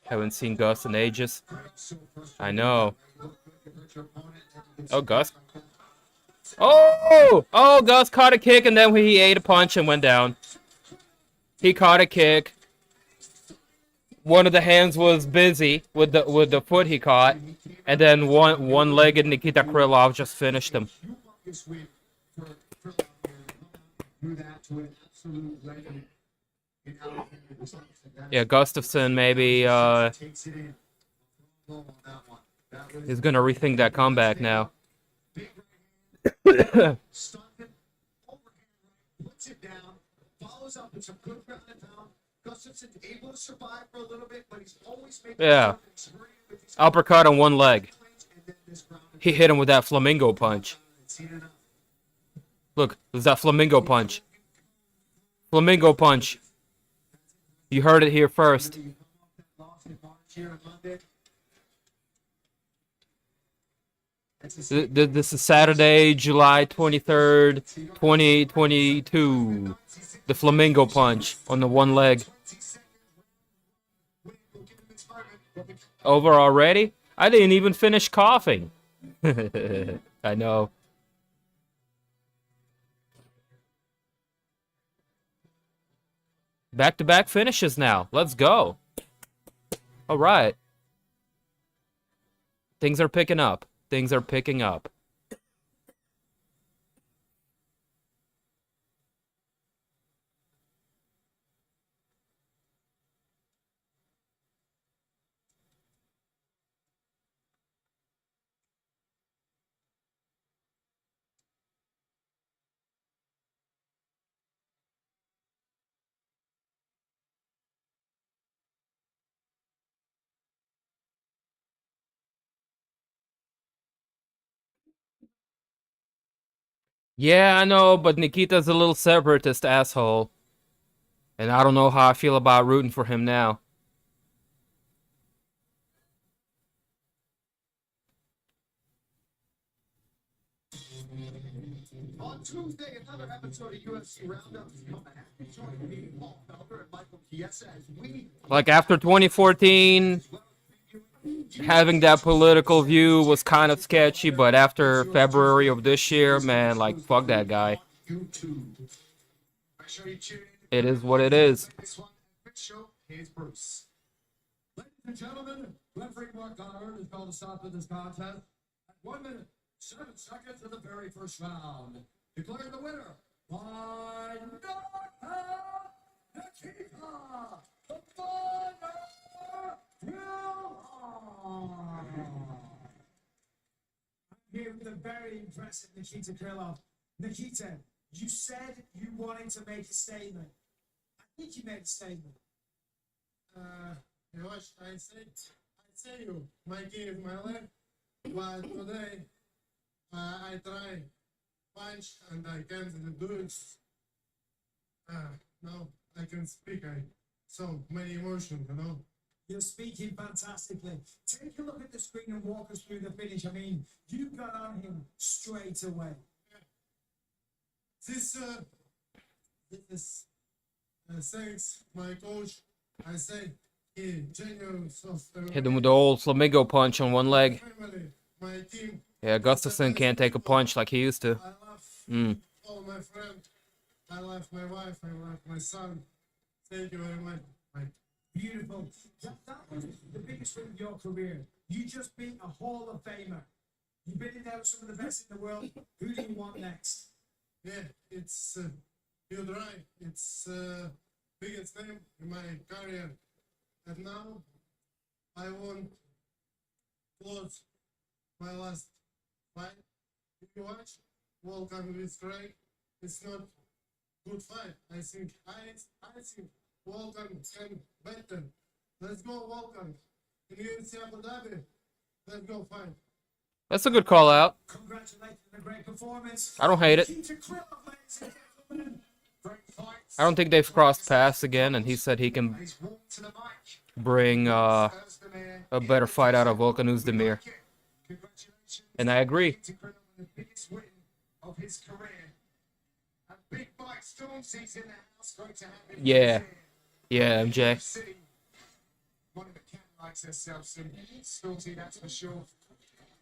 Haven't seen Gus in ages. I know. Oh, Gus. Oh! Oh, Gus caught a kick and then he ate a punch and went down. He caught a kick. One of the hands was busy with the foot he caught, and then one-legged Nikita Krylov just finished him. Yeah, Gustafsson maybe is gonna rethink that comeback now. Gustafsson able to survive for a little bit, but he's always making Yeah. Uppercut on one leg. He hit him with that flamingo punch. Look, there's that flamingo punch. Flamingo punch. You heard it here first. This is Saturday, July 23rd, 2022. The flamingo punch on the one leg. Over already? I didn't even finish coughing. I know. Back-to-back finishes now. Let's go. All right. Things are picking up. Things are picking up. Yeah, I know, but Nikita's a little separatist asshole. And I don't know how I feel about rooting for him now. On Tuesday, another episode of UFC Roundup is coming at. Join me, Paul Felder, and Michael Chiesa as we... Like, after 2014, having that political view was kind of sketchy, but after February of this year, man, like, fuck that guy. It is what it is. Here's Bruce. Ladies and gentlemen, referee Marc has called a stop to this contest at 1 minute, 7 seconds of the very first round. Declaring the winner by Nikita, the Fighter. Here with a very impressive Nikita Krylov. Nikita, you said you wanted to make a statement. I think you made a statement. I say you, my key is my leg, but today I try punch and I can't do it. Now I can speak. I so many emotions, you know. You're speaking fantastically. Take a look at the screen and walk us through the finish. I mean, you got on him straight away. This is thanks my coach. I say he genuine of Hit him with the old flamingo punch on one leg. family, my team. Yeah, Gustafsson can't take a punch like he used to. I love Mm. all my friends. I love my wife. I love my son. Thank you very much. Bye. Beautiful. That was the biggest win of your career. You just beat a Hall of Famer. You've been in there with some of the best in the world. Who do you want next? Yeah, it's you're right. It's biggest name in my career. And now I want close my last fight. If you watch Volkan with Craig, it's not good fight. I think Volkan can better. Let's go Volkan. In UFC Abu Dhabi, let's go fight. That's a good call out. Congratulations on a great performance. I don't hate it. Nikita Krylov, ladies and gentlemen. I don't think they've crossed paths again, and he said he can He's walked to the mic. bring Oezdemir a better fight out of Volkan Oezdemir. Congratulations. And I agree. To Krylov, the biggest win of his career. And Big Mike Stormzy's in the house. Great to have him. Yeah. Yeah, MJ. UFC. One of the cat likes herself some Stormzy, that's for sure.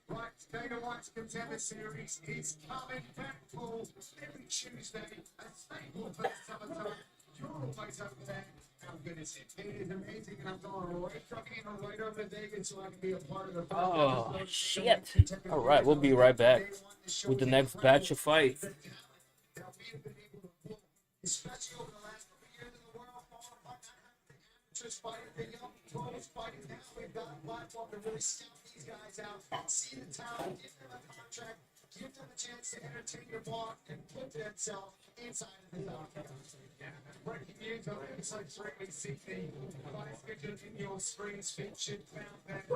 Right, Dana White's Contender Series is coming back full every Tuesday. A staple for the summertime. You're always over there. How good is it? It is amazing, and I'm going right trucking in right over Vegas so I can be a part of the Oh, shit. All right, we'll be right back with the next batch of fights. Especially over the last couple of years in the world, just fighting the young pros fighting now. We've got a platform to really scout these guys out, see the talent, give them a contract, give them a chance to entertain your block and put themselves inside of the octagon. Breaking news on episode 3, we see the fight schedule in your screens featured found that.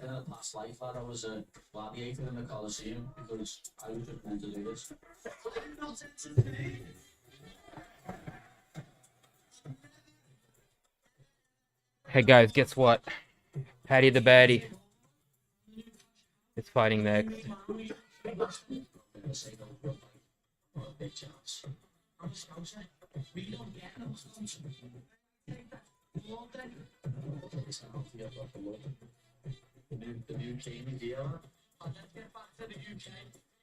In a past life, lad, I was a gladiator in the Colosseum because I was just meant to do this. Hey guys, guess what? Paddy the Baddie is fighting next. The new team in the era. Let's get back to the UK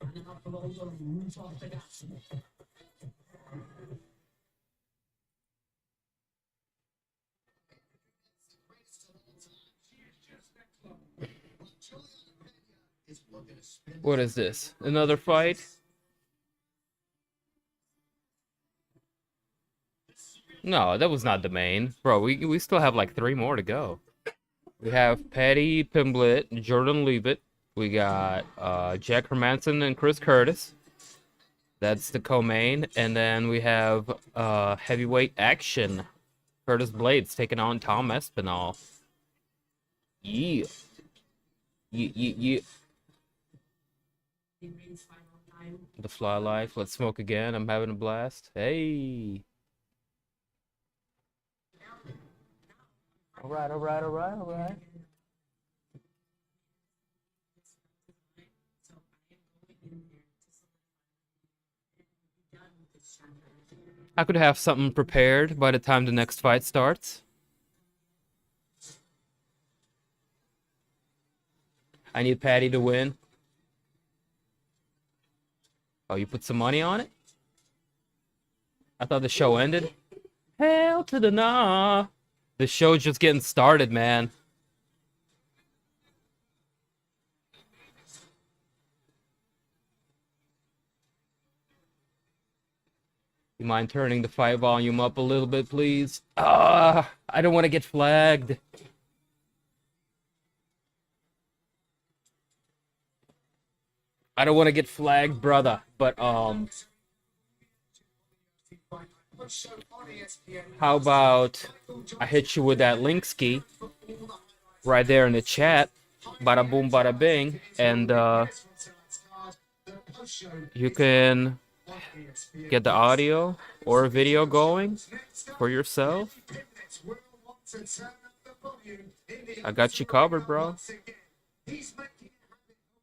and then have all the roof off the gas. What is this? Another fight? No, that was not the main. Bro, we still have like 3 more to go. We have Paddy, Pimblett, Jordan Leavitt. We got Jack Hermansson and Chris Curtis. That's the co-main. And then we have heavyweight action. Curtis Blaydes taking on Tom Aspinall. Yeah. Yeah. The fly life. Let's smoke again. I'm having a blast. Hey. All right. I could have something prepared by the time the next fight starts. I need Paddy to win. Oh, you put some money on it? I thought the show ended. Hell to the nah. The show's just getting started, man. You mind turning the fight volume up a little bit, please? I don't want to get flagged. I don't want to get flagged, brother. But how about I hit you with that link ski right there in the chat? Bada boom, bada bing, and you can get the audio or video going for yourself. I got you covered, bro. He's making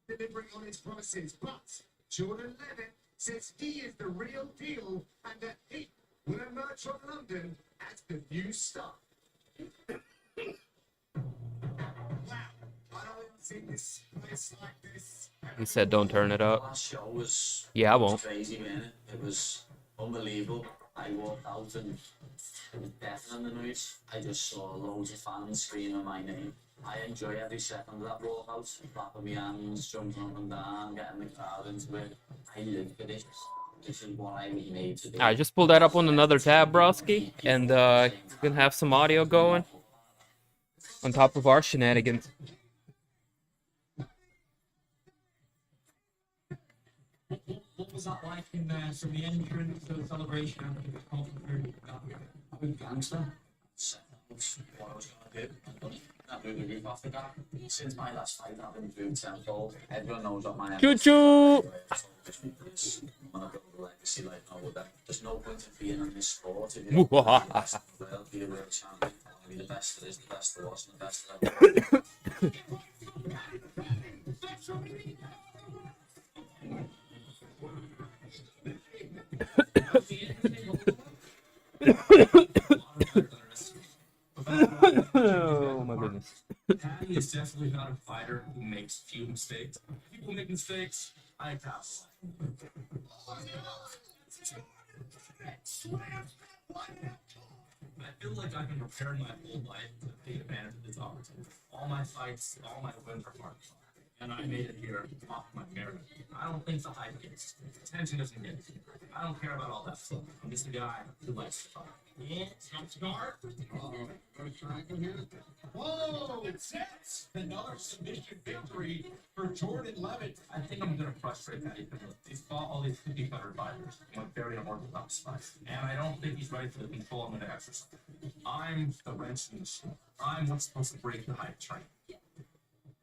it delivering on his prices, but Jordan Leavitt says he is the real deal and that he will emerge from London as the new star. This place like this. He said don't turn it up. Last show was Yeah, I won't. crazy, man. It was unbelievable. I walked out and it was death in the noise. I just saw loads of fans screaming my name. I enjoy every second of that walkout, clapping my hands, jumping up and down, getting the crowd into it. I live for this. This is what I was made to do. I just pulled that up on another tab, broski, and you can have some audio going on top of our shenanigans. What was that like in there? From the entrance to the celebration and the concert? I've been gangster. What I was going to do. I blew the roof off the guy. Since my last fight, I've been through tenfold. Everyone knows what my Choo-choo! I'm going to build a legacy like no other. There's no point in being in this sport if you don't want to be the best in the world, be a world champion. I want to be the best there is, the best there was, and the best there ever. Oh my goodness. Paddy is definitely not a fighter who makes few mistakes. People make mistakes. I pass. I feel like I've been preparing my whole life to take advantage of this opportunity. All my fights, all my wins are hard. And I made it here off my merit. I don't think the hype gets attention doesn't get it. I don't care about all that stuff. I'm just a guy who likes to fight. Yeah, sounds guard. Whoa, it's another submission victory for Jordan Leavitt. I think I'm going to frustrate Paddy because he's fought all these cookie cutter fighters in a very unorthodox fights. And I don't think he's ready for the control I'm going to exercise. I'm the wrench in the machine. I'm what's supposed to break the hype train.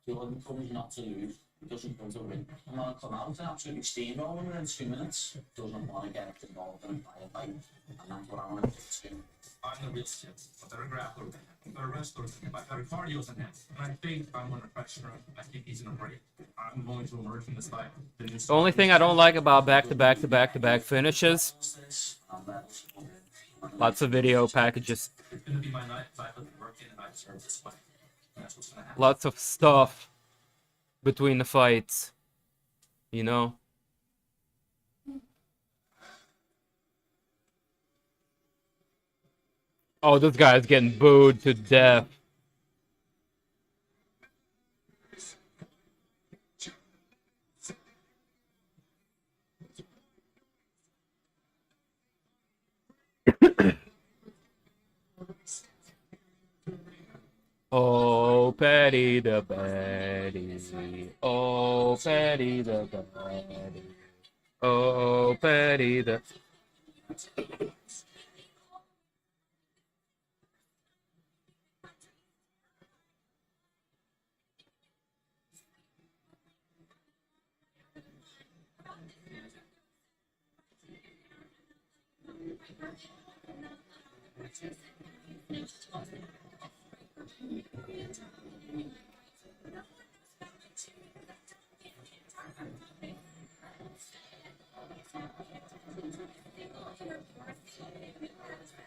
Jordan comes not to lose. He doesn't come to win. I'm going to come out and absolutely steamroll him in 2 minutes. Doesn't want to get involved in a fight. And that's what I want to do too. I'm the real shit. I'm better grappler than him. I'm better wrestler than him. I've better cardio than him. And I think I'm under pressure. I think he's going to break. I'm going to emerge from this fight. The only thing I don't like about back-to-back-to-back-to-back finishes, lots of video packages, It's going to be my night. If I put the work in and I deserve this fight. That's what's going to happen. lots of stuff between the fights, you know? Oh, this guy's getting booed to death. Oh, Paddy the Paddy. Oh, Paddy the Paddy. Oh, Paddy the...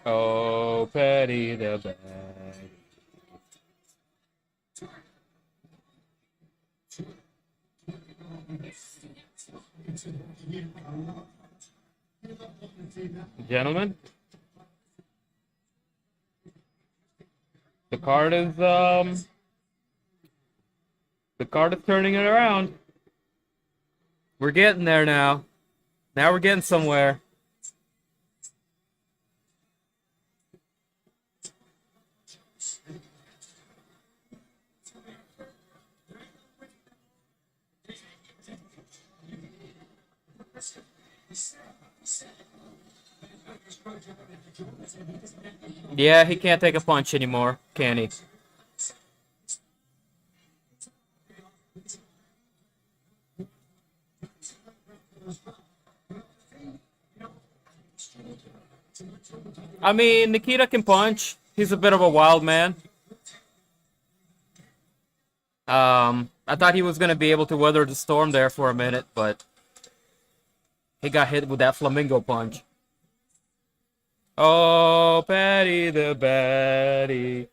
Oh, Paddy the Paddy. Gentlemen, the card is turning it around. We're getting there now. Now we're getting somewhere. Yeah, he can't take a punch anymore, can he? I mean, Nikita can punch. He's a bit of a wild man. I thought he was going to be able to weather the storm there for a minute, but he got hit with that flamingo punch. Oh, Paddy the baddie.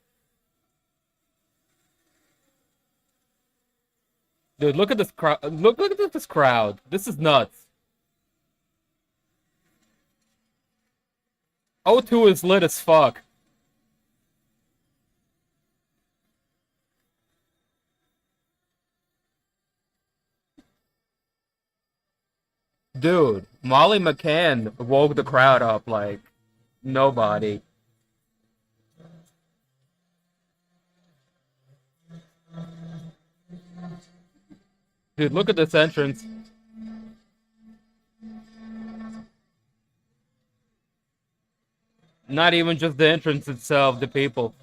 Dude, look at this crowd. Look at this crowd. This is nuts. O2 is lit as fuck. Dude, Molly McCann woke the crowd up like nobody. Dude, look at this entrance. Not even just the entrance itself, the people.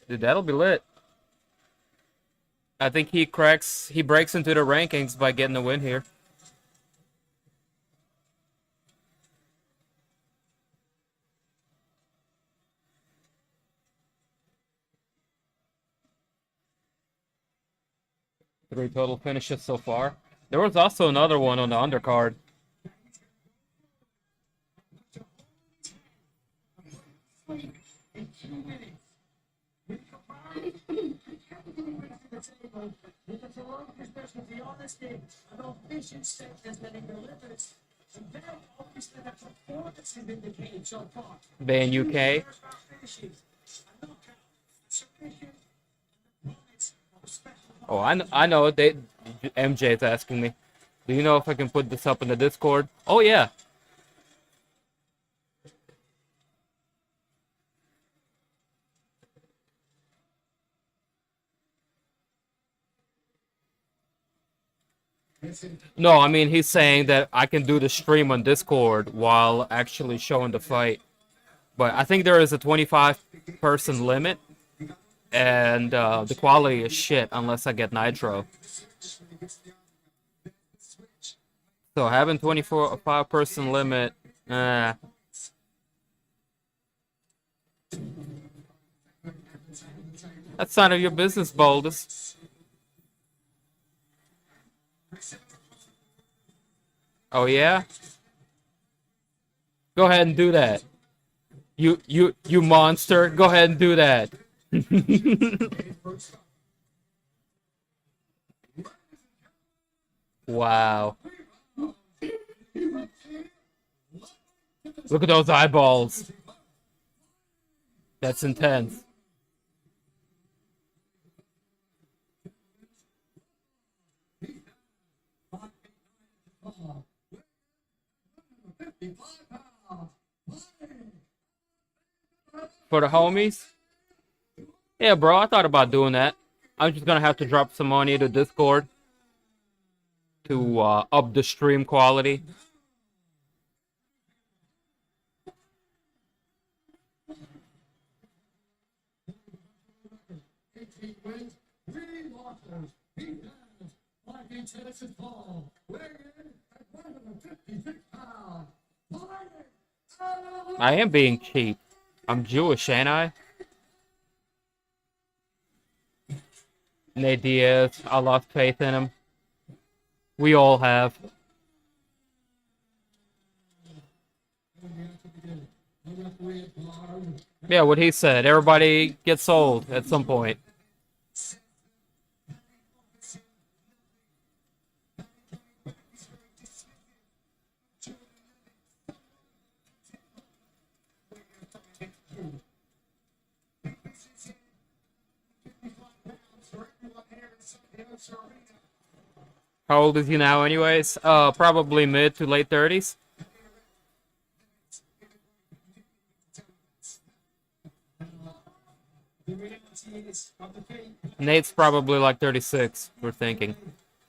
Dude, that'll be lit. I think he breaks into the rankings by getting the win here. Three total finishes so far. There was also another one on the undercard. Ban UK. Oh, I know. MJ is asking me. Do you know if I can put this up in the Discord? Oh yeah. No, I mean he's saying that I can do the stream on Discord while actually showing the fight. But I think there is a 25-person limit. And the quality is shit unless I get Nitro. So having 5-person limit, that's none of your business, Blaydes. Oh yeah? Go ahead and do that. You monster, go ahead and do that. Wow. Look at those eyeballs. That's intense. For the homies? Yeah, bro, I thought about doing that. I'm just gonna have to drop some money to Discord to up the stream quality. I am being cheap. I'm Jewish, ain't I? Nate Diaz, I lost faith in him. We all have. Yeah, what he said. Everybody gets sold at some point. How old is he now anyways? Probably mid to late 30s. Nate's probably like 36, we're thinking.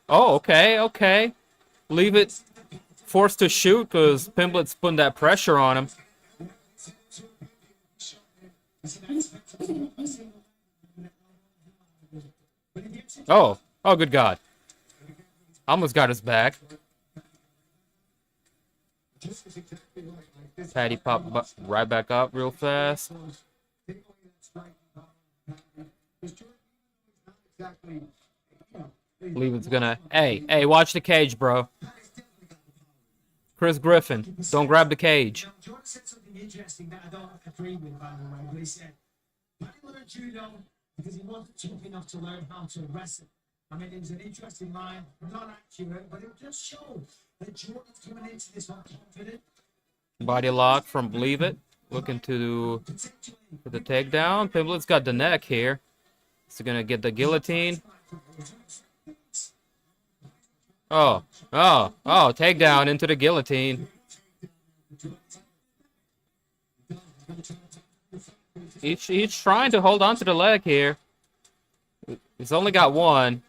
Oh, okay, okay. Leavitt forced to shoot because Pimblett's putting that pressure on him. Oh, oh, good God. Almost got his back. Paddy popped right back up real fast. Leavitt's gonna... Hey, watch the cage, bro. Chris Griffin, don't grab the cage. Jordan said something interesting that I don't agree with, by the way, but he said, Paddy learned judo because he wasn't tough enough to learn how to wrestle. I mean, it was an interesting line, not accurate, but it just showed that Jordan's coming into this one confident. Body lock from Leavitt, looking to the takedown. Pimblett's got the neck here. He's gonna get the guillotine. Oh, takedown into the guillotine. He's trying to hold on to the leg here. He's only got one.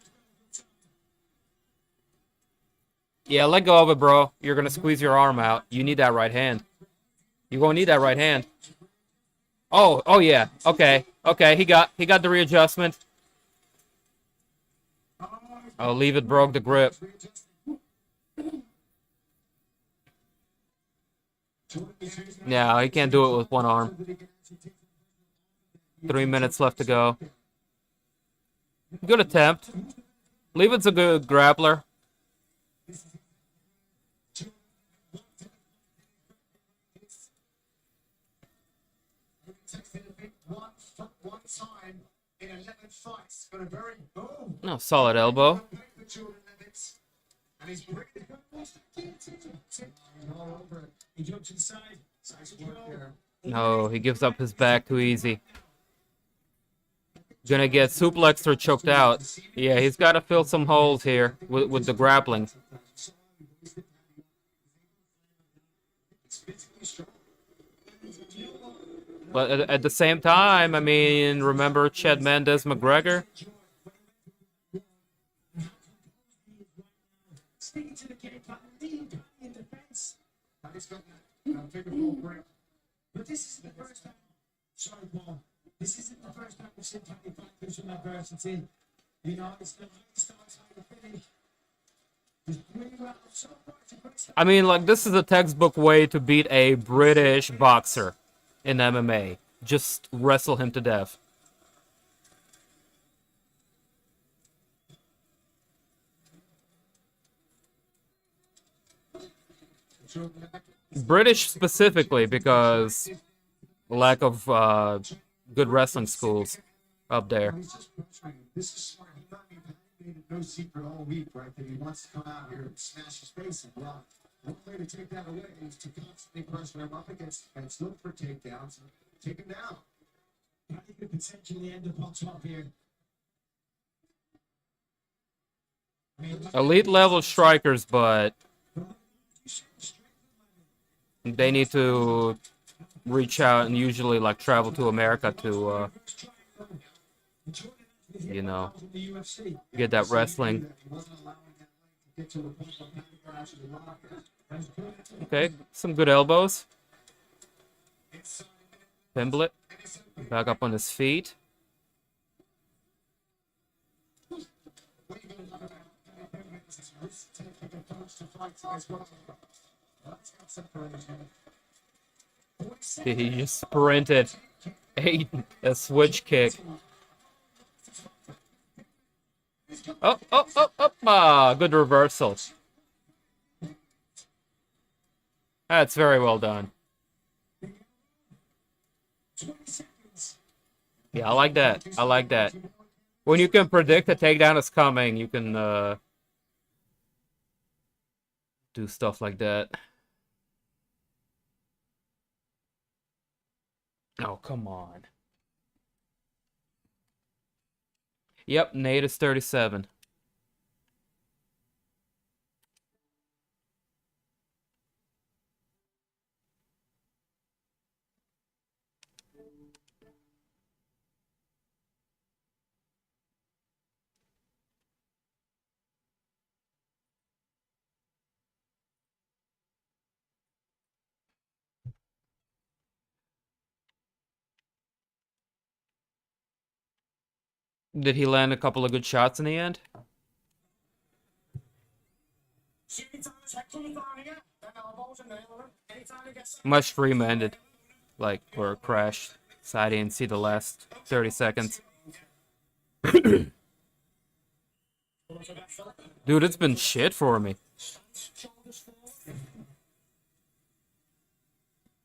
Yeah, let go of it, bro. You're gonna squeeze your arm out. You need that right hand. You're gonna need that right hand. Oh yeah. Okay. He got the readjustment. Oh, Leavitt broke the grip. Yeah, he can't do it with one arm. 3 minutes left to go. Good attempt. Leavitt's a good grappler. No, solid elbow. No, he gives up his back too easy. Gonna get suplexed or choked out. Yeah, he's got to fill some holes here with the grappling. But at the same time, I mean, remember Chad Mendes McGregor? But this is the first time. Sorry, Paul. This isn't the first time we've seen Paddy fight from adversity. You know, it's the starts how to finish. I mean, like, this is a textbook way to beat a British boxer in MMA. Just wrestle him to death. British specifically because lack of good wrestling schools up there. This is smart. He made it no secret all week, right? That he wants to come out here and smash his face. And well, one way to take that away is to constantly pressure him up against the fence, look for takedowns, and take him down. Paddy could potentially end up on top here. Elite level strikers, but they need to reach out and usually like travel to America to you know, get that wrestling. Okay, some good elbows. Pimblett back up on his feet. He just sprinted. A switch kick. Oh, oh, oh, oh. Ah, good reversal. That's very well done. Yeah, I like that. I like that. When you can predict a takedown is coming, you can do stuff like that. Oh, come on. Yep, Nate is 37. Did he land a couple of good shots in the end? My stream ended, like, or crashed, so I didn't see the last 30 seconds. Dude, it's been shit for me.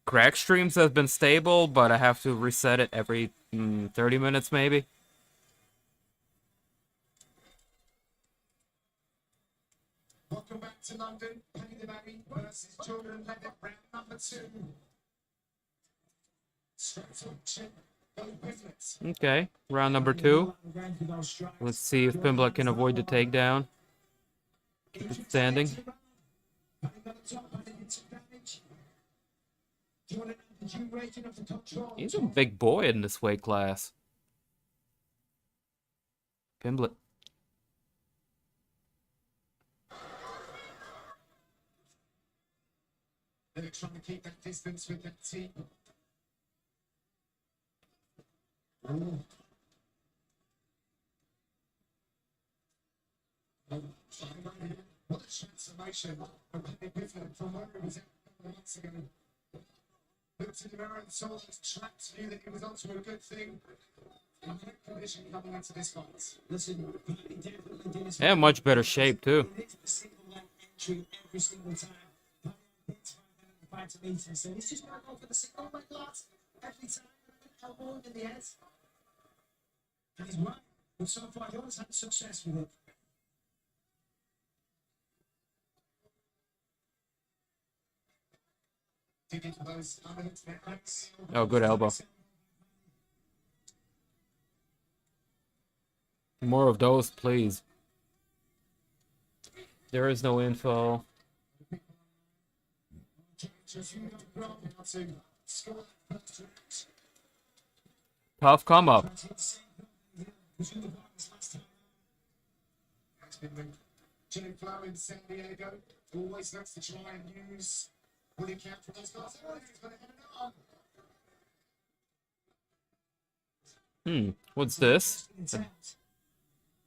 Crack streams have been stable, but I have to reset it every 30 minutes, maybe. Welcome back to London. Paddy the Baby versus Jordan Leavitt, round number 2. Okay, round number 2. Let's see if Pimblett can avoid the takedown. Keep it standing. He's a big boy in this weight class. Pimblett. They're trying to keep that distance with the team. What a transformation of Paddy Pimblett from where he was at a couple of months ago. Looked in the mirror and saw those traps, knew that he was onto a good thing. In good condition coming into this fight. Listen, Yeah, much better shape too. every single time. To meet him, so he's just going to go for the single leg last every time, elbow in the head. And he's right, but so far he always had success with it. Dig into those underhooks, networks. Oh, good elbow. More of those, please. There is no info. Tough come up. Jimmy Flow in San Diego always looks to try and use what he can for those guys. He's going to hit it on. What's this?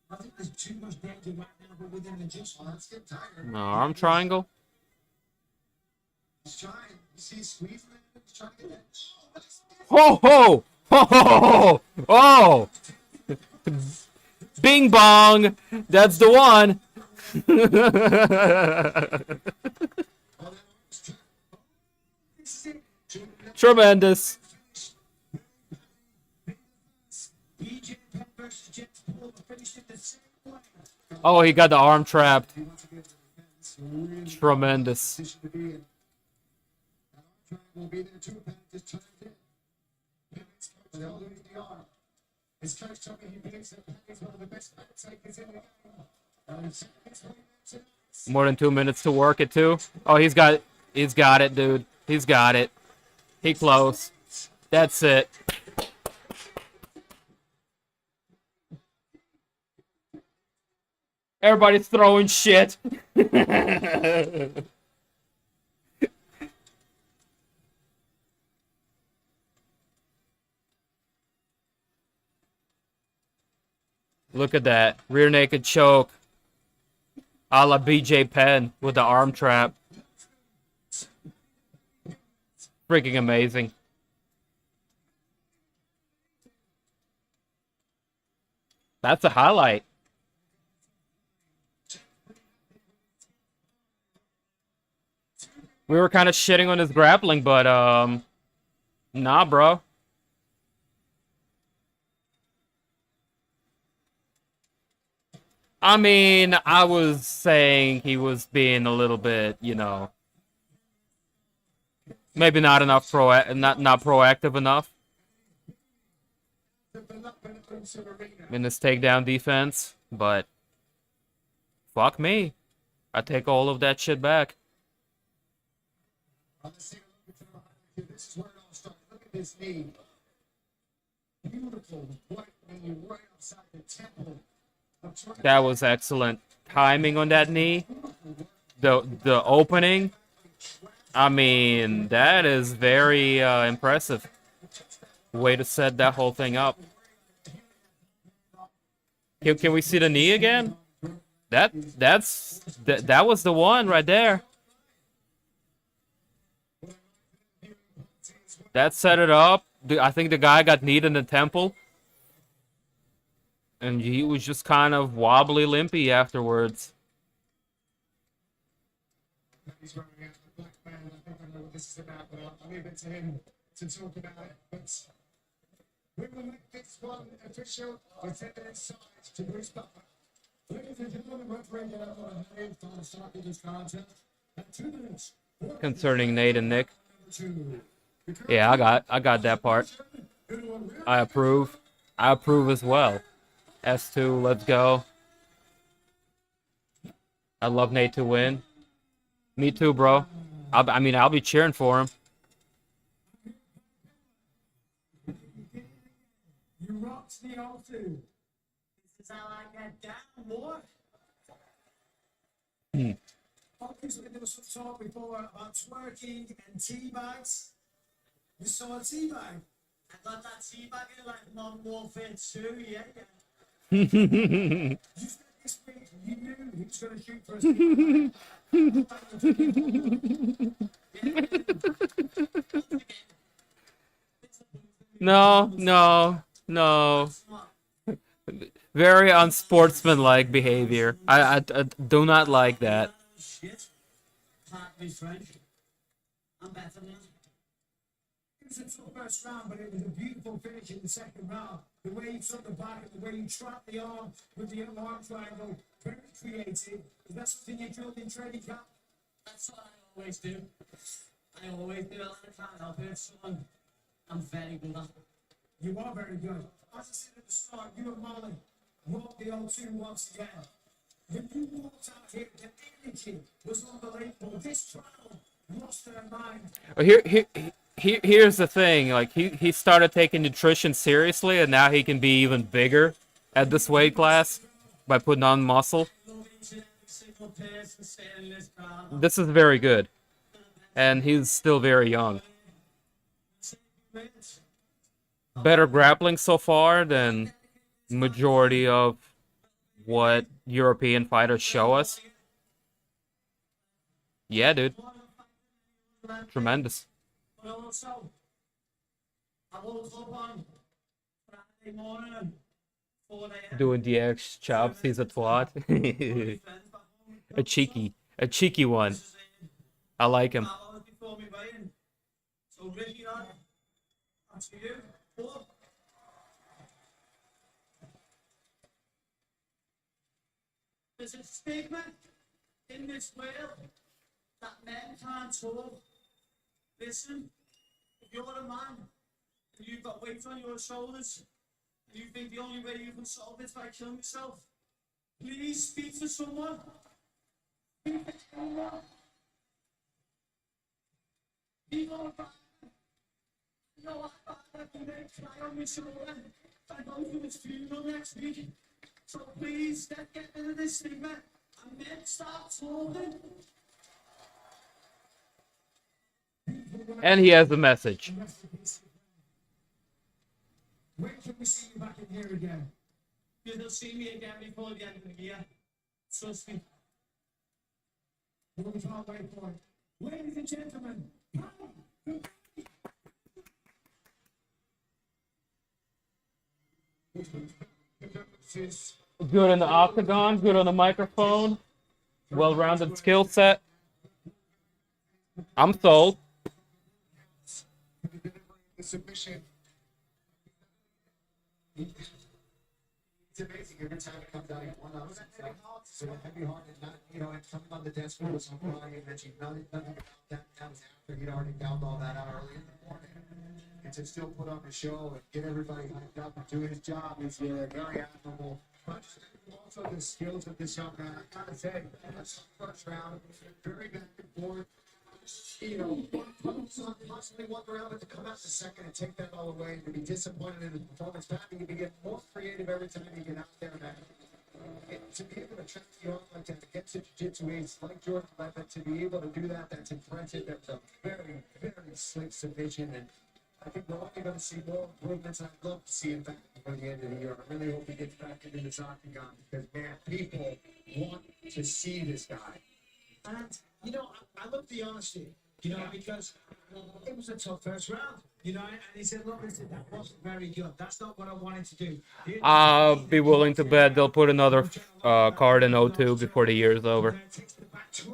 I think there's too much danger right now, but within the just Let's get tired. An arm triangle? He's trying. You see, he's squeezing it. He's trying to get it. Ho ho! Ho ho ho! Oh! Bing bong! That's the one! Tremendous. Oh, he got the arm trapped. Tremendous. Will be there too, but just turned in. His coach told me he believes that Paddy's one of the best back takers in the game. More than 2 minutes to work it too. Oh, he's got it, dude. He's got it. He close. That's it. Everybody's throwing shit. Look at that. Rear naked choke. A la BJ Penn with the arm trap. Freaking amazing. That's a highlight. We were kind of shitting on his grappling, but nah, bro. I mean, I was saying he was being a little bit, you know, maybe not enough not proactive enough in this takedown defense, but fuck me. I take all of that shit back. This is where it all starts. Look at this knee. Beautiful white knee right outside the temple. That was excellent timing on that knee. The opening, I mean, that is very impressive. Way to set that whole thing up. Can we see the knee again? That was the one right there. That set it up. I think the guy got kneed in the temple. And he was just kind of wobbly, limpy afterwards. He's running out the black man. I think I know what this is about, but I'll leave it to him to talk about it. But we will make this one official. We're 10 minutes sides to Bruce Butler. Ladies and gentlemen, referee get up on a name for the start of this contest. At 2 minutes. Concerning Nate and Nick. Yeah, I got that part. I approve. I approve as well. S2, let's go. I love Nate to win. Me too, bro. I mean, I'll be cheering for him. You rocked the O2. This is how I get down, boy. Obviously, there was some talk before about twerking and teabags. You saw a teabag. I got that teabag in like Modern Warfare 2, yeah. You said this week you knew he was going to shoot for No. Very unsportsmanlike behavior. I do not like that. Shit. Partly French. I'm better than that. It was a tough first round, but it was a beautiful finish in the second round. The way you took the back and the way you trapped the arm with the arm triangle, very creative. Is that something you drilled in training camp? That's what I always do. I always do it. I can't help it. So I'm very good at it. You are very good. As I said at the start, you and Molly rocked the O2 once again. When you walked out here, the energy was unbelievable. This trial lost their mind. Here's the thing. Like he started taking nutrition seriously, and now he can be even bigger at this weight class by putting on muscle. This is very good, and he's still very young. Better grappling so far than majority of what European fighters show us. Yeah, dude. Tremendous. But also, I woke up on Friday morning, 4 a.m. Doing DX chops, he's a twat. a cheeky one. I like him. So Ricky, that's for you. There's a stigma in this world that men can't talk. Listen, if you're a man and you've got weight on your shoulders and you think the only way you can solve it is by killing yourself, please speak to someone. Speak to someone. People are you know what? I can make try on my shoulder. I go to his funeral next week. So please, let's get rid of this stigma and men start talking. And he has the message. When can we see you back in here again? You'll see me again before the end of the year. Trust me. We can't wait for it. Ladies and gentlemen, good in the octagon, good on the microphone, well-rounded skill set. I'm sold. The submission. It's amazing every time it comes out. One of so heavy hearted, not and coming on the desk was crying that you nothing about that. That was after he'd already found all that out early in the morning. And to still put on the show and get everybody hyped up and do his job is very admirable. But also the skills of this young man. I gotta say, that's the first round, very back and forth. Possibly one round, but to come out the second and take that all away and to be disappointed in his performance, Paddy, you get more creative every time you get out there, man. And to be able to track the arm like that, to get to jiu-jitsu aids like Jordan Leavitt, to be able to do that, that's impressive. That's a very, very slick submission, and I think we're only going to see more improvements, and I'd love to see him back before the end of the year. I really hope he gets back into this octagon because, man, people want to see this guy. And, I love the honesty, because it was a tough first round, and he said, look, listen, that wasn't very good. That's not what I wanted to do. I'll be willing to bet they'll put another card in O2 before the year is over.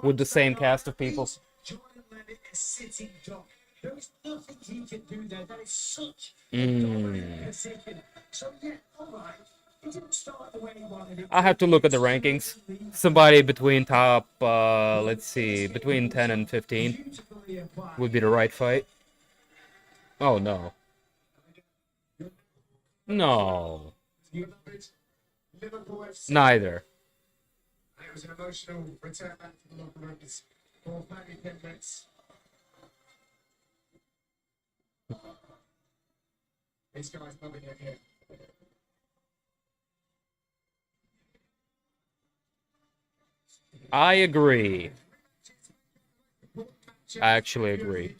With the same cast of people. Jordan Leavitt is sitting duck. There is nothing he can do there. That is such a dominant position. So, yeah, all right. He didn't start the way he wanted it. I have to look at the rankings. Somebody between top, let's see, between 10 and 15 would be the right fight. Oh, no. No. Neither. It was an emotional return back to the locker room for Paddy Pimblett. This guy's loving it here. I agree. I actually agree.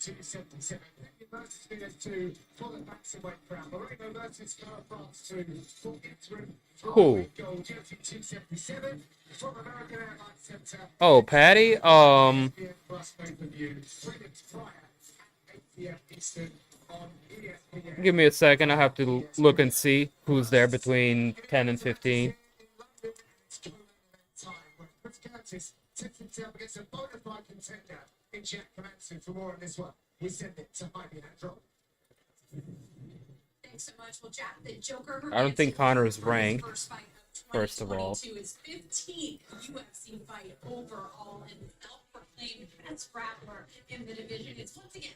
Who? Oh, Paddy? Give me a second. I have to look and see who's there between 10 and 15. Sets himself against a bona fide contender in Jack Hermansson. For more on this one, we send it to Heidi Handrol. Thanks so much. Well, Jack, the Joker. I don't think Connor is ranked, First of all. His 15th UFC fight overall and self-proclaimed best grappler in the division. It's once again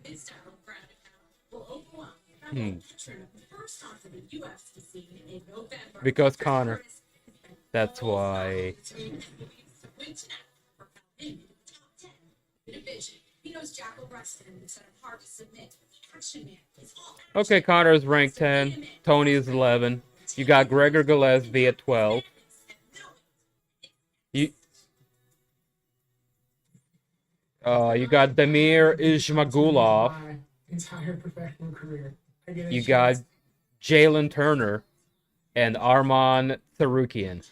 his style of ground and pound will overwhelm the first time to the UFC scene in November. Because Connor. That's why. Okay, Connor is ranked 10. Tony is 11. You got Gregor Gillespie at 12. You got Damir Ismagulov. My entire professional career. You got Jalen Turner and Arman Tsarukian.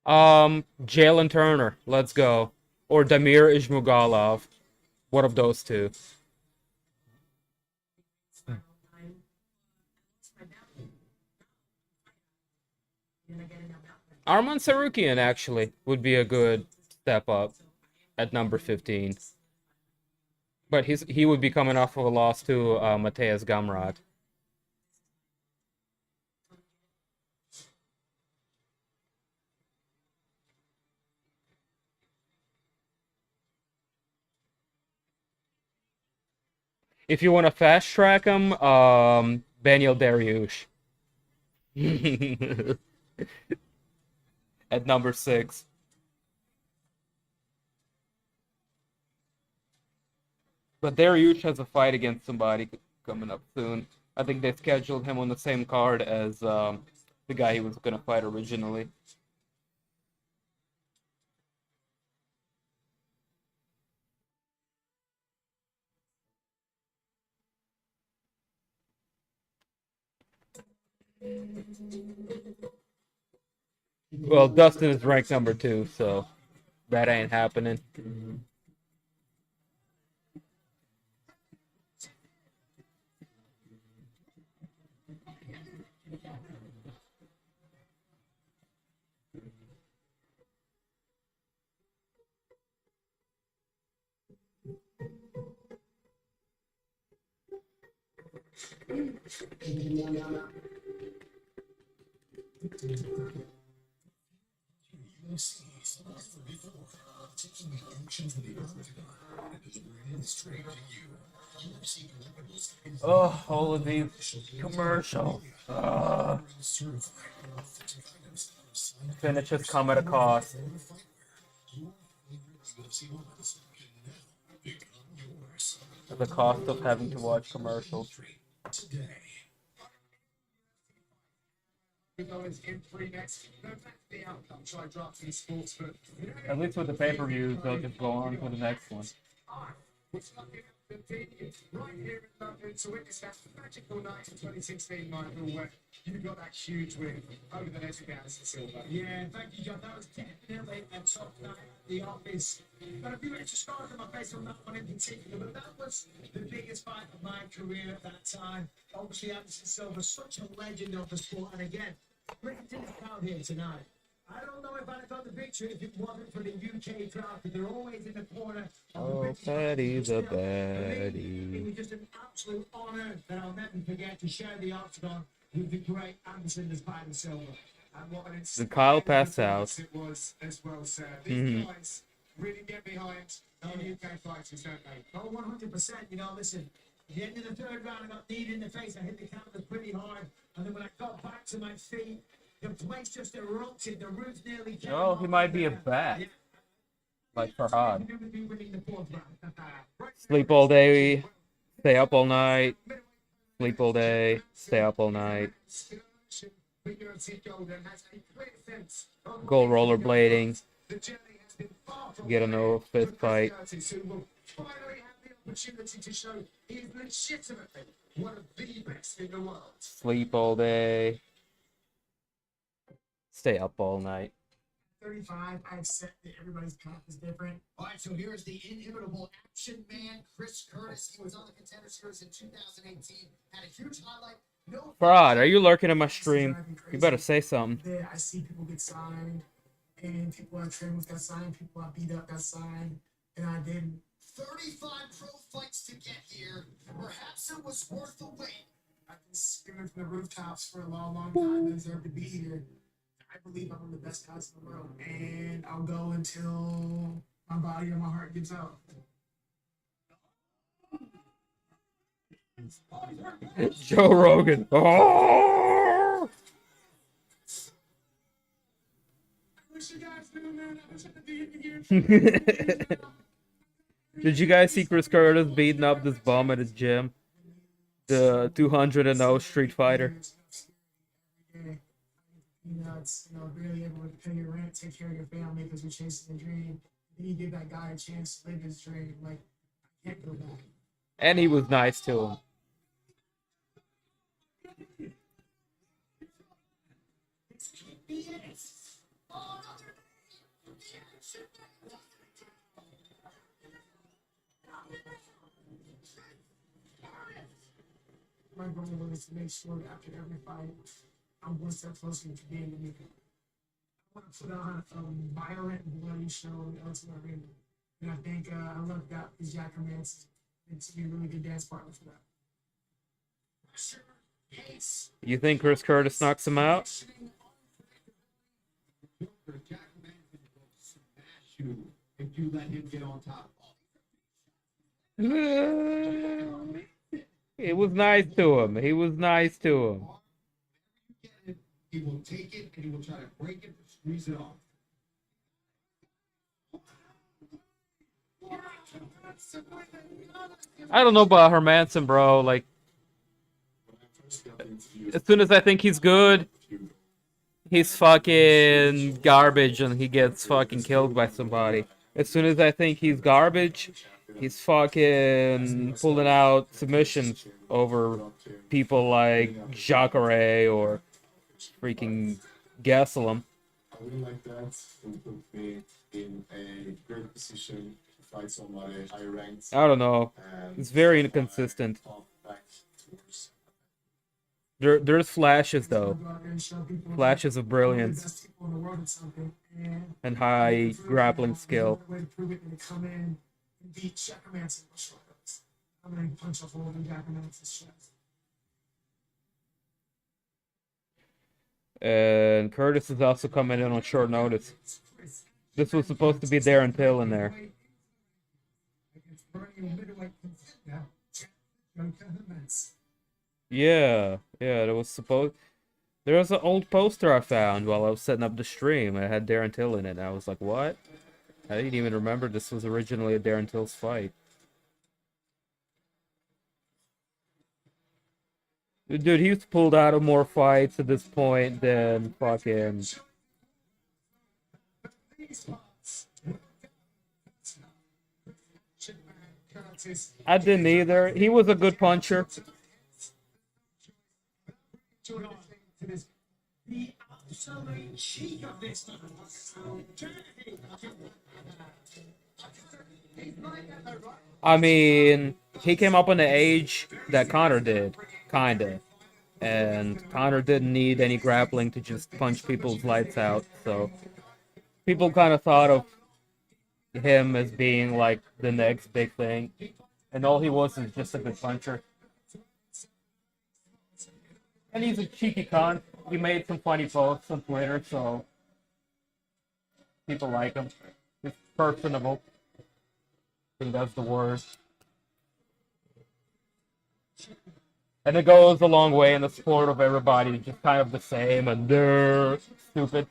Jalen Turner, let's go. Or Damir Ismagulov. One of those two. Arman Tsarukian, actually, would be a good step up at number 15. But he would be coming off of a loss to Mateusz Gamrot. If you want to fast track him, Daniel Dariush. At number 6. But Dariush has a fight against somebody coming up soon. I think they scheduled him on the same card as the guy he was going to fight originally. Well, Dustin is ranked number 2, so that ain't happening. Oh, all of these commercials. Finishes come at a cost. The cost of having to watch commercials. At least with the pay-per-views, they'll just go on to the next one. Right here in London to witness that magical night in 2016, Michael, where you got that huge win over the Netherlands and Silva. Yeah, thank you, John. That was definitely a top night at the office. Got a few extra scars on my face on that one in particular, but that was the biggest fight of my career at that time. Obviously, Anderson Silva, such a legend of the sport. And again, great to the crowd here tonight. I don't know if I'd have got the victory if it wasn't for the UK crowd, because they're always in the corner. Oh, Paddy the baddie. It was just an absolute honour that I'll never forget to share the octagon with the great Anderson as Paddy Silva. And what an And Kyle passed out. it was as well, sir. These guys really get behind UK fighters, don't they? Oh, 100%. You know, listen, at the end of the third round, I got kneed in the face. I hit the canvas pretty hard. And then when I got back to my feet, the place just erupted. The roof nearly came Oh, he off might be a there. bat. Yeah. Like Farhad. He would be winning the fourth round. Sleep all day, stay up all night. Sleep all day, stay up all night. Go rollerblading. Get a no fist fight. Opportunity to show he is legitimately one of the best in the world. Sleep all day. Stay up all night. 35, I accept that everybody's path is different. All right, so here's the inimitable action man, Chris Curtis. He was on the Contender Series in 2018. Had a huge highlight. No. Farhad, are you lurking in my stream? You better say something. There, I see people get signed, and people I trained with got signed, people I beat up got signed, and I didn't. 35 pro fights to get here. Perhaps it was worth the wait. I've been screaming from the rooftops for a long, long time. I deserve to be here. I believe I'm one of the best guys in the world, and I'll go until my body or my heart gives out. Joe Rogan. Oh! I wish you guys knew, man. I wish I could be here. Did you guys see Chris Curtis beating up this bum at his gym? The 200-0 Street Fighter. You know, it's, you know, really able to pay your rent, take care of your family because you're chasing a dream. Then you give that guy a chance to live his dream. Like, I can't go back. And he was nice to him. My goal was to make sure that after every fight, I'm one step closer to being the nigga. I want to put on a violent, bloody show in the Ultimate Arena. And I think I lucked out with Jack Hermansson. It's to be a really good dance partner for that. You think Chris Curtis knocks him out? Jack Hermansson will smash you if you let him get on top. He was nice to him. He was nice to him. He will take it and he will try to break it, squeeze it off. I don't know about Hermansson, bro. Like, as soon as I think he's good, he's fucking garbage and he gets fucking killed by somebody. As soon as I think he's garbage, he's fucking pulling out submissions over people like Jacare or freaking Gassel him. I wouldn't like that. It would put me in a great position to fight somebody high ranked. I don't know. And It's very inconsistent. back towards There's flashes though, flashes of brilliance and high grappling skill. Come in and beat Jack Hermansson. I'm going to punch off all of Jack Hermansson's shots. And Curtis is also coming in on short notice. This was supposed to be Darren Till in there. Yeah, there was supposed. There was an old poster I found while I was setting up the stream. It had Darren Till in it, and I was like, "What?" I didn't even remember this was originally a Darren Till's fight. Dude, he's pulled out of more fights at this point than fucking. I didn't either. He was a good puncher. The absolute cheek of this. I mean, he came up on the age that Connor did, kinda. And Connor didn't need any grappling to just punch people's lights out, so people kind of thought of him as being like the next big thing. And all he was is just a good puncher. And he's a cheeky cunt. He made some funny posts on Twitter, so people like him. He's personable. I think that's the word. And it goes a long way in the sport of everybody just kind of the same and they're stupid.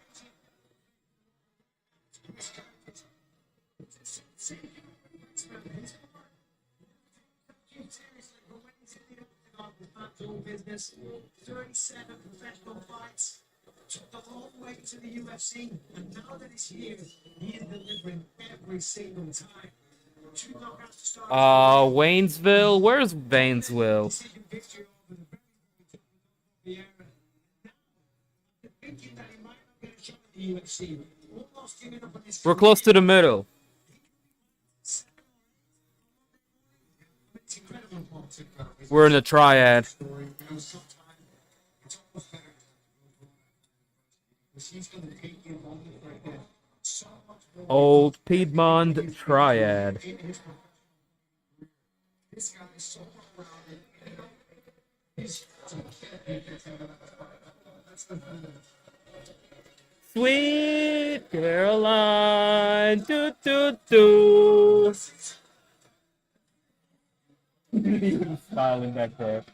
Business, 37 professional fights, took the long way to the UFC, and now that he's here, he is delivering every single time. 2 knockouts to start. Waynesville? Where's Waynesville? We're close to the middle. We're in the triad. Old Piedmont triad. Sweet Caroline, do do do. Smiling back there.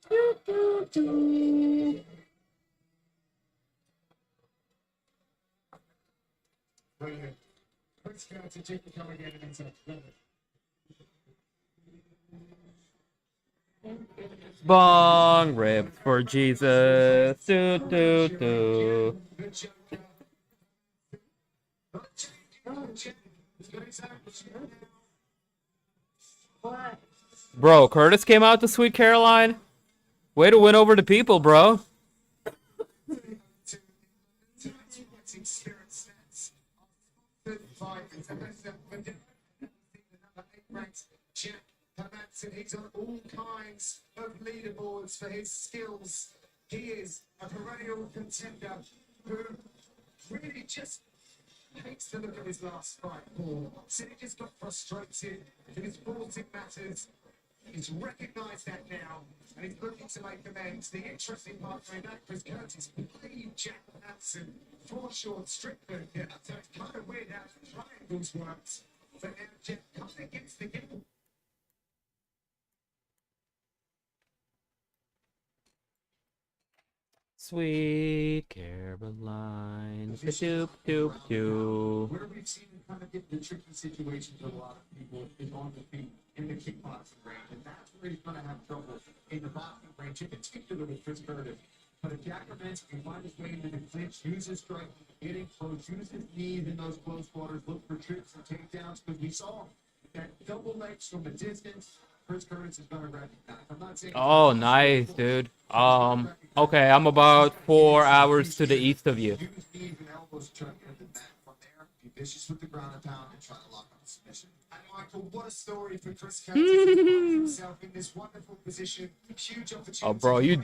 Do, do, do. Brilliant. Let's go to Jake coming in and inside. Bong rip for Jesus. Do do do. Bro, Curtis came out to Sweet Caroline. Way to win over the people, bro. Jack Hermansson, he's on all kinds of leaderboards for his skills. He is a perennial contender who really just hates to look at his last fight. So he just got frustrated because sporting matters. He's recognised that now, and he's looking to make amends. The interesting part in that was Curtis played Jack Hermansson for short Strickland. Yeah, so it's kind of weird how the triangles works. But now Jack comes against the game. Sweet Caroline. Doop doop doop. where we've seen him kind of get in tricky situations with a lot of people is on the feet in the kickboxing range, and that's where he's going to have trouble in the boxing range, in particular with Chris Curtis. But if Jack Hermansson can find his way into the clinch, use his strike, getting close, use his knees in those close quarters, look for trips and takedowns, because we saw that double legs from a distance, Chris Curtis is going to recognize. I'm not saying Oh, nice, dude. Okay, I'm about 4 hours to the east of you. Use knees and elbows to try to get the mat. From there, be vicious with the ground and pound and try to lock up the submission. And Michael, what a story for Chris Curtis to find himself in this wonderful position. Huge opportunity. Oh, bro, you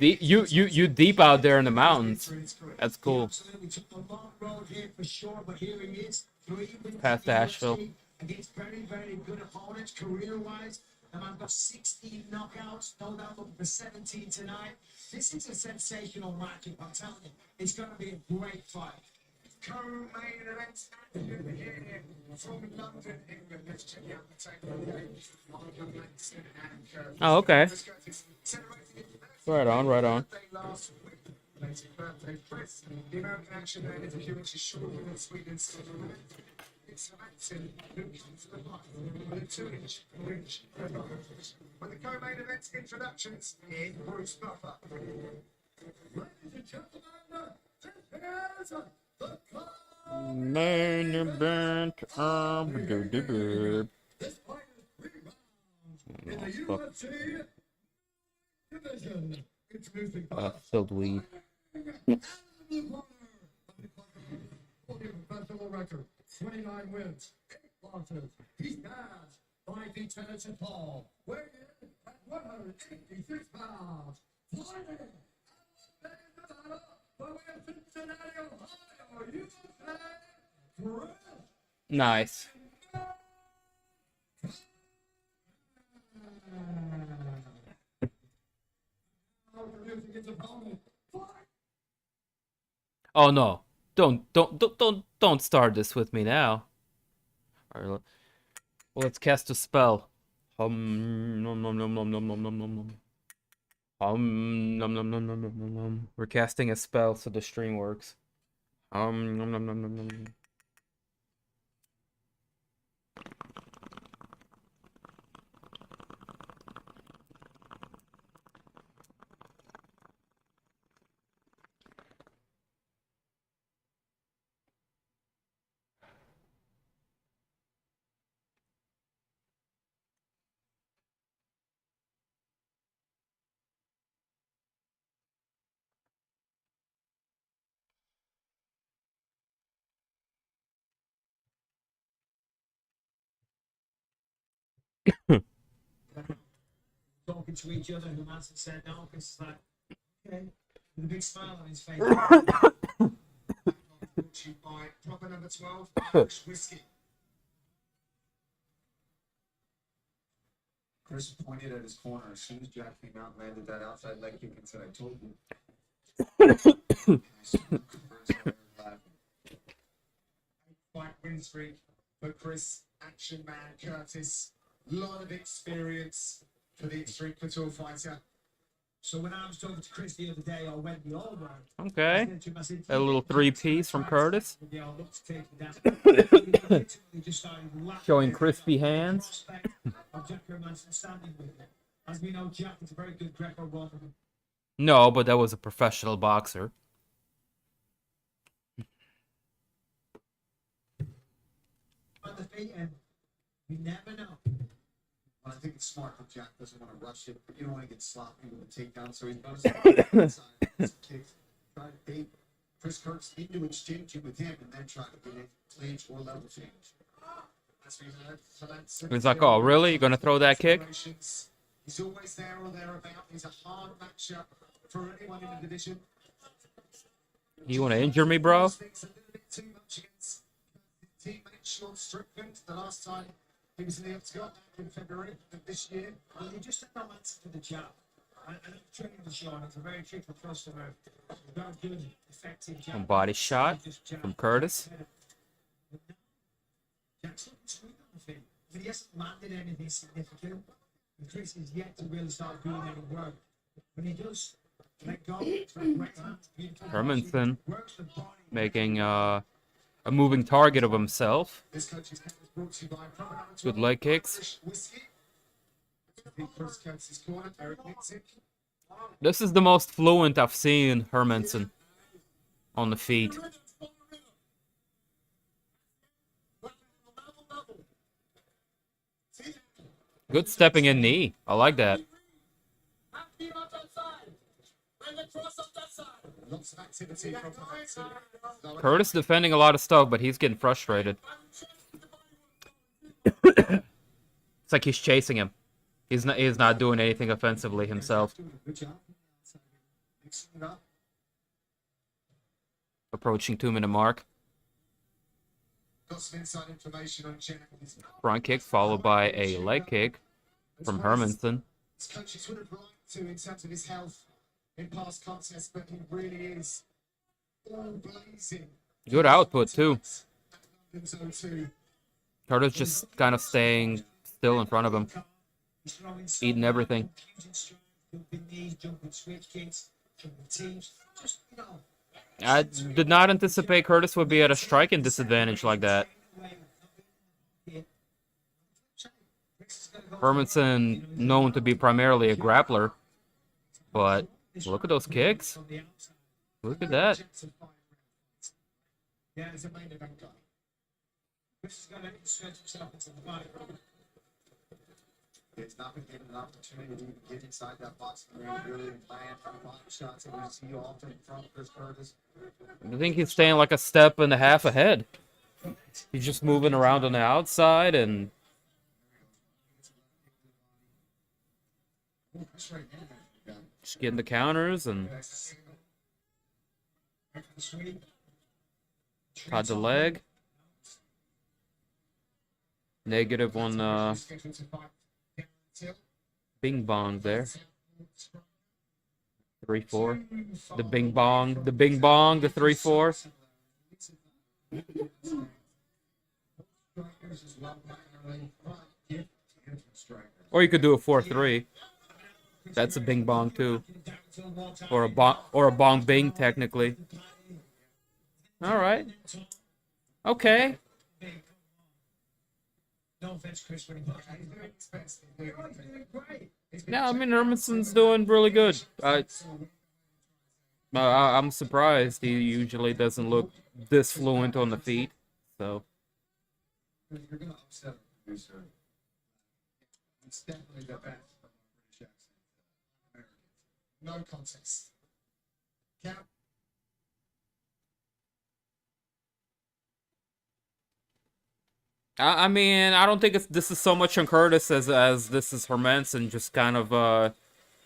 deep out there in the mountains. That's cool. Absolutely took the long road here for sure, but here he is. 3 wins Past in the Asheville. UFC against very, very good opponents career-wise. The man got 16 knockouts, no doubt looking for 17 tonight. This is a sensational matchup, I'm telling you. It's going to be a great fight. Co-main event here from London, England. Let's check out the table. Oh, okay. Right on, right on. Birthday, Chris. The American action man is a huge short in Sweden. It's amazing. With a 2-inch reach. With the co-main event introductions in Bruce Buffer. Ladies and gentlemen, this is the Main event. This fight is 3 rounds in the UFC division. Introducing Filled weed. professional record, 29 wins, 8 losses. He stands 5 feet 10 inches tall, weighing in at 186 pounds. Fighting Nevada, by way of Cincinnati, Ohio, USA, Chris. Nice. Introducing his opponent, fight. Oh no. Don't start this with me now. Alright, well, let's cast a spell. Nom nom nom nom nom nom nom nom nom. Nom nom nom nom nom nom nom. We're casting a spell so the stream works. Nom nom nom nom nom nom. Talking to each other, and Hermansson said no, Chris is like, okay, with a big smile on his face. Brought to you by proper number 12, Irish Whiskey. Chris pointed at his corner as soon as Jack came out and landed that outside leg kick and said, I told you. Fight win streak for Chris, action man Curtis. Lot of experience for the Extreme Couture fighter. So when I was talking to Chris the other day, I went the all round. Okay. A little 3-piece from Curtis. Showing crispy hands. Of Jack Hermansson standing with him. As we know, Jack is a very good Greco-Roman. No, but that was a professional boxer. Undefeated. You never know. Well, I think it's smart that Jack doesn't want to rush it, but you don't want to get sloppy with the takedown, so he's going to inside, kicks, try to bait Chris Curtis into exchanging with him, and then try to get it clinch or level change. As we heard, so that's He's like, oh, really? You're gonna throw that kick? He's always there or thereabout. He's a hard matchup for anyone in the division. You want to injure me, bro? Things a little bit too much against his teammate Sean Strickland. The last time he was in the octagon back in February of this year. Well, you just have no answer to the jab. And I'm training the Sean. It's a very tricky customer. Very good, effective jab. A body shot from Curtis. Jack's looking sweet on the field, but he hasn't landed anything significant. And Chris is yet to really start doing any work. When he does let go, it's a great hand. Beautiful Hermansson works the body. making a moving target of himself. This coach's camp is brought to you by Proper Good leg kicks. Irish Whiskey. In Chris Curtis' corner, Eric Nitzik. This is the most fluent I've seen Hermansson on the feet. Good stepping in knee. I like that. Lots of activity from the Curtis defending a lot of stuff, but he's getting frustrated. It's like he's chasing him. He's not doing anything offensively himself. Good job. Mixing it up. Approaching 2-minute mark. Got some inside information on Jack. Front kick followed by a leg kick from Hermansson. His coaches would have liked to in terms of his health in past contests, but he really is all blazing. Good output too. Zone 2. Curtis just kind of staying still in front of him, eating everything. I did not anticipate Curtis would be at a striking disadvantage like that. Hermansson known to be primarily a grappler, but look at those kicks. Look at that. Yeah, it's a main event guy. It's not been given an opportunity to even get inside that box and really plan for body shots. And we see often in front of Chris Curtis. I think he's staying like a step and a half ahead. He's just moving around on the outside and just getting the counters and caught the leg. Negative on Bing Bong there. 3-4. The Bing Bong, the 3-4. Or you could do a 4-3. That's a Bing Bong too. Or a Bong Bing technically. All right. Okay. No offense, Chris, when Yeah, I mean Hermansson's doing really good. I'm surprised. He usually doesn't look this fluent on the feet. So You're going to upset a producer. It's definitely the best of British accent. No contest. Count. I mean, I don't think this is so much on Curtis as this is Hermansson just kind of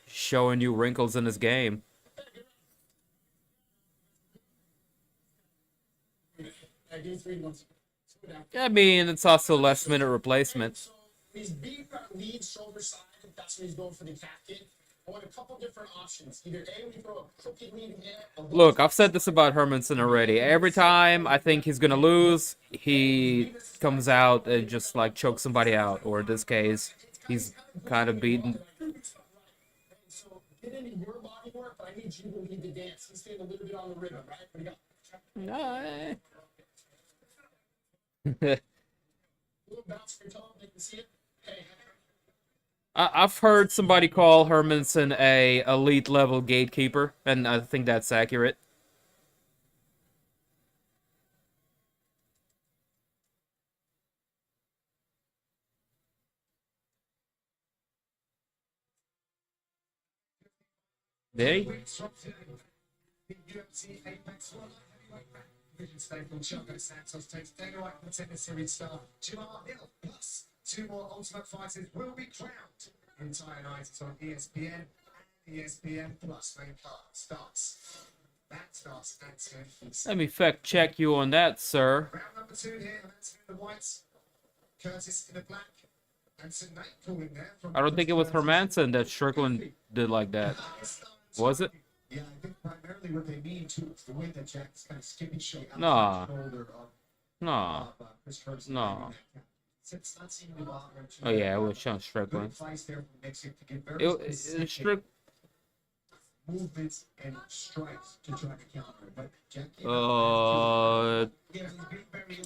showing you wrinkles in his game. I mean, it's also last minute replacement. He's beating that lead shoulder side. That's when he's going for the calf kick. I want a couple different options. Either A, we throw a crooked lead in there. Look, I've said this about Hermansson already. Every time I think he's gonna lose, he comes out and just like chokes somebody out. Or in this case, he's kind of beaten. So get into your body work, but I need you to lead the dance. He's staying a little bit on the rhythm, right? What do you got? Little bounce for your toe, make me see it. Hey. I've heard somebody call Hermansson a elite level gatekeeper, and I think that's accurate. There. UFC Apex One Division staple Choco Santos takes Dana White Contender Series star Jamar Hill. Plus, 2 more Ultimate Fighters will be crowned. The entire night is on ESPN and ESPN Plus. Main card starts. That starts at 10. Let me fact check you on that, sir. Round number 2 here. Hermansson in the whites, Curtis in the black, and Nate calling there. From I don't think it was Hermansson that Strickland did like that. Was it? Yeah, I think primarily what they mean too is the way that Jack's kind of skipping showing out Nah. the shoulder No. of Chris Curtis. No. It's not seeming to bother him too Oh yeah, it much. was Sean Good Strickland. advice there from Mexico to get very It specific movements and strikes to try to counter it. But Jack came Uh, Yeah, he's been very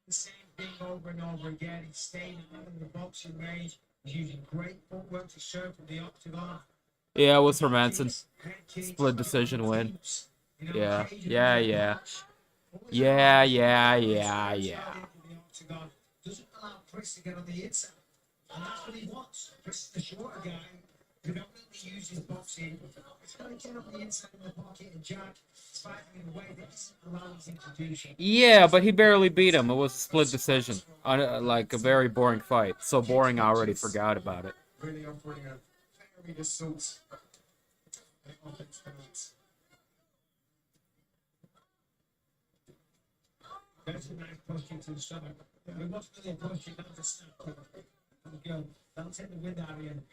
the same thing over and over again. He's staying in the boxing range. He's using great footwork to serve from the octagon. yeah, it was Hermansson. Split decision win. Yeah. Doesn't allow Chris to get on the inside. And that's what he wants. Chris, the shorter guy, predominantly uses boxing. He's going to get up the inside of the pocket, and Jack is fighting in a way that doesn't allow him to do so. Yeah, but he barely beat him. It was a split decision. Like a very boring fight. So boring I already forgot about it. Really offering a very assault. Offense tonight. That's a nice push kick to the stomach. It wasn't really a push kick, that was a snap kick. There we go. That'll take the wind out of him.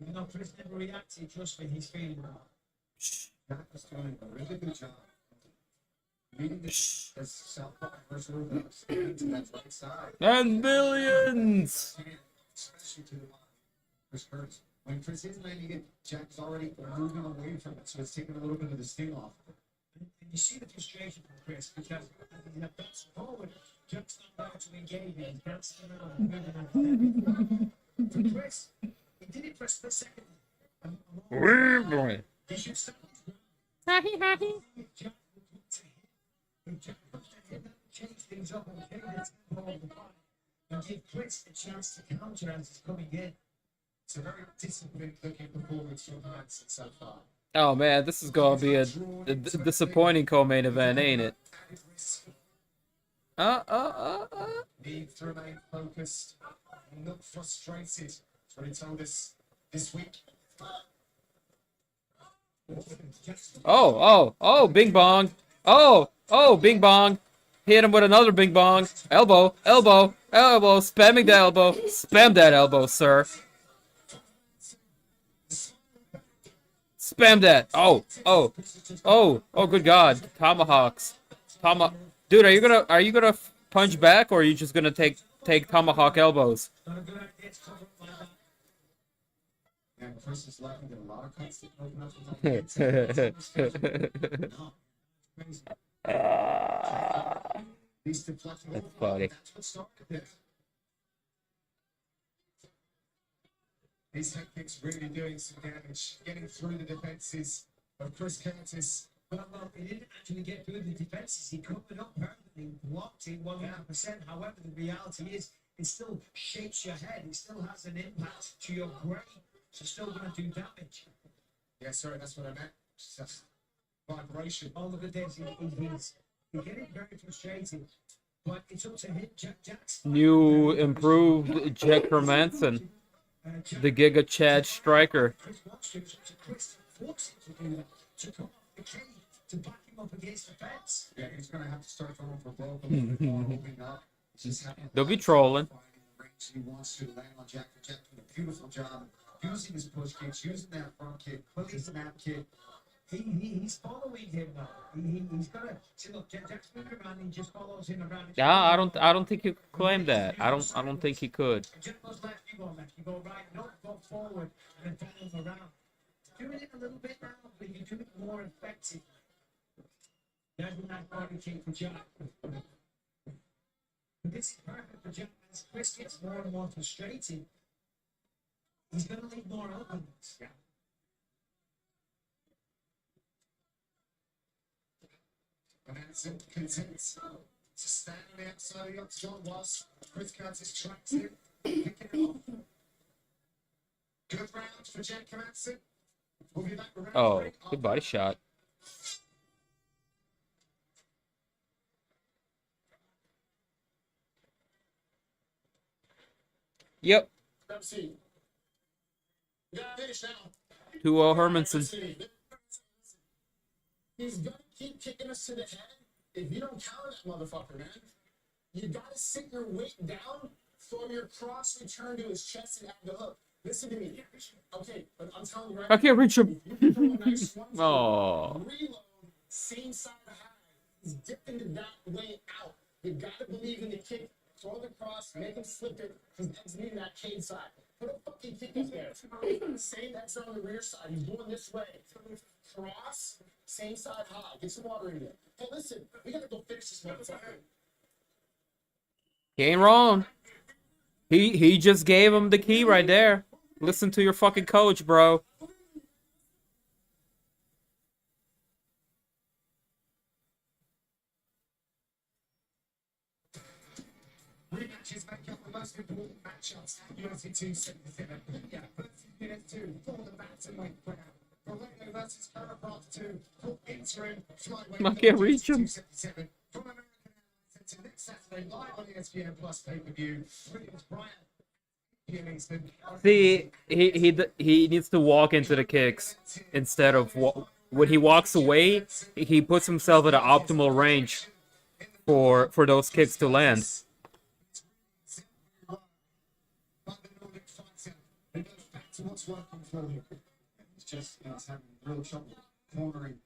Even though Chris never reacted, trust me, he's feeling that. Jack was doing a really good job. Meeting this as southpaw versus reverse to that right side. And millions! Especially to the line. Chris Pearce. When Chris is landing it, Jack's already moving away from it, so it's taking a little bit of the sting off. And you see the frustration from Chris because he's a best forward. Jack's not there to engage him. He's bouncing around. For Chris, he did it for a split second. He should stop his ground. If Jack would look to him, if Jack looked to him, that would change things up and change the tempo of the fight and give Chris a chance to counter as he's coming in. It's a very disciplined looking performance from Hermansson so far. Oh man, this is gonna be a disappointing co-main event, ain't it? Need to remain focused and not frustrated. That's what he told us this week. Oh, bing bong. Oh, bing bong. Hit him with another bing bong. Elbow. Spamming the elbow. Spam that elbow, sir. Spam that. Oh, good God. Tomahawks. Dude, are you gonna punch back, or are you just gonna take tomahawk elbows? Yeah, Chris is lucky that a lot of cuts didn't open up That's funny. That's what started it. These head kicks really doing some damage, getting through the defenses of Chris Curtis. Well, he didn't actually get through the defenses. He covered up perfectly, blocked it 100%. However, the reality is, it still shapes your head. It still has an impact to your brain. So still going to do damage. Yeah, sorry, that's what I meant. Just vibration. Oh, look at this. He's getting very frustrated. But it's up to him, Jack's. New improved Jack Hermansson, the Giga Chad striker. Chris wants to, so Chris forces him to do that. To come off the cage, to back him up against the fence. Yeah, he's going to have to start throwing for both of them. Moving up. Just They'll be trolling. He wants to land on Jack. Jack doing a beautiful job using his push kicks, using that front kick, putting his snap kick. He's following him now. He's got to see. Look, Jack's moving around. He just follows him around. Yeah, I don't think you could claim that. I don't think he could. Jack goes left, you go left. You go right, no, go forward, and then follow around. Doing it a little bit now, but you do it more effective. That's a nice body kick for Jack. But this is perfect for Jack. As Chris gets more and more frustrated, he's going to leave more openness. Yeah. Hermansson content to stand on the outside of the octagon whilst Chris Curtis tracks him, picking it off. Good round for Jack Hermansson. We'll be back with round Oh, three. good body shot. Yep. MC. We gotta finish now. 2-0 Hermansson. He's gonna keep kicking us to the head. If you don't counter that motherfucker, man, you gotta sit your weight down, throw your cross return to his chest and add the hook. Listen to me. Okay, but I'm telling you right I can't reach him. if you throw a nice one, Oh. reload, same side of the high. He's dipping to that way out. You gotta believe in the kick. Throw the cross, make him slip it, because that's me that cage side. Put a fucking kick up there. Same that's on the rear side. He's going this way. Cross, same side high. Get some water in there. Hey, listen, we gotta go finish this motherfucker. He ain't wrong. He just gave him the key right there. Listen to your fucking coach, bro. Rematches make up the most important matchups at UFC 277. Yeah, versus unit 2 for the bantamweight crown. Blaydes versus Krylov 2 for interim flyweight. I can't reach him. 277 from American Airlines until next Saturday live on ESPN Plus pay-per-view. Williams Bryant. See, he needs to walk into the kicks instead of when he walks away, he puts himself at an optimal range for those kicks to land. He's having real trouble cornering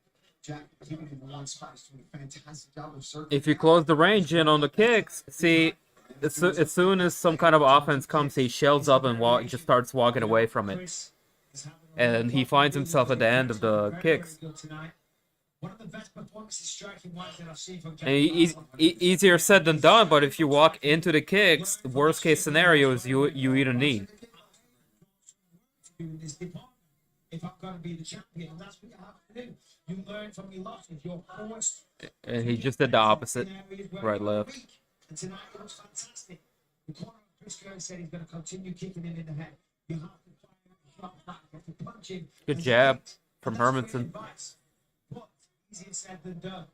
Jack, keeping him in one spot. He's doing a fantastic job of circling. If you close the range in on the kicks, see, as soon as some kind of offense comes, he shells up and just starts walking away from it. And he finds himself at the end of the kicks. One of the best performances striking-wise that I've seen from Jack And easier said than done, but if you walk into the kicks, the worst case scenario is you eat a knee. If I'm going to be the champion, that's what you have to do. You learn from your losses. You're forced. And he just did the opposite. Right, left. And tonight it was fantastic. The corner of Chris Kerr said he's going to continue kicking him in the head. You have to fire a shot back. You have to punch him. Good jab from Hermansson. But easier said than done.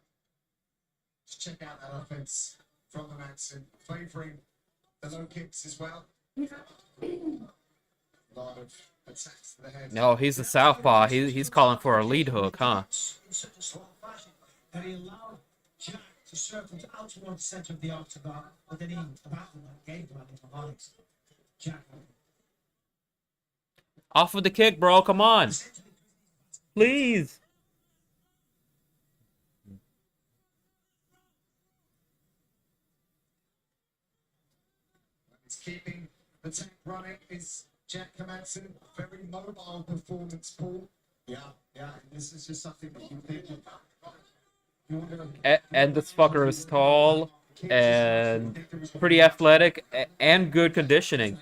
Just check out that offense from the Hermansson, favouring the low kicks as well. A lot of attacks to the head. No, he's a southpaw. He's calling for a lead hook, huh? In such a slow fashion that he allowed Jack to circle out towards the centre of the octagon, but then he abandoned that game plan in the bodies. Jack. Off with the kick, bro. Come on. Please. It's keeping the tank running is Jack Hermansson, very mobile performance, Paul. Yeah. And this is just something that you think And this fucker is tall and pretty athletic and good conditioning.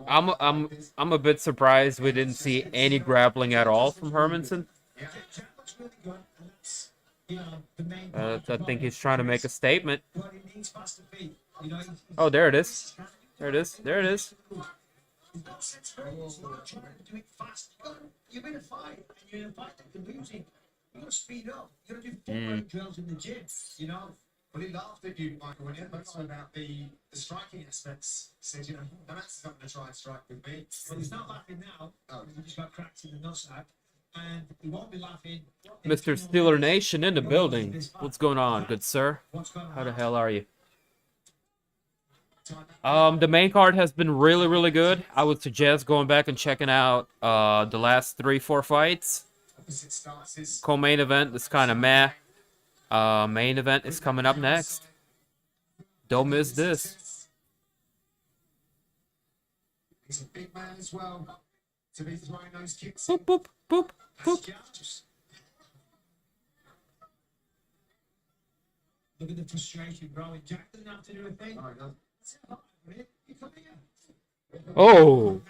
I'm a bit surprised we didn't see any grappling at all from Hermansson. I think he's trying to make a statement. Oh, there it is. There it is. There it is. You're in a fight. You're in a fight that you're losing. You got to speed up. You got to do footwork drills in the gym. You know. But he laughed at you, Michael, when you spoke about the striking aspects. He said, you know, Hermansson's not going to try and strike with me. Well, he's not laughing now. He just got cracked in the nutsack. And he won't be laughing. Mr. Steeler Nation in the building. What's going on, good sir? How the hell are you? The main card has been really, really good. I would suggest going back and checking out the last 3-4 fights. Co-main event is kind of meh. Main event is coming up next. Don't miss this. He's a big man as well. To be throwing those kicks. Boop, boop, boop, boop. Look at the frustration growing. Jack doesn't have to do a thing. You come here. Oh.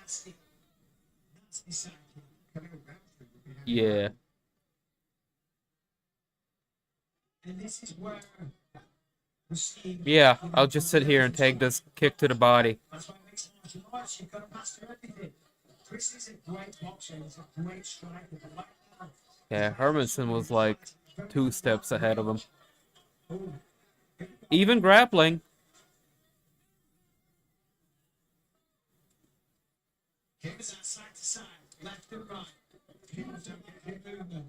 Yeah. And this is where Yeah, I'll just sit here and take this kick to the body. that's why it makes martial arts. You've got to master everything. Chris is a great boxer. He's a great striker. Yeah, Hermansson was like 2 steps ahead of him. Even grappling. Give us that side to side, left and right. People don't get hit movement.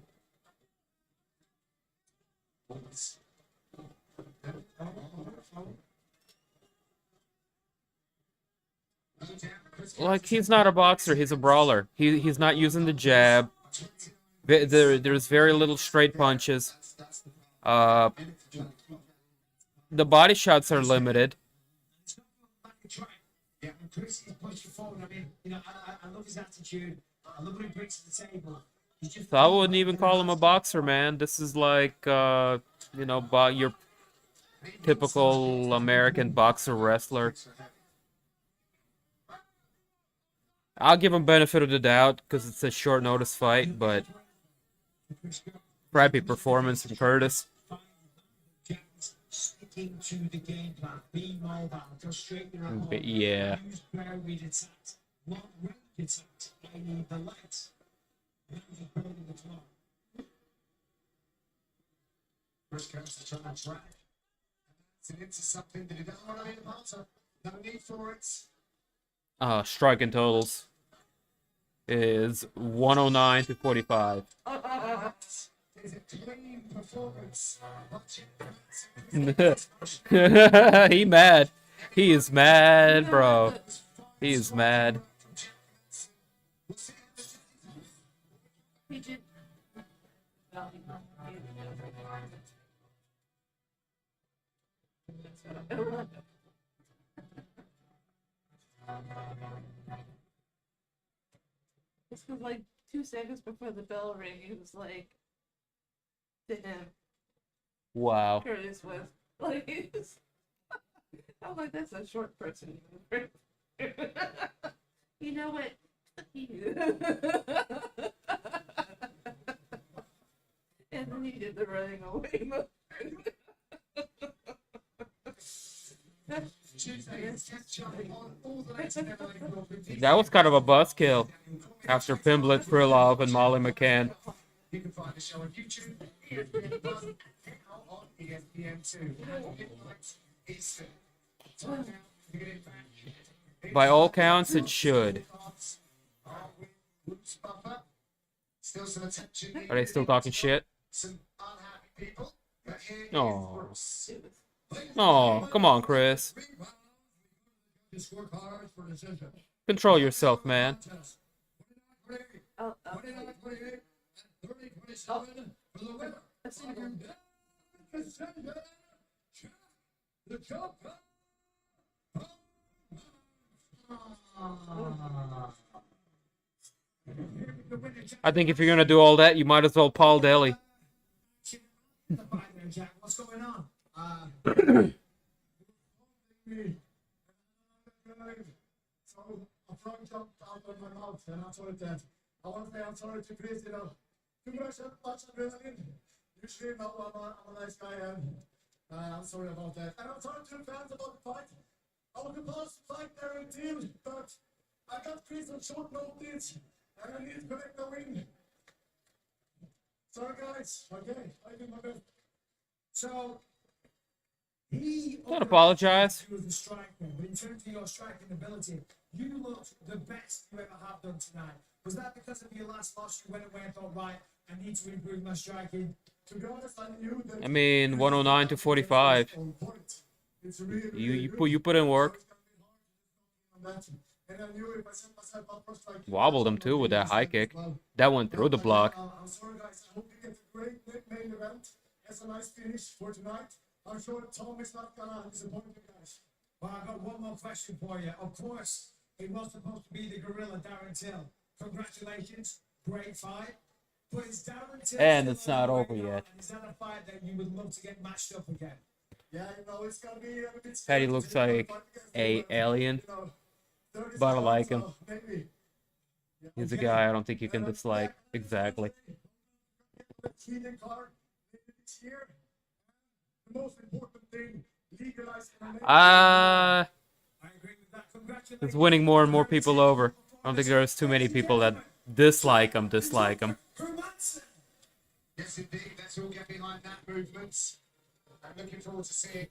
Like, he's not a boxer, he's a brawler. He's not using the jab. There's very little straight punches. The body shots are limited. Yeah, and Chris is pushing forward. I mean, you know, I love his attitude. I love what he brings to the table. He's just So I wouldn't even call him a boxer, man. This is like, you know, your typical American boxer wrestler. I'll give him benefit of the doubt because it's a short notice fight, but crappy performance from Curtis. Sticking to the game plan. Be mobile. Go straight to the hole. But yeah. Use ground-read attacks. Not range attacks. I need the legs. That was a goal as well. First comes to try and track. It's into something that he doesn't want to be a part of. No need for it. Striking totals is 109 to 45. Is a clean performance. He mad. He is mad, bro. He is mad. He did. This was like 2 seconds before the bell rang. He was like, to him, Wow. Curtis was like, I'm like, that's a short person. You know what? Fuck you. And then he did the running away motion. That was kind of a buzzkill after Pimblett, Krylov, and Molly McCann. You can find the show on YouTube, ESPN Plus, and on ESPN2. Eastern. So now we get it back. By all counts, it should. Still some attention. Are they still talking shit? Some unhappy people. But here is Oh. Bruce. Oh, come on, Chris. The scorecards for decision. Control yourself, man. 29-28, 29-28, and 30-27 for the winner. Decision. The champion. I think if you're gonna do all that, you might as well Paul Daly. Jack, what's going on? So a frog jumped out of my mouth and that's what it did. I want to say I'm sorry to Chris, you know. Too much adrenaline. Usually I'm a nice guy and I'm sorry about that. And I'm sorry to the fans about the fight. I was supposed to fight there in team, but I got Chris on short notice and I need to collect the win. Sorry guys. Okay, I did my best. So, he Don't apologize. was the striker, but in terms of your striking ability, you looked the best you ever have done tonight. Was that because of your last loss? You went away and thought, right, I need to improve my striking. To be honest, I knew that. I mean, 109 to 45. On point. It's really, You put in work. And I knew if I set myself up for striking, Wobbled him too with that high kick. That went through the block. I'm sorry, guys. I hope you get a great main event. It's a nice finish for tonight. I'm sure Tom is not gonna disappoint you guys. Well, I've got one more question for you. Of course, it was supposed to be the gorilla Darren Till. Congratulations, great fight. But is Darren Till And still it's not alive over right now? yet. And is that a fight that you would love to get matched up again? Yeah, you know, it's gonna be a bit Paddy scary looks to do like fight against a him, alien, you know, 30 but I like seconds, him. so maybe. He's a guy I don't think you can dislike. Exactly. The cheating card this year. The most important thing, legalize MMA. I agree with that. Congratulations. It's winning more and more people over. I don't think there's too many people that dislike him. Hermansson. Yes, indeed. Let's all get behind that movement. I'm looking forward to seeing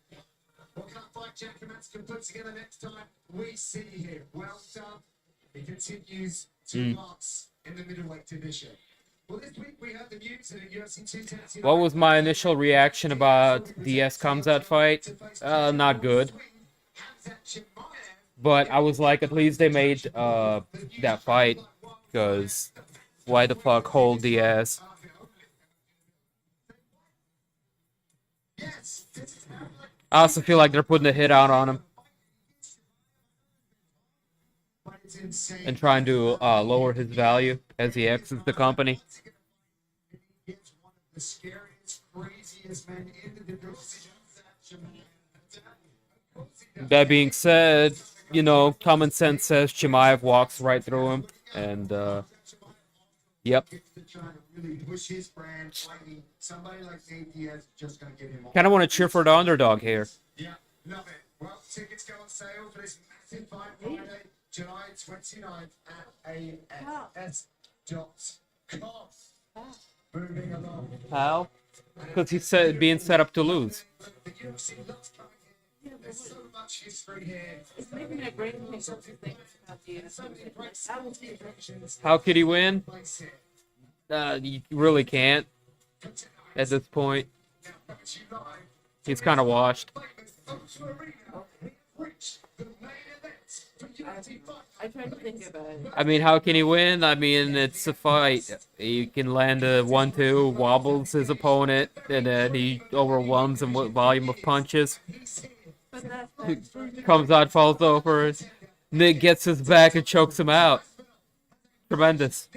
what kind of fight Jack Hermansson can put together next time we see him. Well done. He continues to advance in the middleweight division. Well, this week we had the news that UFC 210. What was my initial reaction about DS Kamzat fight? Not good. But I was like, at least they made that fight, because why the fuck hold DS? I also feel like they're putting a hit out on him and trying to lower his value as he exits the company. The scariest, craziest men in the division. That being said, you know, common sense says Chimaev walks right through him, and Yep. Gets to try to really push his brand, fighting somebody like Nate Diaz is just going to get him on. Kind of want to cheer for the underdog here. Yeah, love it. Well, tickets go on sale for this massive fight Friday, July 29th at AFS.com. Moving along. How? Because he's being set up to lose. The UFC loves coming here. There's so much history here. It's making my brain think of things about the that was the How could he win? You really can't at this point. He's kind of washed. I tried to think about it. I mean, how can he win? I mean, it's a fight. He can land a 1-2, wobbles his opponent, and then he overwhelms him with volume of punches. But that's Comes out, falls over. Nick gets his back and chokes him out. Tremendous.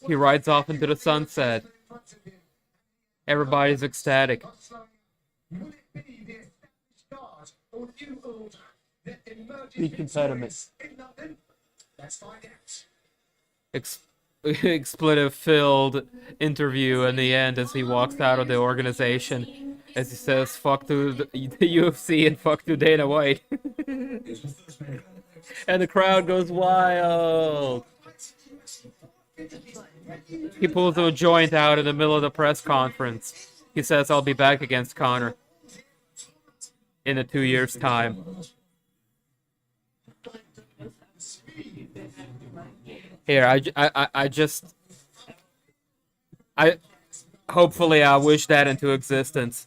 He rides off into the sunset. Everybody's ecstatic. Speech impediment. Expletive-filled interview in the end as he walks out of the organization. As he says, fuck to the UFC and fuck to Dana White. And the crowd goes wild. He pulls a joint out in the middle of the press conference. He says, I'll be back against Conor in 2 years' time. Here, hopefully I wish that into existence.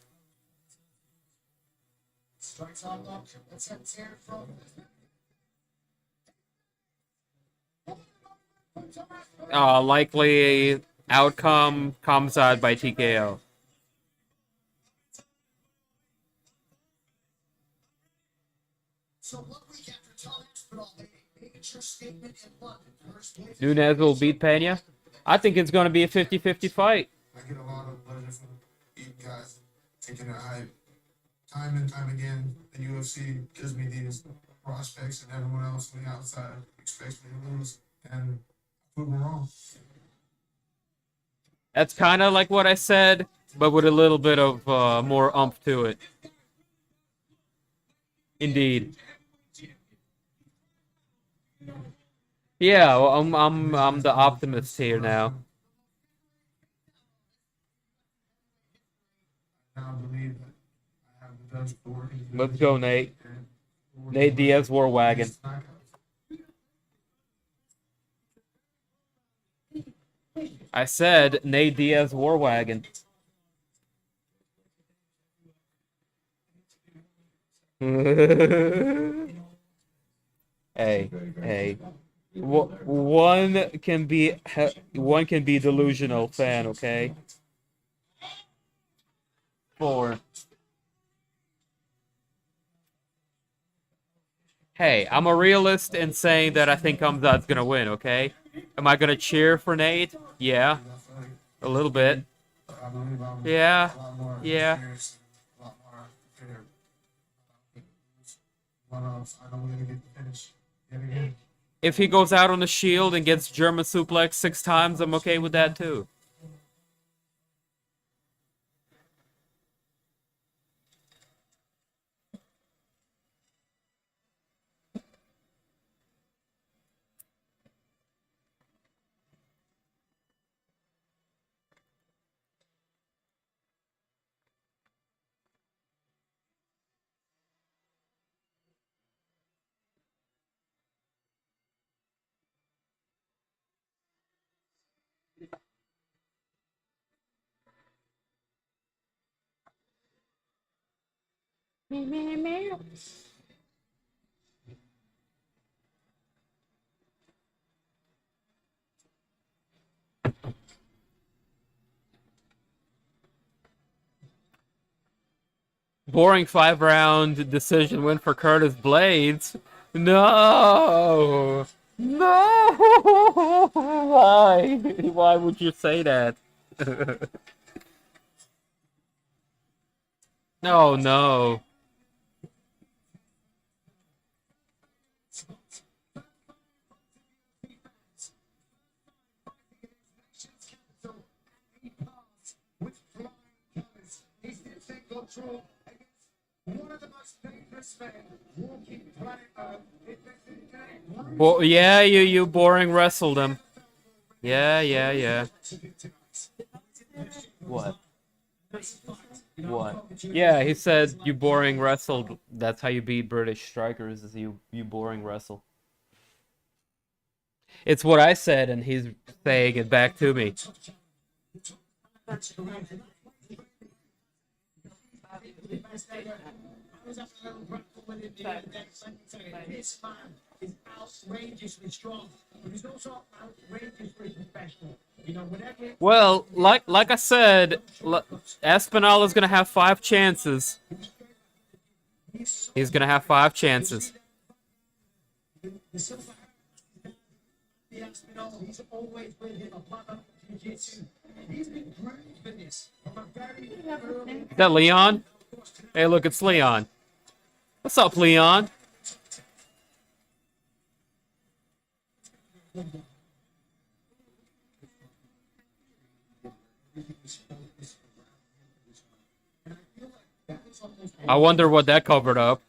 Likely outcome comes out by TKO. Nunes will beat Pena. I think it's going to be a 50-50 fight. I get a lot of pleasure from you guys taking the hype. Time and time again, the UFC gives me these prospects, and everyone else on the outside expects me to lose. And I prove them wrong. That's kind of like what I said, but with a little bit of more oomph to it. Indeed. Yeah, well, I'm the optimist here now. I now believe that I have the best board. Let's go, Nate. Nate Diaz War Wagon. I said Nate Diaz War Wagon. Hey. One can be delusional fan, okay? 4. Hey, I'm a realist in saying that I think Hamzat's gonna win, okay? Am I gonna cheer for Nate? Yeah. A little bit. I believe I'm Yeah. a lot more Yeah. experienced, a lot more prepared. I know we're going to get the finish yet again. If he goes out on the shield and gets German suplex 6 times, I'm okay with that too. Boring 5-round decision win for Curtis Blaydes. No! No! Why? Why would you say that? No, no. draw against one of the most dangerous men walking planet Earth in the game. Well, yeah, you boring wrestled him. Yeah. What? What? Yeah, he said you boring wrestled. That's how you beat British strikers, is you boring wrestle. It's what I said, and he's saying it back to me. This man is outrageously strong, but he's also outrageously professional. You know, whenever. Well, like I said, Aspinall is gonna have 5 chances. He's gonna have 5 chances. The Silva, the Aspinall, he's always with him. A partner of jiu-jitsu. He's been groomed for this from a very early. Is that Leon? Hey, look, it's Leon. What's up, Leon? I wonder what that covered up.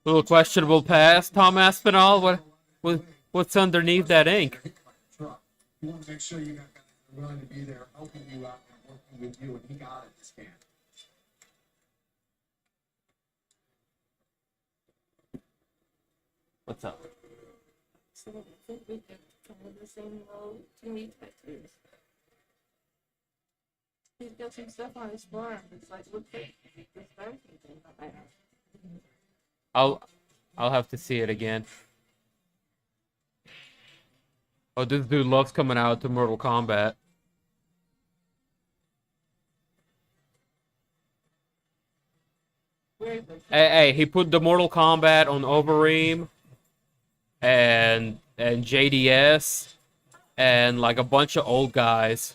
Little questionable pass, Tom Aspinall. What's underneath that ink? You want to make sure you got guys that are willing to be there, helping you out and working with you, and he got it this camp. What's up? So I think we could follow the same road to meet tattoos. He's got some stuff on his forearm. It's like, look at this American thing that I have. I'll have to see it again. Oh, this dude loves coming out to Mortal Kombat. Hey, he put the Mortal Kombat on Overeem and JDS and like a bunch of old guys.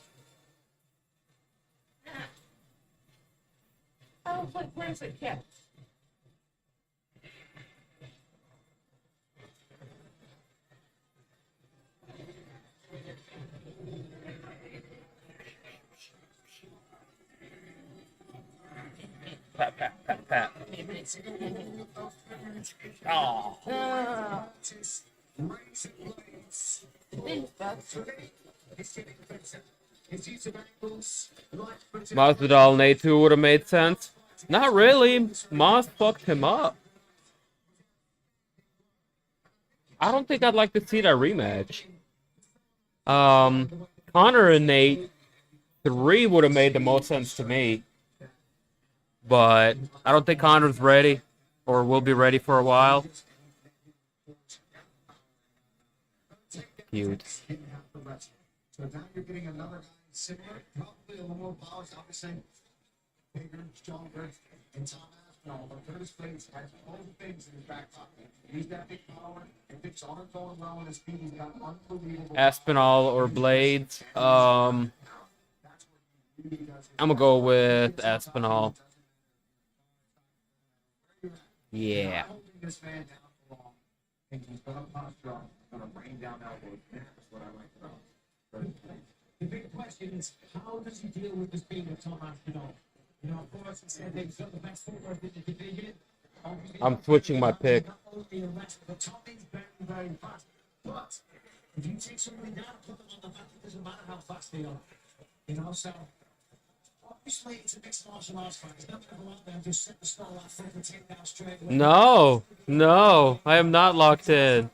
I was like, where's it kept? Pat. Oh. Masvidal and A2 would have made sense. Not really. Mas fucked him up. I don't think I'd like to see that rematch. Connor and Nate 3 would have made the most sense to me. But I don't think Connor's ready or will be ready for a while. Cute. So now you're getting another guy similar, probably a little more polished, obviously bigger, stronger, and Tom Aspinall. But Curtis Blaydes has all the things in his back pocket. He's got big power, and if it's arm going well on his feet, he's got unbelievable. Aspinall or Blaydes. I'm gonna go with Aspinall. Yeah. This man down for long, and he's going to punch strong, going to rain down elbows. That's what I like about him. The big question is, how does he deal with this being of Tom Aspinall? You know, of course, he said that he's got the best footwork in the division. I'm switching my pick. Not only a wrestler, but Tom is very, very fast. But if you take somebody down and put them on the back, it doesn't matter how fast they are. You know, so obviously it's a mixed martial arts fight. He's not going to go out there and just set the stall out for the takedown straight away. No, I am not locked in.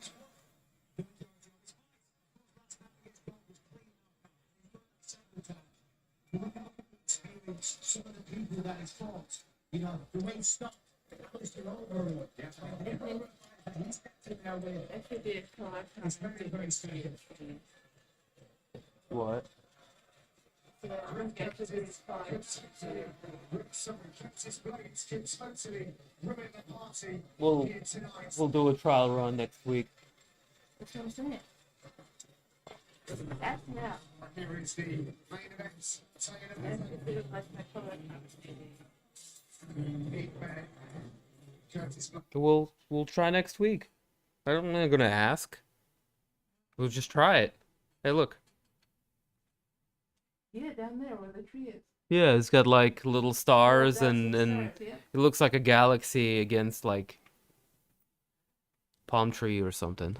Some of the people that he's fought, you know, the way he stopped, he's That should be a collect. It's very, very strange. What? We'll do a trial run next week. That's what I'm saying. That's now. Here is the main event. We'll try next week. I'm not gonna ask. We'll just try it. Hey, look. Yeah, down there where the tree is. Yeah, it's got like little stars that's and the and stars, yeah. it looks like a galaxy against like palm tree or something.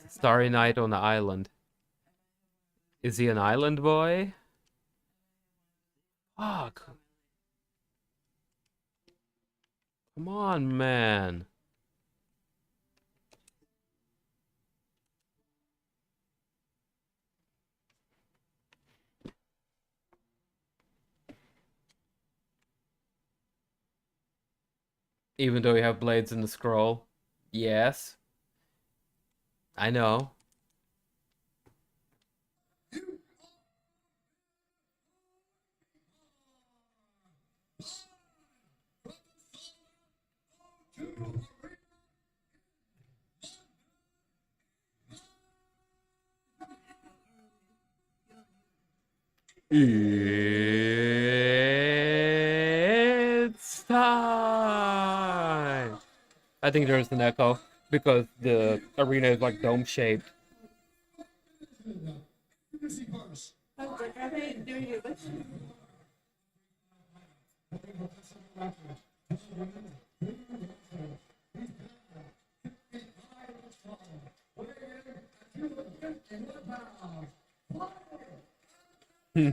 Starry night on the island. Is he an island boy? Fuck. Come on, man. Even though you have blades in the scroll. Yes. I know. It's time. I think there's an echo because the arena is like dome shaped. I was like, are they doing it with you? You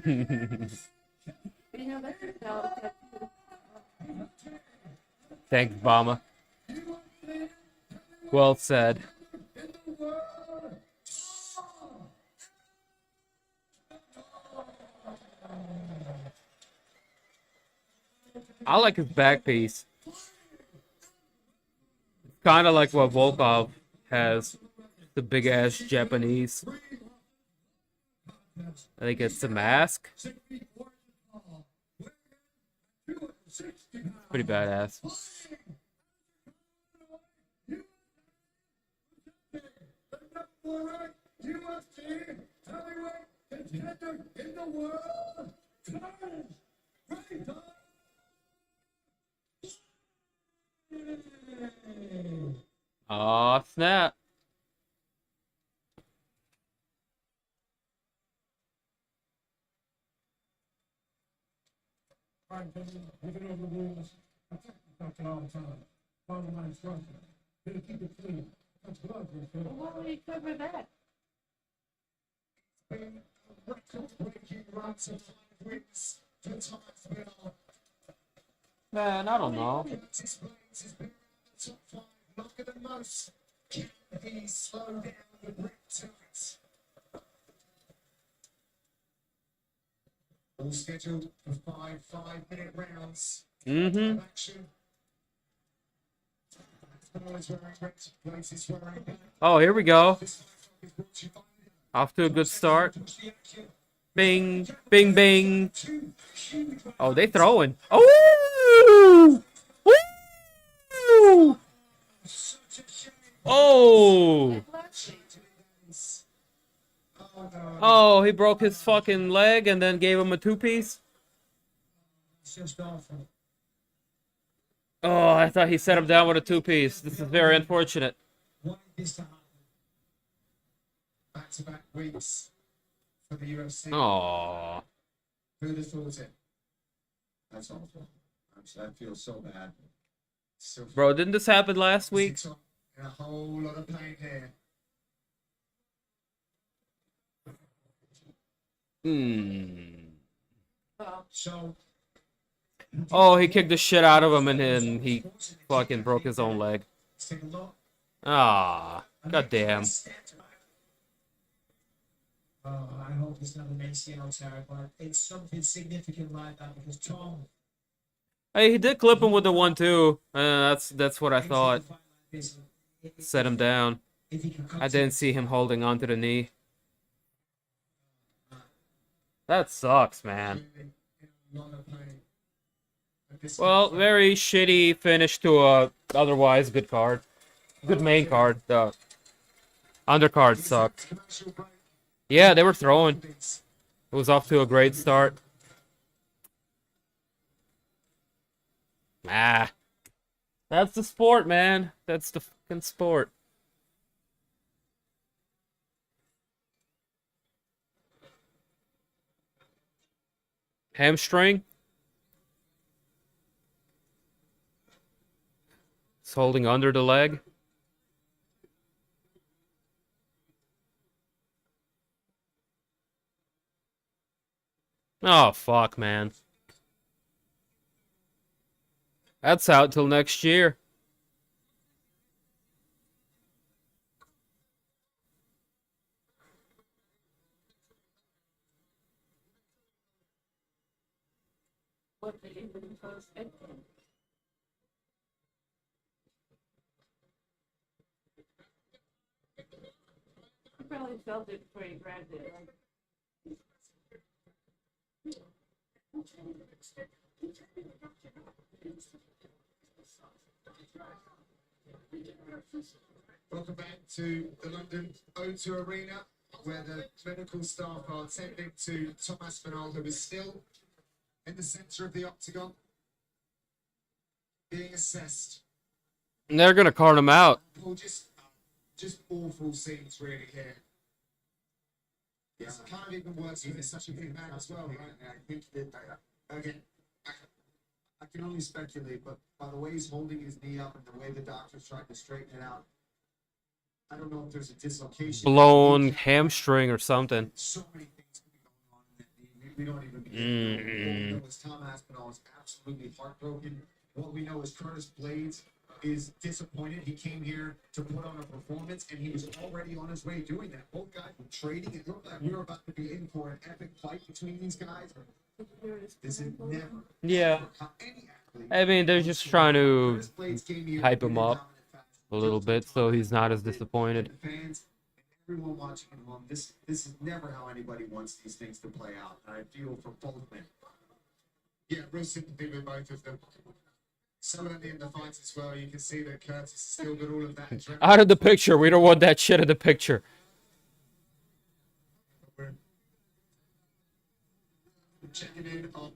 know, that's a solid tattoo. Thanks, Bama. Well said. I like his back piece. Kind of like what Volkov has. The big ass Japanese. I think it's a mask. Pretty badass. Aw, snap. We've been over the rules. I talk all the time. Follow my instructions. Better keep it clean. That's blood, Why would he cover that? Record-breaking runs of 5 wins for Tyler. Man, I don't know. Blaydes has been in the top 5 longer than most. Can he slow down the grip to it? All scheduled for 5-minute rounds of action. Aspinall is wearing red, Blaydes is wearing black. Oh, here we go. This fight is brought to you by Off to a good start. Bing, bing, bing. Oh, they throwing. Oh! Woo! Oh! Oh, he broke his fucking leg and then gave him a 2-piece? It's just awful. Oh, I thought he set him down with a 2-piece. This is very unfortunate. Wanted this to happen. Back-to-back weeks for the UFC. Oh. Who'd have thought it? That's awful. I feel so bad. So Bro, didn't this happen last week? in a whole lot of pain here. So, Oh, he kicked the shit out of him and then he fucking broke his own leg. let's take a look. Ah, goddamn. I hope it's not an ACL tear, but it's something significant like that because Tom. Hey, he did clip him with the 1-2. That's what I thought. Set him down. I didn't see him holding onto the knee. That sucks, man. Well, very shitty finish to a otherwise good card. Good main card. The undercard sucked. Yeah, they were throwing. It was off to a great start. Ah. That's the sport, man. That's the fucking sport. Hamstring. It's holding under the leg. Oh, fuck, man. That's out till next year. What they even post it. He probably felt it before he grabbed it. Like, Welcome back to the London O2 Arena, where the medical staff are attending to Tom Aspinall, who is still in the centre of the octagon, being assessed. And they're gonna card him out. Well, just awful scenes really here. It's kind of even worse when it's such a big man as well, right? I think that again, I can only speculate, but by the way he's holding his knee up and the way the doctor's trying to straighten it out, I don't know if there's a dislocation. Blown hamstring or something. So many things could be going on in that knee. We don't even begin. What we know is Tom Aspinall is absolutely heartbroken. What we know is Blaydes is disappointed. He came here to put on a performance, and he was already on his way doing that. Both guys were trading. It looked like we were about to be in for an epic fight between these guys. This is never. Yeah. Any athlete. I mean, they're just trying to Blaydes came here hype in him a up dominant fashion. a little bit so he's not as disappointed. Fans and everyone watching at home, this is never how anybody wants these things to play out. And I feel for both men. Yeah, real sympathy with both of them. So early in the fight as well, you can see that Curtis has still got all of that adrenaline. Out of the picture. We don't want that shit in the picture. We're checking in on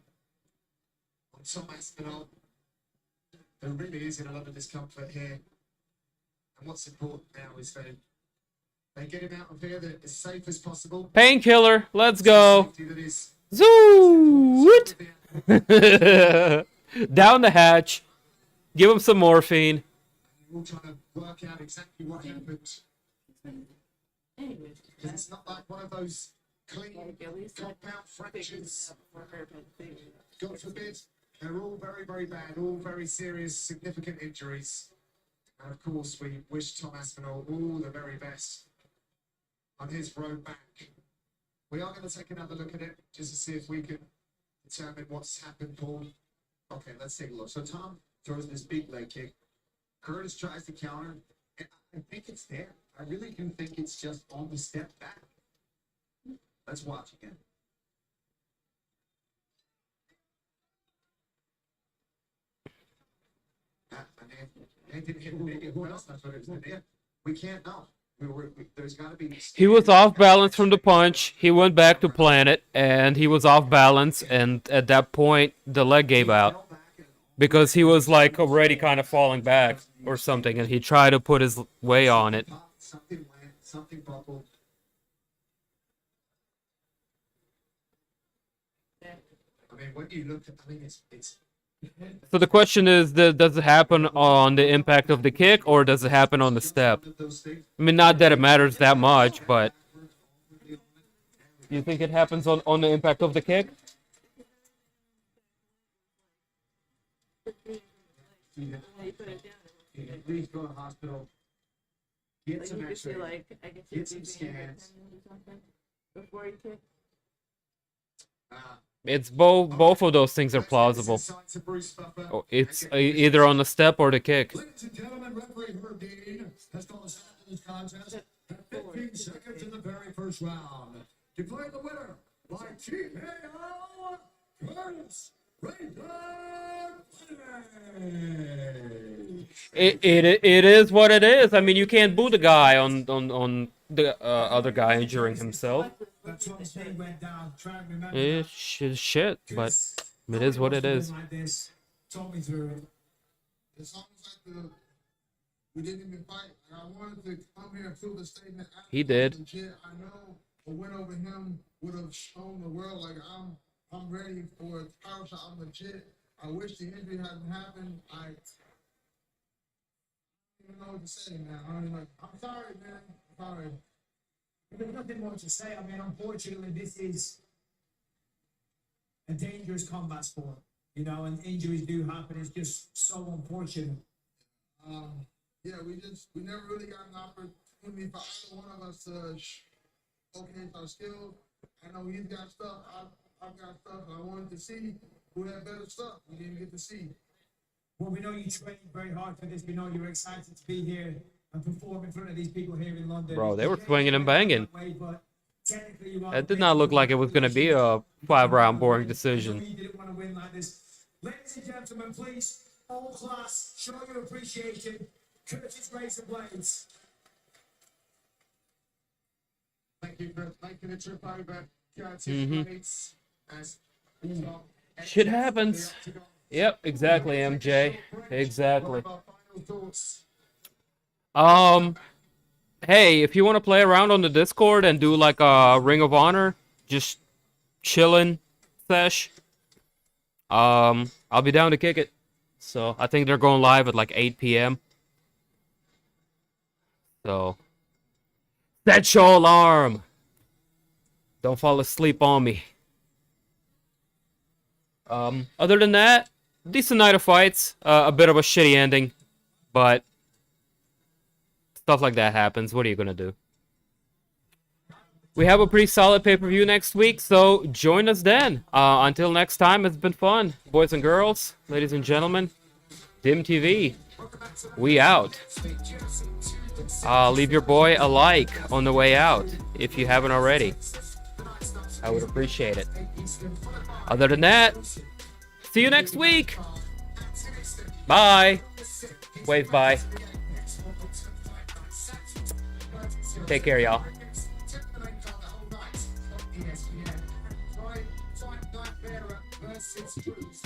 Tom Aspinall. There really is a lot of discomfort here. And what's important now is they get him out of here that as safe as possible. Painkiller. Let's go. Safety that is Zoot. Down the hatch. Give him some morphine. We're all trying to work out exactly what happened. anyway, Because it's not like one of those clean like at least compound fractures. for her to figure it out. God forbid. They're all very, very bad, all very serious, significant injuries. And of course, we wish Tom Aspinall all the very best on his road back. We are going to take another look at it just to see if we can determine what's happened, Paul. Okay, let's take a look. So Tom throws this big leg kick. Curtis tries to counter, and I think it's there. I really do think it's just on the step back. Let's watch again. They didn't hit maybe who else? I thought it was the knee. We can't know. There's got to be. He was off balance from the punch. He went back to plan it, and he was off balance. And at that point, the leg gave out because he was like already kind of falling back or something, and he tried to put his way on it. Something went. Something buckled. I mean, when you look at, I mean, it's So the question is, does it happen on the impact of the kick, or does it happen on the step? I mean, not that it matters that much, but you think it happens on the impact of the kick? Please go to hospital. Get Like some you could see, X-ray. like, I guess Get you'd some be scans. or something before you kick. It's both of those things are plausible. Oh, it's either on the step or the kick. Ladies and gentlemen, referee Herb Dean has called us out to this contest at 15 seconds in the very first round. Declaring the winner by TKO, Curtis It is what it is. I mean, you can't boo the guy on the other guy injuring himself. That's what he went down. Trying to remember. It's shit, but it is what it is. Like this. Told me through it. It's almost like we didn't even fight. I wanted to come here and fill the statement. He did. Legit. I know a win over him would have shown the world like I'm I'm ready for a title shot. I'm legit. I wish the injury hadn't happened. I don't even know what to say, man. I'm sorry, man. I'm sorry. There's nothing more to say. I mean, unfortunately, this is a dangerous combat sport, you know, and injuries do happen. It's just so unfortunate. Yeah, we never really got an opportunity for either one of us to showcase our skills. I know he's got stuff. I've got stuff. I wanted to see who had better stuff. We didn't get to see. Well, we know you trained very hard for this. We know you're excited to be here and perform in front of these people here in London. Bro, they were swinging and banging. But technically you are It did not look like it was going to be a 5-round boring You decision. didn't want to win like this. Ladies and gentlemen, please, all class, show your appreciation. Curtis Razor Blaydes. Thank you for making the trip over. Blaydes as well. Shit happens. Yep, exactly, MJ. Exactly. Hey, if you want to play around on the Discord and do like a Ring of Honor, just chillin' sesh, I'll be down to kick it. So I think they're going live at like 8 p.m. So set your alarm. Don't fall asleep on me. Other than that, decent night of fights. A bit of a shitty ending, but stuff like that happens. What are you gonna do? We have a pretty solid pay-per-view next week, so join us then. Until next time, it's been fun. Boys and girls, ladies and gentlemen, DIMtv, we out. Leave your boy a like on the way out if you haven't already. I would appreciate it. Other than that, see you next week. Bye. Wave bye. Take care, y'all. ESPN. Fight Night versus Cruz.